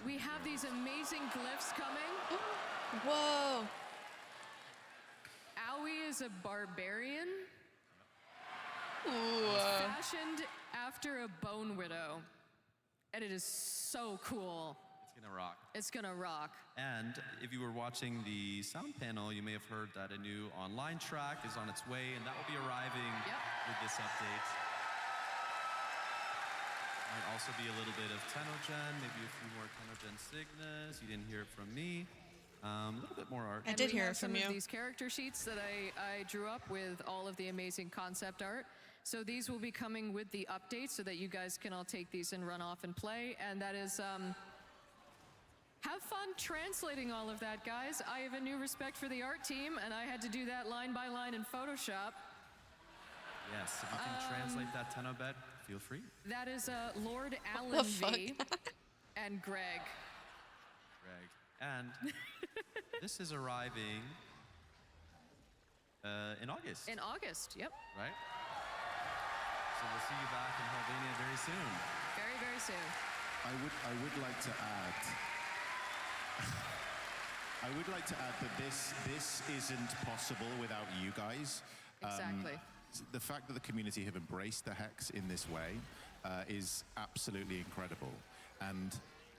we have these amazing glyphs coming. Whoa. Aoi is a barbarian. Ooh. Fashioned after a bone widow. And it is so cool. It's gonna rock. It's gonna rock. And if you were watching the sound panel, you may have heard that a new online track is on its way, and that will be arriving with this update. Might also be a little bit of TennoGen, maybe a few more TennoGen Signas. You didn't hear it from me. A little bit more art. I did hear it some from you. of these character sheets that I drew up with all of the amazing concept art. So these will be coming with the update so that you guys can all take these and run off and play. And that is, have fun translating all of that, guys. I have a new respect for the art team, and I had to do that line by line in Photoshop. Yes, if you can translate that TennoBet, feel free. That is Lord the Alan fuck? V. and Greg. Greg. And this is arriving in August. In August, yep. Right? So we'll see you back in Albania very soon. Very, very soon. I would like to add. I would like to add that this isn't possible without you guys. Exactly. The fact that the community have embraced the Hex in this way is absolutely incredible. And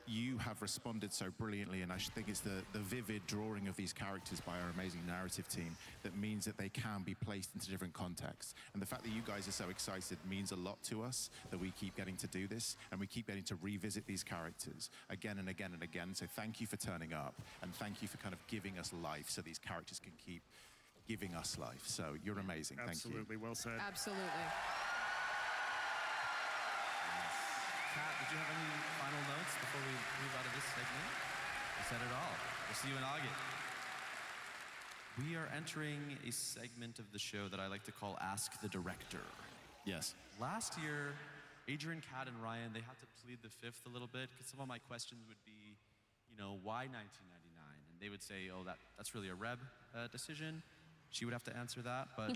you have responded so brilliantly, and I think it's the vivid drawing of these characters by our amazing narrative team that means that they can be placed into different contexts. And the fact that you guys are so excited means a lot to us, that we keep getting to do this, and we keep getting to revisit these characters again and again and again. So thank you for turning up, and thank you for kind of giving us life so these characters can keep giving us life. So you're amazing. Thank you. Absolutely, well said. Absolutely. Kat, did you have any final notes before we move out of this segment? You said it all. We'll see you in August. We are entering a segment of the show that I like to call Ask the Director. Yes. Last year, Adrian, Kat, and Ryan, they had to plead the fifth a little bit because some of my questions would be, you know, why 1999? And they would say, oh, that's really a Reb decision. She would have to answer that, but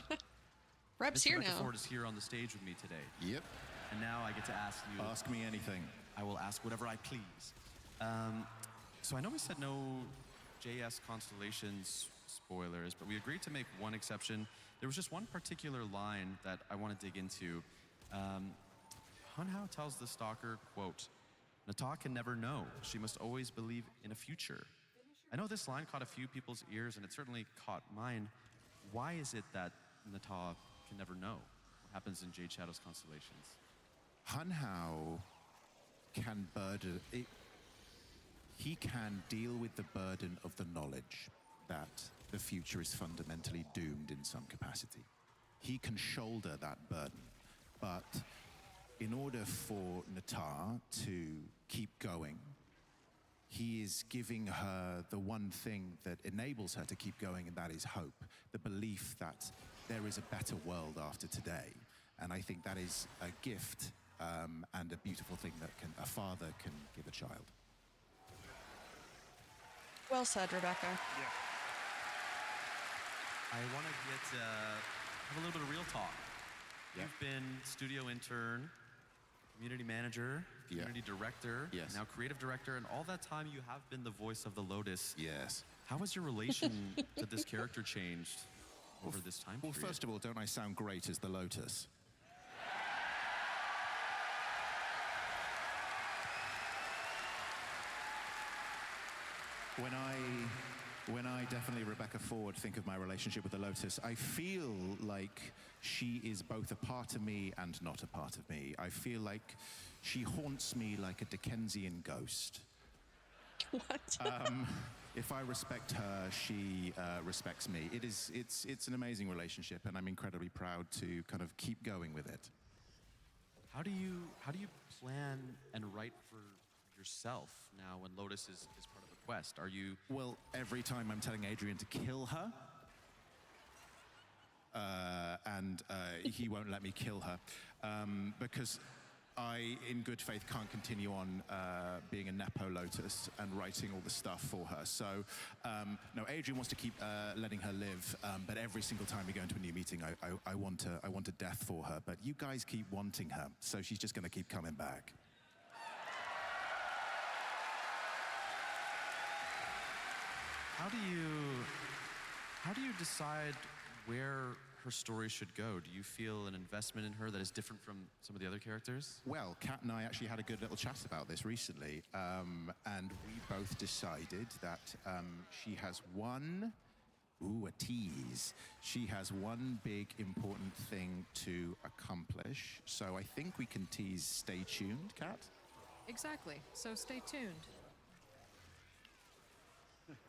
Reb's Mr. here Rebecca now. Ford is here on the stage with me today. Yep. And now I get to ask you. Ask me anything. I will ask whatever I please. So I know we said no JS Constellations spoilers, but we agreed to make one exception. There was just one particular line that I want to dig into. Hunhao tells the stalker, quote, "Nata can never know. She must always believe in a future." I know this line caught a few people's ears, and it certainly caught mine. Why is it that Nata can never know what happens in Jade Shadow's Constellations? Hunhao can burden it. He can deal with the burden of the knowledge that the future is fundamentally doomed in some capacity. He can shoulder that burden, but in order for Nata to keep going, he is giving her the one thing that enables her to keep going, and that is hope, the belief that there is a better world after today. And I think that is a gift and a beautiful thing that a father can give a child. Well said, Rebecca. Yeah. I want to have a little bit of real talk. Yeah. You've been studio intern, community manager, community director, Yes. now creative director, and all that time you have been the voice of the Lotus. Yes. How has your relation to this character changed over this time Well, period? first of all, don't I sound great as the Lotus? When I definitely, Rebecca Ford, think of my relationship with the Lotus, I feel like she is both a part of me and not a part of me. I feel like she haunts me like a Dickensian ghost. What? If I respect her, she respects me. It's an amazing relationship, and I'm incredibly proud to kind of keep going with it. How do you plan and write for yourself now when Lotus is part of the quest? Are you... Well, every time I'm telling Adrian to kill her, and he won't let me kill her, because I, in good faith, can't continue on being a Nepo Lotus and writing all the stuff for her. So, no, Adrian wants to keep letting her live, but every single time we go into a new meeting, I want a death for her. But you guys keep wanting her, so she's just going to keep coming back. How do you decide where her story should go? Do you feel an investment in her that is different from some of the other characters? Well, Kat and I actually had a good little chat about this recently, and we both decided that she has one, a tease. She has one big important thing to accomplish. So I think we can tease stay tuned, Kat? Exactly. So stay tuned.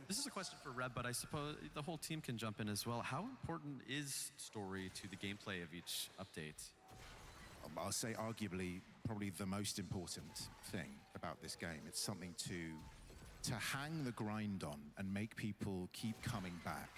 This is a question for Reb, but I suppose the whole team can jump in as well. How important is story to the gameplay of each update? I'll say arguably probably the most important thing about this game. It's something to hang the grind on and make people keep coming back.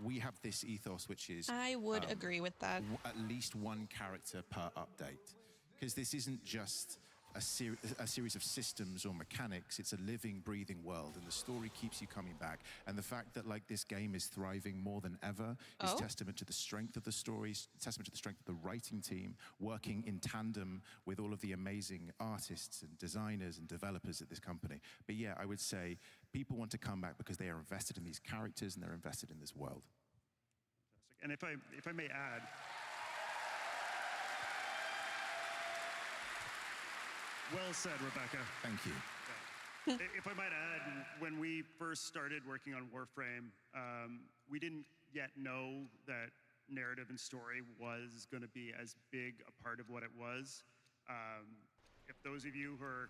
We have this ethos, which is... I would agree with that. At least one character per update. Because this isn't just a series of systems or mechanics. It's a living, breathing world, and the story keeps you coming back. And the fact that this game is thriving more than ever is testament to the strength of the stories, testament to the strength of the writing team, working in tandem with all of the amazing artists and designers and developers at this company. But yeah, I would say people want to come back because they are invested in these characters and they're invested in this world. And if I may add, well said, Rebecca. Thank you. If I might add, when we first started working on Warframe, we didn't yet know that narrative and story was going to be as big a part of what it was. If those of you who are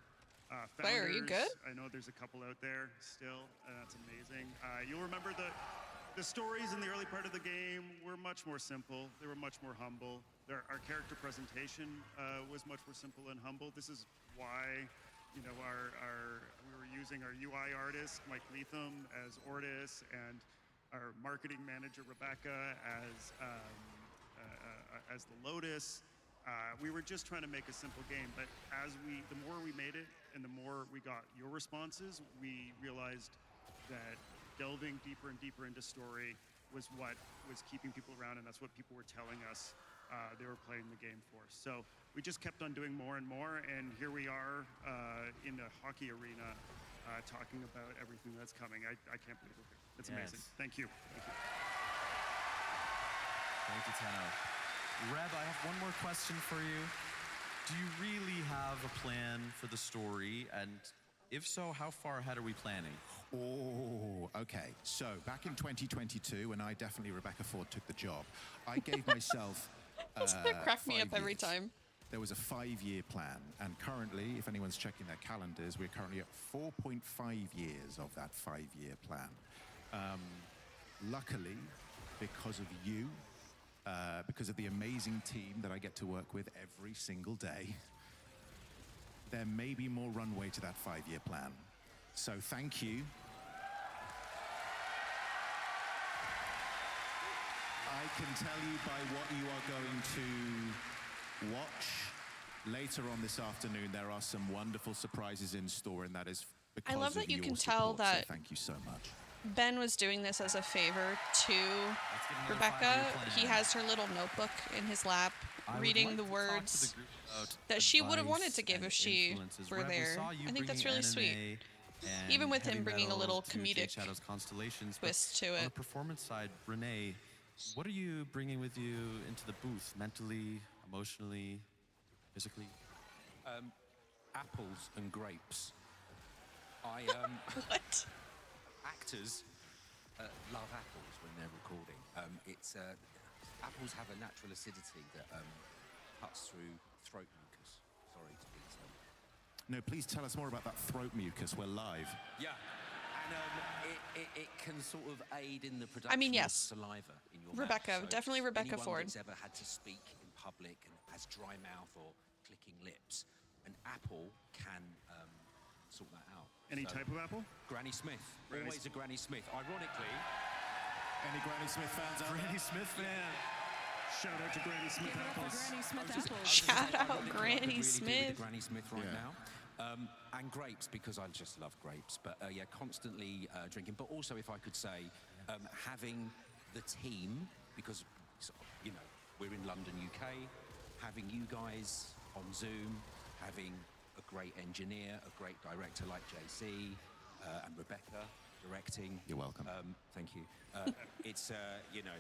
founders, Claire, are you good? I know there's a couple out there still. That's amazing. You'll remember the stories in the early part of the game were much more simple. They were much more humble. Our character presentation was much more simple and humble. This is why, you know, we were using our UI artist, Mike Leatham, as Ortis, and our marketing manager, Rebecca, as the Lotus. We were just trying to make a simple game, but the more we made it and the more we got your responses, we realized that delving deeper and deeper into story was what was keeping people around, and that's what people were telling us they were playing the game for. So we just kept on doing more and more, and here we are in the hockey arena talking about everything that's coming. I can't believe we're here. It's amazing. Thank you. Thank you. Thank you, Tenno. Reb, I have one more question for you. Do you really have a plan for the story? And if so, how far ahead are we planning? Oh, okay. So back in 2022, when Rebecca Ford took the job, I gave myself That's gonna crack me up 5 every years. time. There was a 5-year plan, and currently, if anyone's checking their calendars, we're currently at 4.5 years of that 5-year plan. Luckily, because of you, because of the amazing team that I get to work with every single day, there may be more runway to that 5-year plan. So thank you. I can tell you by what you are going to watch later on this afternoon, there are some wonderful surprises in store, and that is because I love of that you your can tell support, that so thank you so much. Ben was doing this as a favor to Rebecca. He has her little notebook in his lap, reading the words that she would have wanted to give if she were there. I think that's really sweet. Even with him bringing a little comedic twist to On the it. performance side, Renee, what are you bringing with you into the booth, mentally, emotionally, physically? Apples and grapes. What? Actors love apples when they're recording. Apples have a natural acidity that cuts through throat mucus. Sorry to be so. No, please tell us more about that throat mucus. We're live. Yeah, and it can sort of aid in the production I mean, yes. of saliva in your Rebecca, mouth. So definitely Rebecca anyone Ford. that's ever had to speak in public and has dry mouth or clicking lips, an apple can sort that out. Any type of apple? Granny Smith. Granny Always a Granny Smith. Ironically, any Granny Smith fans out Granny Smith fan. Shout out to Granny Smith apples. Granny Smith apples. Shout out Ironically, I could Granny really do with Smith. the Granny Smith right now. And grapes, because I just love grapes. But yeah, constantly drinking. But also, if I could say, having the team, because, you know, we're in London, UK, having you guys on Zoom, having a great engineer, a great director like JC, and Rebecca directing. You're welcome. Thank you. It's, you know,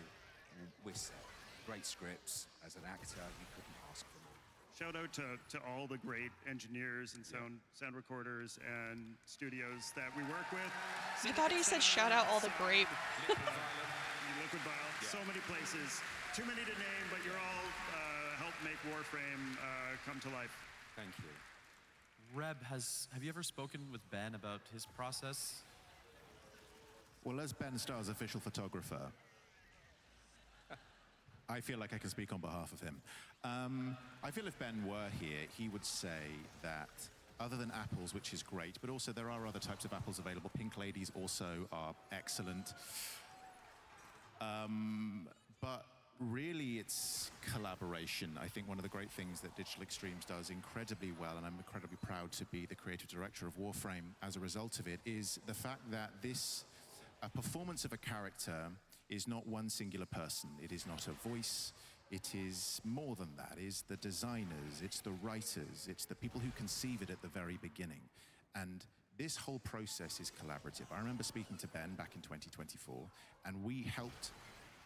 we're set. Great scripts. As an actor, you couldn't ask for more. Shout out to all the great engineers and sound recorders and studios that we work with. I thought he said shout out all the grape. Liquid Vial, so many places. Too many to name, but you're all helped make Warframe come to life. Thank you. Reb, have you ever spoken with Ben about his process? Well, as Ben Starr's official photographer, I feel like I can speak on behalf of him. I feel if Ben were here, he would say that other than apples, which is great, but also there are other types of apples available. Pink ladies also are excellent. But really, it's collaboration. I think one of the great things that Digital Extremes does incredibly well, and I'm incredibly proud to be the creative director of Warframe as a result of it, is the fact that a performance of a character is not one singular person. It is not a voice. It is more than that. It's the designers, it's the writers, it's the people who conceive it at the very beginning. And this whole process is collaborative. I remember speaking to Ben back in 2024, and we helped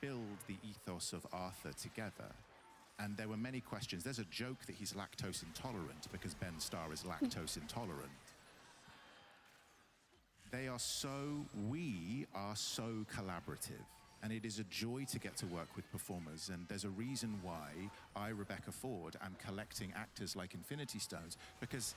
build the ethos of Arthur together. And there were many questions. There's a joke that he's lactose intolerant because Ben Starr is lactose intolerant. we are so collaborative. And it is a joy to get to work with performers. And there's a reason why I, Rebecca Ford, am collecting actors like Infinity Stones, because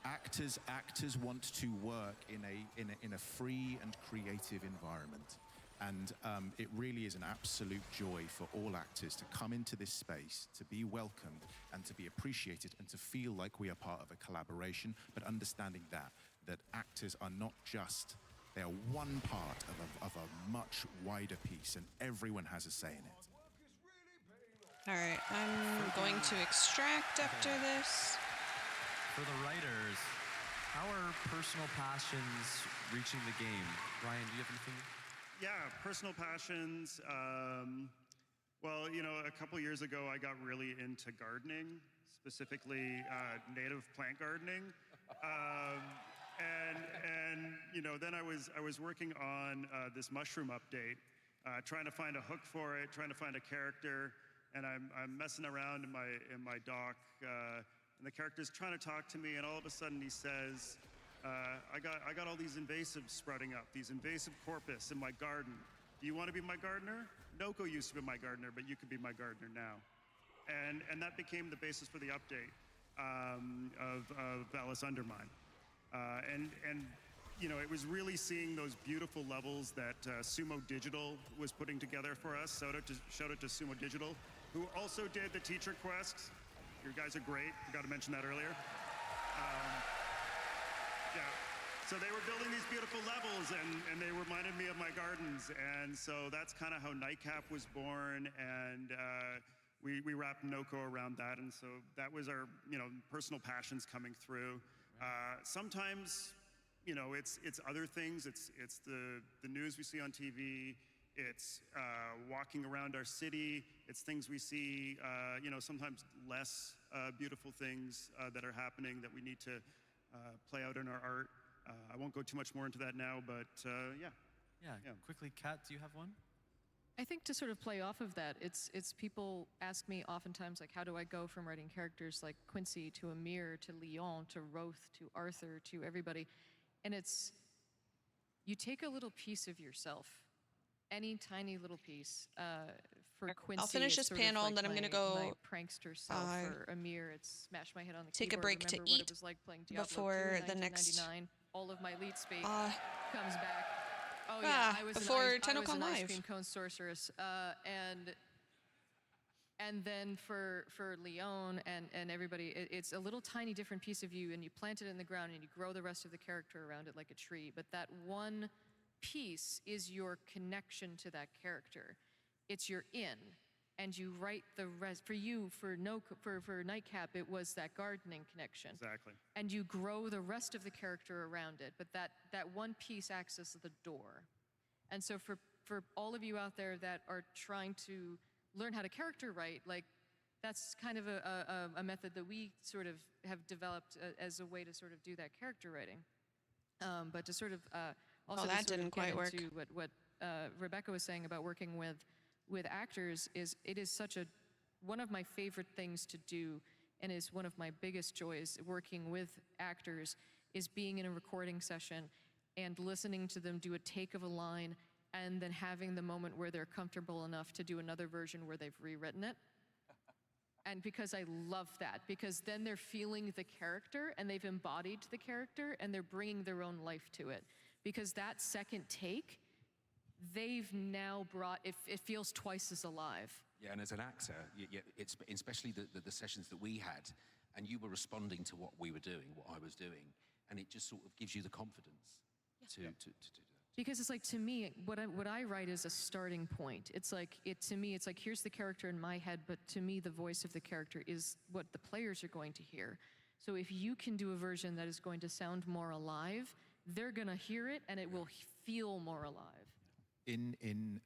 actors want to work in a free and creative environment. And it really is an absolute joy for all actors to come into this space, to be welcomed and to be appreciated and to feel like we are part of a collaboration, but understanding that actors are not just, they are one part of a much wider piece, and everyone has a say in it. All right, I'm going to extract after this. For the writers, how are personal passions reaching the game? Ryan, do you have anything? Yeah, personal passions. Well, you know, a couple years ago, I got really into gardening, specifically native plant gardening. And you know, then I was working on this mushroom update, trying to find a hook for it, trying to find a character, and I'm messing around in my dock, and the character's trying to talk to me, and all of a sudden he says, I got all these invasives sprouting up, these invasive corpus in my garden. Do you want to be my gardener? Noko used to be my gardener, but you could be my gardener now. And that became the basis for the update of Alice Undermine. And you know, it was really seeing those beautiful levels that Sumo Digital was putting together for us. Shout out to Sumo Digital, who also did the teacher quests. You guys are great. Forgot to mention that earlier. Yeah. So they were building these beautiful levels, and they reminded me of my gardens. And so that's kind of how Nightcap was born, and we wrapped Noko around that. And so that was our, you know, personal passions coming through. Sometimes, you know, it's other things. It's the news we see on TV. It's walking around our city. It's things we see, you know, sometimes less beautiful things that are happening that we need to play out in our art. I won't go too much more into that now, but yeah. Yeah. Quickly, Kat, do you have one? I think to sort of play off of that, it's people ask me oftentimes, like, how do I go from writing characters like Quincy to Amir to Leon to Roth to Arthur to everybody, and it's, you take a little piece of yourself, any tiny little piece. For Quincy, I'll finish it's this sort of panel, like and then I'm my gonna go prankster self. For Amir, it's smash my head on the take a keyboard. break to Remember what eat it was like playing Diablo before 2 in the next 1999. All of my lead speak comes back. Oh yeah, I was before I was TennoCon an ice Live. cream cone sorceress, and then for Leon and everybody, it's a little tiny different piece of you, and you plant it in the ground, and you grow the rest of the character around it like a tree. But that one piece is your connection to that character. It's your in, and you write the rest. For you, for Nightcap, it was that gardening connection. Exactly. And you grow the rest of the character around it, but that one piece acts as the door. And so for all of you out there that are trying to learn how to character write, like, that's kind of a method that we sort of have developed as a way to sort of do that character writing. But to sort of also that to sort didn't of quite get work. into what Rebecca was saying about working with actors, is it is such a, one of my favorite things to do, and is one of my biggest joys working with actors, is being in a recording session and listening to them do a take of a line, and then having the moment where they're comfortable enough to do another version where they've rewritten it. And because I love that, because then they're feeling the character, and they've embodied the character, and they're bringing their own life to it. Because that second take, they've now brought, it feels twice as alive. Yeah, and as an actor, it's especially the sessions that we had, and you were responding to what we were doing, what I was doing, and it just sort of gives you the confidence to do that. Because it's like, to me, what I write is a starting point. It's like, to me, it's like, here's the character in my head, but to me, the voice of the character is what the players are going to hear. So if you can do a version that is going to sound more alive, they're gonna hear it, and it will feel more alive. In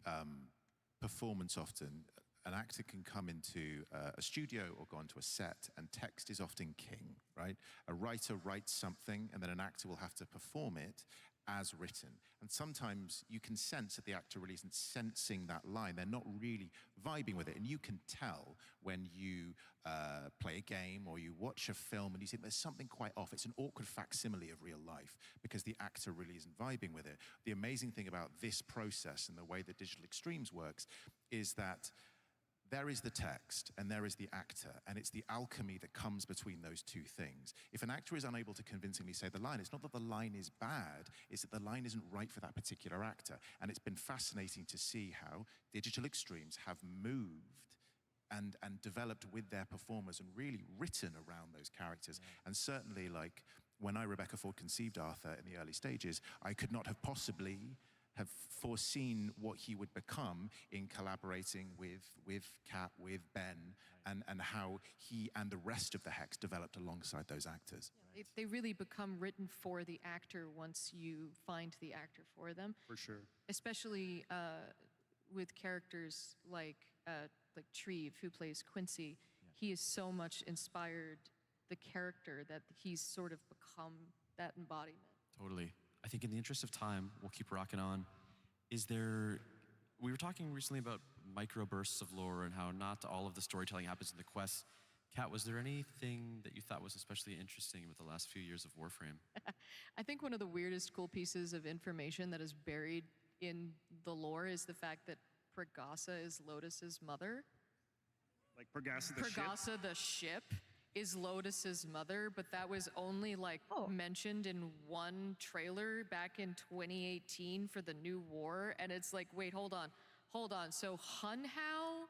performance, often an actor can come into a studio or go onto a set, and text is often king, right? A writer writes something, and then an actor will have to perform it as written. And sometimes you can sense that the actor really isn't sensing that line. They're not really vibing with it. And you can tell when you play a game or you watch a film and you think there's something quite off. It's an awkward facsimile of real life because the actor really isn't vibing with it. The amazing thing about this process and the way that Digital Extremes works is that there is the text and there is the actor, and it's the alchemy that comes between those two things. If an actor is unable to convincingly say the line, it's not that the line is bad, it's that the line isn't right for that particular actor. And it's been fascinating to see how Digital Extremes have moved and developed with their performers and really written around those characters. And certainly, like, when I, Rebecca Ford, conceived Arthur in the early stages, I could not have possibly have foreseen what he would become in collaborating with Kat, with Ben, and how he and the rest of the Hex developed alongside those actors. They really become written for the actor once you find the actor for them. For sure. Especially with characters like Treve, who plays Quincy. He is so much inspired the character that he's sort of become that embodiment. Totally. I think in the interest of time, we'll keep rocking on. We were talking recently about microbursts of lore and how not all of the storytelling happens in the quests. Kat, was there anything that you thought was especially interesting with the last few years of Warframe? I think one of the weirdest cool pieces of information that is buried in the lore is the fact that Pregasa is Lotus's mother. Like Pregasa the ship? Pregasa the ship is Lotus's mother, but that was only mentioned in one trailer back in 2018 for the new war. And it's like, wait, hold on. So Hunhow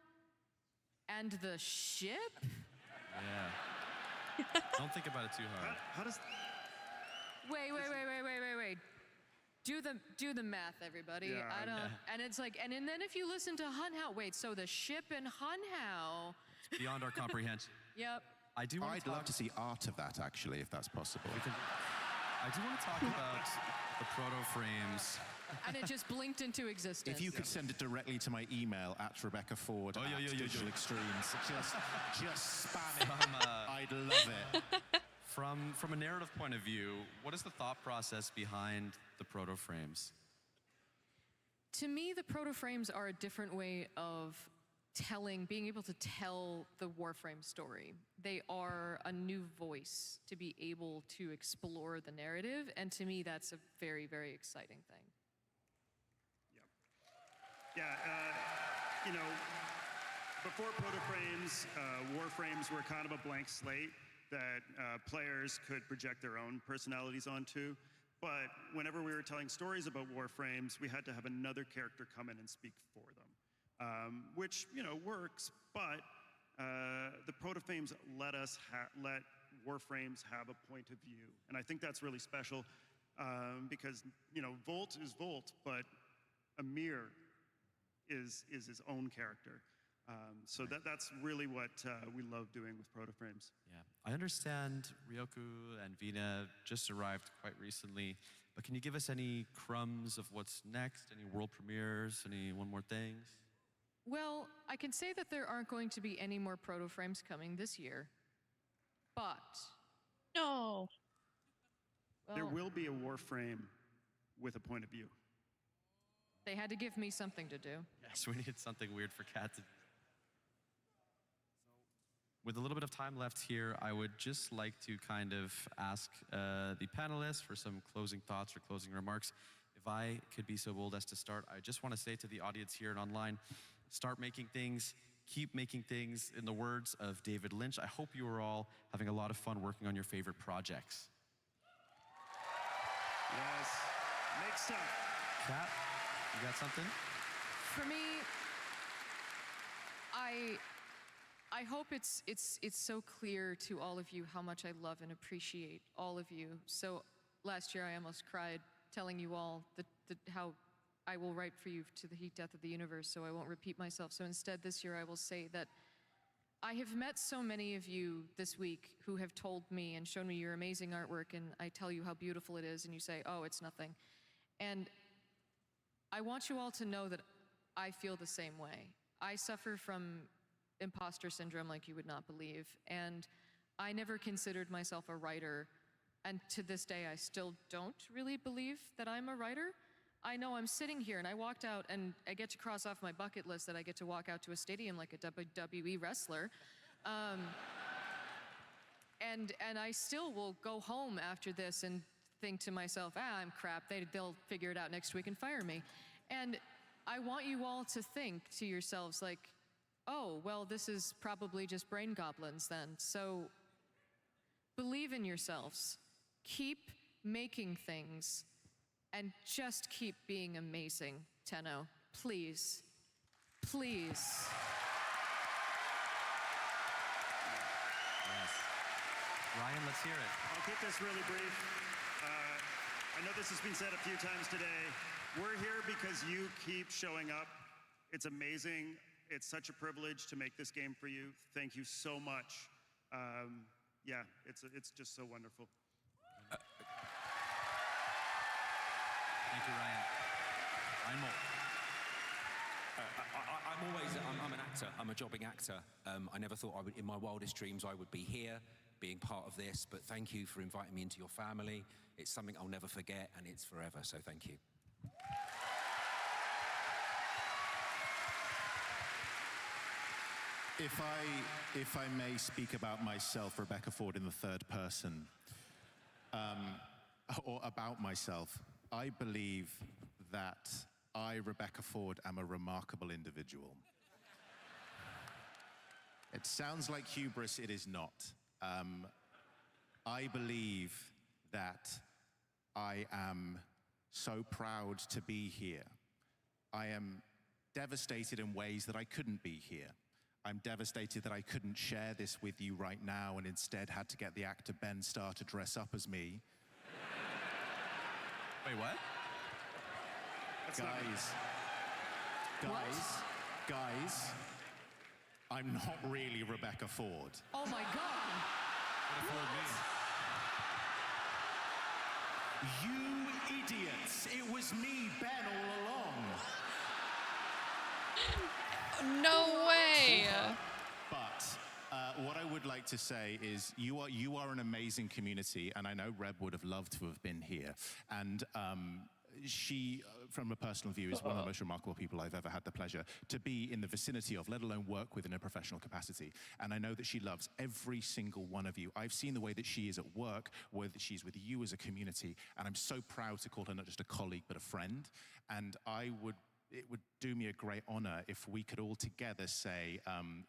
and the ship? Yeah. Don't think about it too hard. How does... Wait. Do the math, everybody. Yeah, I don't. yeah. And it's like, and then if you listen to Hunhow, wait, so the ship in Hunhow. It's beyond our comprehension. Yep. I'd love to see art of that, actually, if that's possible. I do want to talk about the proto-frames. And it just blinked into existence. If you could send it directly to my email at Rebecca Ford at Digital Extremes, just spam it. I'd love it. From a narrative point of view, what is the thought process behind the proto-frames? To me, the proto-frames are a different way of being able to tell the Warframe story. They are a new voice to be able to explore the narrative, and to me, that's a very, very exciting thing. Yeah, before proto-frames, Warframes were kind of a blank slate that players could project their own personalities onto. But whenever we were telling stories about Warframes, we had to have another character come in and speak for them, which, works, but the proto-frames let Warframes have a point of view. And I think that's really special because, Volt is Volt, but Amir is his own character. So that's really what we love doing with proto-frames. Yeah, I understand Ryoku and Vina just arrived quite recently, but can you give us any crumbs of what's next? Any world premieres? Any one more things? Well, I can say that there aren't going to be any more proto-frames coming this year, but... No! There will be a Warframe with a point of view. They had to give me something to do. Yes, we needed something weird for Kat to... With a little bit of time left here, I would just like to kind of ask the panelists for some closing thoughts or closing remarks. If I could be so bold as to start, I just want to say to the audience here and online, start making things, keep making things. In the words of David Lynch, I hope you are all having a lot of fun working on your favorite projects. Yes, make stuff. Kat, you got something? For me, I hope it's so clear to all of you how much I love and appreciate all of you. So last year I almost cried telling you all how I will write for you to the heat death of the universe, so I won't repeat myself. So instead this year I will say that I have met so many of you this week who have told me and shown me your amazing artwork, and I tell you how beautiful it is, and you say, oh, it's nothing. And I want you all to know that I feel the same way. I suffer from imposter syndrome like you would not believe, and I never considered myself a writer And to this day, I still don't really believe that I'm a writer. I know I'm sitting here and I walked out and I get to cross off my bucket list that I get to walk out to a stadium like a WWE wrestler. And I still will go home after this and think to myself, I'm crap, they'll figure it out next week and fire me. And I want you all to think to yourselves like, oh, well, this is probably just brain goblins then. So believe in yourselves. Keep making things and just keep being amazing, Tenno. Please. Please. Yes. Ryan, let's hear it. I'll keep this really brief. I know this has been said a few times today. We're here because you keep showing up. It's amazing. It's such a privilege to make this game for you. Thank you so much. Yeah, it's just so wonderful. Thank you, Ryan. Ryan Moore. I'm an actor. I'm a jobbing actor. I never thought in my wildest dreams I would be here, being part of this, but thank you for inviting me into your family. It's something I'll never forget, and it's forever, so thank you. If I may speak about myself, Rebecca Ford, in the third person, or about myself, I believe that I, Rebecca Ford, am a remarkable individual. It sounds like hubris, it is not. I believe that I am so proud to be here. I am devastated in ways that I couldn't be here. I'm devastated that I couldn't share this with you right now and instead had to get the actor Ben Starr to dress up as me. Wait, what? Guys, I'm not really Rebecca Ford. Oh my God. What Ford mean? You idiots! It was me, Ben, all along. No way. But what I would like to say is you are an amazing community, and I know Reb would have loved to have been here. And she, from a personal view, is one of the most remarkable people I've ever had the pleasure to be in the vicinity of, let alone work with in a professional capacity. And I know that she loves every single one of you. I've seen the way that she is at work, where she's with you as a community, and I'm so proud to call her not just a colleague, but a friend. And it would do me a great honor if we could all together say,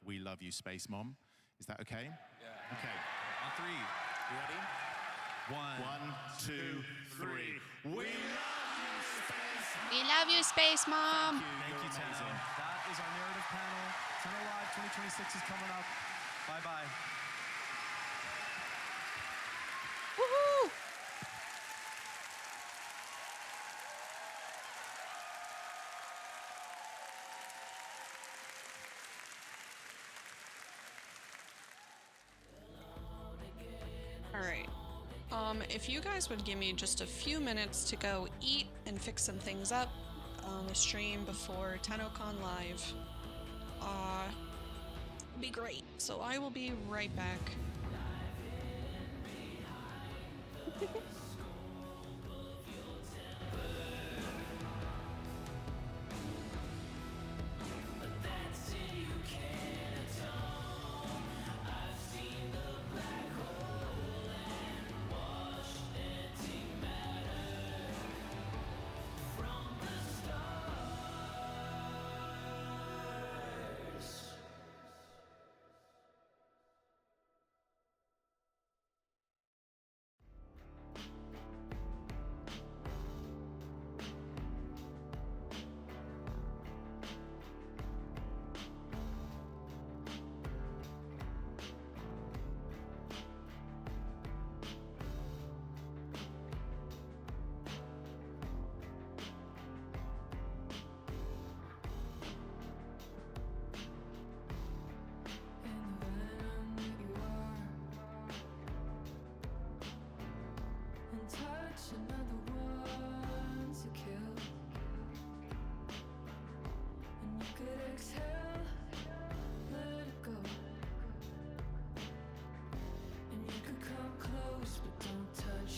we love you, Space Mom. Is that okay? Yeah. Okay. On three. You ready? One, two, three. We We love you, Space Mom. Thank you, Tenno. That is our narrative panel. Tenno Live 2026 is coming up. Bye-bye. Woohoo! All right. If you guys would give me just a few minutes to go eat and fix some things up on the stream before TennoCon Live, be great. So I will be right back. Touch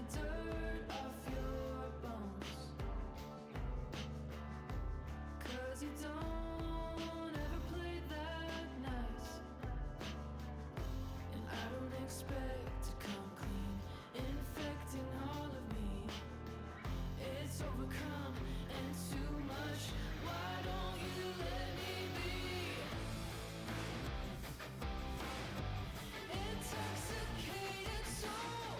the dirt off your bones. 'Cause you don't ever play that nice. And I don't expect to come clean, infecting all of me. It's overcome and too much. Why don't you let me be? Intoxicated soul.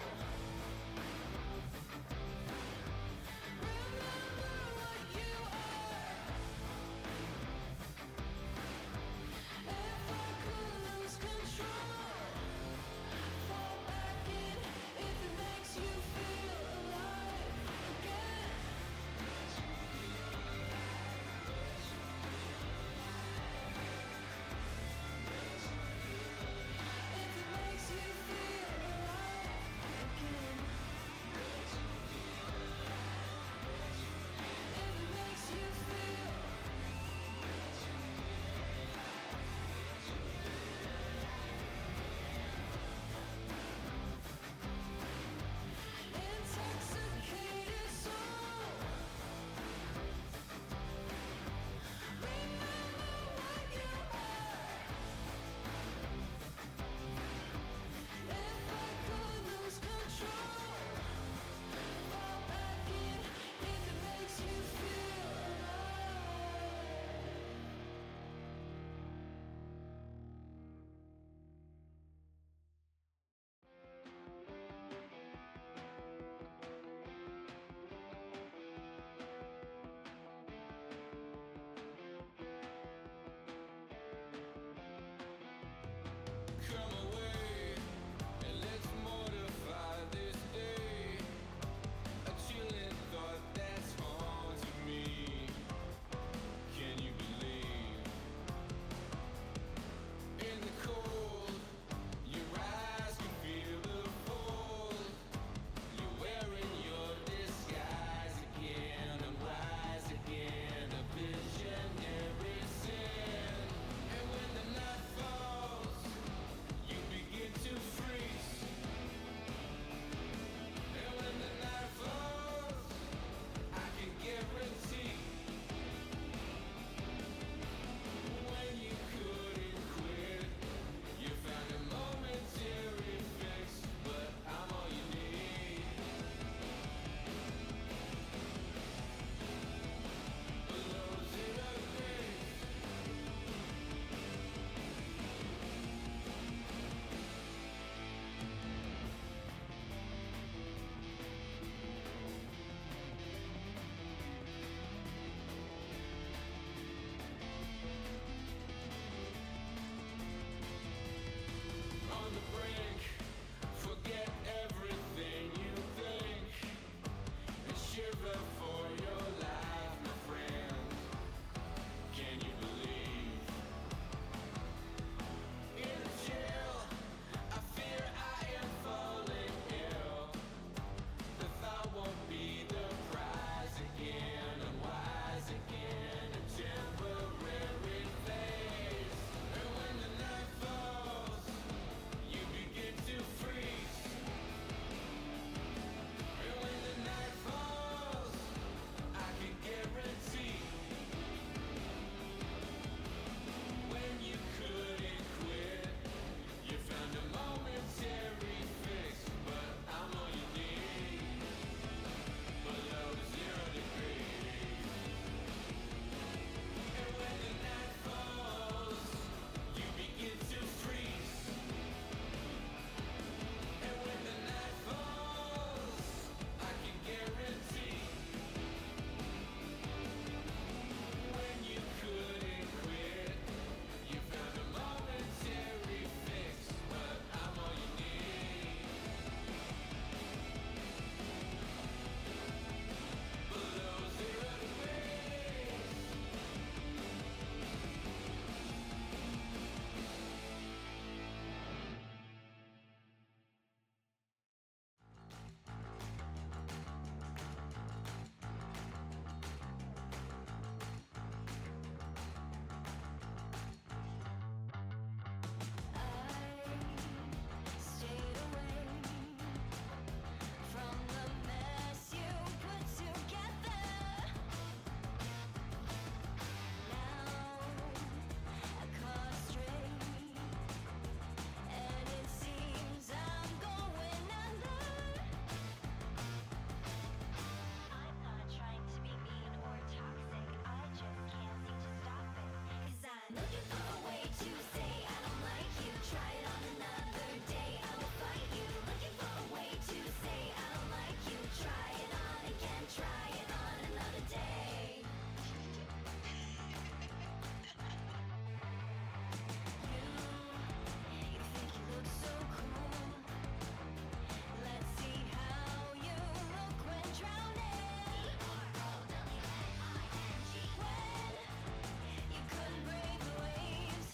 Looking for a way to say I don't like you. Try it on another day, I will fight you. Looking for a way to say I don't like you. Try it on again, try it on another day. You think you look so cool. Let's see how you look when drowning. When you couldn't brave the waves.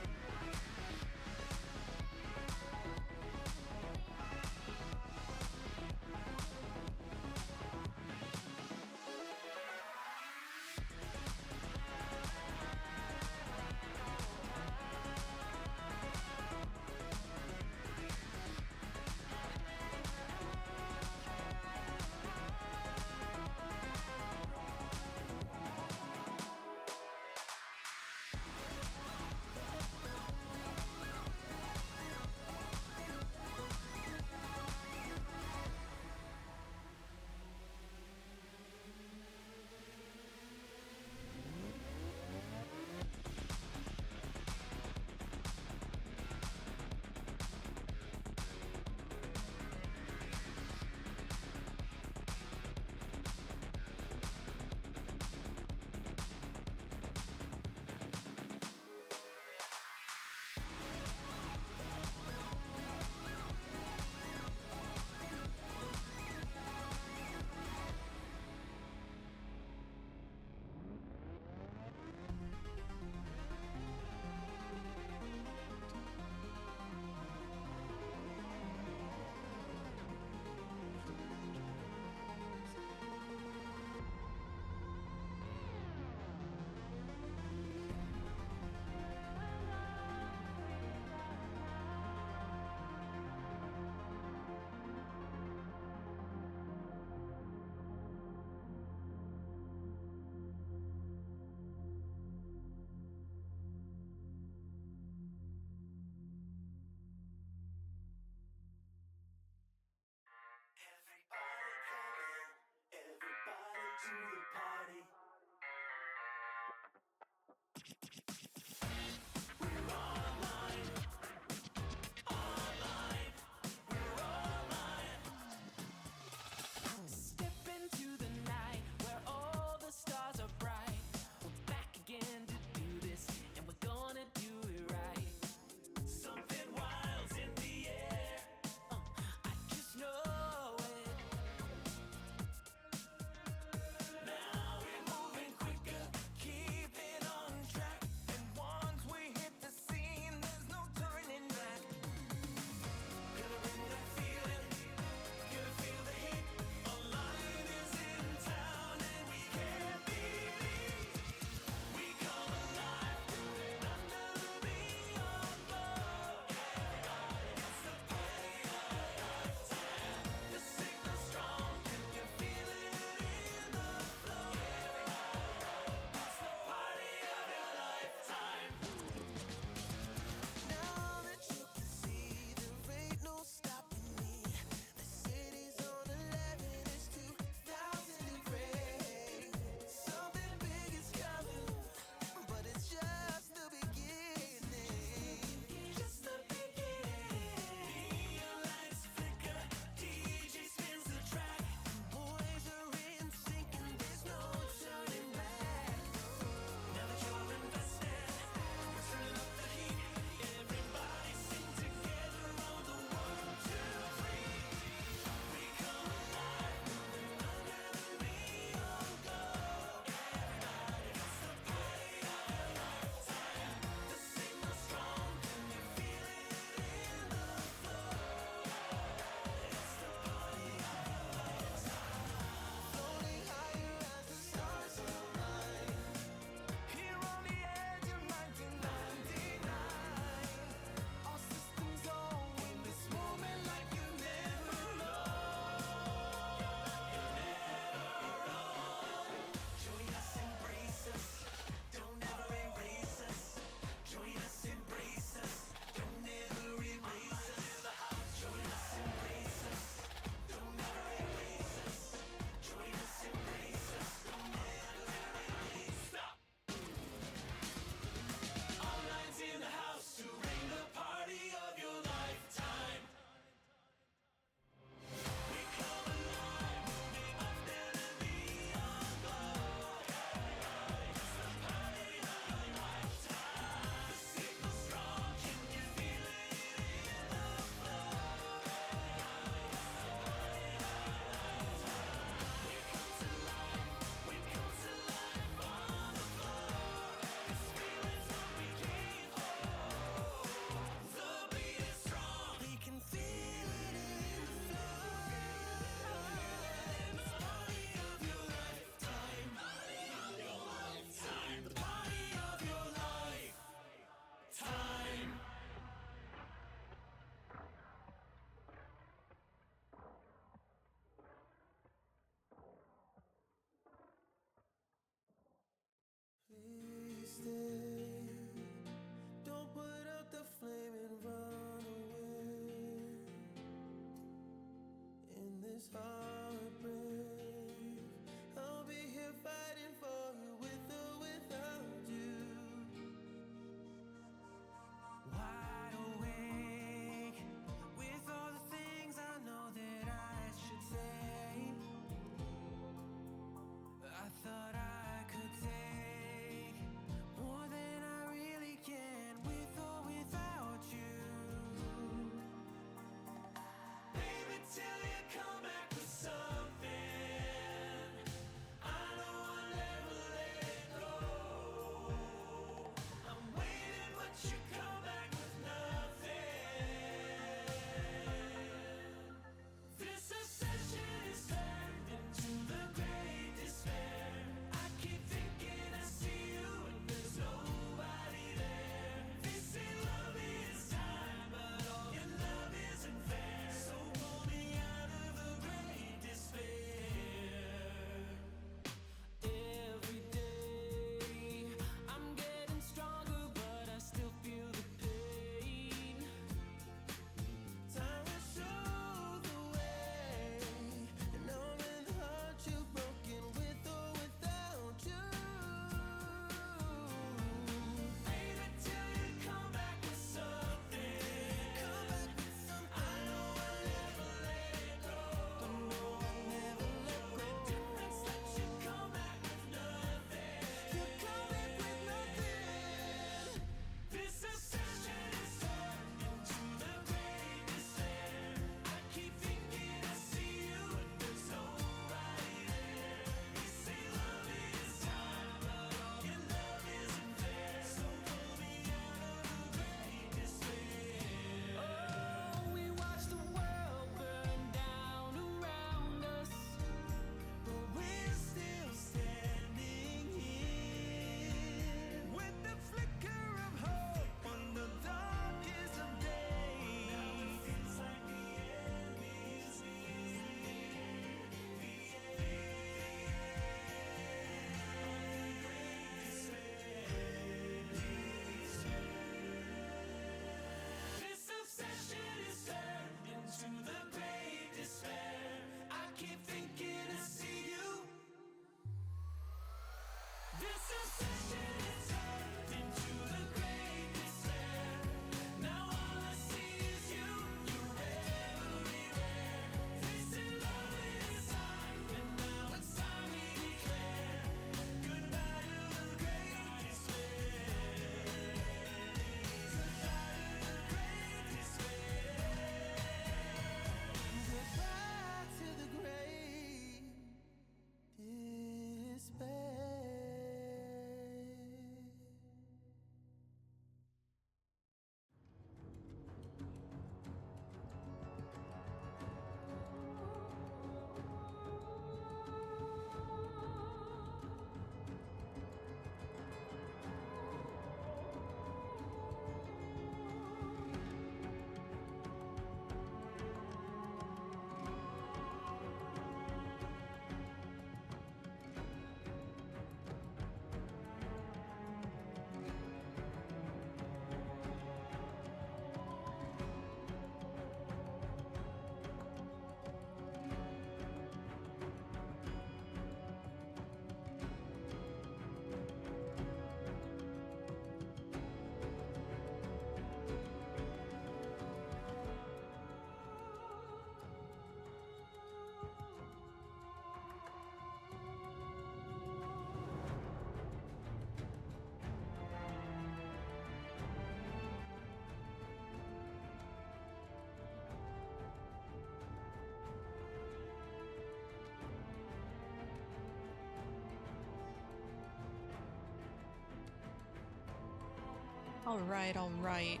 All right, all right.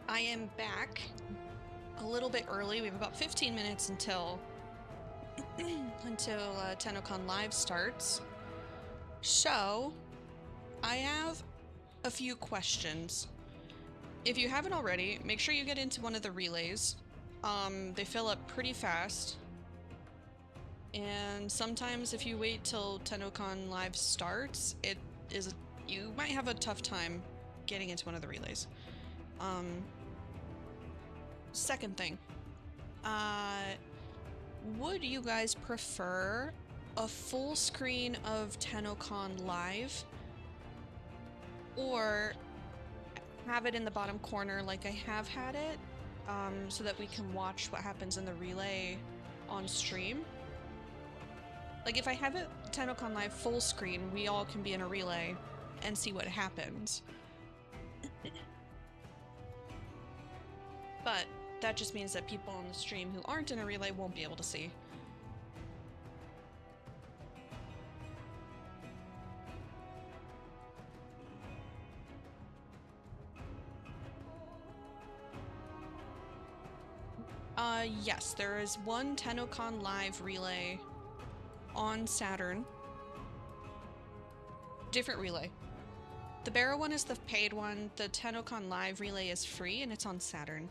I am back a little bit early. We have about 15 minutes until TennoCon Live starts. So, I have a few questions. If you haven't already, make sure you get into one of the relays. They fill up pretty fast. And sometimes if you wait till TennoCon Live starts, you might have a tough time getting into one of the relays. Second thing, would you guys prefer a full screen of TennoCon Live, or have it in the bottom corner like I have had it, so that we can watch what happens in the relay on stream? Like, if I have it TennoCon Live full screen, we all can be in a relay and see what happens. But that just means that people on the stream who aren't in a relay won't be able to see. Yes, there is one TennoCon Live relay on Saturn. Different relay. The Barrow one is the paid one. The TennoCon Live relay is free, and it's on Saturn.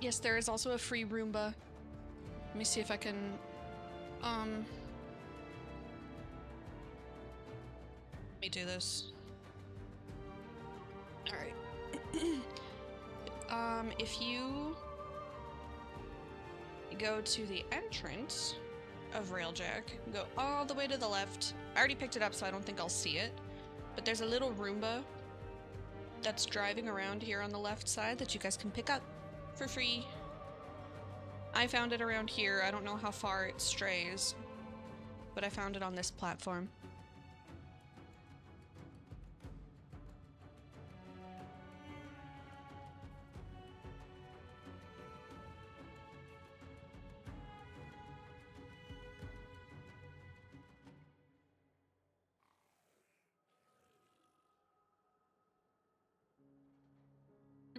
Yes, there is also a free Roomba. Let me see if I can, let me do this. Alright. If you go to the entrance of Railjack, go all the way to the left. I already picked it up, so I don't think I'll see it. But there's a little Roomba that's driving around here on the left side that you guys can pick up for free. I found it around here. I don't know how far it strays, but I found it on this platform.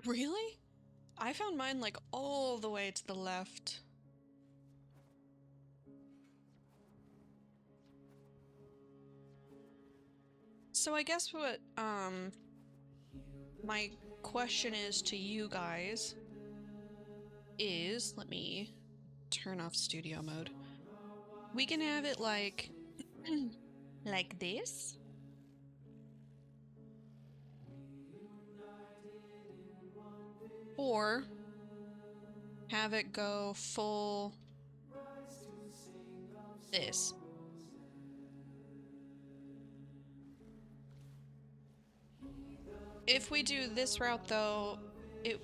Really? I found mine like all the way to the left. So I guess what my question is to you guys is, let me turn off studio mode. We can have it like like this. Or have it go full this. If we do this route though, it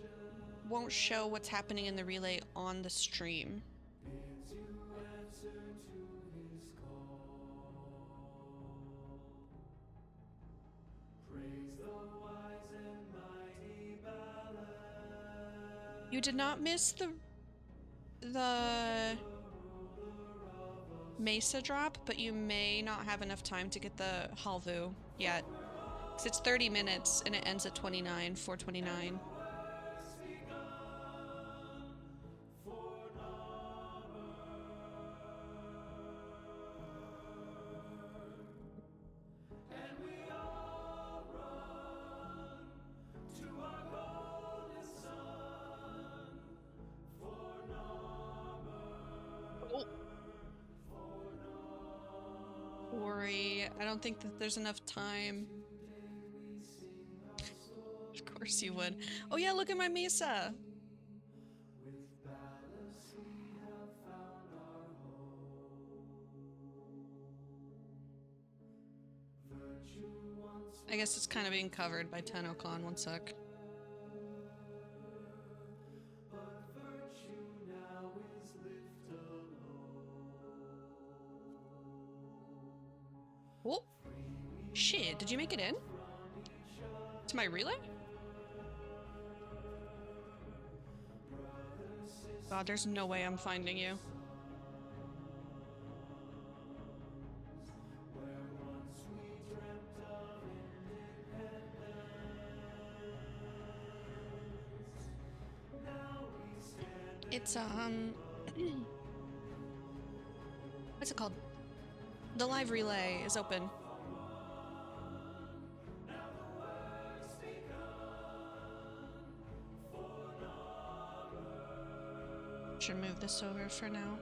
won't show what's happening in the relay on the stream. You did not miss the Mesa drop, but you may not have enough time to get the Halvu yet. Because it's 30 minutes and it ends at 4:29. Worry, I don't think that there's enough time. Of course you would. Oh yeah, look at my Mesa. I guess it's kind of being covered by TennoCon. One sec. Oh, shit! Did you make it in? To my relay? God, there's no way I'm finding you. It's what's it called? The live relay is open. Should move this over for now.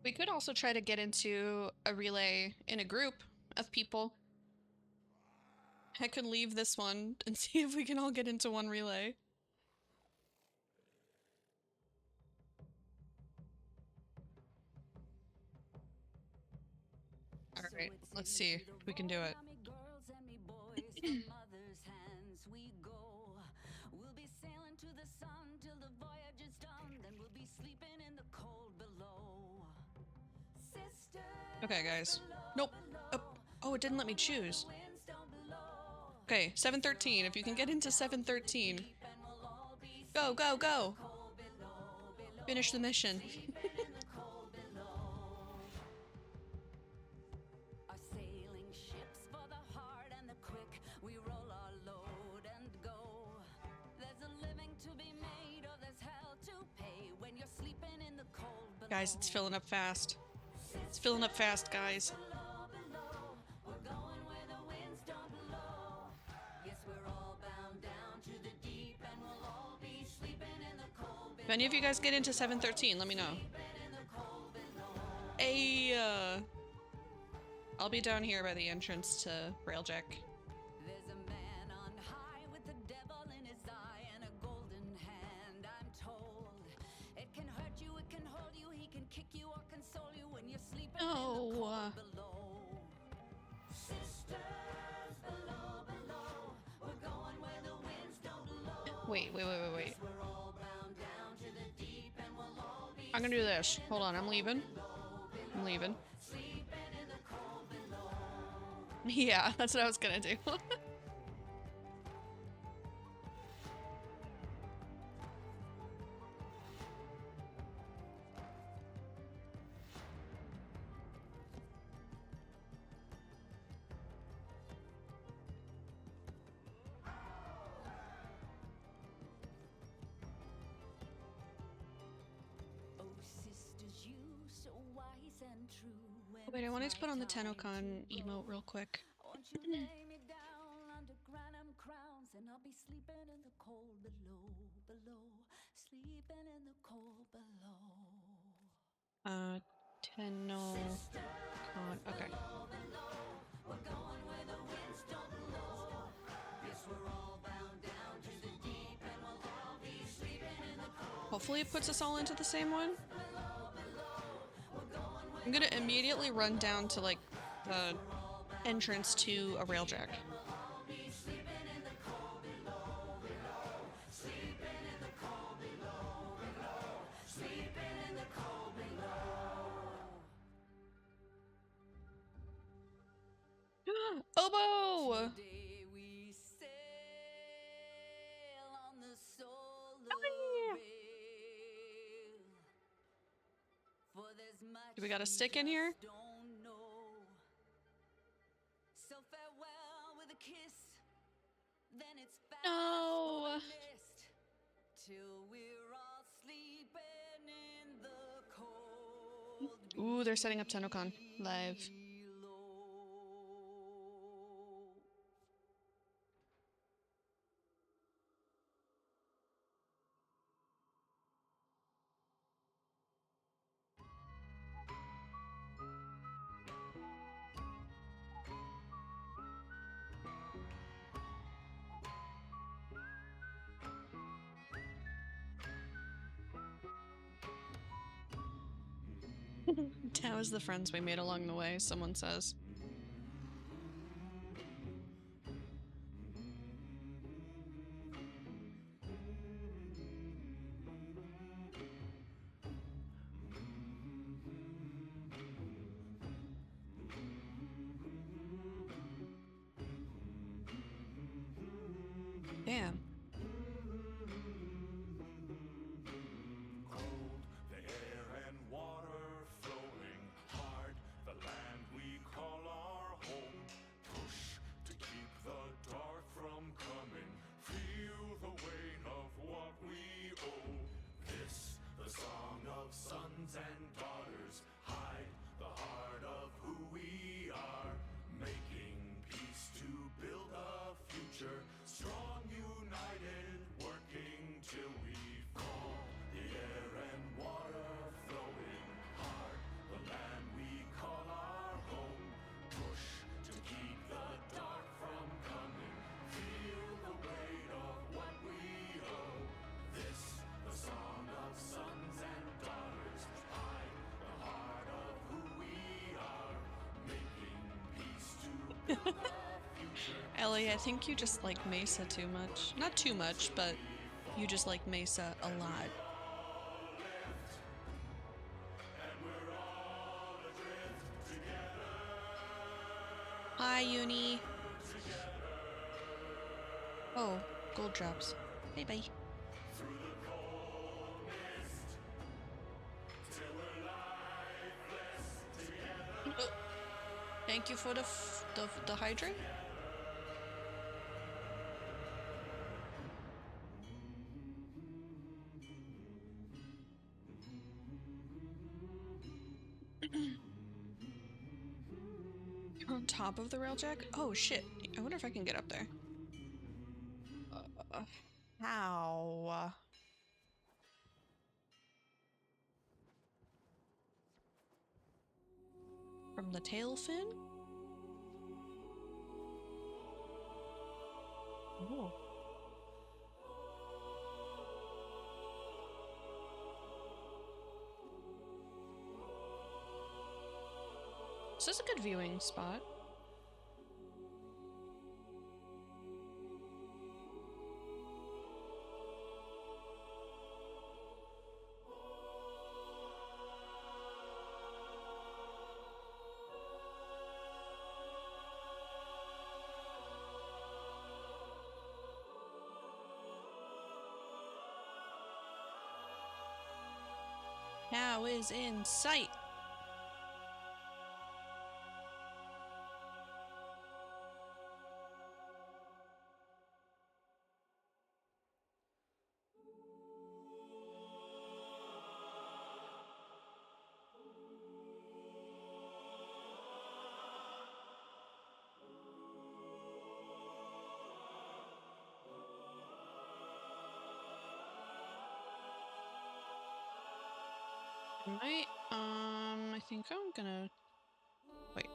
We could also try to get into a relay in a group of people. I could leave this one and see if we can all get into one relay. Alright, let's see if we can do it. We'll be sailing to the sun till the voyage is done, then we'll be sleeping in the cold below. Sisters Okay, guys. Nope. Oh, it didn't let me choose. Okay, 713. If you can get into 713. Go, go, go! Finish the mission. Are sailing ships for the hard and the quick. We roll our load and go. There's a living to be made, or there's hell to pay when you're sleeping in the cold below. Guys, it's filling up fast. It's filling up fast, guys. We're going where the winds don't blow. Yes, we're all bound down to the deep, and we'll all be sleeping in the cold below. If any of you guys get into 713, let me know. Hey, I'll be down here by the entrance to Railjack. There's a man on high with the devil in his eye and a golden hand, I'm told. It can hurt you, it can hold you, he can kick you or console you when you're sleeping in the cold below. Sisters below, below, we're going where the winds don't blow. Wait. Yes, we're all bound down to the deep, and we'll all be I'm gonna do this. Hold on, I'm leaving. I'm leaving. sleeping in the cold below. Yeah, that's what I was gonna do. Oh, sisters, you so wise and true. When Wait, I it's wanted to put on the nighttime TennoCon to emote go. real quick. Won't you lay me down under granite crowns, and I'll be sleeping in the cold below, below, sleeping in the cold below. TennoCon. Okay. We're going where the winds don't blow. Yes, we're all bound down to the deep, and we'll all be sleeping in the cold. Hopefully it puts us all into the same one. I'm gonna immediately run down to, like, the entrance to a Railjack. Oboe! Today we sail on the solar rail. For there's much Do we got a stick in here? don't know. So farewell with a kiss, then it's fast No. for the mist, till we're all sleeping in the cold. Ooh, they're setting up TennoCon live. Tao is the friends we made along the way, someone says. Damn. Cold, the air and water flowing hard, the land we call our home. Push to keep the dark from coming. Feel the weight of what we owe. This, the song of sons and daughters. Hide the heart of who we are. Making peace to build a future. Strong, united, working till we fall. The air and water flowing hard. The land we call our home. Push to keep the dark from coming. Feel the weight of what we owe. This, the song of sons and daughters. Hide the heart of who we are. Making peace to build a future. Ellie, I think you just like Mesa too much. Not too much, but you just like Mesa a lot. Hi, Uni. Oh, gold drops. Bye bye. Thank you for the hydrate. You're on top of the railjack? Oh shit. I wonder if I can get up there. How? From the tail fin? Oh. This is a good viewing spot. Cow is in sight. Right, I think I'm gonna wait.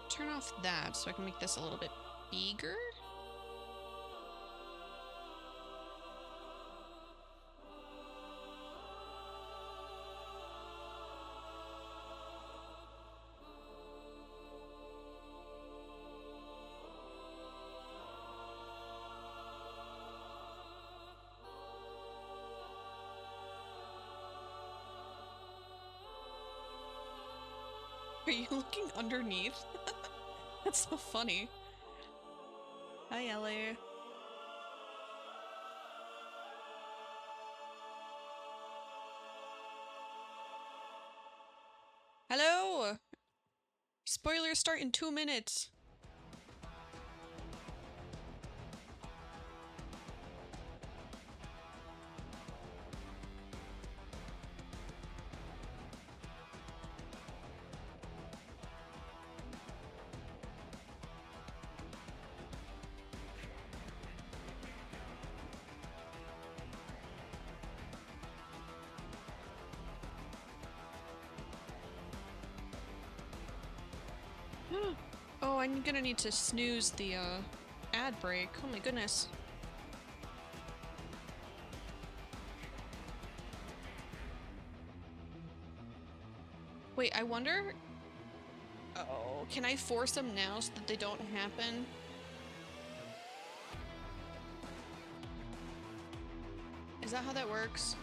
Turn off that so I can make this a little bit bigger. Are you looking underneath? That's so funny. Hi, Ellie. Hello! Spoilers start in 2 minutes. Oh, I'm gonna need to snooze the ad break. Oh my goodness. Wait, I wonder... Oh, can I force them now so that they don't happen? Is that how that works?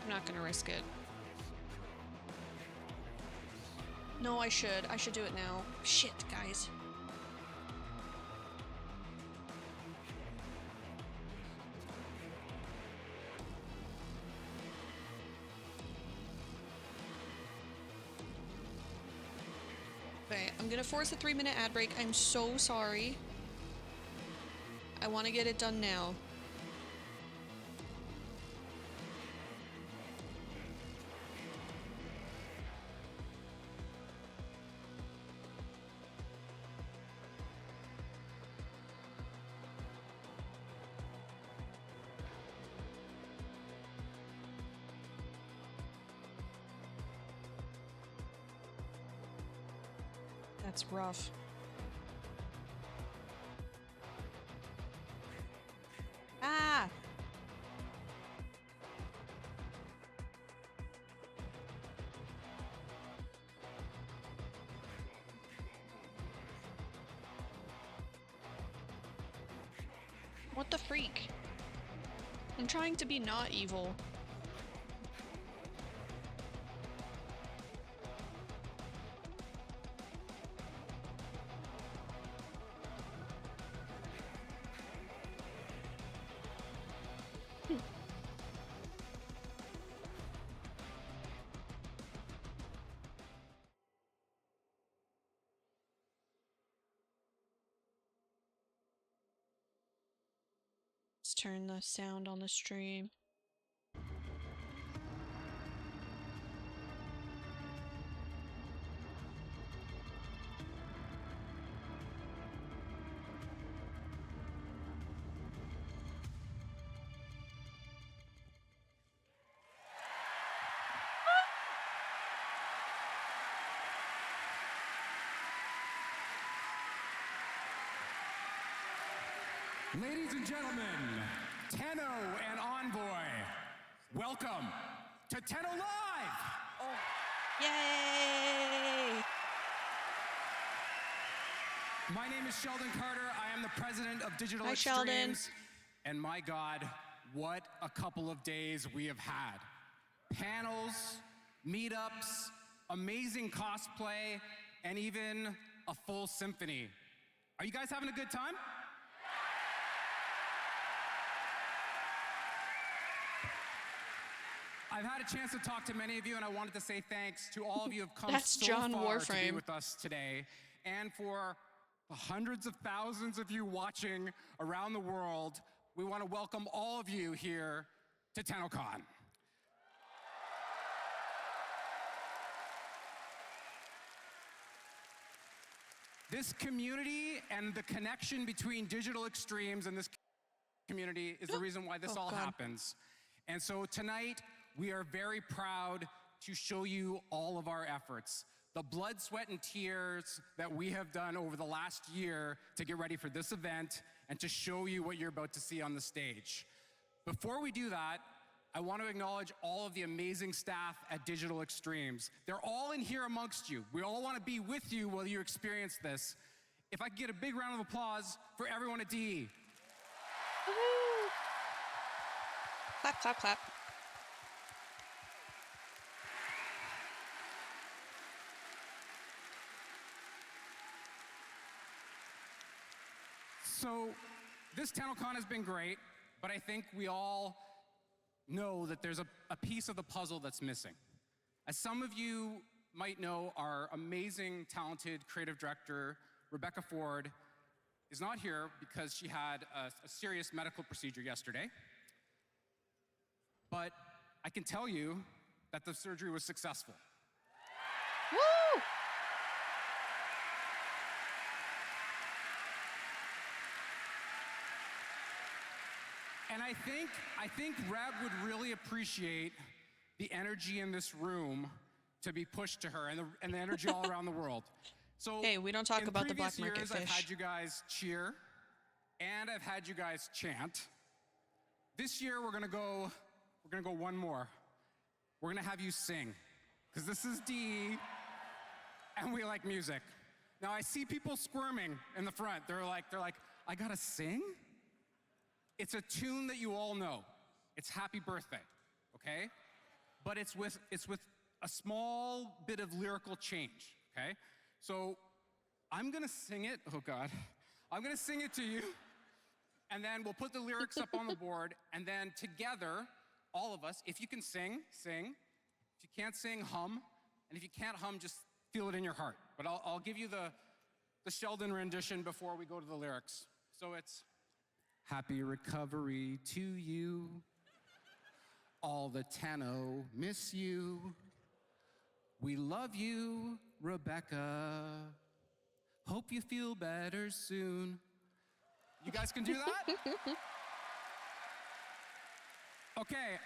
I'm not gonna risk it. No, I should. I should do it now. Shit, guys. Okay, I'm gonna force a 3-minute ad break. I'm so sorry. I want to get it done now. That's rough. Ah! What the freak? I'm trying to be not evil. Let's turn the sound on the stream. Ladies and gentlemen, Tenno and Envoy, welcome to Tenno Live! Yay! My name is Sheldon Carter. I am the president of Digital Hi, Extremes. Sheldon. And my God, what a couple of days we have had. Panels, meetups, amazing cosplay, and even a full symphony. Are you guys having a good time? I've had a chance to talk to many of you, and I wanted to say thanks to all of you who have come That's so John far to be Warframe. with us today, and for the hundreds of thousands of you watching around the world. We want to welcome all of you here to TennoCon. This community and the connection between Digital Extremes and this community is the reason why this all happens. And so tonight, we are very proud to show you all of our efforts. The blood, sweat, and tears that we have done over the last year to get ready for this event and to show you what you're about to see on the stage. Before we do that, I want to acknowledge all of the amazing staff at Digital Extremes. They're all in here amongst you. We all want to be with you while you experience this. If I could get a big round of applause for everyone at DE. Woohoo! Clap, clap, clap. So, this TennoCon has been great, but I think we all know that there's a piece of the puzzle that's missing. As some of you might know, our amazing, talented creative director, Rebecca Ford, is not here because she had a serious medical procedure yesterday. But I can tell you that the surgery was successful. Woo! And I think Reb would really appreciate the energy in this room to be pushed to her and the energy all around the world. So hey, we don't talk about the black market years, fish. I've had you guys cheer and I've had you guys chant. This year we're gonna go one more. We're gonna have you sing, because this is DE, and we like music. Now I see people squirming in the front. They're like, I gotta sing? It's a tune that you all know. It's Happy Birthday, okay? But it's with a small bit of lyrical change, okay? So I'm gonna sing it, oh God. I'm gonna sing it to you, and then we'll put the lyrics up on the board, and then together, all of us, if you can sing, sing. If you can't sing, hum. And if you can't hum, just feel it in your heart. But I'll give you the Sheldon rendition before we go to the lyrics. So it's happy recovery to you. All the Tenno miss you. We love you, Rebecca. Hope you feel better soon. You guys can do that? Okay.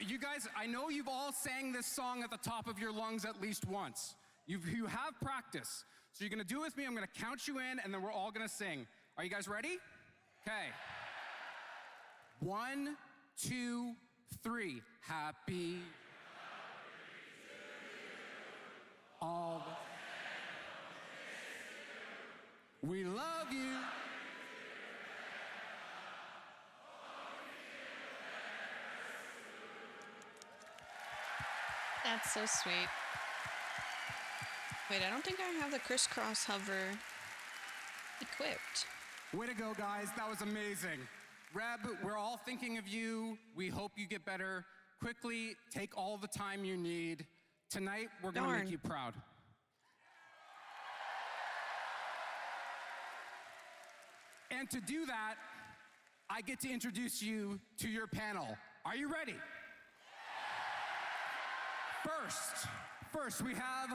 You guys, I know you've all sang this song at the top of your lungs at least once. You have practice. So you're gonna do it with me, I'm gonna count you in, and then we're all gonna sing. Are you guys ready? Okay. 1, 2, 3. Happy. All the. We love you. That's so sweet. Wait, I don't think I have the crisscross hover equipped. Way to go, guys. That was amazing. Reb, we're all thinking of you. We hope you get better. Quickly, take all the time you need. Tonight, we're going to make you proud. And to do that, I get to introduce you to your panel. Are you ready? First, we have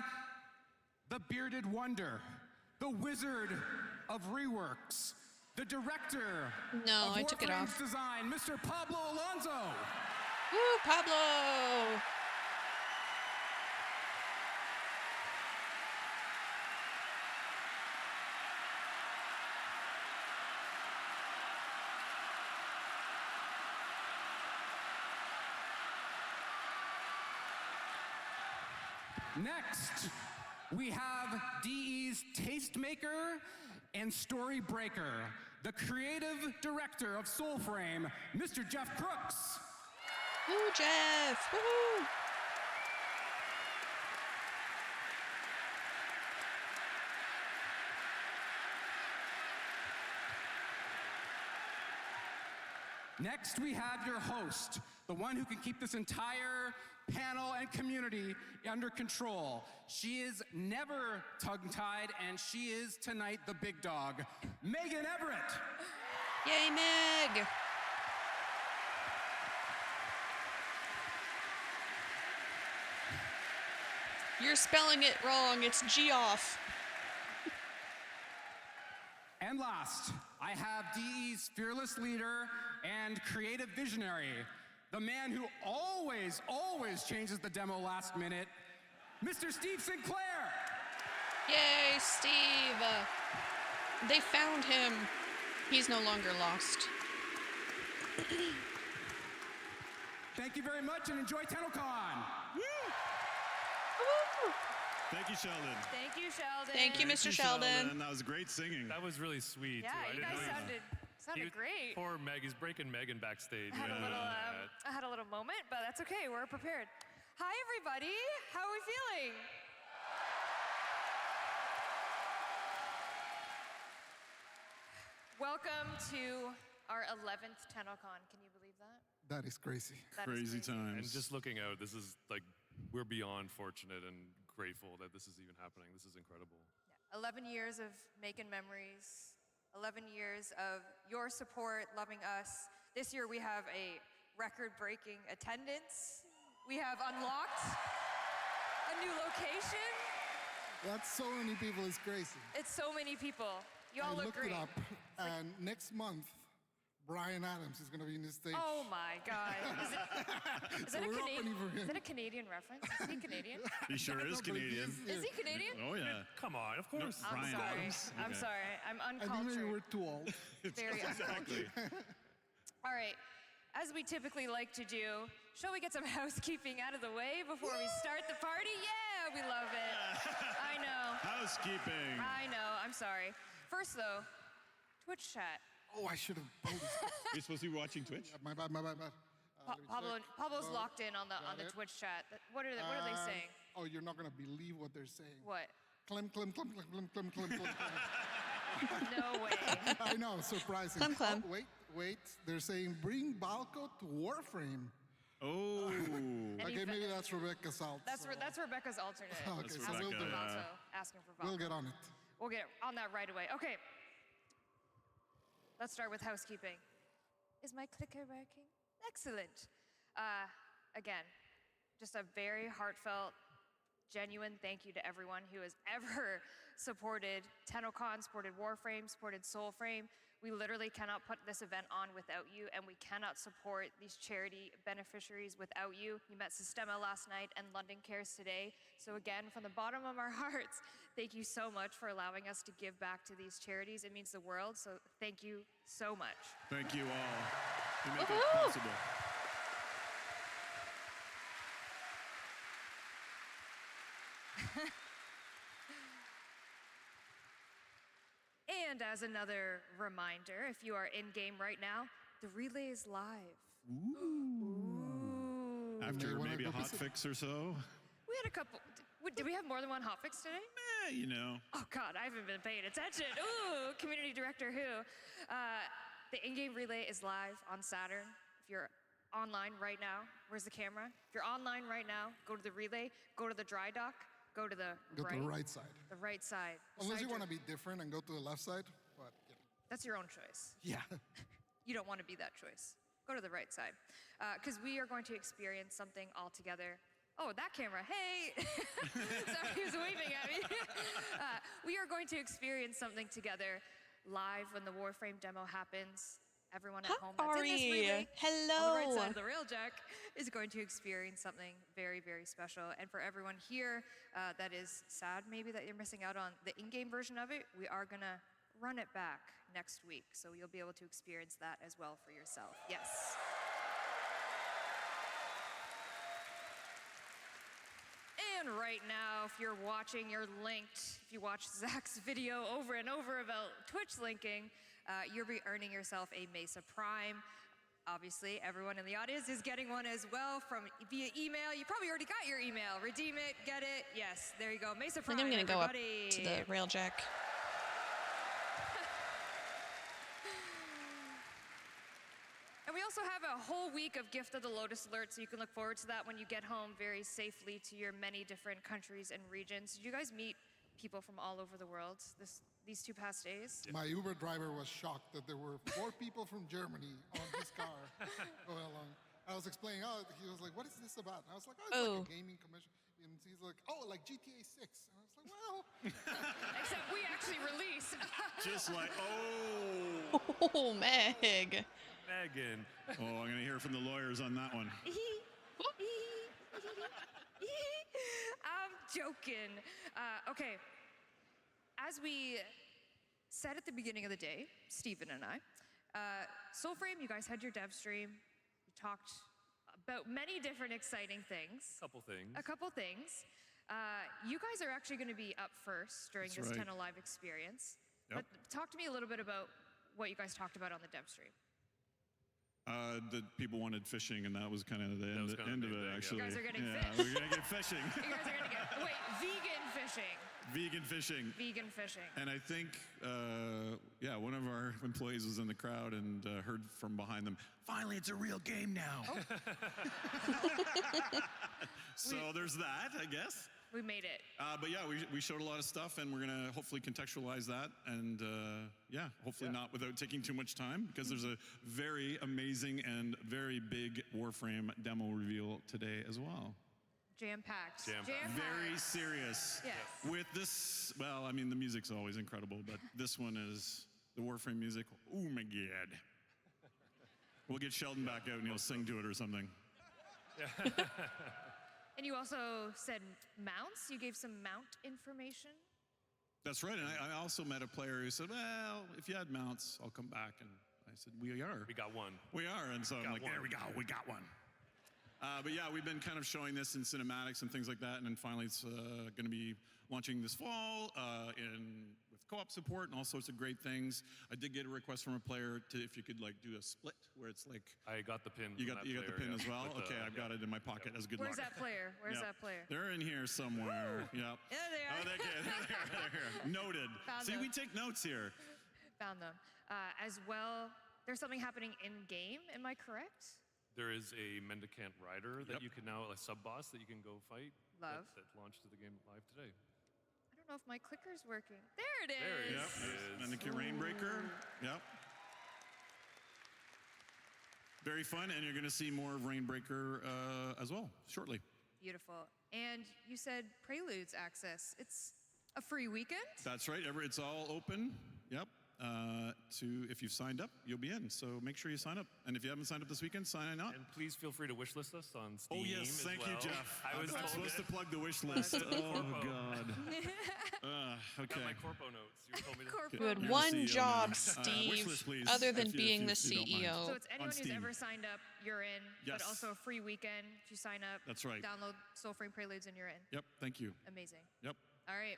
the bearded wonder, the wizard of reworks, the director of I took it Warframe's off. design, Mr. Pablo Alonso. Woo, Pablo! Next, we have DE's tastemaker and story breaker, the creative director of Soulframe, Mr. Jeff Crooks. Woo, Jeff! Woohoo! Next, we have your host, the one who can keep this entire panel and community under control. She is never tongue-tied, and she is tonight the big dog, Megan Everett. Yay, Meg! You're spelling it wrong. It's Geoff. And last, I have DE's fearless leader and creative visionary, the man who always changes the demo last minute, Mr. Steve Sinclair. Yay, Steve! They found him. He's no longer lost. Thank you very much and enjoy TennoCon. Thank you, Sheldon. Thank you, Sheldon. Thank you, Mr. Sheldon. That was great singing. That was really sweet. Yeah, too. you guys sounded great. Poor Meg, he's breaking Megan backstage. I had a little moment, but that's okay. We're prepared. Hi, everybody. How are we feeling? Welcome to our 11th TennoCon. Can you believe that? That is crazy. That is Crazy times. And just looking out, this is like, we're beyond fortunate and grateful that this is even happening. This is incredible. 11 years of making memories, 11 years of your support, loving us. This year we have a record-breaking attendance. We have unlocked a new location. That's so many people, it's crazy. It's so many people. You all I look looked great. it up, and next month, Brian Adams is going to be in the stage. Oh my God. Is So that a we're opening for him. Is that a Canadian reference? Is he Canadian? He sure is Canadian. Is he Canadian? Oh, yeah. Come on, of course. I'm Brian sorry. Adams. I'm Okay. sorry. I'm I think maybe uncultured. we're too old. Very Exactly. All right. As we typically like to do, shall we get some housekeeping out of the way before we start the party? Yeah, we love it. I know. Housekeeping. I know. I'm sorry. First, though, Twitch chat. Oh, I should have. You're supposed to be watching Twitch? My bad. Pablo's Oh, locked in on the got it. Twitch chat. What are they saying? Oh, you're not gonna believe what they're saying. What? Clem. No way. I know, surprising. Clem. Oh, wait. They're saying bring Balco to Warframe. Oh. Okay, maybe that's Rebecca's alt. That's Rebecca's alternate. Okay, That's so we'll Rebecca, do yeah. Asking for Valko. We'll get on it. We'll get on that right away. Okay. Let's start with housekeeping. Is my clicker working? Excellent. Again, just a very heartfelt, genuine thank you to everyone who has ever supported TennoCon, supported Warframe, supported Soulframe. We literally cannot put this event on without you, and we cannot support these charity beneficiaries without you. You met Sistema last night and London Cares today. So again, from the bottom of our hearts, thank you so much for allowing us to give back to these charities. It means the world, so thank you so much. Thank you all. You make it possible. And as another reminder, if you are in-game right now, the relay is live. Ooh. After maybe a hotfix or so. We had a couple. Did we have more than one hotfix today? You know. Oh God, I haven't been paying attention. Ooh, community director who? The in-game relay is live on Saturn. If you're online right now, where's the camera? If you're online right now, go to the relay, go to the dry dock, go to the Go to the right side. The right side. Unless you Beside want to your- be different and go to the left side, but That's your own choice. yeah. You don't want to be that choice. Go to the right side. Because we are going to experience something all together. Oh, that camera, hey! Sorry, he was waving at me. We are going to experience something together live when the Warframe demo happens. Everyone at home that's in this Ari. relay, Hello. on the right side of the railjack, is going to experience something very, very special. And for everyone here that is sad maybe that you're missing out on the in-game version of it, we are going to run it back next week. So you'll be able to experience that as well for yourself. Yes. And right now, if you're watching, you're linked. If you watch Zach's video over and over about Twitch linking, you'll be earning yourself a Mesa Prime. Obviously, everyone in the audience is getting one as well via email. You probably already got your email. Redeem it, get it. Yes, there you go. Mesa I Prime, think I'm gonna go up everybody. to the railjack. And we also have a whole week of Gift of the Lotus Alert, so you can look forward to that when you get home very safely to your many different countries and regions. Did you guys meet people from all over the world these 2 past days? My Uber driver was shocked that there were 4 people from Germany on his car going along. I was explaining, he was like, what is this about? And I was like, it's like a gaming commission. And he's like, like GTA 6. And I was like, well. Except we actually release. Just like, Oh, Meg. Megan. Oh, I'm going to hear from the lawyers on that one. I'm joking. Okay. As we said at the beginning of the day, Steven and I, Soulframe, you guys had your dev stream. You talked about many different exciting things. A couple things. You guys are actually going to be up first during That's this right. Tenno Live experience. Yep. But talk to me a little bit about what you guys talked about on the dev stream. That people wanted fishing, and that was kind of the end of it, actually. You guys are getting yeah, fish. we're going to get fishing. You guys are going to get, wait, vegan fishing. Vegan fishing. Vegan fishing. And I think, one of our employees was in the crowd and heard from behind them, finally, it's a real game now. So there's that, I guess. We made it. But yeah, we showed a lot of stuff, and we're going to hopefully contextualize that. And hopefully not without taking too much time, because there's a very amazing and very big Warframe demo reveal today as well. Jam-packed. Very serious. Yes. With this, well, I mean, the music's always incredible, but this one is the Warframe music. Oh my God. We'll get Sheldon back out and he'll sing to it or something. And you also said mounts. You gave some mount information. That's right. And I also met a player who said, well, if you had mounts, I'll come back. And I said, we are. We got one. We are. And so I'm like, there we go. We got one. But yeah, we've been kind of showing this in cinematics and things like that, and then finally it's going to be launching this fall with co-op support and all sorts of great things. I did get a request from a player to if you could like do a split where it's like. I got the pin. You got the pin as well. Okay, I've got it in my pocket as good Where's luck. that player? Where's Yep. that player? They're in here somewhere. Yep. There they are. Oh, they're here. Noted. Found See, them. we take notes here. Found them. As well, there's something happening in game. Am I correct? There is a Mendicant Rider that Yep. you can now, a sub-boss that you can go fight. Love. That launched to the game live today. I don't know if my clicker's working. There it is. There it Yep. is. Mendicant Rainbreaker. Yep. Very fun, and you're going to see more of Rainbreaker as well shortly. Beautiful. And you said Preludes access. It's a free weekend? That's right. It's all open. Yep. If you've signed up, you'll be in. So make sure you sign up. And if you haven't signed up this weekend, sign up. And please feel free to wishlist us on Steam. Oh yes, as thank you, well. Jeff. I was I'm told supposed it. to plug the wish list. Oh God. I Okay. got my corpo notes. You told me to. You had You're the one CEO job, now. Steve, Wish list, please, other than if you- being the if you don't mind. CEO. So it's anyone who's Steam. ever signed up, you're in. Yes. But also a free weekend. If you sign up, That's right. download Soulframe Preludes and you're in. Yep. Thank you. Amazing. Yep. All right.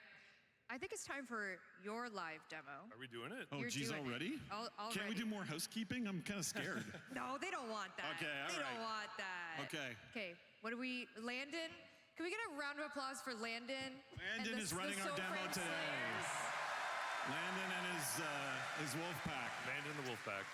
I think it's time for your live demo. Are we doing it? Oh, You're geez, doing it. already? Already. Can't we do more housekeeping? I'm kind of scared. No, they don't want that. Okay, all They right. don't want that. Okay. Okay, what do we, Landon? Can we get a round of applause for Landon? Landon is running our demo today. Landon and his wolf pack. Landon the wolf pack.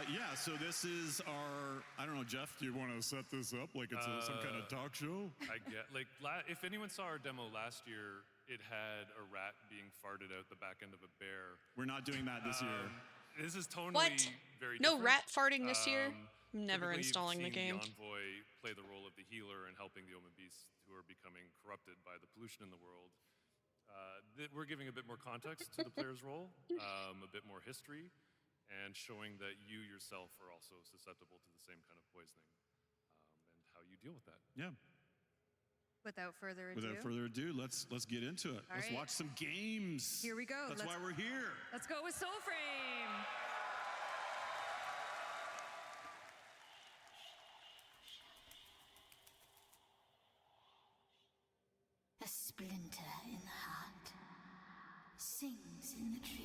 Yeah, so this is our, I don't know, Jeff, do you want to set this up like it's some kind of talk show? I get, like, if anyone saw our demo last year, it had a rat being farted out the back end of a bear. We're not doing that this year. This is totally What? very No different. rat farting this year? I'm never Typically, you've installing the seen game. The Envoy play the role of the healer and helping the Omen beasts who are becoming corrupted by the pollution in the world. We're giving a bit more context to the player's role, a bit more history, and showing that you yourself are also susceptible to the same kind of poisoning, and how you deal with that. Yeah. Without further ado. Without further ado, let's get into it. All Let's right. watch some games. Here we go. That's why we're here. Let's go with Soulframe. A splinter in the heart sings in the tree.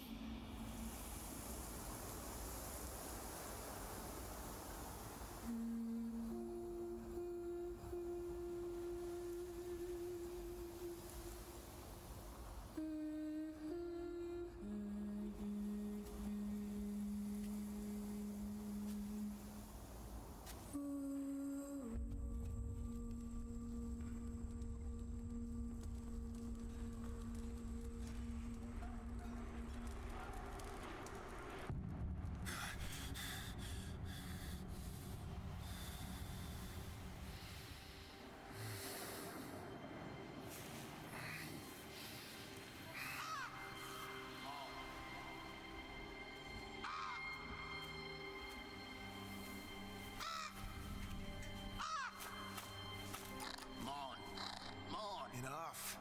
Enough.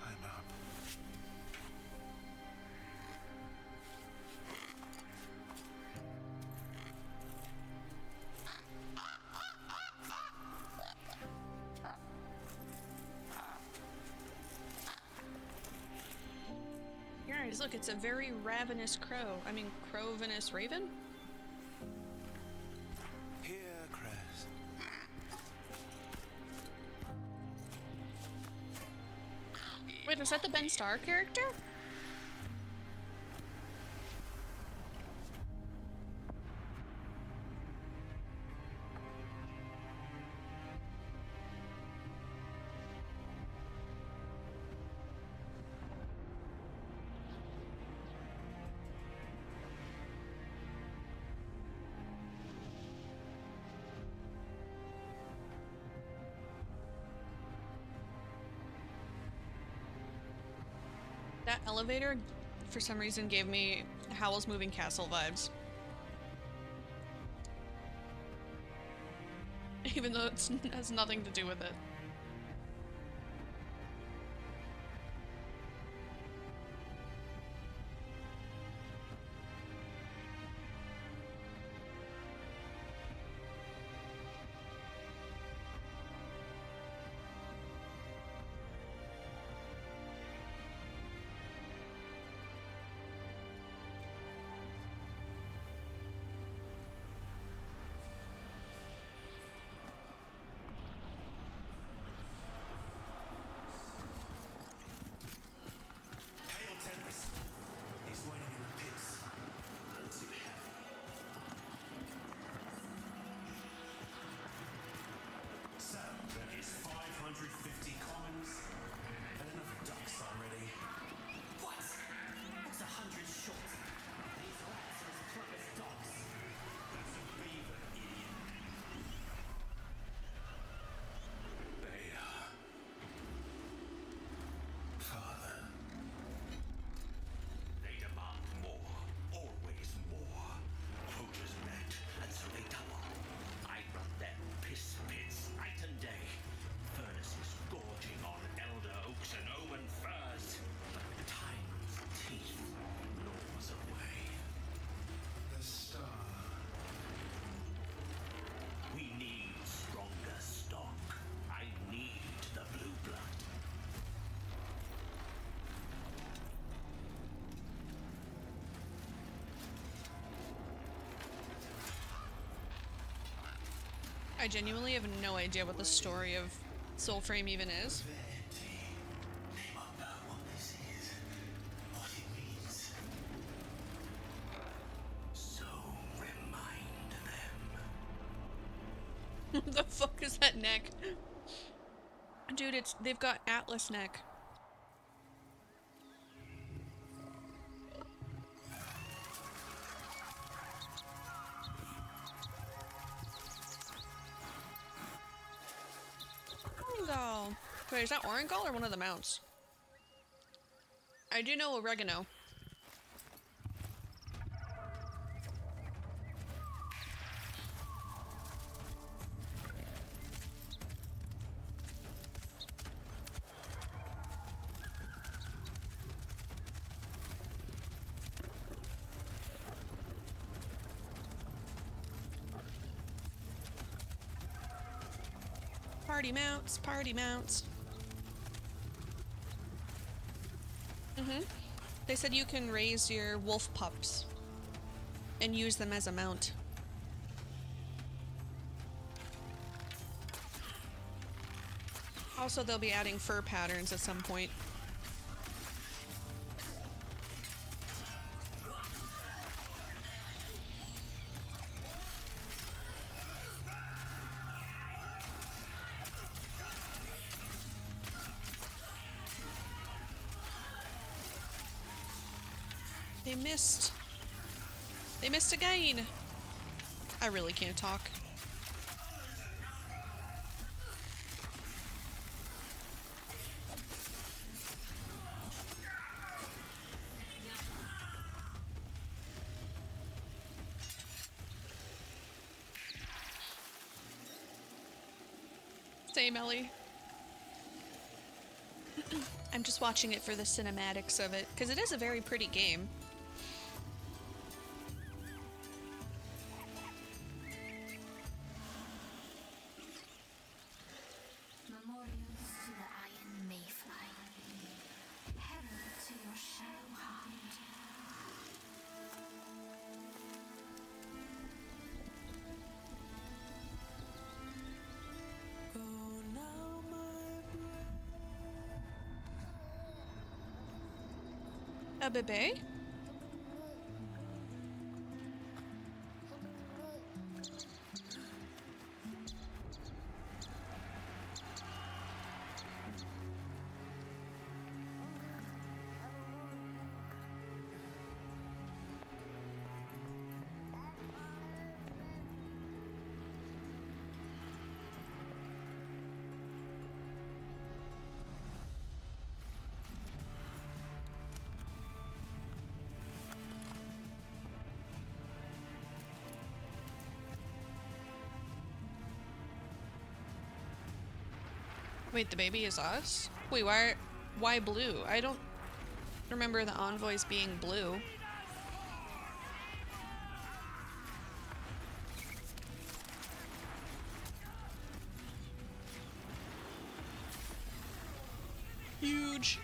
I'm up. Guys, look, it's a very ravenous crow. I mean, crow-venous raven? Here, Cress. Wait, is that the Ben Starr character? That elevator, for some reason, gave me Howl's Moving Castle vibes. Even though it has nothing to do with it. I genuinely have no idea what the story of Soulframe even is. So remind them. What the fuck is that neck? Dude, they've got Atlas neck. Orengal. Wait, is that Orengal or one of the mounts? I do know oregano. Party mounts, party mounts. They said you can raise your wolf pups and use them as a mount. Also, they'll be adding fur patterns at some point. They missed. They missed again. I really can't talk. Same, Ellie. I'm just watching it for the cinematics of it, because it is a very pretty game. Memorials to the Iron Mayfly. Herald to your shadow heart. Go now, my A bebe? Wait, the baby is us? Wait, why blue? I don't remember the envoys being blue. Huge.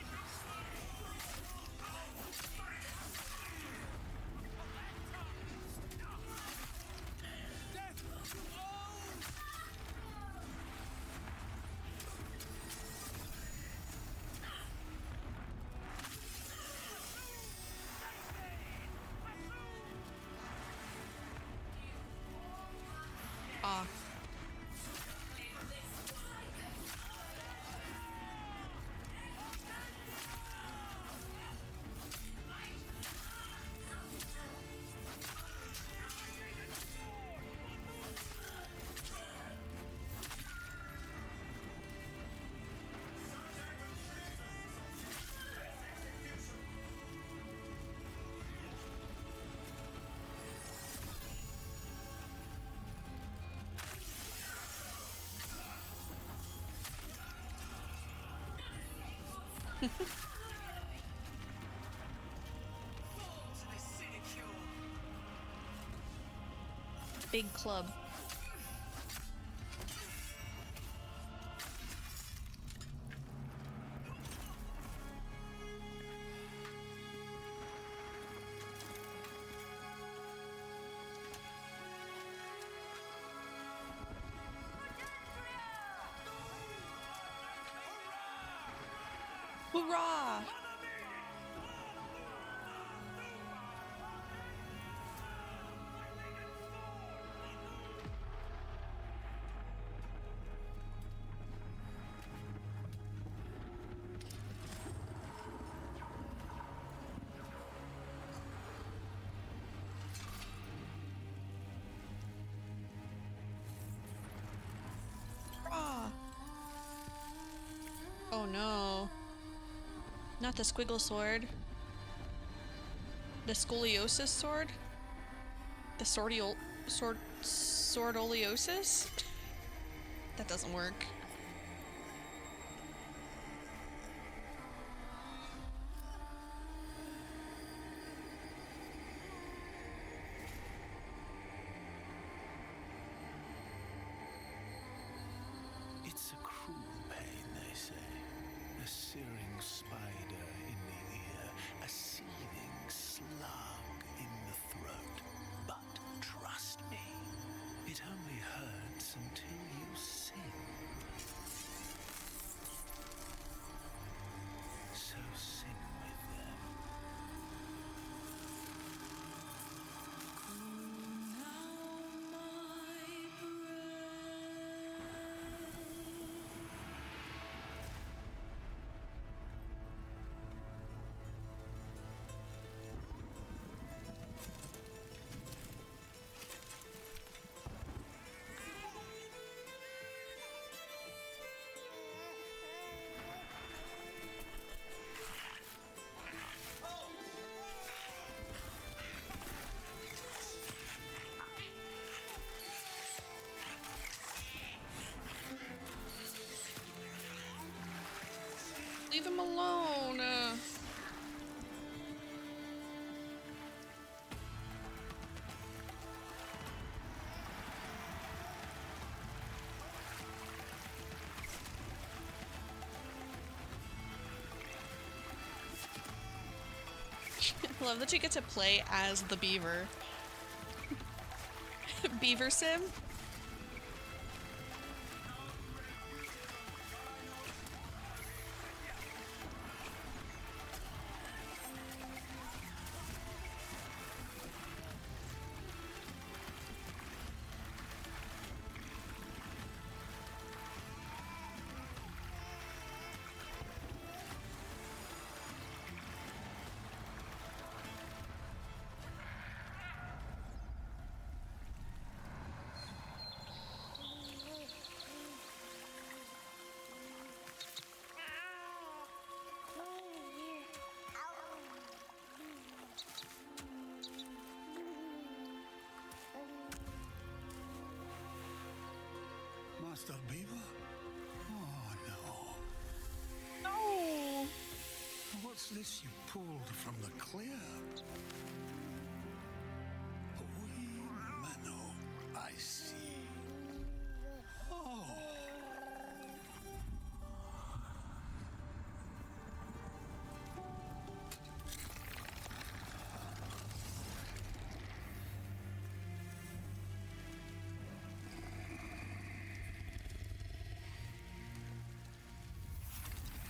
Ah. Big club. Hoorah! Hoorah! Oh no. Not the squiggle sword. The scoliosis sword? The swordoliosis? That doesn't work. It's a cruel pain, they say. A searing spider in the ear, a seething slug in the throat. But trust me, it only hurts until you sing. So sing with them. Leave him alone. I love that you get to play as the beaver. Beaver sim? Master Beaver? Oh no. No! What's this you pulled from the clear? A wee minnow, I see. Oh.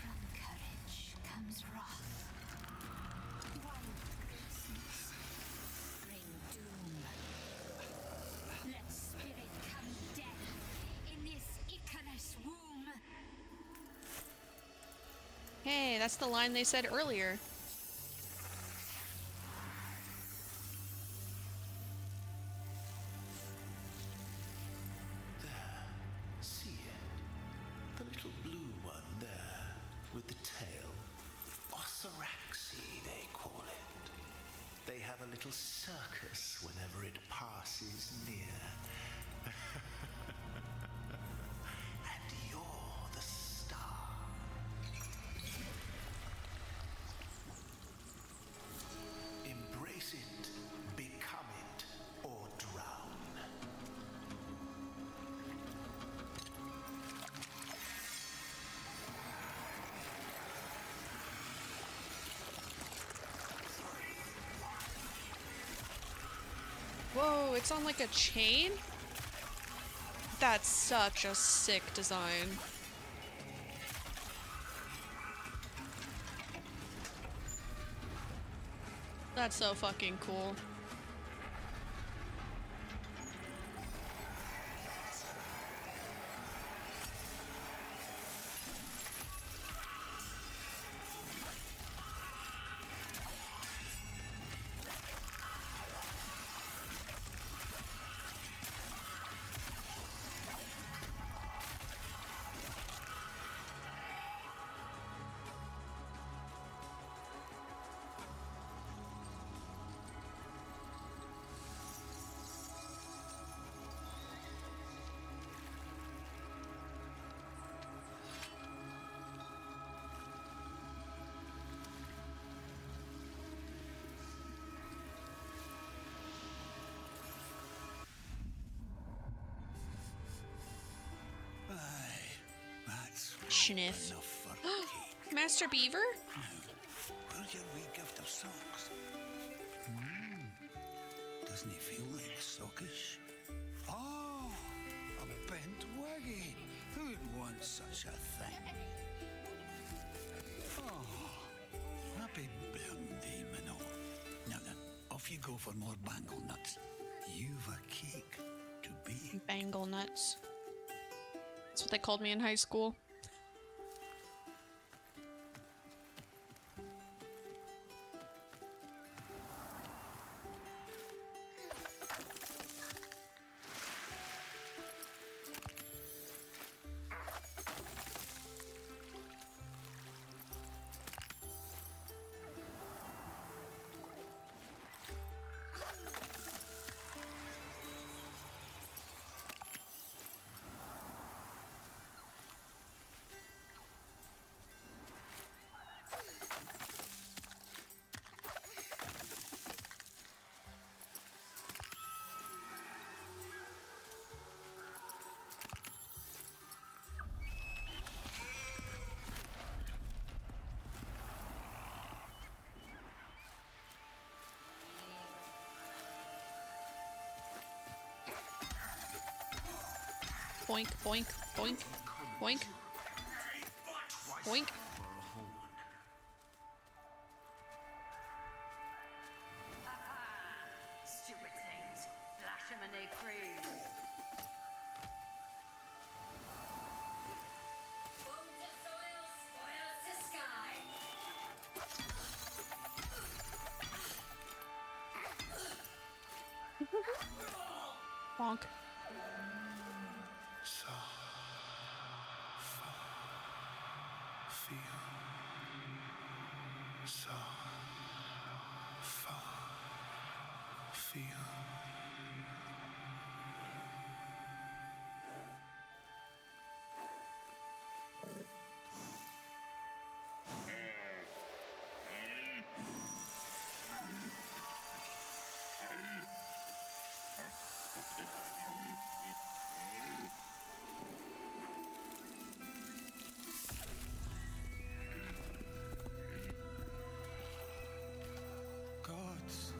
From courage comes wrath. Wild princes bring doom. Let spirit come death in this Icarus womb. Hey, that's the line they said earlier. There. See it? The little blue one there, with the tail. Ossaraxi, they call it. They have a little circus whenever it passes near. And you're the star. Embrace it, become it, or drown. Whoa, it's on like a chain? That's such a sick design. That's so fucking cool. That's Sniff. enough for cake. Master Beaver? Where's your wee gift of socks? Doesn't he feel like sockish? Oh, a bent waggy. Who'd want such a thing? Oh, happy birthday, Minnow. Now then, off you go for more bangle nuts. You've a cake to bake. Bangle nuts. That's what they called me in high school. Boink, boink, boink, boink, boink. Stupid things. Flash them and they crave. Bonk. So, feel, so, feel. Gods.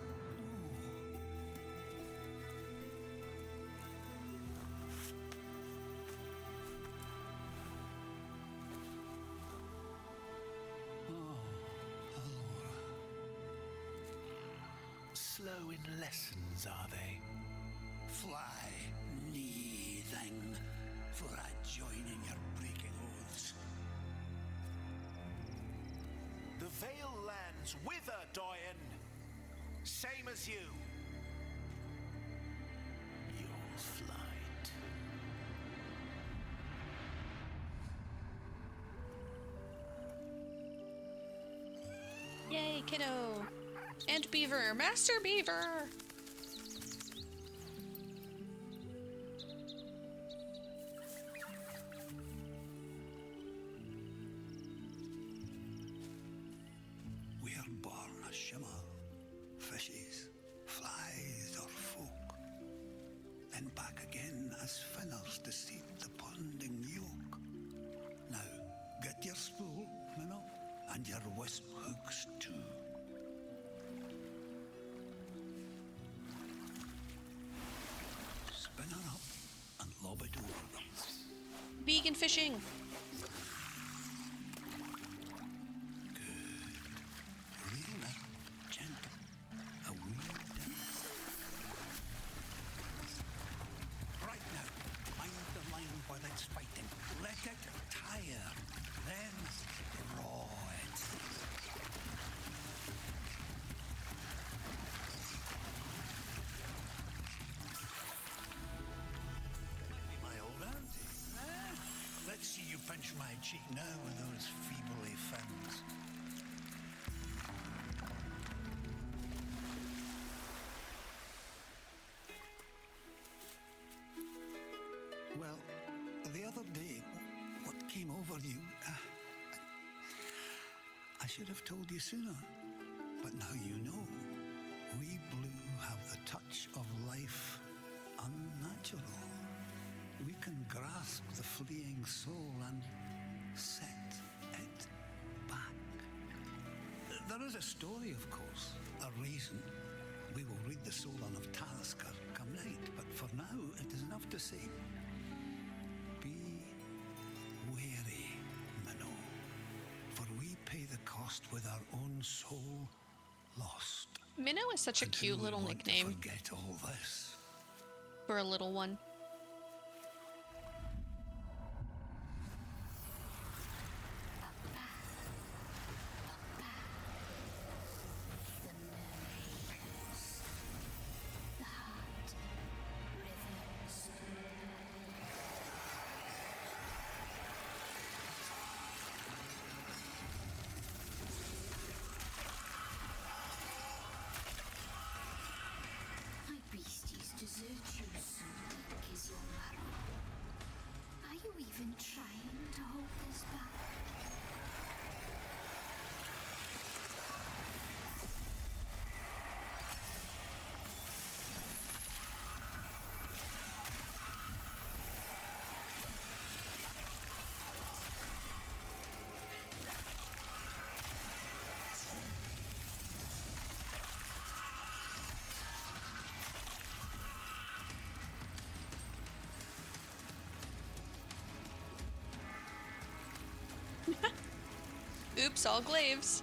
Slow in lessons, are they? Fly, knee thing, for I join in your breaking oaths. The Veil lands wither, Doyen. Same as you. You'll flight. Yay, kiddo. And Beaver. Master Beaver. We're born a shimmer, fishes, flies, or folk. Then back again as finners to seek the ponding yoke. Now, get your spool, Minnow, and your wisp hooks too. Spin her up and lob it over them. Vegan fishing. Reel it, gentle. cheek now with those feebly fins. Well, the other day, what came over you? I should have told you sooner, but now you know. We blue have the touch of life unnatural. We can grasp the fleeing soul and set it back. There is a story, of course, a reason. We will read the Solon of Talisker come night, but for now it is enough to say, be wary, Minnow, for we pay the cost with our own soul lost. Minnow is such a cute little nickname Forget all this. for a little one. My beasties desert you so deep is your marrow. Are you even trying to hold this back? Oops, all glaives.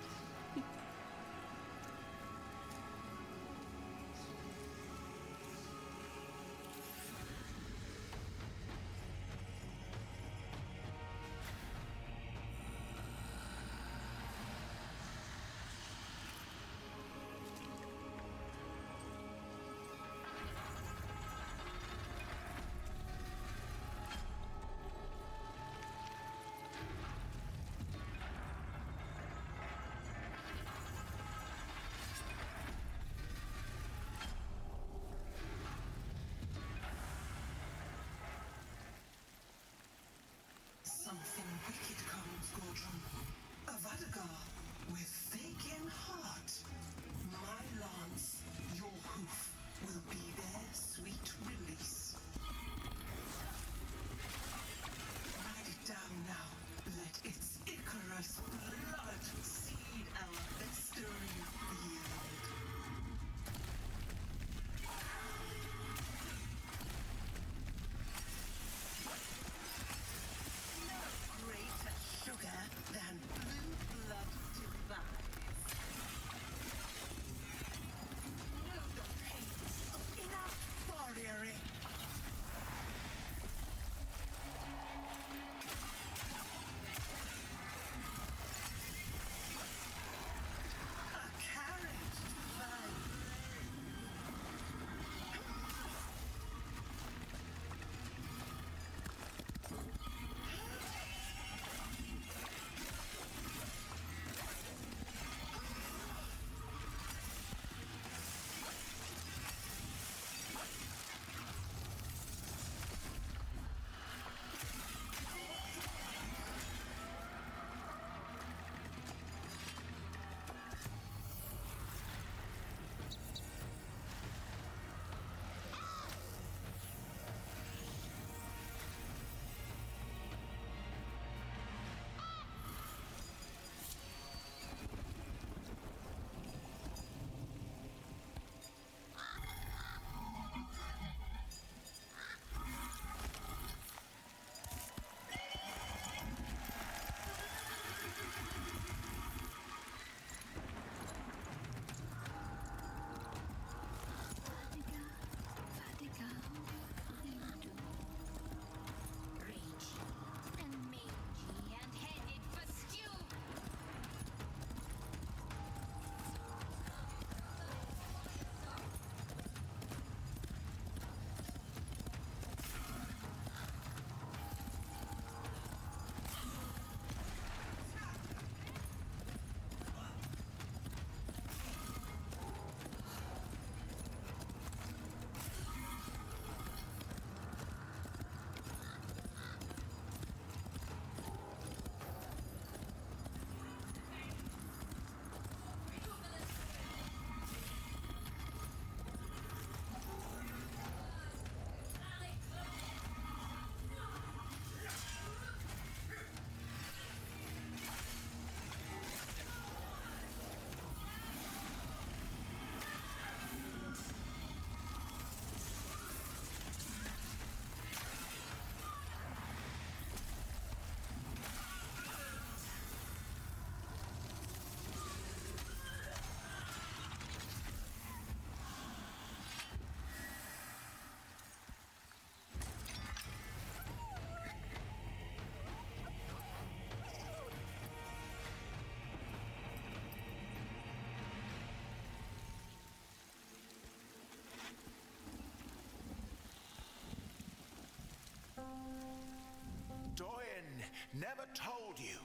never told you,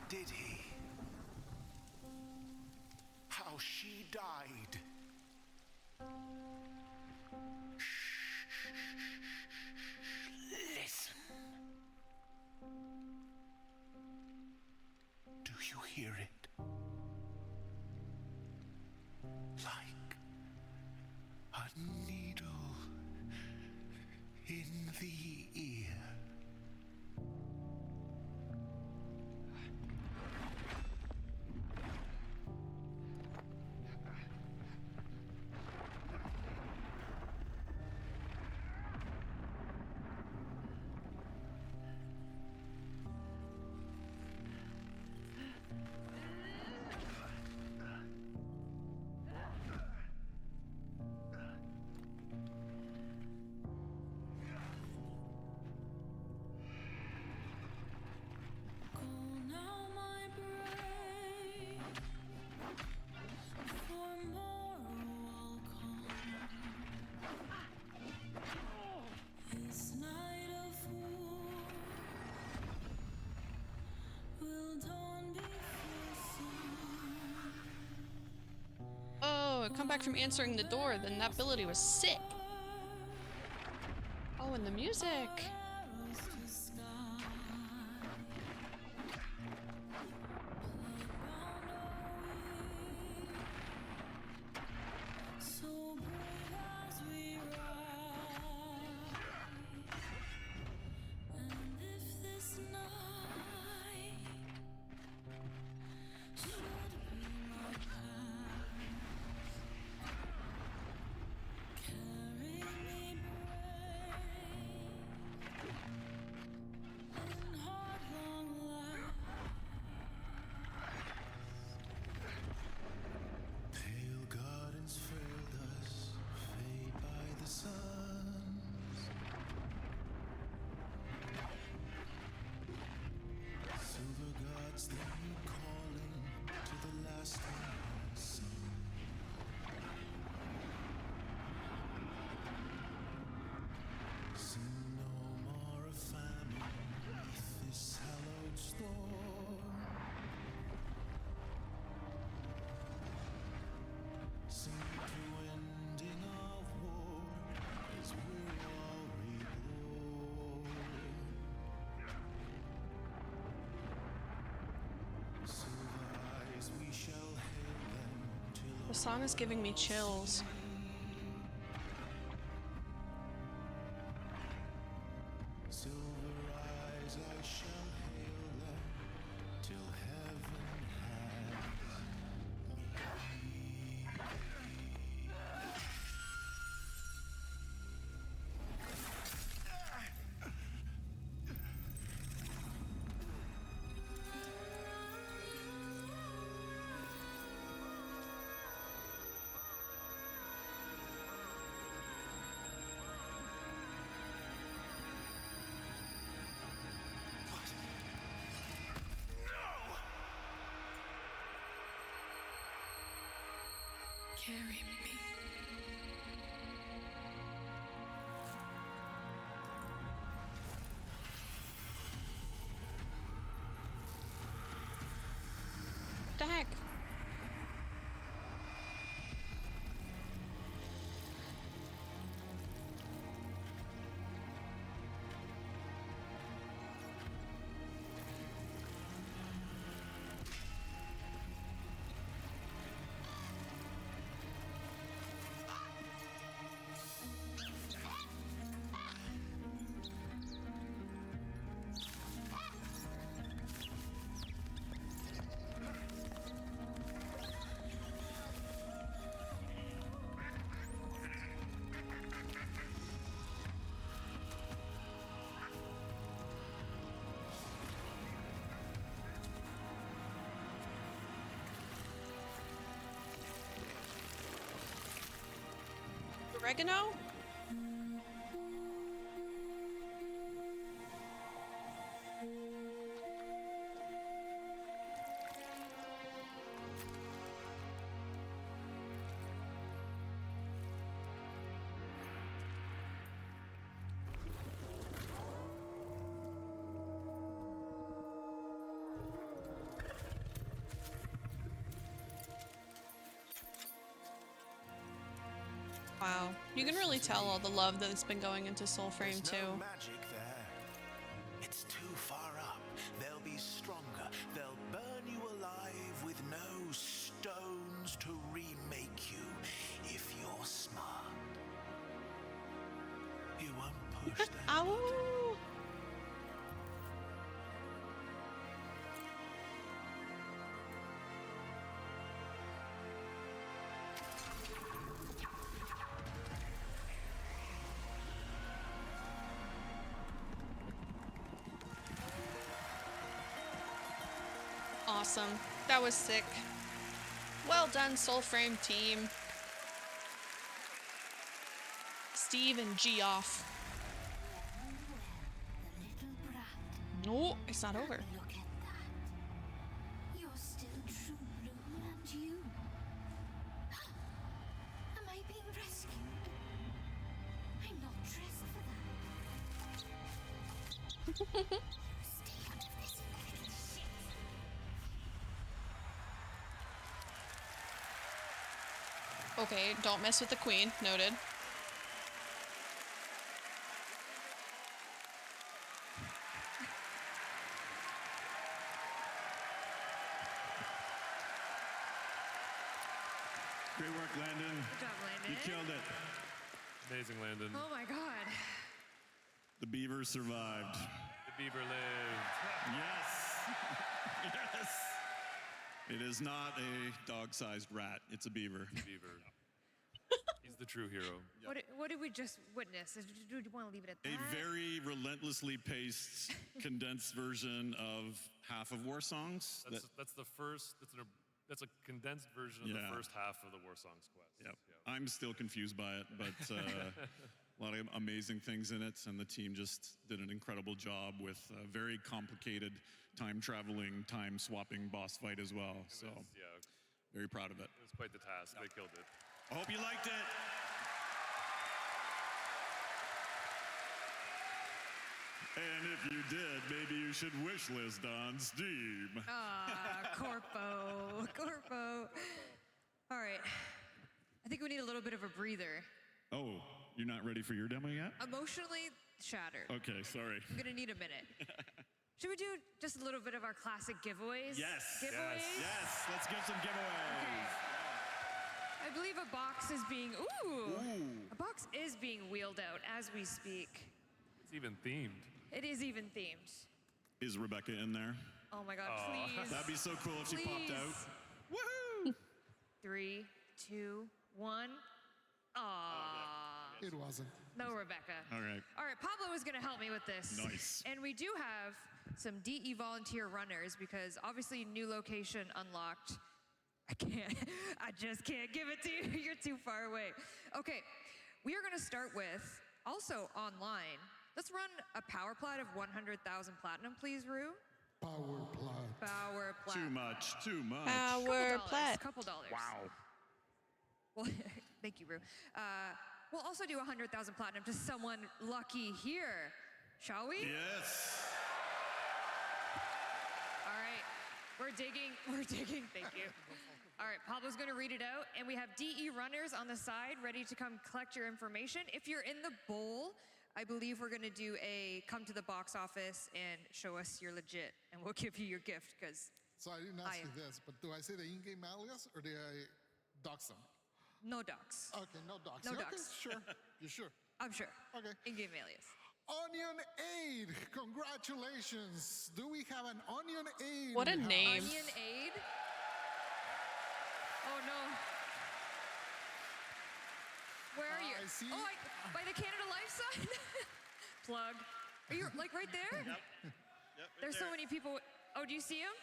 did he? How she died. Listen. Do you hear it? Like a needle in the ear. Oh, come back from answering the door, then that ability was sick. Oh, and the music. Pale gardens failed us, fade by the suns. Silver gods, they calling to the last one has sung. Sing no more of famine beneath this hallowed storm. Sing to ending of war as we're all reborn. Silver eyes, we shall hail them till The song is giving me chills. silver eyes, I shall hail them till heaven has me. Carry me. What the heck? Oregano? Wow. You can really tell all the love that's been going into Soulframe There's too. no magic there. It's too far up. They'll be stronger. They'll burn you alive with no stones to remake you. If you're smart, you won't push them. Ow! Awesome. That was sick. Well done, Soulframe team. Steve and Geoff. No, it's not over. Look at that. You're still true blue, and you. Am I being rescued? I'm not dressed for that. Stay out of this little shit. Okay, don't mess with the queen. Noted. Great work, Landon. Good job, Landon. You killed it. Amazing, Landon. Oh my god. The beaver survived. The beaver lived. Yes. Yes. It is not a dog-sized rat. It's a beaver. Beaver. He's the true hero. What did we just witness? Do you want to leave it at that? A very relentlessly paced, condensed version of half of War Songs. That's the first. That's a condensed version of the first half of the War Songs quest. Yep. I'm still confused by it, but a lot of amazing things in it, and the team just did an incredible job with a very complicated time-traveling, time-swapping boss fight as well. So, very proud of it. It was quite the task. They killed it. I hope you liked it. And if you did, maybe you should wish list on Steam. Ah, Corpo. All right. I think we need a little bit of a breather. Oh, you're not ready for your demo yet? Emotionally shattered. Okay, sorry. I'm gonna need a minute. Should we do just a little bit of our classic giveaways? Yes. Giveaways? Yes. Let's give some giveaways. I believe a box is being a box is being wheeled out as we speak. It's even themed. It is even themed. Is Rebecca in there? Oh my god, Aw. please. That'd be so cool if she popped out. Woohoo! 3, 2, 1. Aww. It wasn't. No, Rebecca. All right. All right, Pablo is going to help me with this. Nice. And we do have some DE volunteer runners because obviously new location unlocked. I just can't give it to you. You're too far away. Okay, we are going to start with, also online, let's run a power plat of 100,000 platinum, please, Rue. Power plat. Power plat. Too much. Too much. Power plat. Couple dollars. Wow. Well, thank you, Rue. We'll also do 100,000 platinum to someone lucky here, shall we? Yes. All right, we're digging, thank you. All right, Pablo's gonna read it out, and we have DE runners on the side ready to come collect your information. If you're in the bowl, I believe we're gonna do a come to the box office and show us you're legit, and we'll give you your gift, because So I didn't ask you this, but do I say the in-game alias or do I dox them? no docs. Okay, no dox. No Okay, docs. sure. You sure? I'm sure. Okay. In-game alias. Onion Aid, congratulations. Do we have an Onion Aid? What a in the name. house? Onion Aid? Oh no. Where are you? I see. Oh, by the Canada Life sign? Plug. Are you like right there? Yep. There's so many people. Oh, do you see him?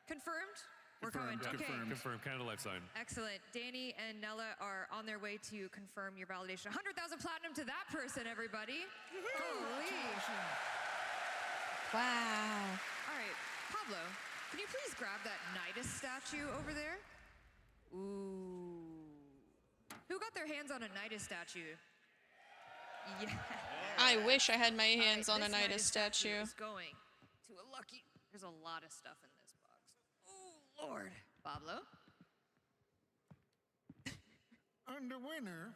Confirmed? We're coming. Confirmed, Okay. Confirmed. Canada Life sign. Excellent. Danny and Nella are on their way to confirm your validation. 100,000 platinum to that person, everybody. Holy. Wow. All right, Pablo, can you please grab that Nidus statue over there? Ooh. Who got their hands on a Nidus statue? Yeah. I wish I had my hands All on right, a this Nidus statue. is going to a lucky. There's a lot of stuff in this box. Oh, Lord. Pablo? And the winner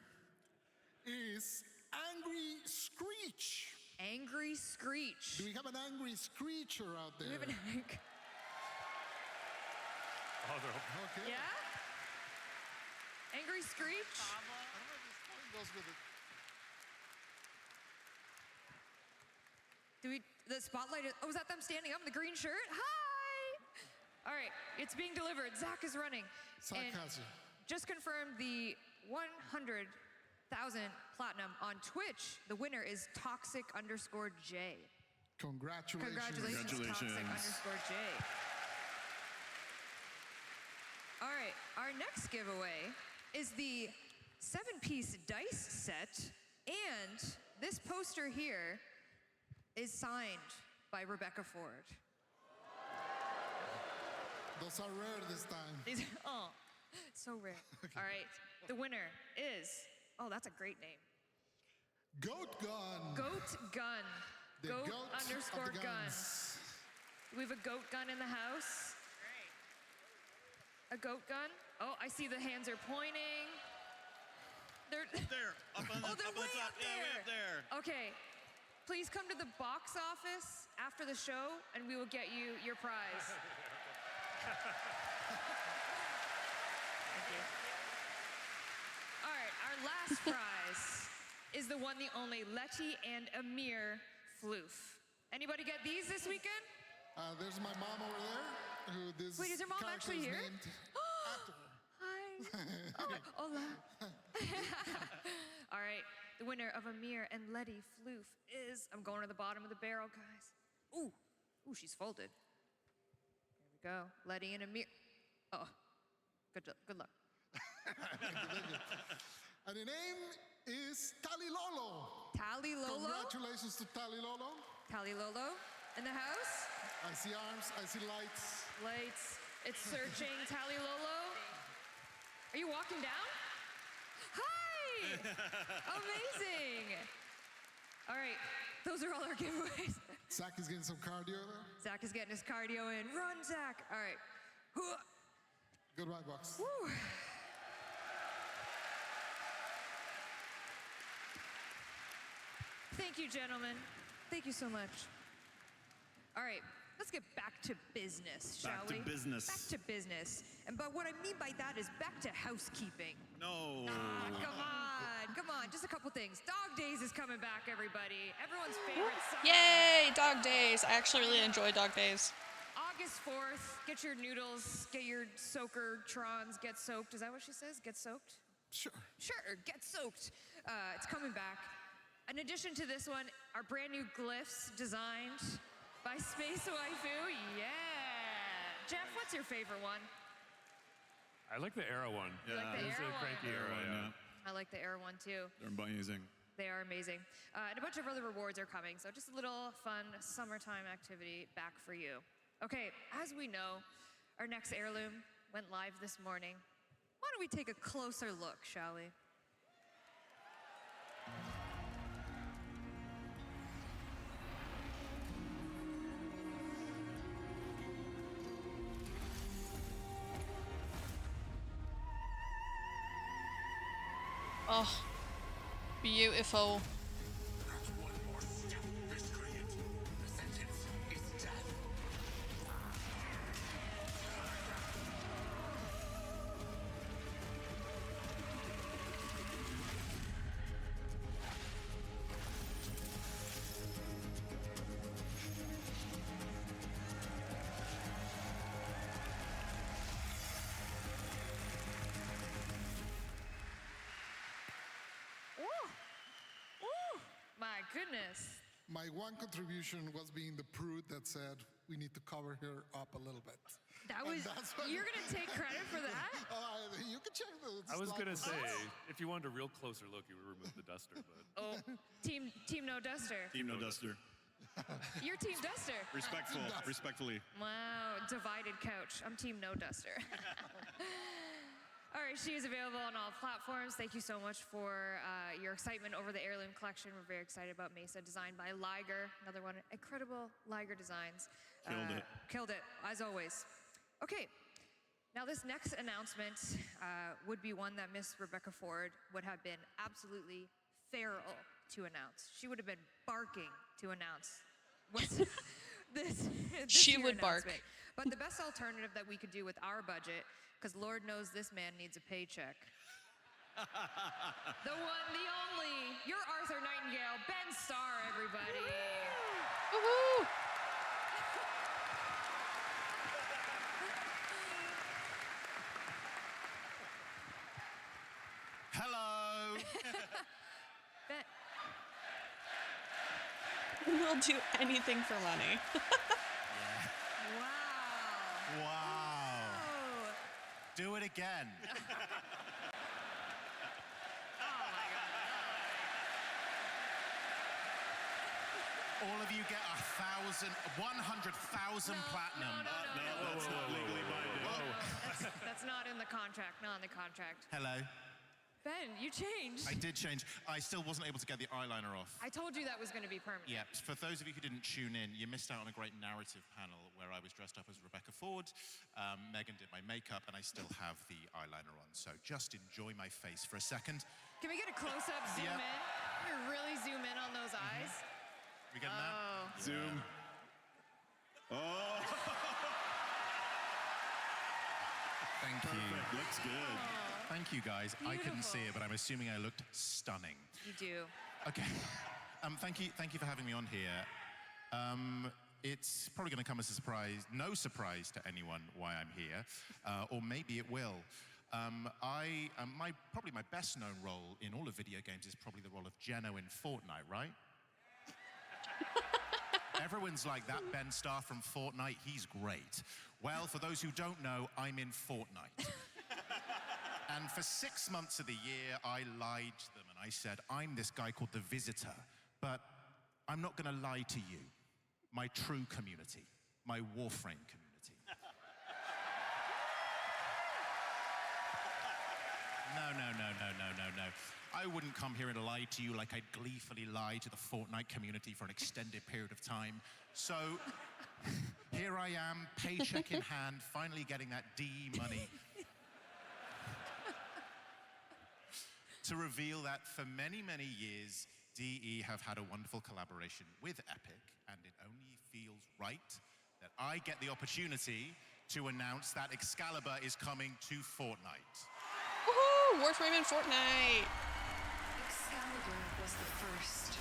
is Angry Screech. Angry Screech. Do we have an angry screecher out there? Do we have an Oh, they're Okay. Yeah? Angry Screech? Goes with it. Do we, the spotlight is, oh, is that them standing up in the green shirt? Hi! All right, it's being delivered. Zach is running. Zach And has it. just confirmed the 100,000 platinum on Twitch. The winner is Toxic_J. Congratulations. Congratulations, Toxic_J. All right, our next giveaway is the 7-piece dice set, and this poster here is signed by Rebecca Ford. Those are rare this time. These, oh, so rare. All right, the winner is, oh, that's a great name. Goat Gun. Goat Gun. The Goat goat of underscore the gun. guns. We have a goat gun in the house. A goat gun. Oh, I see the hands are pointing. They're there, up on the, oh, they're up on way the top. up Yeah, way there. up there. Okay, please come to the box office after the show, and we will get you your prize. Thank you. All right, our last prize is the one, the only Letty and Amir floof. Anybody get these this weekend? There's my mom over there. Who this Wait, is your mom character actually is here? named after her. Hi. Oh, hola. All right, the winner of Amir and Letty floof is, I'm going to the bottom of the barrel, guys. Ooh, she's folded. There we go, Letty and Amir. Oh, good luck. And the name is Tali Lolo. Tali Lolo? Congratulations to Tali Lolo. Tali Lolo in the house. I see arms, I see lights. Lights. It's searching Tali Lolo. Are you walking down? Hi! Amazing! All right, those are all our giveaways. Zach is getting some cardio there. Zach is getting his cardio in. Run, Zach! All right. Goodbye, Box. Woo. Thank you, gentlemen. Thank you so much. All right, let's get back to business, shall we? Back to business. Back to business. But what I mean by that is back to housekeeping. No. Come on, just a couple things. Dog Days is coming back, everybody. Everyone's favorite summer. Yay, Dog Days. I actually really enjoy Dog Days. August 4th, get your noodles, get your soaker trons, get soaked. Is that what she says? Get soaked? Sure. Sure, get soaked. It's coming back. In addition to this one, our brand new glyphs designed by Space Waifu. Yeah. Jeff, what's your favorite one? I like the Arrow one. You like the It's Arrow a cranky one? Arrow, yeah. I like the Air one too. They're amazing. They are amazing. And a bunch of other rewards are coming, so just a little fun summertime activity back for you. Okay, as we know, our next heirloom went live this morning. Why don't we take a closer look, shall we? Oh, beautiful. My goodness. My one contribution was being the prude that said we need to cover her up a little bit. That And was, that's what- you're gonna take credit for that? You can check the I was gonna say, Oh. if you wanted a real closer look, you would remove the duster, but Oh, team No Duster. Team No Duster. You're Team Duster. Respectfully. Wow, divided couch. I'm Team No Duster. All right, she is available on all platforms. Thank you so much for your excitement over the heirloom collection. We're very excited about Mesa, designed by Liger. Another one, incredible Liger designs. Killed it. Killed it, as always. Okay, now this next announcement would be one that Miss Rebecca Ford would have been absolutely feral to announce. She would have been barking to announce what's this She year would bark. announcement. But the best alternative that we could do with our budget, because Lord knows this man needs a paycheck. The one, the only, your Arthur Nightingale, Ben Starr, everybody. Woohoo! Hello. Ben. We'll do anything for money. Wow. Wow. Do it again. All of you get 100,000 platinum. No, that's not legally binding. That's not in the contract, not in the contract. Hello. Ben, you changed. I did change. I still wasn't able to get the eyeliner off. I told you that was going to be permanent. Yeah, for those of you who didn't tune in, you missed out on a great narrative panel where I was dressed up as Rebecca Ford, Megan did my makeup, and I still have the eyeliner on. So just enjoy my face for a second. Can we get a close-up zoom Yep. in? Can we really zoom in on those eyes? We getting that? Zoom. Oh. Thank you. Perfect. Looks good. Thank you, guys. I couldn't see Beautiful. it, but I'm assuming I looked stunning. You do. Okay. Thank you for having me on here. It's probably going to come as a surprise, no surprise to anyone why I'm here, or maybe it will. Probably my best known role in all of video games is probably the role of Geno in Fortnite, right? Everyone's like, that Ben Starr from Fortnite, he's great. Well, for those who don't know, I'm in Fortnite. And for 6 months of the year, I lied to them and I said, I'm this guy called The Visitor, but I'm not going to lie to you, my true community, my Warframe community. No. I wouldn't come here and lie to you like I'd gleefully lie to the Fortnite community for an extended period of time. So here I am, paycheck in hand, finally getting that DE money. To reveal that for many, many years, DE have had a wonderful collaboration with Epic, and it only feels right that I get the opportunity to announce that Excalibur is coming to Fortnite. Woohoo! Warframe in Fortnite! Excalibur was the first.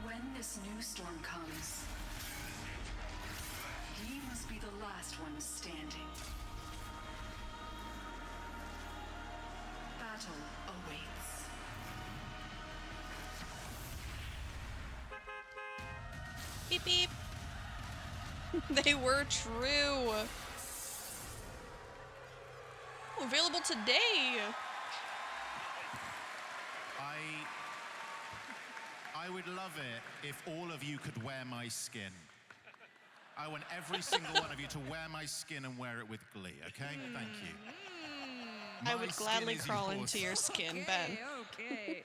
When this new storm comes, he must be the last one standing. Battle awaits. Beep beep. They were true. Available today. I would love it if all of you could wear my skin. I want every single one of you to wear my skin and wear it with glee, okay? Thank you. I My would skin gladly is crawl yours. into your skin, Ben. Okay.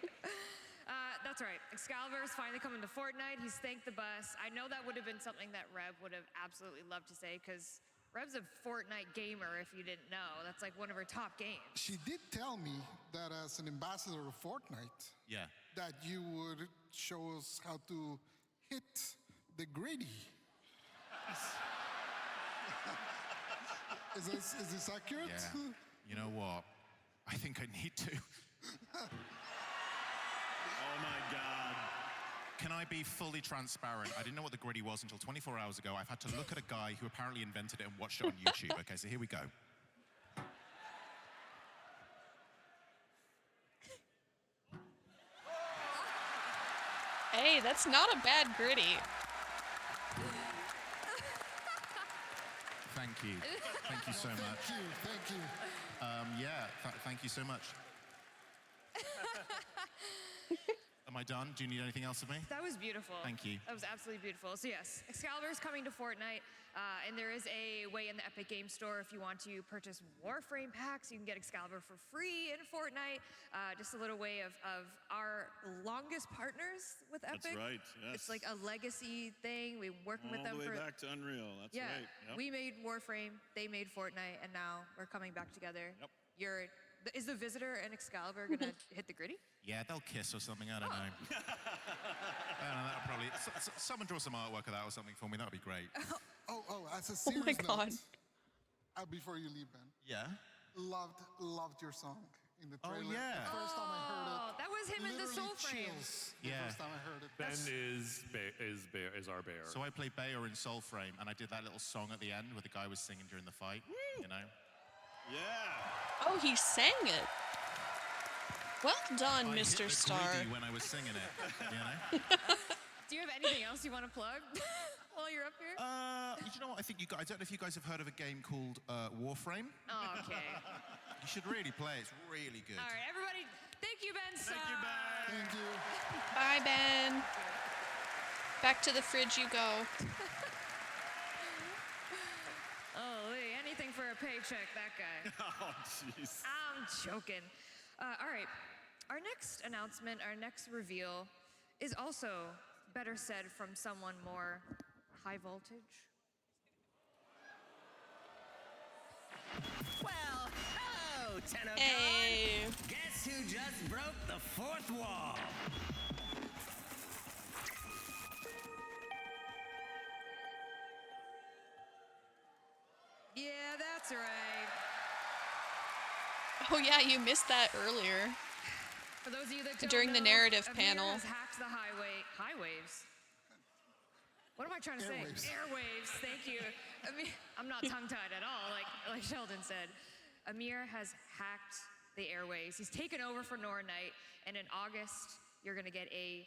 That's right. Excalibur is finally coming to Fortnite. He's thanked the bus. I know that would have been something that Reb would have absolutely loved to say, because Reb's a Fortnite gamer, if you didn't know. That's like one of her top games. She did tell me that as an ambassador of Fortnite, Yeah. that you would show us how to hit the gritty. Is this accurate? Yeah. You know what? I think I need to. Oh my God. Can I be fully transparent? I didn't know what the gritty was until 24 hours ago. I've had to look at a guy who apparently invented it and watched it on YouTube. Okay, so here we go. Hey, that's not a bad gritty. Thank you. Thank you so much. Thank you. Thank you so much. Am I done? Do you need anything else of me? That was beautiful. Thank you. That was absolutely beautiful. So yes, Excalibur is coming to Fortnite, and there is a way in the Epic Game Store if you want to purchase Warframe packs, you can get Excalibur for free in Fortnite. Just a little way of our longest partners with Epic. That's right, yes. It's like a legacy thing. We've been working with them All the for... way back to Unreal, that's yeah, right. Yep. we made Warframe, they made Fortnite, and now we're coming back together. Yep. You're Is the Visitor and Excalibur gonna hit the gritty? Yeah, they'll kiss or something. I don't know. I don't know, that'll probably. Someone draw some artwork of that or something for me. That would be great. As a serious my note, God. Before you leave, Ben, Yeah. loved your song in the trailer. yeah. The first time I heard it, that was him in the literally Soul Frame. chills Yeah. The first time I heard it. Ben is our bear. So I played Bayer in Soul Frame, and I did that little song at the end where the guy was singing during the fight. You know. Yeah. Oh, he sang it. Well done, I hit Mr. the Star. griddy when I was singing it. You know. Do you have anything else you want to plug while you're up here? You know what? I think you guys. I don't know if you guys have heard of a game called Warframe. Oh, okay. You should really play. It's really good. All right, everybody. Thank you, Ben. Thank you, Ben. Thank you. Bye, Ben. Back to the fridge you go. Oh, anything for a paycheck, that guy. Oh, jeez. I'm joking. All right. Our next announcement, our next reveal, is also better said from someone more high voltage. Well, hello, TennoCon. Hey. Guess who just broke the fourth wall? Yeah, that's right. Oh yeah, you missed that earlier. For those of you that don't During the know, narrative Amir panel. has hacked the highwaves. What am I trying to say? Airwaves. Airwaves. Thank you. I'm not tongue-tied at all, like Sheldon said. Amir has hacked the airwaves. He's taken over for Nora Knight, and in August, you're gonna get a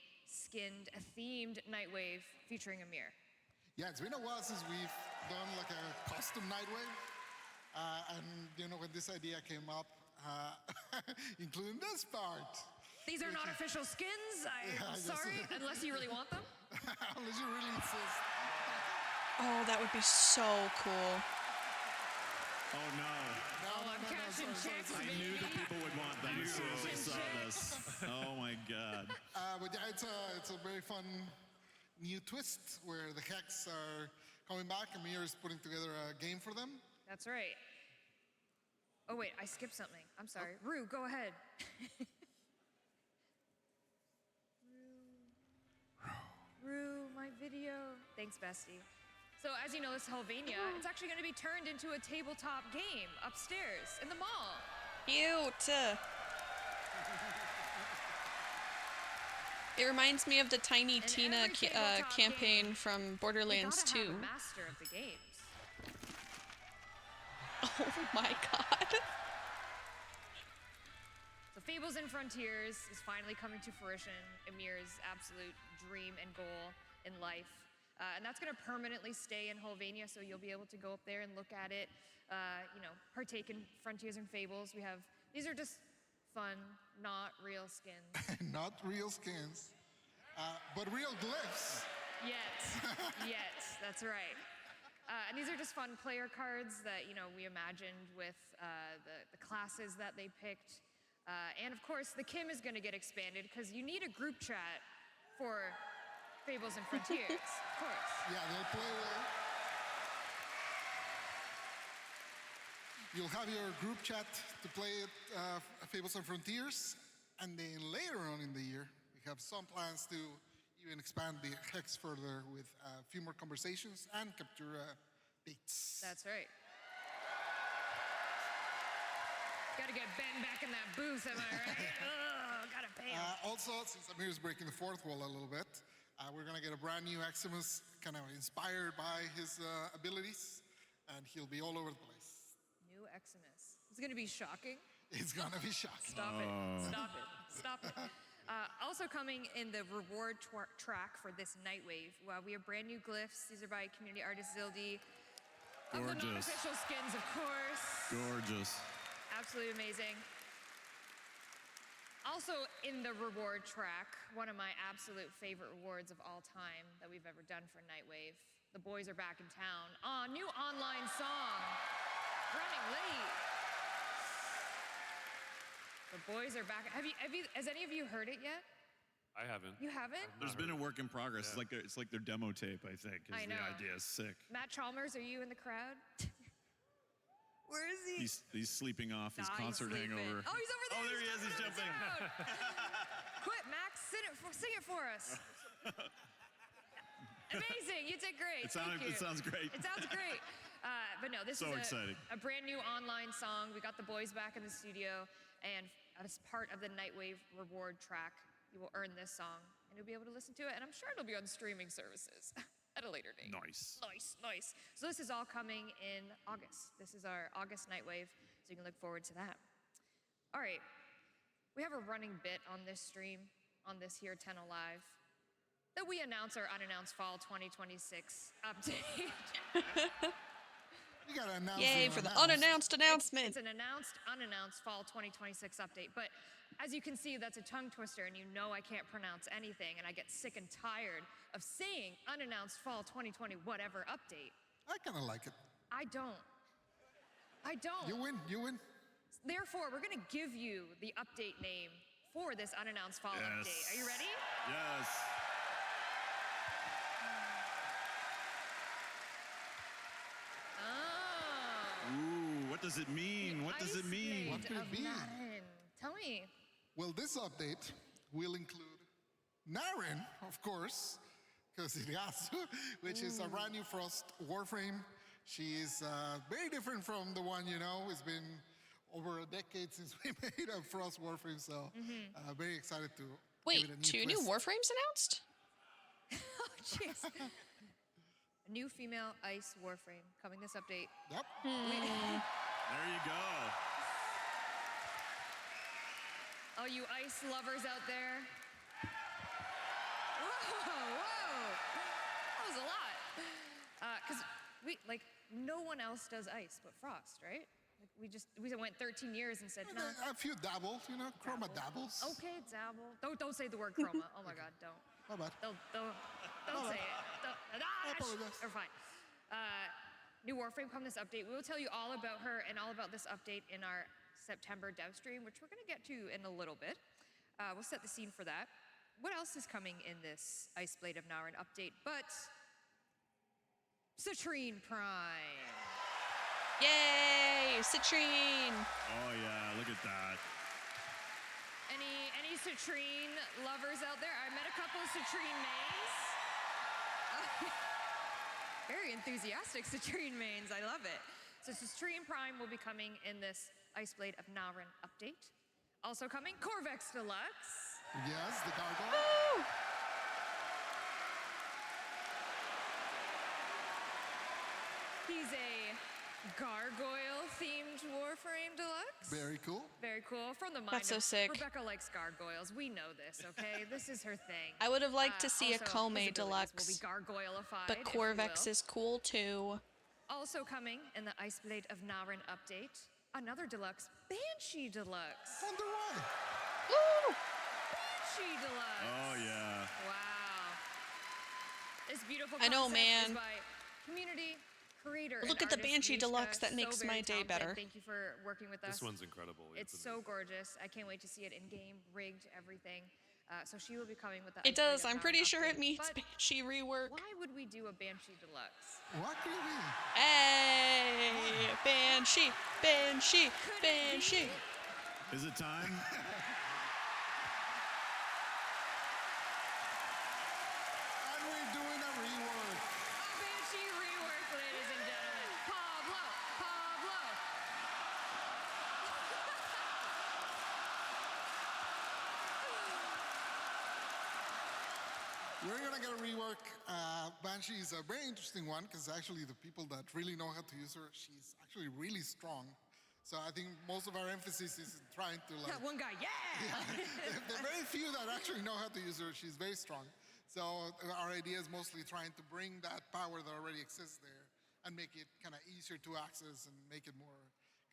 themed Nightwave featuring Amir. Yeah, it's been a while since we've done like a custom Nightwave. And when this idea came up, including this part. These are not official skins. Yeah, I I'm guess sorry, so. unless you really want them. Unless you really insist. Oh, that would be so cool. Oh, no. I'm cashing checks, I knew the people would want that as soon as they saw this. Oh, my God. But yeah, it's a very fun new twist where the Hex are coming back. Amir is putting together a game for them. That's right. Oh, wait, I skipped something. I'm sorry. Rue, go ahead. Rue, my video. Thanks, bestie. So, as you know, this Helvania, it's actually going to be turned into a tabletop game upstairs in the mall. Cute. It reminds me of the Tiny Tina every tabletop campaign game, from You Borderlands gotta 2. have a master of the games. Oh my god. So Fables and Frontiers is finally coming to fruition, Amir's absolute dream and goal in life. And that's going to permanently stay in Helvania, so you'll be able to go up there and look at it, partake in Frontiers and Fables. These are just fun, not real skins. Not real skins, but real glyphs. Yet, that's right. And these are just fun player cards that we imagined with the classes that they picked. And of course, the Kim is going to get expanded because you need a group chat for Fables and Frontiers, of course. Yeah, they'll play there. You'll have your group chat to play Fables and Frontiers, and then later on in the year, we have some plans to even expand the Hex further with a few more conversations and capture dates. That's right. Gotta get Ben back in that booth, am I right? Ugh, gotta pay him. Also, since Amir is breaking the fourth wall a little bit, we're gonna get a brand new Eximus, kind of inspired by his abilities, and he'll be all over the place. New Eximus. It's gonna be shocking. It's gonna be shocking. Stop it. Stop it. Stop it. Also coming in the reward track for this Nightwave, we have brand new glyphs. These are by community artist Zildi. Of the Gorgeous. non-official skins, of course. Gorgeous. Absolutely amazing. Also in the reward track, one of my absolute favorite rewards of all time that we've ever done for Nightwave. The boys are back in town. New online song. Running late. The boys are back. Has any of you heard it yet? I haven't. You haven't? There's been a work in progress. Yeah. It's like their demo tape, I think. 'Cause I know. The idea is sick. Matt Chalmers, are you in the crowd? Where is he? He's sleeping off his Nah, he's concert sleeping. hangover. Oh, he's over there. Oh, there he is. He's jumping. Quit, Max. Sing it for us. Amazing. You did great. It sounds great. It sounds great. But no, this So is exciting. a brand new online song. We got the boys back in the studio, and as part of the Nightwave reward track, you will earn this song, and you'll be able to listen to it, and I'm sure it'll be on streaming services at a later date. Nice. Nice. So this is all coming in August. This is our August Nightwave, so you can look forward to that. All right. We have a running bit on this stream, on this here Tenno Live, that we announce our unannounced fall 2026 update. You gotta announce. Yay for the unannounced announcement. It's an announced, unannounced fall 2026 update. But as you can see, that's a tongue twister, and you know I can't pronounce anything, and I get sick and tired of saying unannounced fall 2020 whatever update. I kind of like it. I don't. You win. Therefore, we're gonna give you the update name for this unannounced fall update. Are you ready? Yes. Ooh, what does it mean? What does it mean? What could it be? Tell me. Well, this update will include Naren, of course, because it has to, which is a brand new Frost Warframe. She is very different from the one you know. It's been over a decade since we made a Frost Warframe, so very excited to Wait, give it a two new twist. Warframes announced? Oh, jeez. A new female ice Warframe coming this update. Yep. There you go. All you ice lovers out there. Whoa. That was a lot. Because no one else does ice but Frost, right? Like we went 13 years and said, nah. A few dabble, Chroma dabbles. Okay, dabble. Don't say the word chroma. Oh my God, don't. My bad. Don't say it. We're fine. New Warframe come this update. We will tell you all about her and all about this update in our September dev stream, which we're going to get to in a little bit. We'll set the scene for that. What else is coming in this Ice Blade of Naren update but Citrine Prime? Yay, Citrine! Oh yeah, look at that. Any Citrine lovers out there? I met a couple of Citrine mains. Very enthusiastic Citrine mains. I love it. So Citrine Prime will be coming in this Ice Blade of Naren update. Also coming, Corvex Deluxe. Yes, the gargoyle. Woo! He's a gargoyle-themed Warframe Deluxe. Very cool. Very cool. From the mind That's so of sick. Rebecca likes gargoyles. We know this, okay? This is her thing. I would have liked to see a Also, Kome his abilities Deluxe, will be gargoyle-ified, but if you Corvex will. is cool too. Also coming in the Ice Blade of Naren update, another deluxe, Banshee Deluxe. Wonder why. Woo! Banshee Deluxe. Oh yeah. Wow. This beautiful I know, concept is man. by community creator. Look and at the artist Banshee Mishka. Deluxe. That So makes very my day talented. better. Thank you for working with us. This one's incredible. It's so gorgeous. I can't wait to see it in game, rigged, everything. So she will be coming with the It Ice Blade does. of I'm Naren pretty sure it update. meets But Banshee rework. why would we do a Banshee Deluxe? What do you mean? Hey, Banshee, Banshee, Banshee. Is it time? And we're doing a rework. Banshee rework, ladies and gentlemen. Pablo. We're gonna get a rework. Banshee is a very interesting one because actually the people that really know how to use her, she's actually really strong. So I think most of our emphasis is trying to That one guy, yeah! There are very few that actually know how to use her. She's very strong. So our idea is mostly trying to bring that power that already exists there and make it kind of easier to access and make it more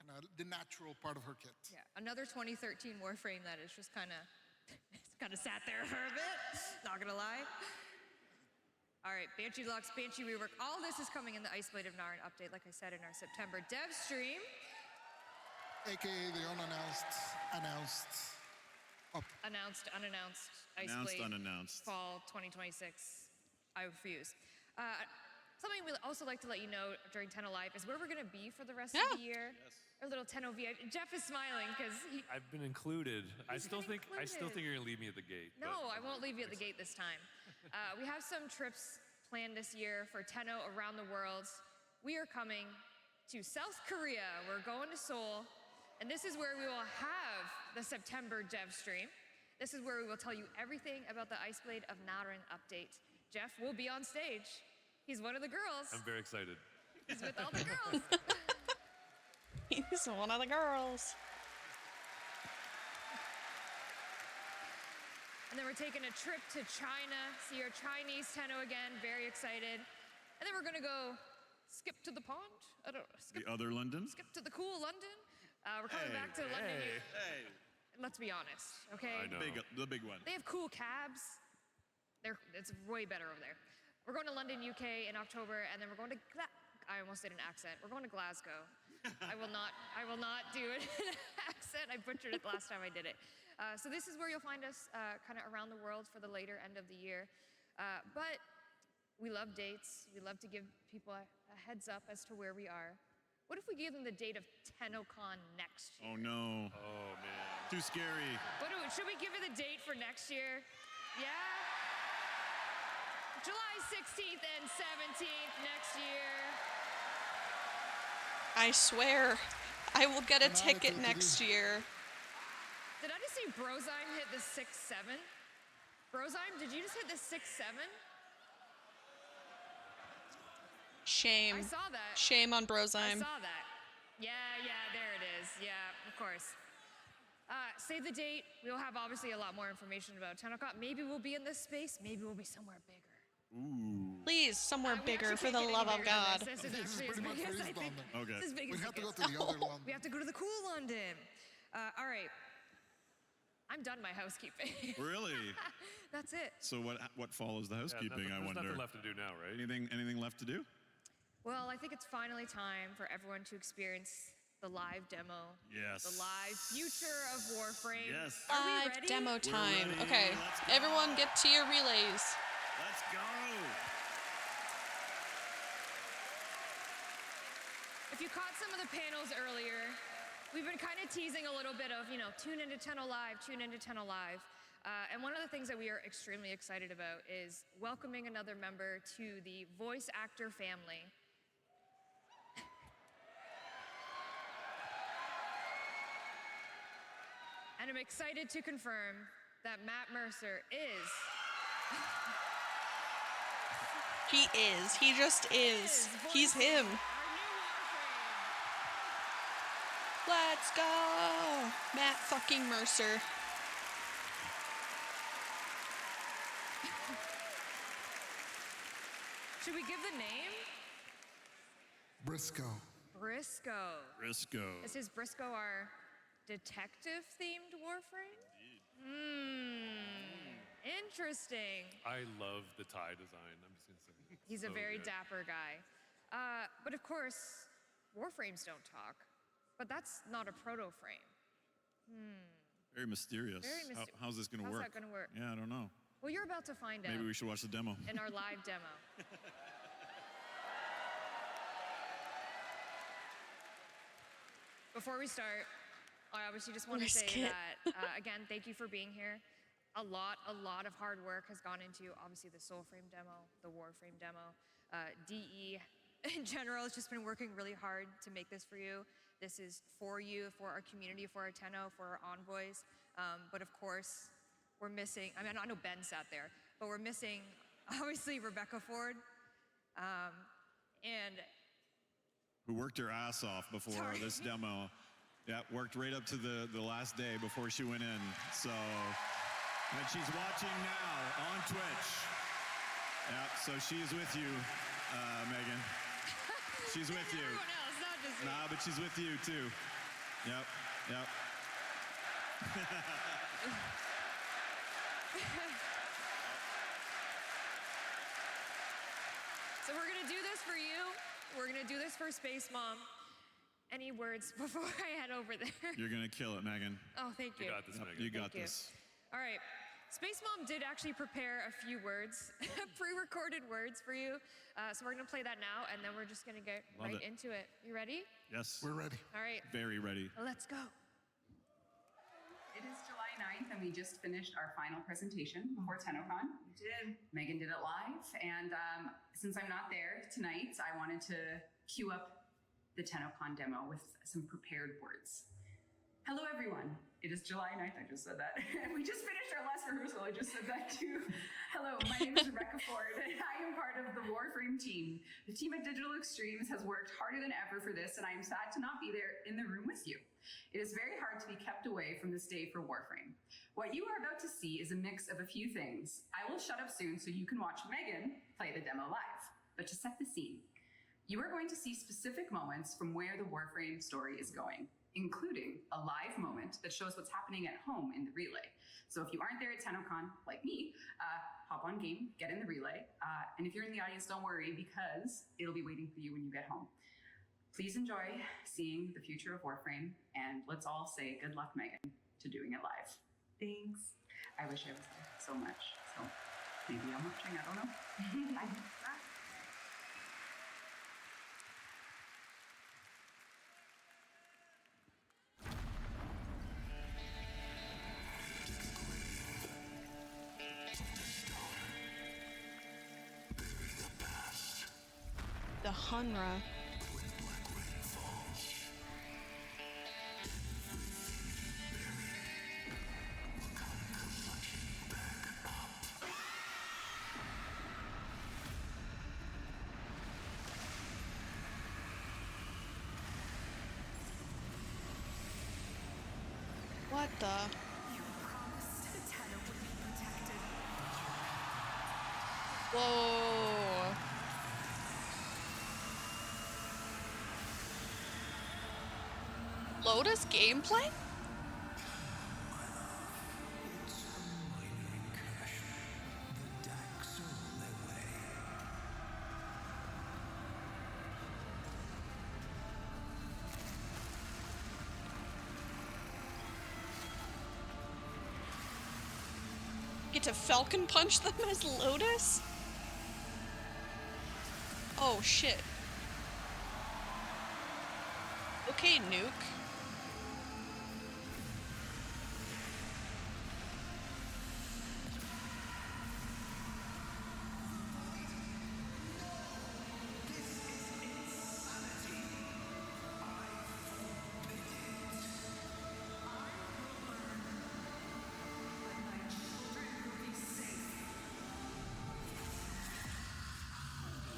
kind of the natural part of her kit. Yeah, another 2013 Warframe that is just kind of sat there for a bit. Not gonna lie. All right, Banshee Deluxe, Banshee rework. All this is coming in the Ice Blade of Naren update, like I said, in our September dev stream. AKA the announced. Announced, unannounced, Ice Announced, Blade. unannounced. Fall 2026. I refuse. Something we'd also like to let you know during Tenno Live is where we're going to be for the rest of the year. Our little Tenno VIP. Jeff is smiling because he. I've been included. I still think included. you're gonna leave me at the gate. No, I won't leave you at the gate this time. We have some trips planned this year for Tenno around the world. We are coming to South Korea. We're going to Seoul, and this is where we will have the September dev stream. This is where we will tell you everything about the Ice Blade of Narin update. Jeff will be on stage. He's one of the girls. I'm very excited. He's with all the girls. He's one of the girls. And then we're taking a trip to China, see our Chinese Tenno again, very excited. And then we're gonna go skip to the pond. I don't know. The other London? Skip to the cool London. We're coming back to London. Hey. Let's be honest, okay? I know. The big one. They have cool cabs. It's way better over there. We're going to London, UK in October, and then we're going to I almost did an accent. We're going to Glasgow. I will not do an accent. I butchered it the last time I did it. So this is where you'll find us kind of around the world for the later end of the year. But we love dates. We love to give people a heads up as to where we are. What if we gave them the date of TennoCon next year? Oh no. Oh man. Too scary. Should we give you the date for next year? Yeah? July 16th and 17th next year. I swear, I will get a ticket next year. Did I just see Brozyme hit the 6-7? Brozyme, did you just hit the 6-7? Shame. I saw that. Shame on I Brozyme. saw that. Yeah, there it is. Yeah, of course. Save the date. We'll have obviously a lot more information about TennoCon. Maybe we'll be in this space. Maybe we'll be somewhere bigger. Ooh. Please, somewhere We bigger, actually for the can't get love any of bigger than God. This is actually as big as I think. Okay. This is as big We as have it to go gets. to the other London. We have to go to the cool London. All right. I'm done my housekeeping. Really? That's it. So what follows the housekeeping? I There's wonder. nothing left to do now, right? Anything left to do? Well, I think it's finally time for everyone to experience the live demo. Yes. The live future of Warframe. Yes. Are we Live ready? demo time. ready. Okay, Let's go. everyone get to your relays. Let's go. If you caught some of the panels earlier, we've been kind of teasing a little bit of, tune into Tenno Live, tune into Tenno Live. And one of the things that we are extremely excited about is welcoming another member to the voice actor family. And I'm excited to confirm that Matt Mercer is... He is. He just is. He's him. Let's go! Matt fucking Mercer. Should we give the name? Briscoe. Briscoe. Briscoe. Is Briscoe our detective-themed Warframe? Interesting. I love the tie design. I'm just gonna say. It's He's a so very good. dapper guy. But of course, Warframes don't talk. But that's not a proto-frame. Very mysterious. Very myster- How's this going to How's work? that gonna work? Yeah, I don't know. Well, you're about to find out Maybe we should watch the demo. in our live demo. Before we start, I obviously just want to say Risk it. that, again, thank you for being here. A lot of hard work has gone into, obviously, the Soulframe demo, the Warframe demo. DE, in general, has just been working really hard to make this for you. This is for you, for our community, for our Tenno, for our envoys. But of course, we're missing, I know Ben sat there, but we're missing, obviously, Rebecca Ford. And Who worked her ass off before Sorry. this demo. Yeah, worked right up to the last day before she went in. So, and she's watching now on Twitch. Yeah, so she's with you, Megan. She's with you. everyone else, not just me. Nah, but she's with you too. Yep. So we're gonna do this for you. We're gonna do this for Space Mom. Any words before I head over there? You're gonna kill it, Megan. Oh, thank you. You got this, Megan. You got Thank you. this. All right. Space Mom did actually prepare a few words, pre-recorded words for you. So we're gonna play that now, and then we're just gonna get Love right it. into it. You ready? Yes. We're ready. All right. Very ready. Let's go. It is July 9th, and we just finished our final presentation before TennoCon. We did. Megan did it live, and since I'm not there tonight, I wanted to cue up the TennoCon demo with some prepared words. Hello, everyone. It is July 9th. I just said that. We just finished our last rehearsal. I just said that too. Hello, my name is Rebecca Ford, and I am part of the Warframe team. The team at Digital Extremes has worked harder than ever for this, and I am sad to not be there in the room with you. It is very hard to be kept away from this day for Warframe. What you are about to see is a mix of a few things. I will shut up soon so you can watch Megan play the demo live. But to set the scene, you are going to see specific moments from where the Warframe story is going, including a live moment that shows what's happening at home in the relay. So if you aren't there at TennoCon, like me, hop on game, get in the relay. And if you're in the audience, don't worry, because it'll be waiting for you when you get home. Please enjoy seeing the future of Warframe, and let's all say good luck, Megan, to doing it live. Thanks. I wish I was there so much. So maybe I'm watching, I don't know. Bye. The Hunra. What the? Whoa. Lotus gameplay? Get to Falcon Punch them as Lotus? Oh shit. Okay, Nuke.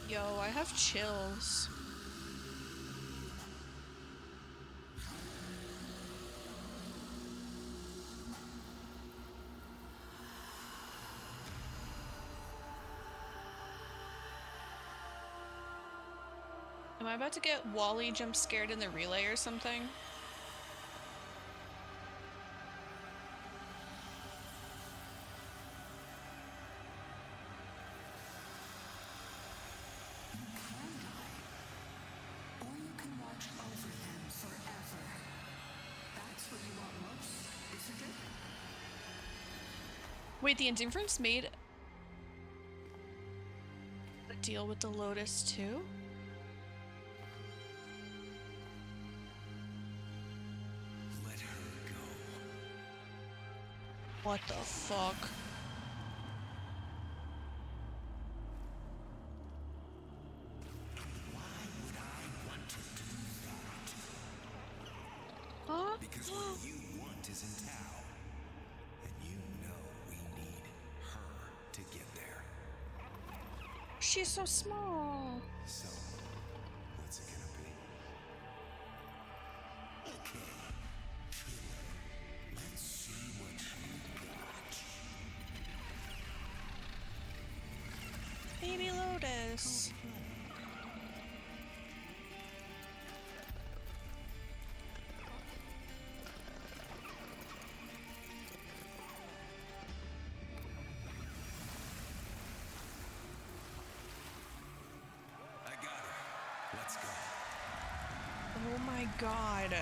Yo, I have chills. Am I about to get Wally jump scared in the relay or something? Or you can watch over them forever. That's what you want most, isn't it? Wait, the Indifference made a deal with the Lotus too? Let her go. What the fuck? Huh? Because what you want is in town. And you know we need her to get there. She's so small. So, what's it gonna be? Okay. Let's see what you got. Baby Lotus. I got her. Let's go. Oh my god.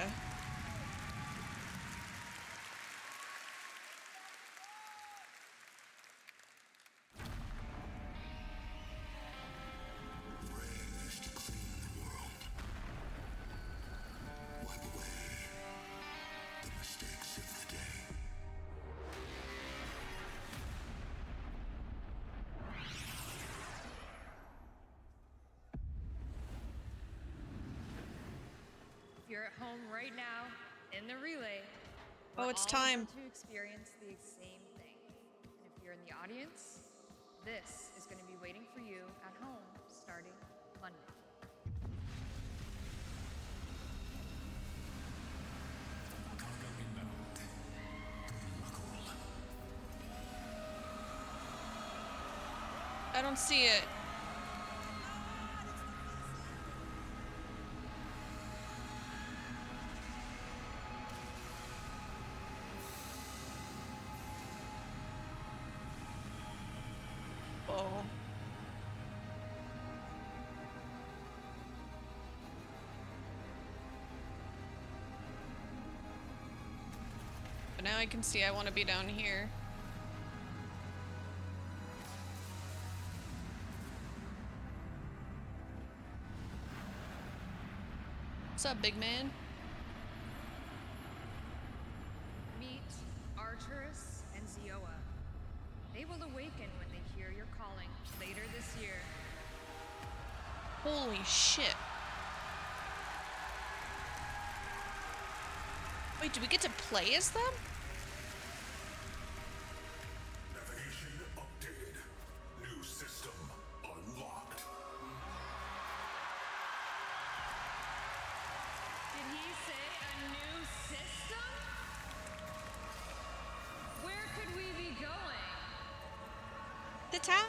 you're at home right now in the relay, Oh, we're it's all time. about to experience the same thing. And if you're in the audience, this is going to be waiting for you at home starting Monday. I don't see it. Oh. But now I can see I want to be down here. What's up, big man? Meet Arturus and Zioa. They will awaken when they hear your calling later this year. Holy shit. Wait, do we get to play as them? Navigation updated. New system unlocked. Did he say a new system? Where could we be going? The town.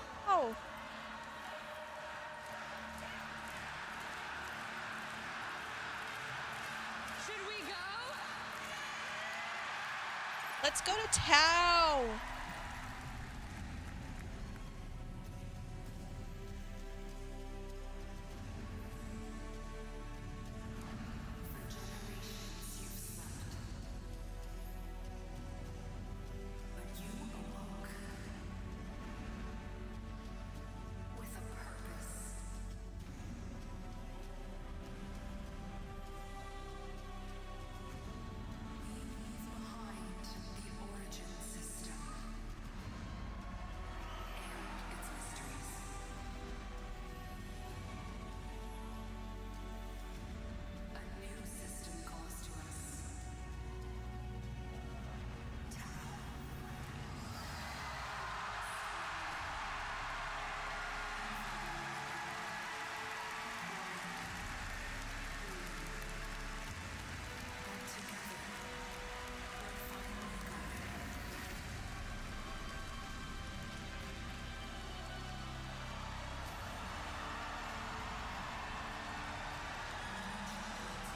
Should we go? Let's go to Tau. With a purpose. We leave behind the origin system and its mysteries. A new system calls to us.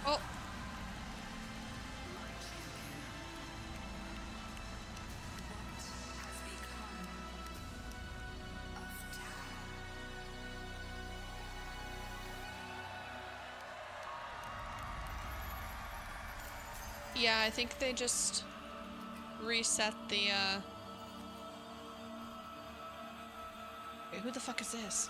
Oh. Yeah, I think they just reset the, Wait, who the fuck is this?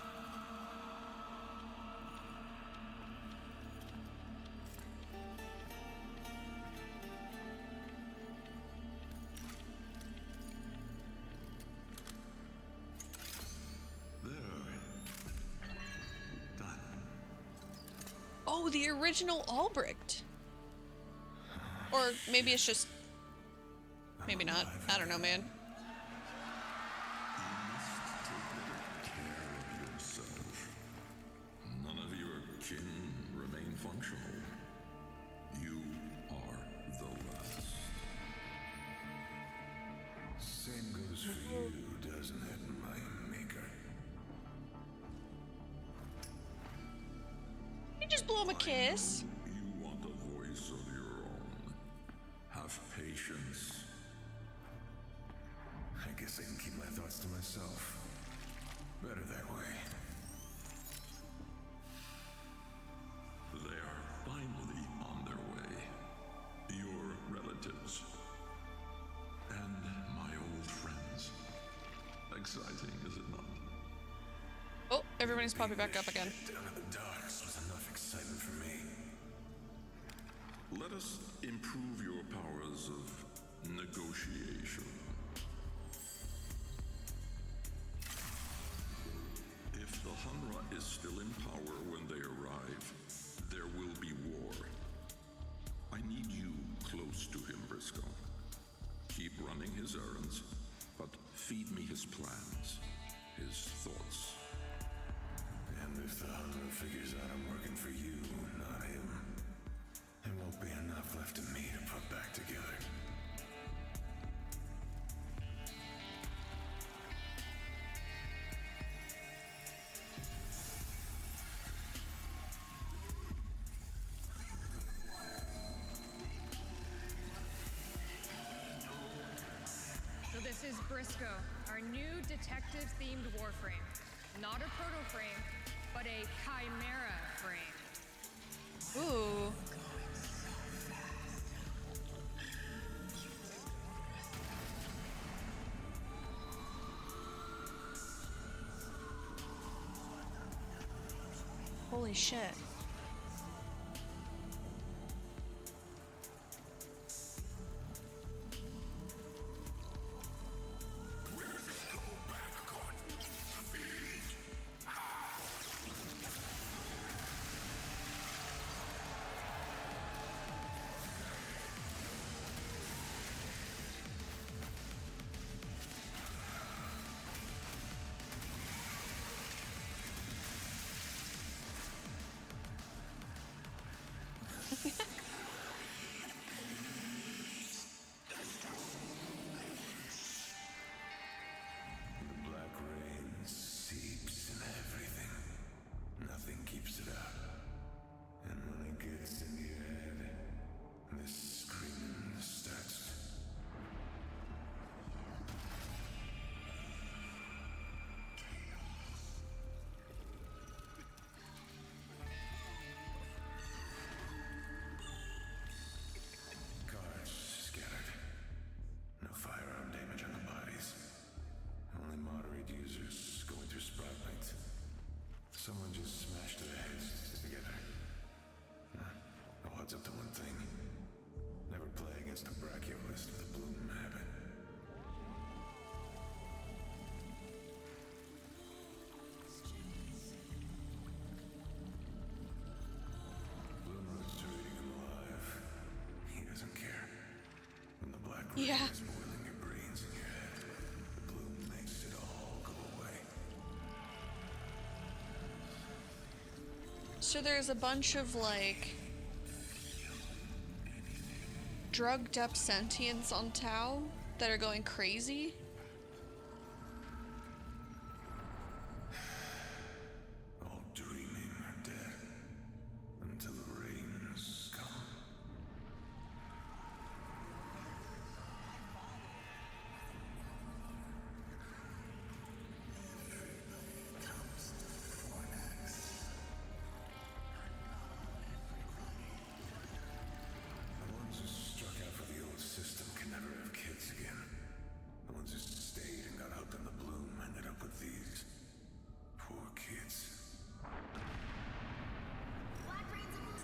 Oh, the original Albrecht. Or maybe it's just... Maybe not. I don't know, man. Yourself. None of your kin remain functional. You are the last. Same goes for you, doesn't it, my maker? You just blow him a kiss. You want a voice of your own. Have patience. I guess I can keep my thoughts to myself. Better that way. They are finally on their way. Your relatives. And my old friends. Exciting, is it not? Oh, everybody's popping back up again. Down in the docks was enough excitement for me. Let us improve your powers of negotiation. If the Hunra is still in power when they arrive, there will be war. to him, Briscoe. Keep running his errands, but feed me his plans, his thoughts. And if the hunger figures out I'm working for you, not him, there won't be enough left of me to put back together. So this is Briscoe, our new detective-themed Warframe. Not a proto-frame, but a chimera frame. Ooh. Holy shit. The black rain seeps in everything. Nothing keeps it out. And when it gets in your head, this screaming starts. Guards scattered. No firearm damage on the bodies. Only moderate users going through sprout lights. Someone just smashed their heads together. Oh, heads up to one thing. Never play against a brachiolist with a bloom habit. Bloom's treating him alive. He doesn't care. When the black rain Yeah. is boiling your brains in your head, the bloom makes it all go away. So there's a bunch of like drugged up sentients on Tau that are going crazy. All dreaming or dead until the rains come. The ones who struck out for the old system can never have kids again. The ones who stayed and got hooked on the bloom ended up with these poor kids.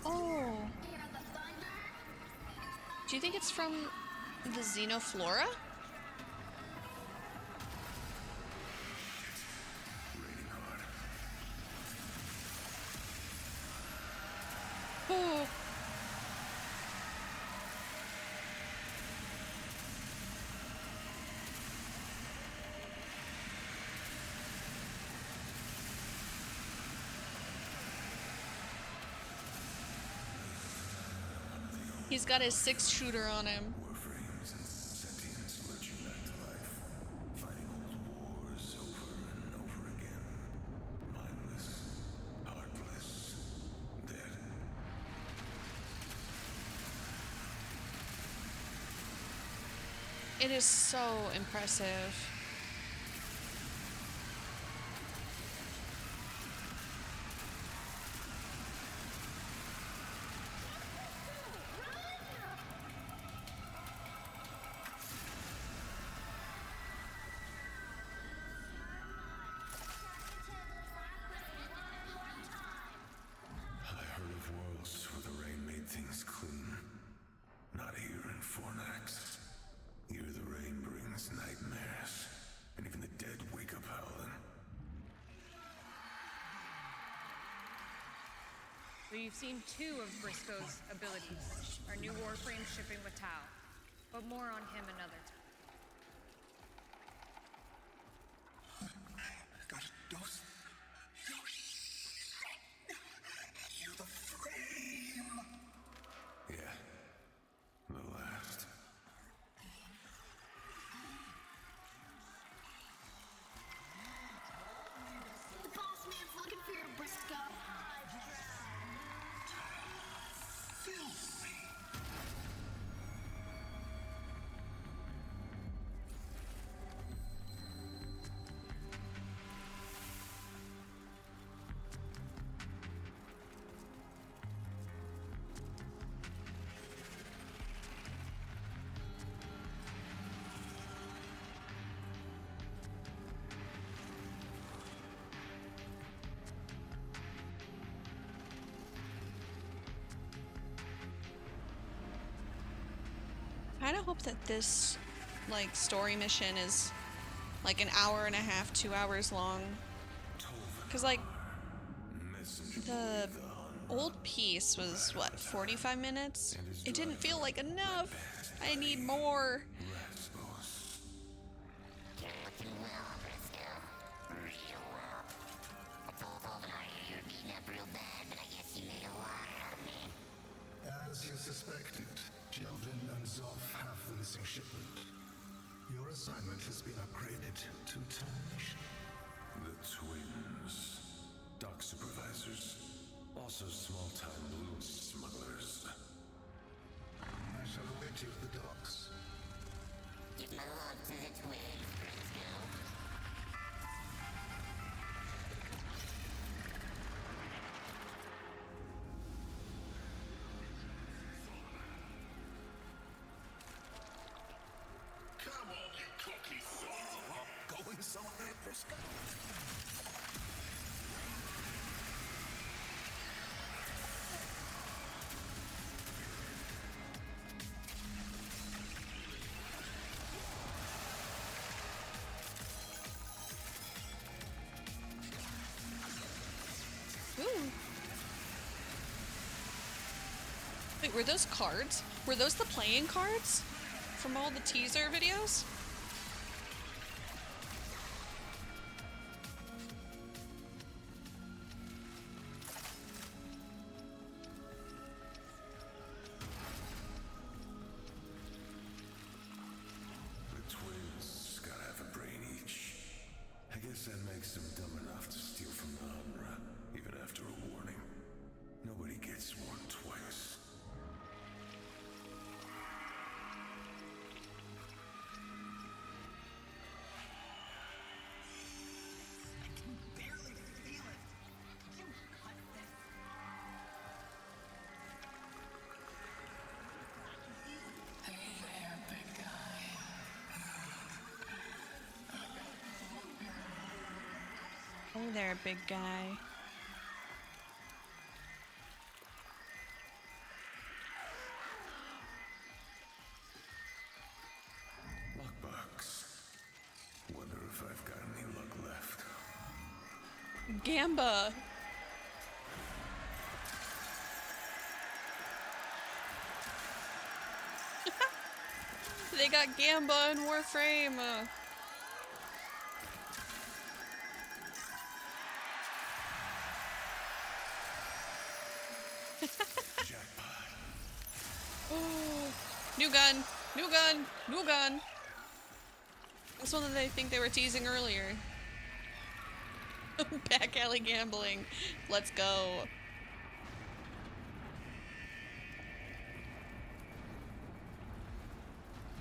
Oh. Do you think it's from the Xenoflora? Oh. He's got his 6-shooter on him. Warframes and sentients lurching back to life, fighting old wars over and over again. Mindless, heartless, dead. It is so impressive. I heard of worlds where the rain made things clean. Not here in Fornax. Here the rain brings nightmares. So you've seen 2 of Briscoe's abilities, our new Warframe shipping with Tau, but more on him another time. Got a dose. You're the frame. Yeah, the last. The boss man's looking for you, Briscoe. I kind of hope that this, like, story mission is, like, an hour and a half, 2 hours long. Because, like, the old piece was, what, 45 minutes? It didn't feel like enough. I need more. As you suspected, Jeldrin and Zoff have the missing shipment. Your assignment has been upgraded to termination. The twins. Dock supervisors. Also small-time loot smugglers. I shall await you at the docks. Give my love to the twins, Briscoe. Come on, you cocky son. Going somewhere, Briscoe? Ooh. Wait, were those cards? Were those the playing cards from all the teaser videos? The twins gotta have a brain each. I guess that makes them dumb enough to steal from the Umbra, even after a warning. Nobody gets warned twice. Barely feel it. You cut this. Hey there, big guy. Hey there, big guy. Lockbox. Wonder if I've got any luck left. Gamba. They got Gamba in Warframe. Oh, new gun, new gun, new gun. That's one that I think they were teasing earlier. Back alley gambling. Let's go.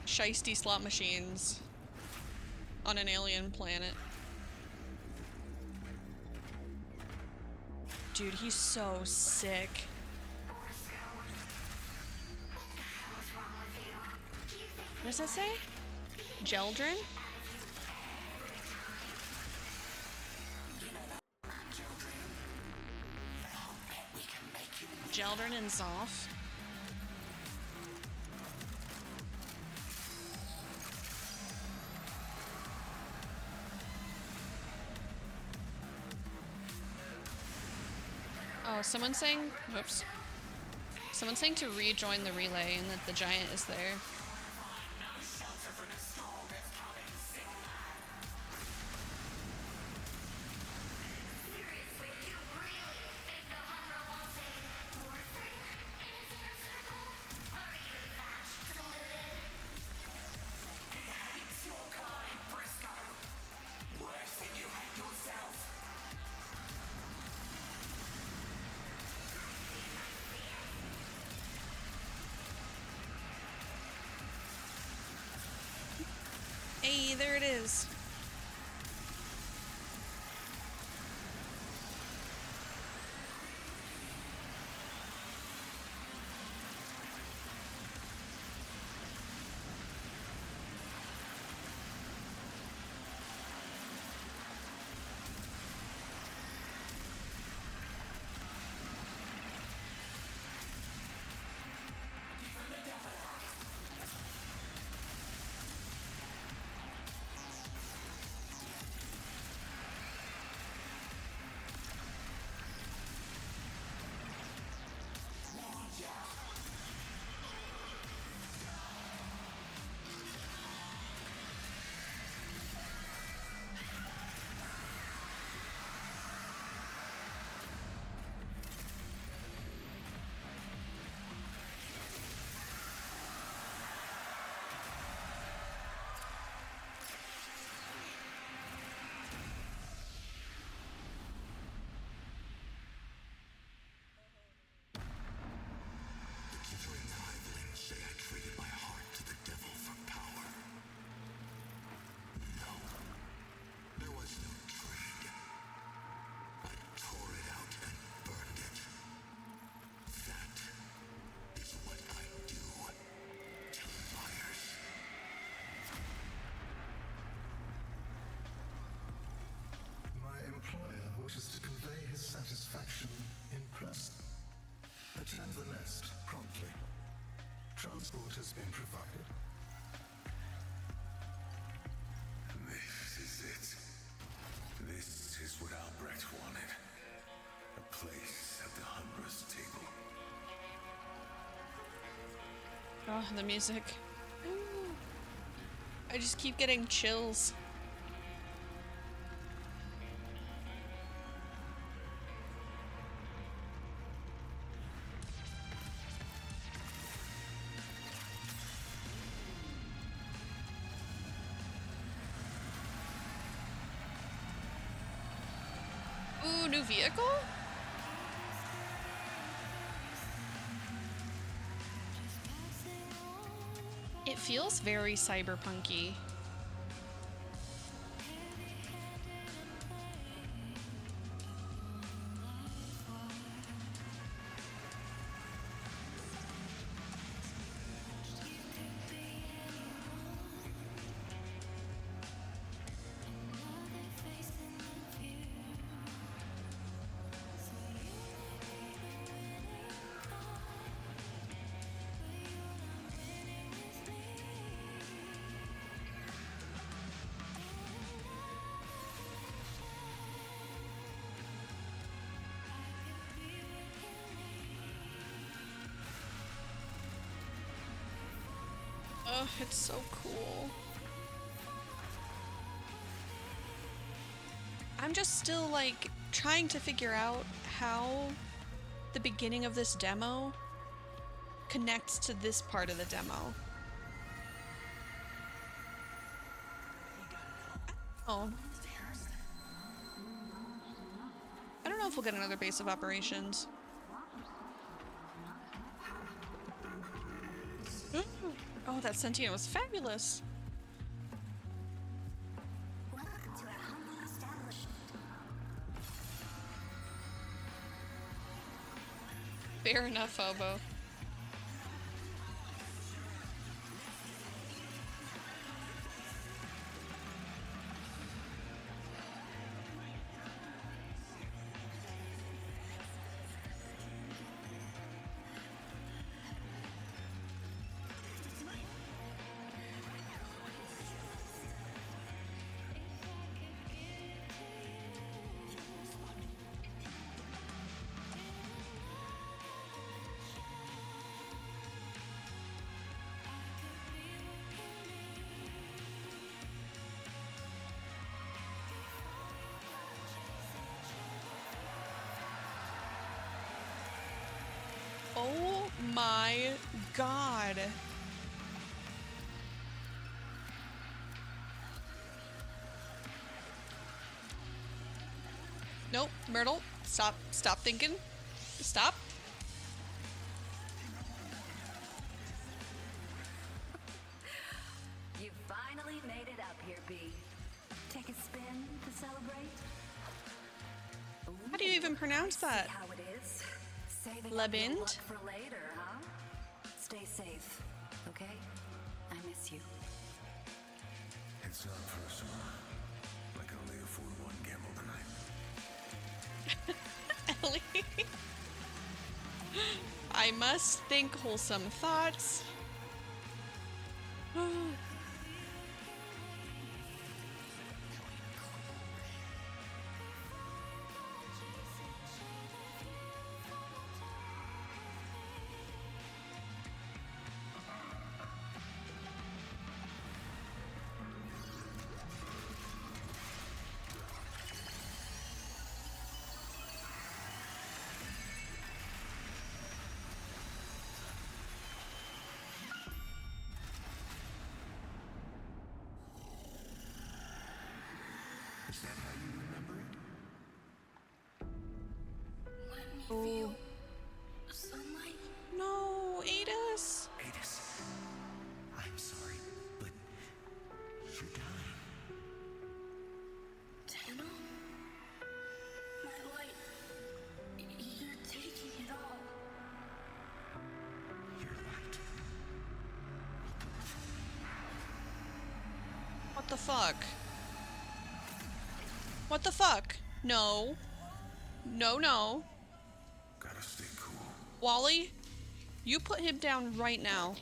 Shiesty slot machines on an alien planet. Dude, he's so sick. What does that say? Jeldrin? Jeldrin and Zoff. Oh, someone's saying, whoops. Someone's saying to rejoin the relay and that the giant is there. Hey, there it is. My employer wishes to convey his satisfaction in person. Attend the nest promptly. Transport has been provided. This is it. This is what Albrecht wanted. A place at the Humbra's table. Oh, the music. I just keep getting chills. Ooh, new vehicle? It feels very cyberpunky. Oh, it's so cool. I'm just still like trying to figure out how the beginning of this demo connects to this part of the demo. Oh. I don't know if we'll get another base of operations. Ooh. Oh, that sentient was fabulous. Fair enough, Hobo. my god. Nope, Myrtle, stop thinking. Stop. You finally made it up here, B. Take a spin to celebrate? How do you even pronounce that? How it is. Saving up your Labind? luck for later, huh? Stay safe, okay? I miss you. It's not personal. I can only afford one gamble tonight. Ellie. I must think wholesome thoughts. Is that how you remember it? Let me Oh. feel the sunlight. No, Adis. Adis, I'm sorry, but you're dying. Tenno? My light. You're taking it all. You're right. What the fuck? What the fuck? No. No, no. Gotta stay cool. Wally, you put him down right now.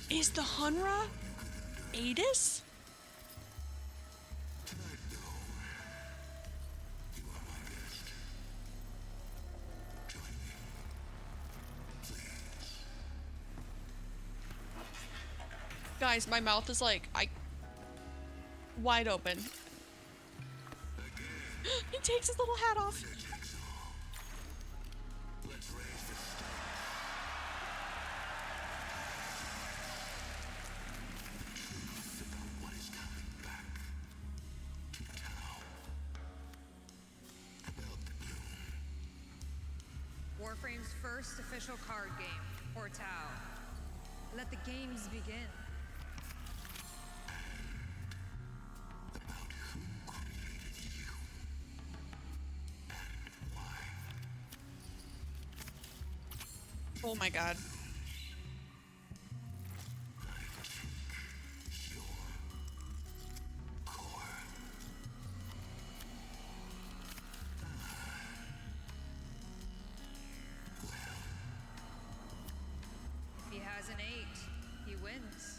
Is the Hunra Adis? Guys, my mouth is like, wide open. He takes his little hat off. Warframe's first official card game, or Tau. Let the games begin. Oh my god. If he has an 8, he wins.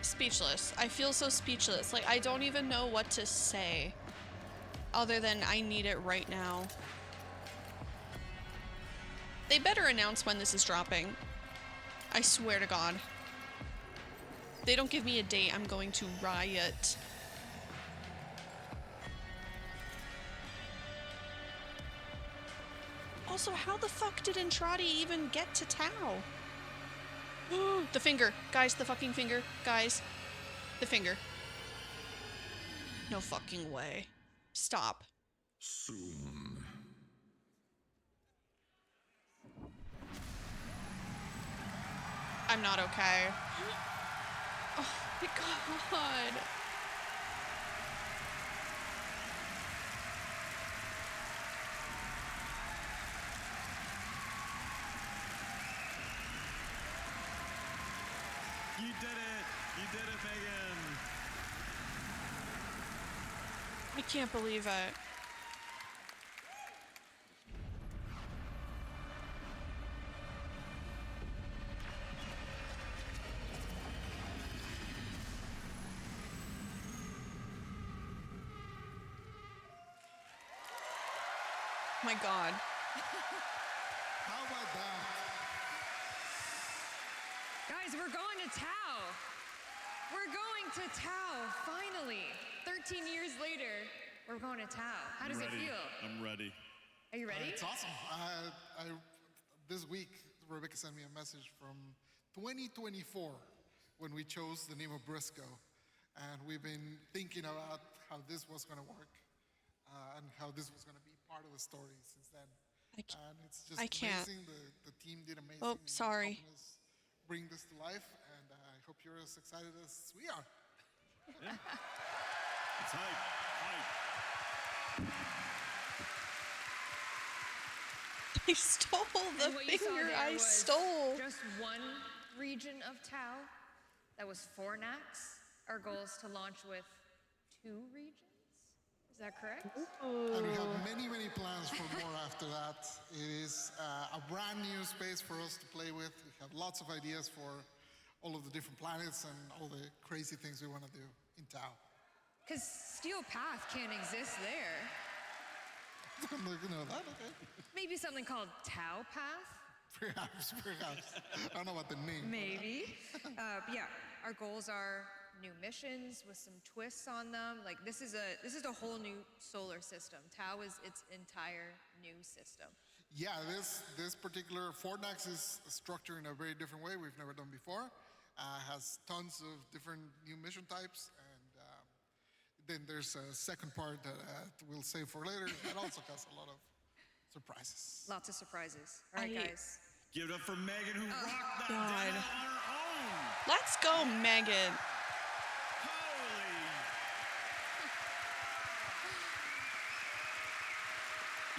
Speechless. I feel so speechless. Like, I don't even know what to say. Other than I need it right now. They better announce when this is dropping. I swear to God. If they don't give me a date, I'm going to riot. Also, how the fuck did Entrati even get to Tau? The finger. Guys, the fucking finger. Guys. The finger. No fucking way. Stop. Soon. I'm not okay. Oh my god. You did it! You did it, Megan! I can't believe it. My god. How about that? Guys, we're going to Tau. We're going to Tau, finally. 13 years later, we're going to Tau. How does it feel? I'm ready. Are you ready? It's awesome. This week, Rebecca sent me a message from 2024 when we chose the name of Briscoe. And we've been thinking about how this was going to work and how this was going to be part of the story since then. And it's just amazing. The team did amazing. Oh, sorry. Helping us bring this to life, and I hope you're as excited as we are. Yeah. It's hype. Hype. I stole the And what you saw finger there I was stole. Just one region of Tau. That was Fornax. Our goal is to launch with 2 regions. Is that correct? And we have many, many plans for more after that. It is a brand new space for us to play with. We have lots of ideas for all of the different planets and all the crazy things we want to do in Tau. Because Steel Path can't exist there. You know that, okay. Maybe something called Tau Path? Perhaps. I don't know about the name. Maybe. But yeah, our goals are new missions with some twists on them. Like this is a whole new solar system. Tau is its entire new system. Yeah, this particular Fortnax is structured in a very different way we've never done before. Has tons of different new mission types, and then there's a second part that we'll save for later. That also has a lot of surprises. Lots of surprises. All right, guys. Give it up for Megan, who rocked that God. demo on her own. Let's go, Megan.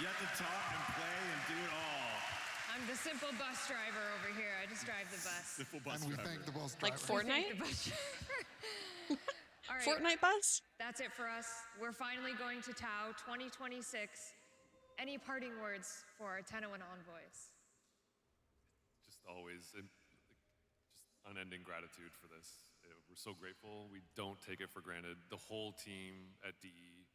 You have to talk and play and do it all. I'm the simple bus driver over here. I just drive the bus. Simple bus And we driver. thank the bus Like driver. Fortnite? The bus driver. All right. Fortnite bus? That's it for us. We're finally going to Tau 2026. Any parting words for our TennoCon envoys? Just always, just unending gratitude for this. We're so grateful. We don't take it for granted. The whole team at DE,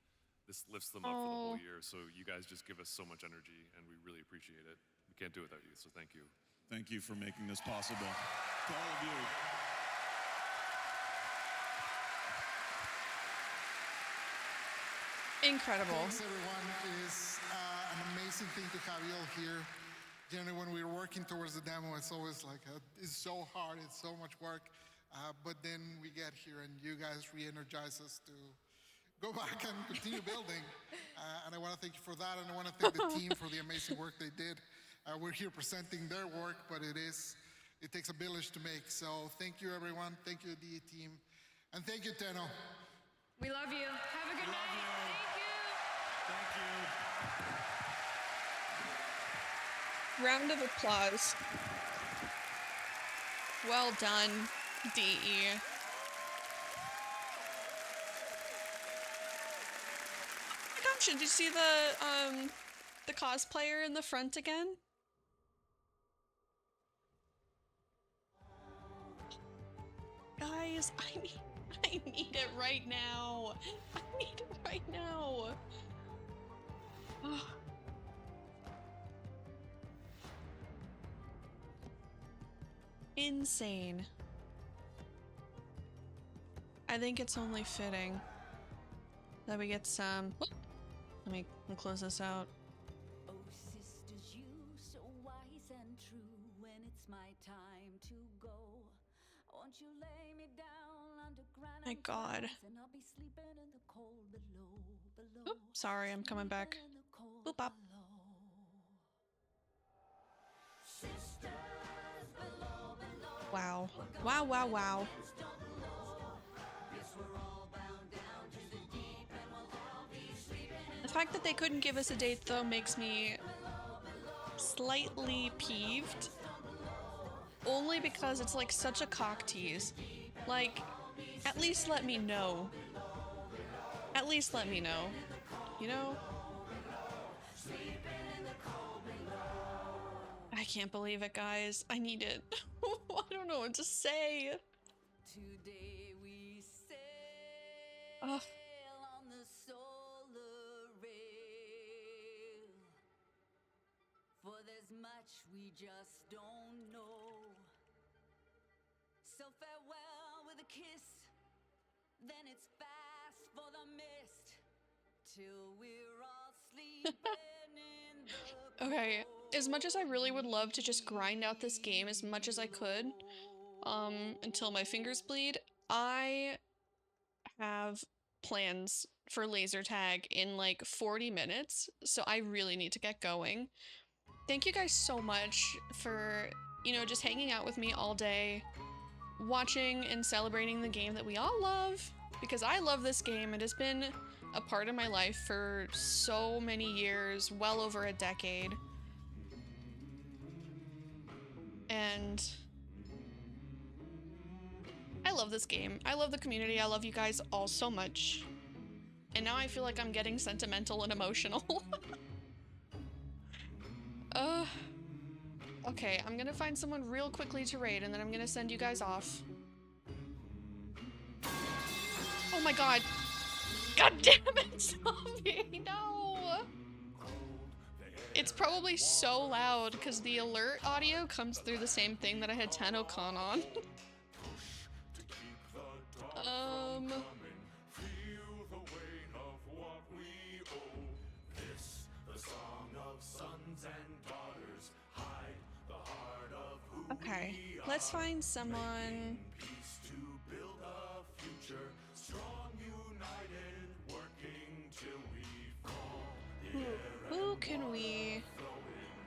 this lifts them up for the whole year. So you guys just give us so much energy, and we really appreciate it. We can't do it without you, so thank you. Thank you for making this possible. To all of you. Incredible. Thanks, everyone. It is an amazing thing to have you all here. Generally, when we're working towards the demo, it's always like, it's so hard, it's so much work. But then we get here and you guys re-energize us to go back and continue building. And I want to thank you for that, and I want to thank the team for the amazing work they did. We're here presenting their work, but it takes a village to make. So thank you, everyone. Thank you, DE team. And thank you, Tenno. We love you. Have a good night. Thank you. Thank you. Round of applause. Well done, DE. Oh my gosh, did you see the cosplayer in the front again? Guys, I need it right now. I need it right now. Oh. Insane. I think it's only fitting that we get some. Let me close this out. Oh, sisters, you so wise and true. When it's my time to go, won't you lay me down underground? My God. And I'll be sleeping in the cold below. Oop, sorry, I'm coming back. Boop up. Wow. Wow, wow, wow. The fact that they couldn't give us a date, though, makes me slightly peeved. Only because it's like such a cock tease. Like, at least let me know. At least let me know. You know? I can't believe it, guys. I need it. I don't know what to say. Today we sail Ugh. on the solar rail. For there's much we just don't know. So farewell with a kiss, then it's fast for the mist till we're all sleeping in the Okay, as much as I really would love to just grind out this game as much as I could, until my fingers bleed, I have plans for laser tag in like 40 minutes, so I really need to get going. Thank you guys so much for, you know, just hanging out with me all day, watching and celebrating the game that we all love, because I love this game. It has been a part of my life for so many years, well over a decade. And I love this game. I love the community. I love you guys all so much. And now I feel like I'm getting sentimental and emotional. Okay, I'm gonna find someone real quickly to raid, and then I'm gonna send you guys off. Oh my god. God damn it, zombie! No! It's probably so loud, because the alert audio comes through the same thing that I had TennoCon on. Okay, let's find someone. Who can we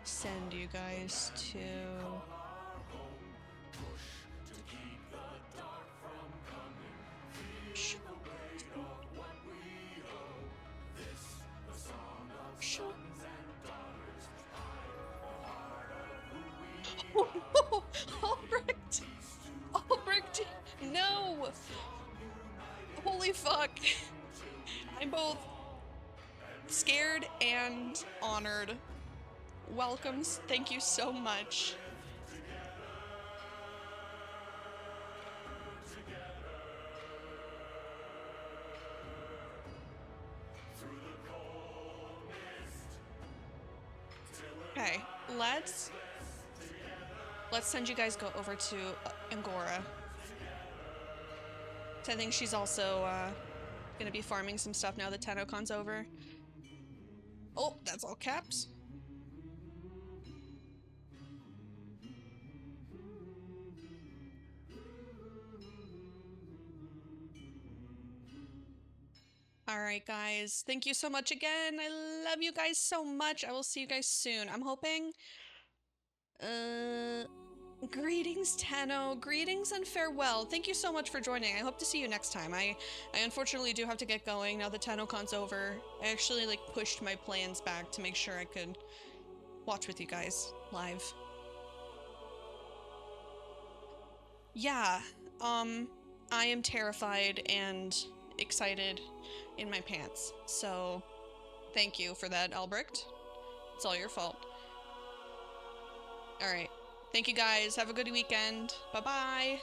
send you guys to? Sure. Oh no! Albrecht! Albrecht! No! Holy fuck! I'm both scared and honored. Welcome, thank you so much. Okay, let's send you guys go over to Angora. So I think she's also gonna be farming some stuff now that TennoCon's over. Oh, that's all caps. Alright guys, thank you so much again. I love you guys so much. I will see you guys soon. I'm hoping... Greetings, Tenno. Greetings and farewell. Thank you so much for joining. I hope to see you next time. I unfortunately do have to get going now that TennoCon's over. I actually like pushed my plans back to make sure I could watch with you guys live. Yeah, I am terrified and excited in my pants. So, thank you for that, Albrecht. It's all your fault. Alright. Thank you guys. Have a good weekend. Bye-bye.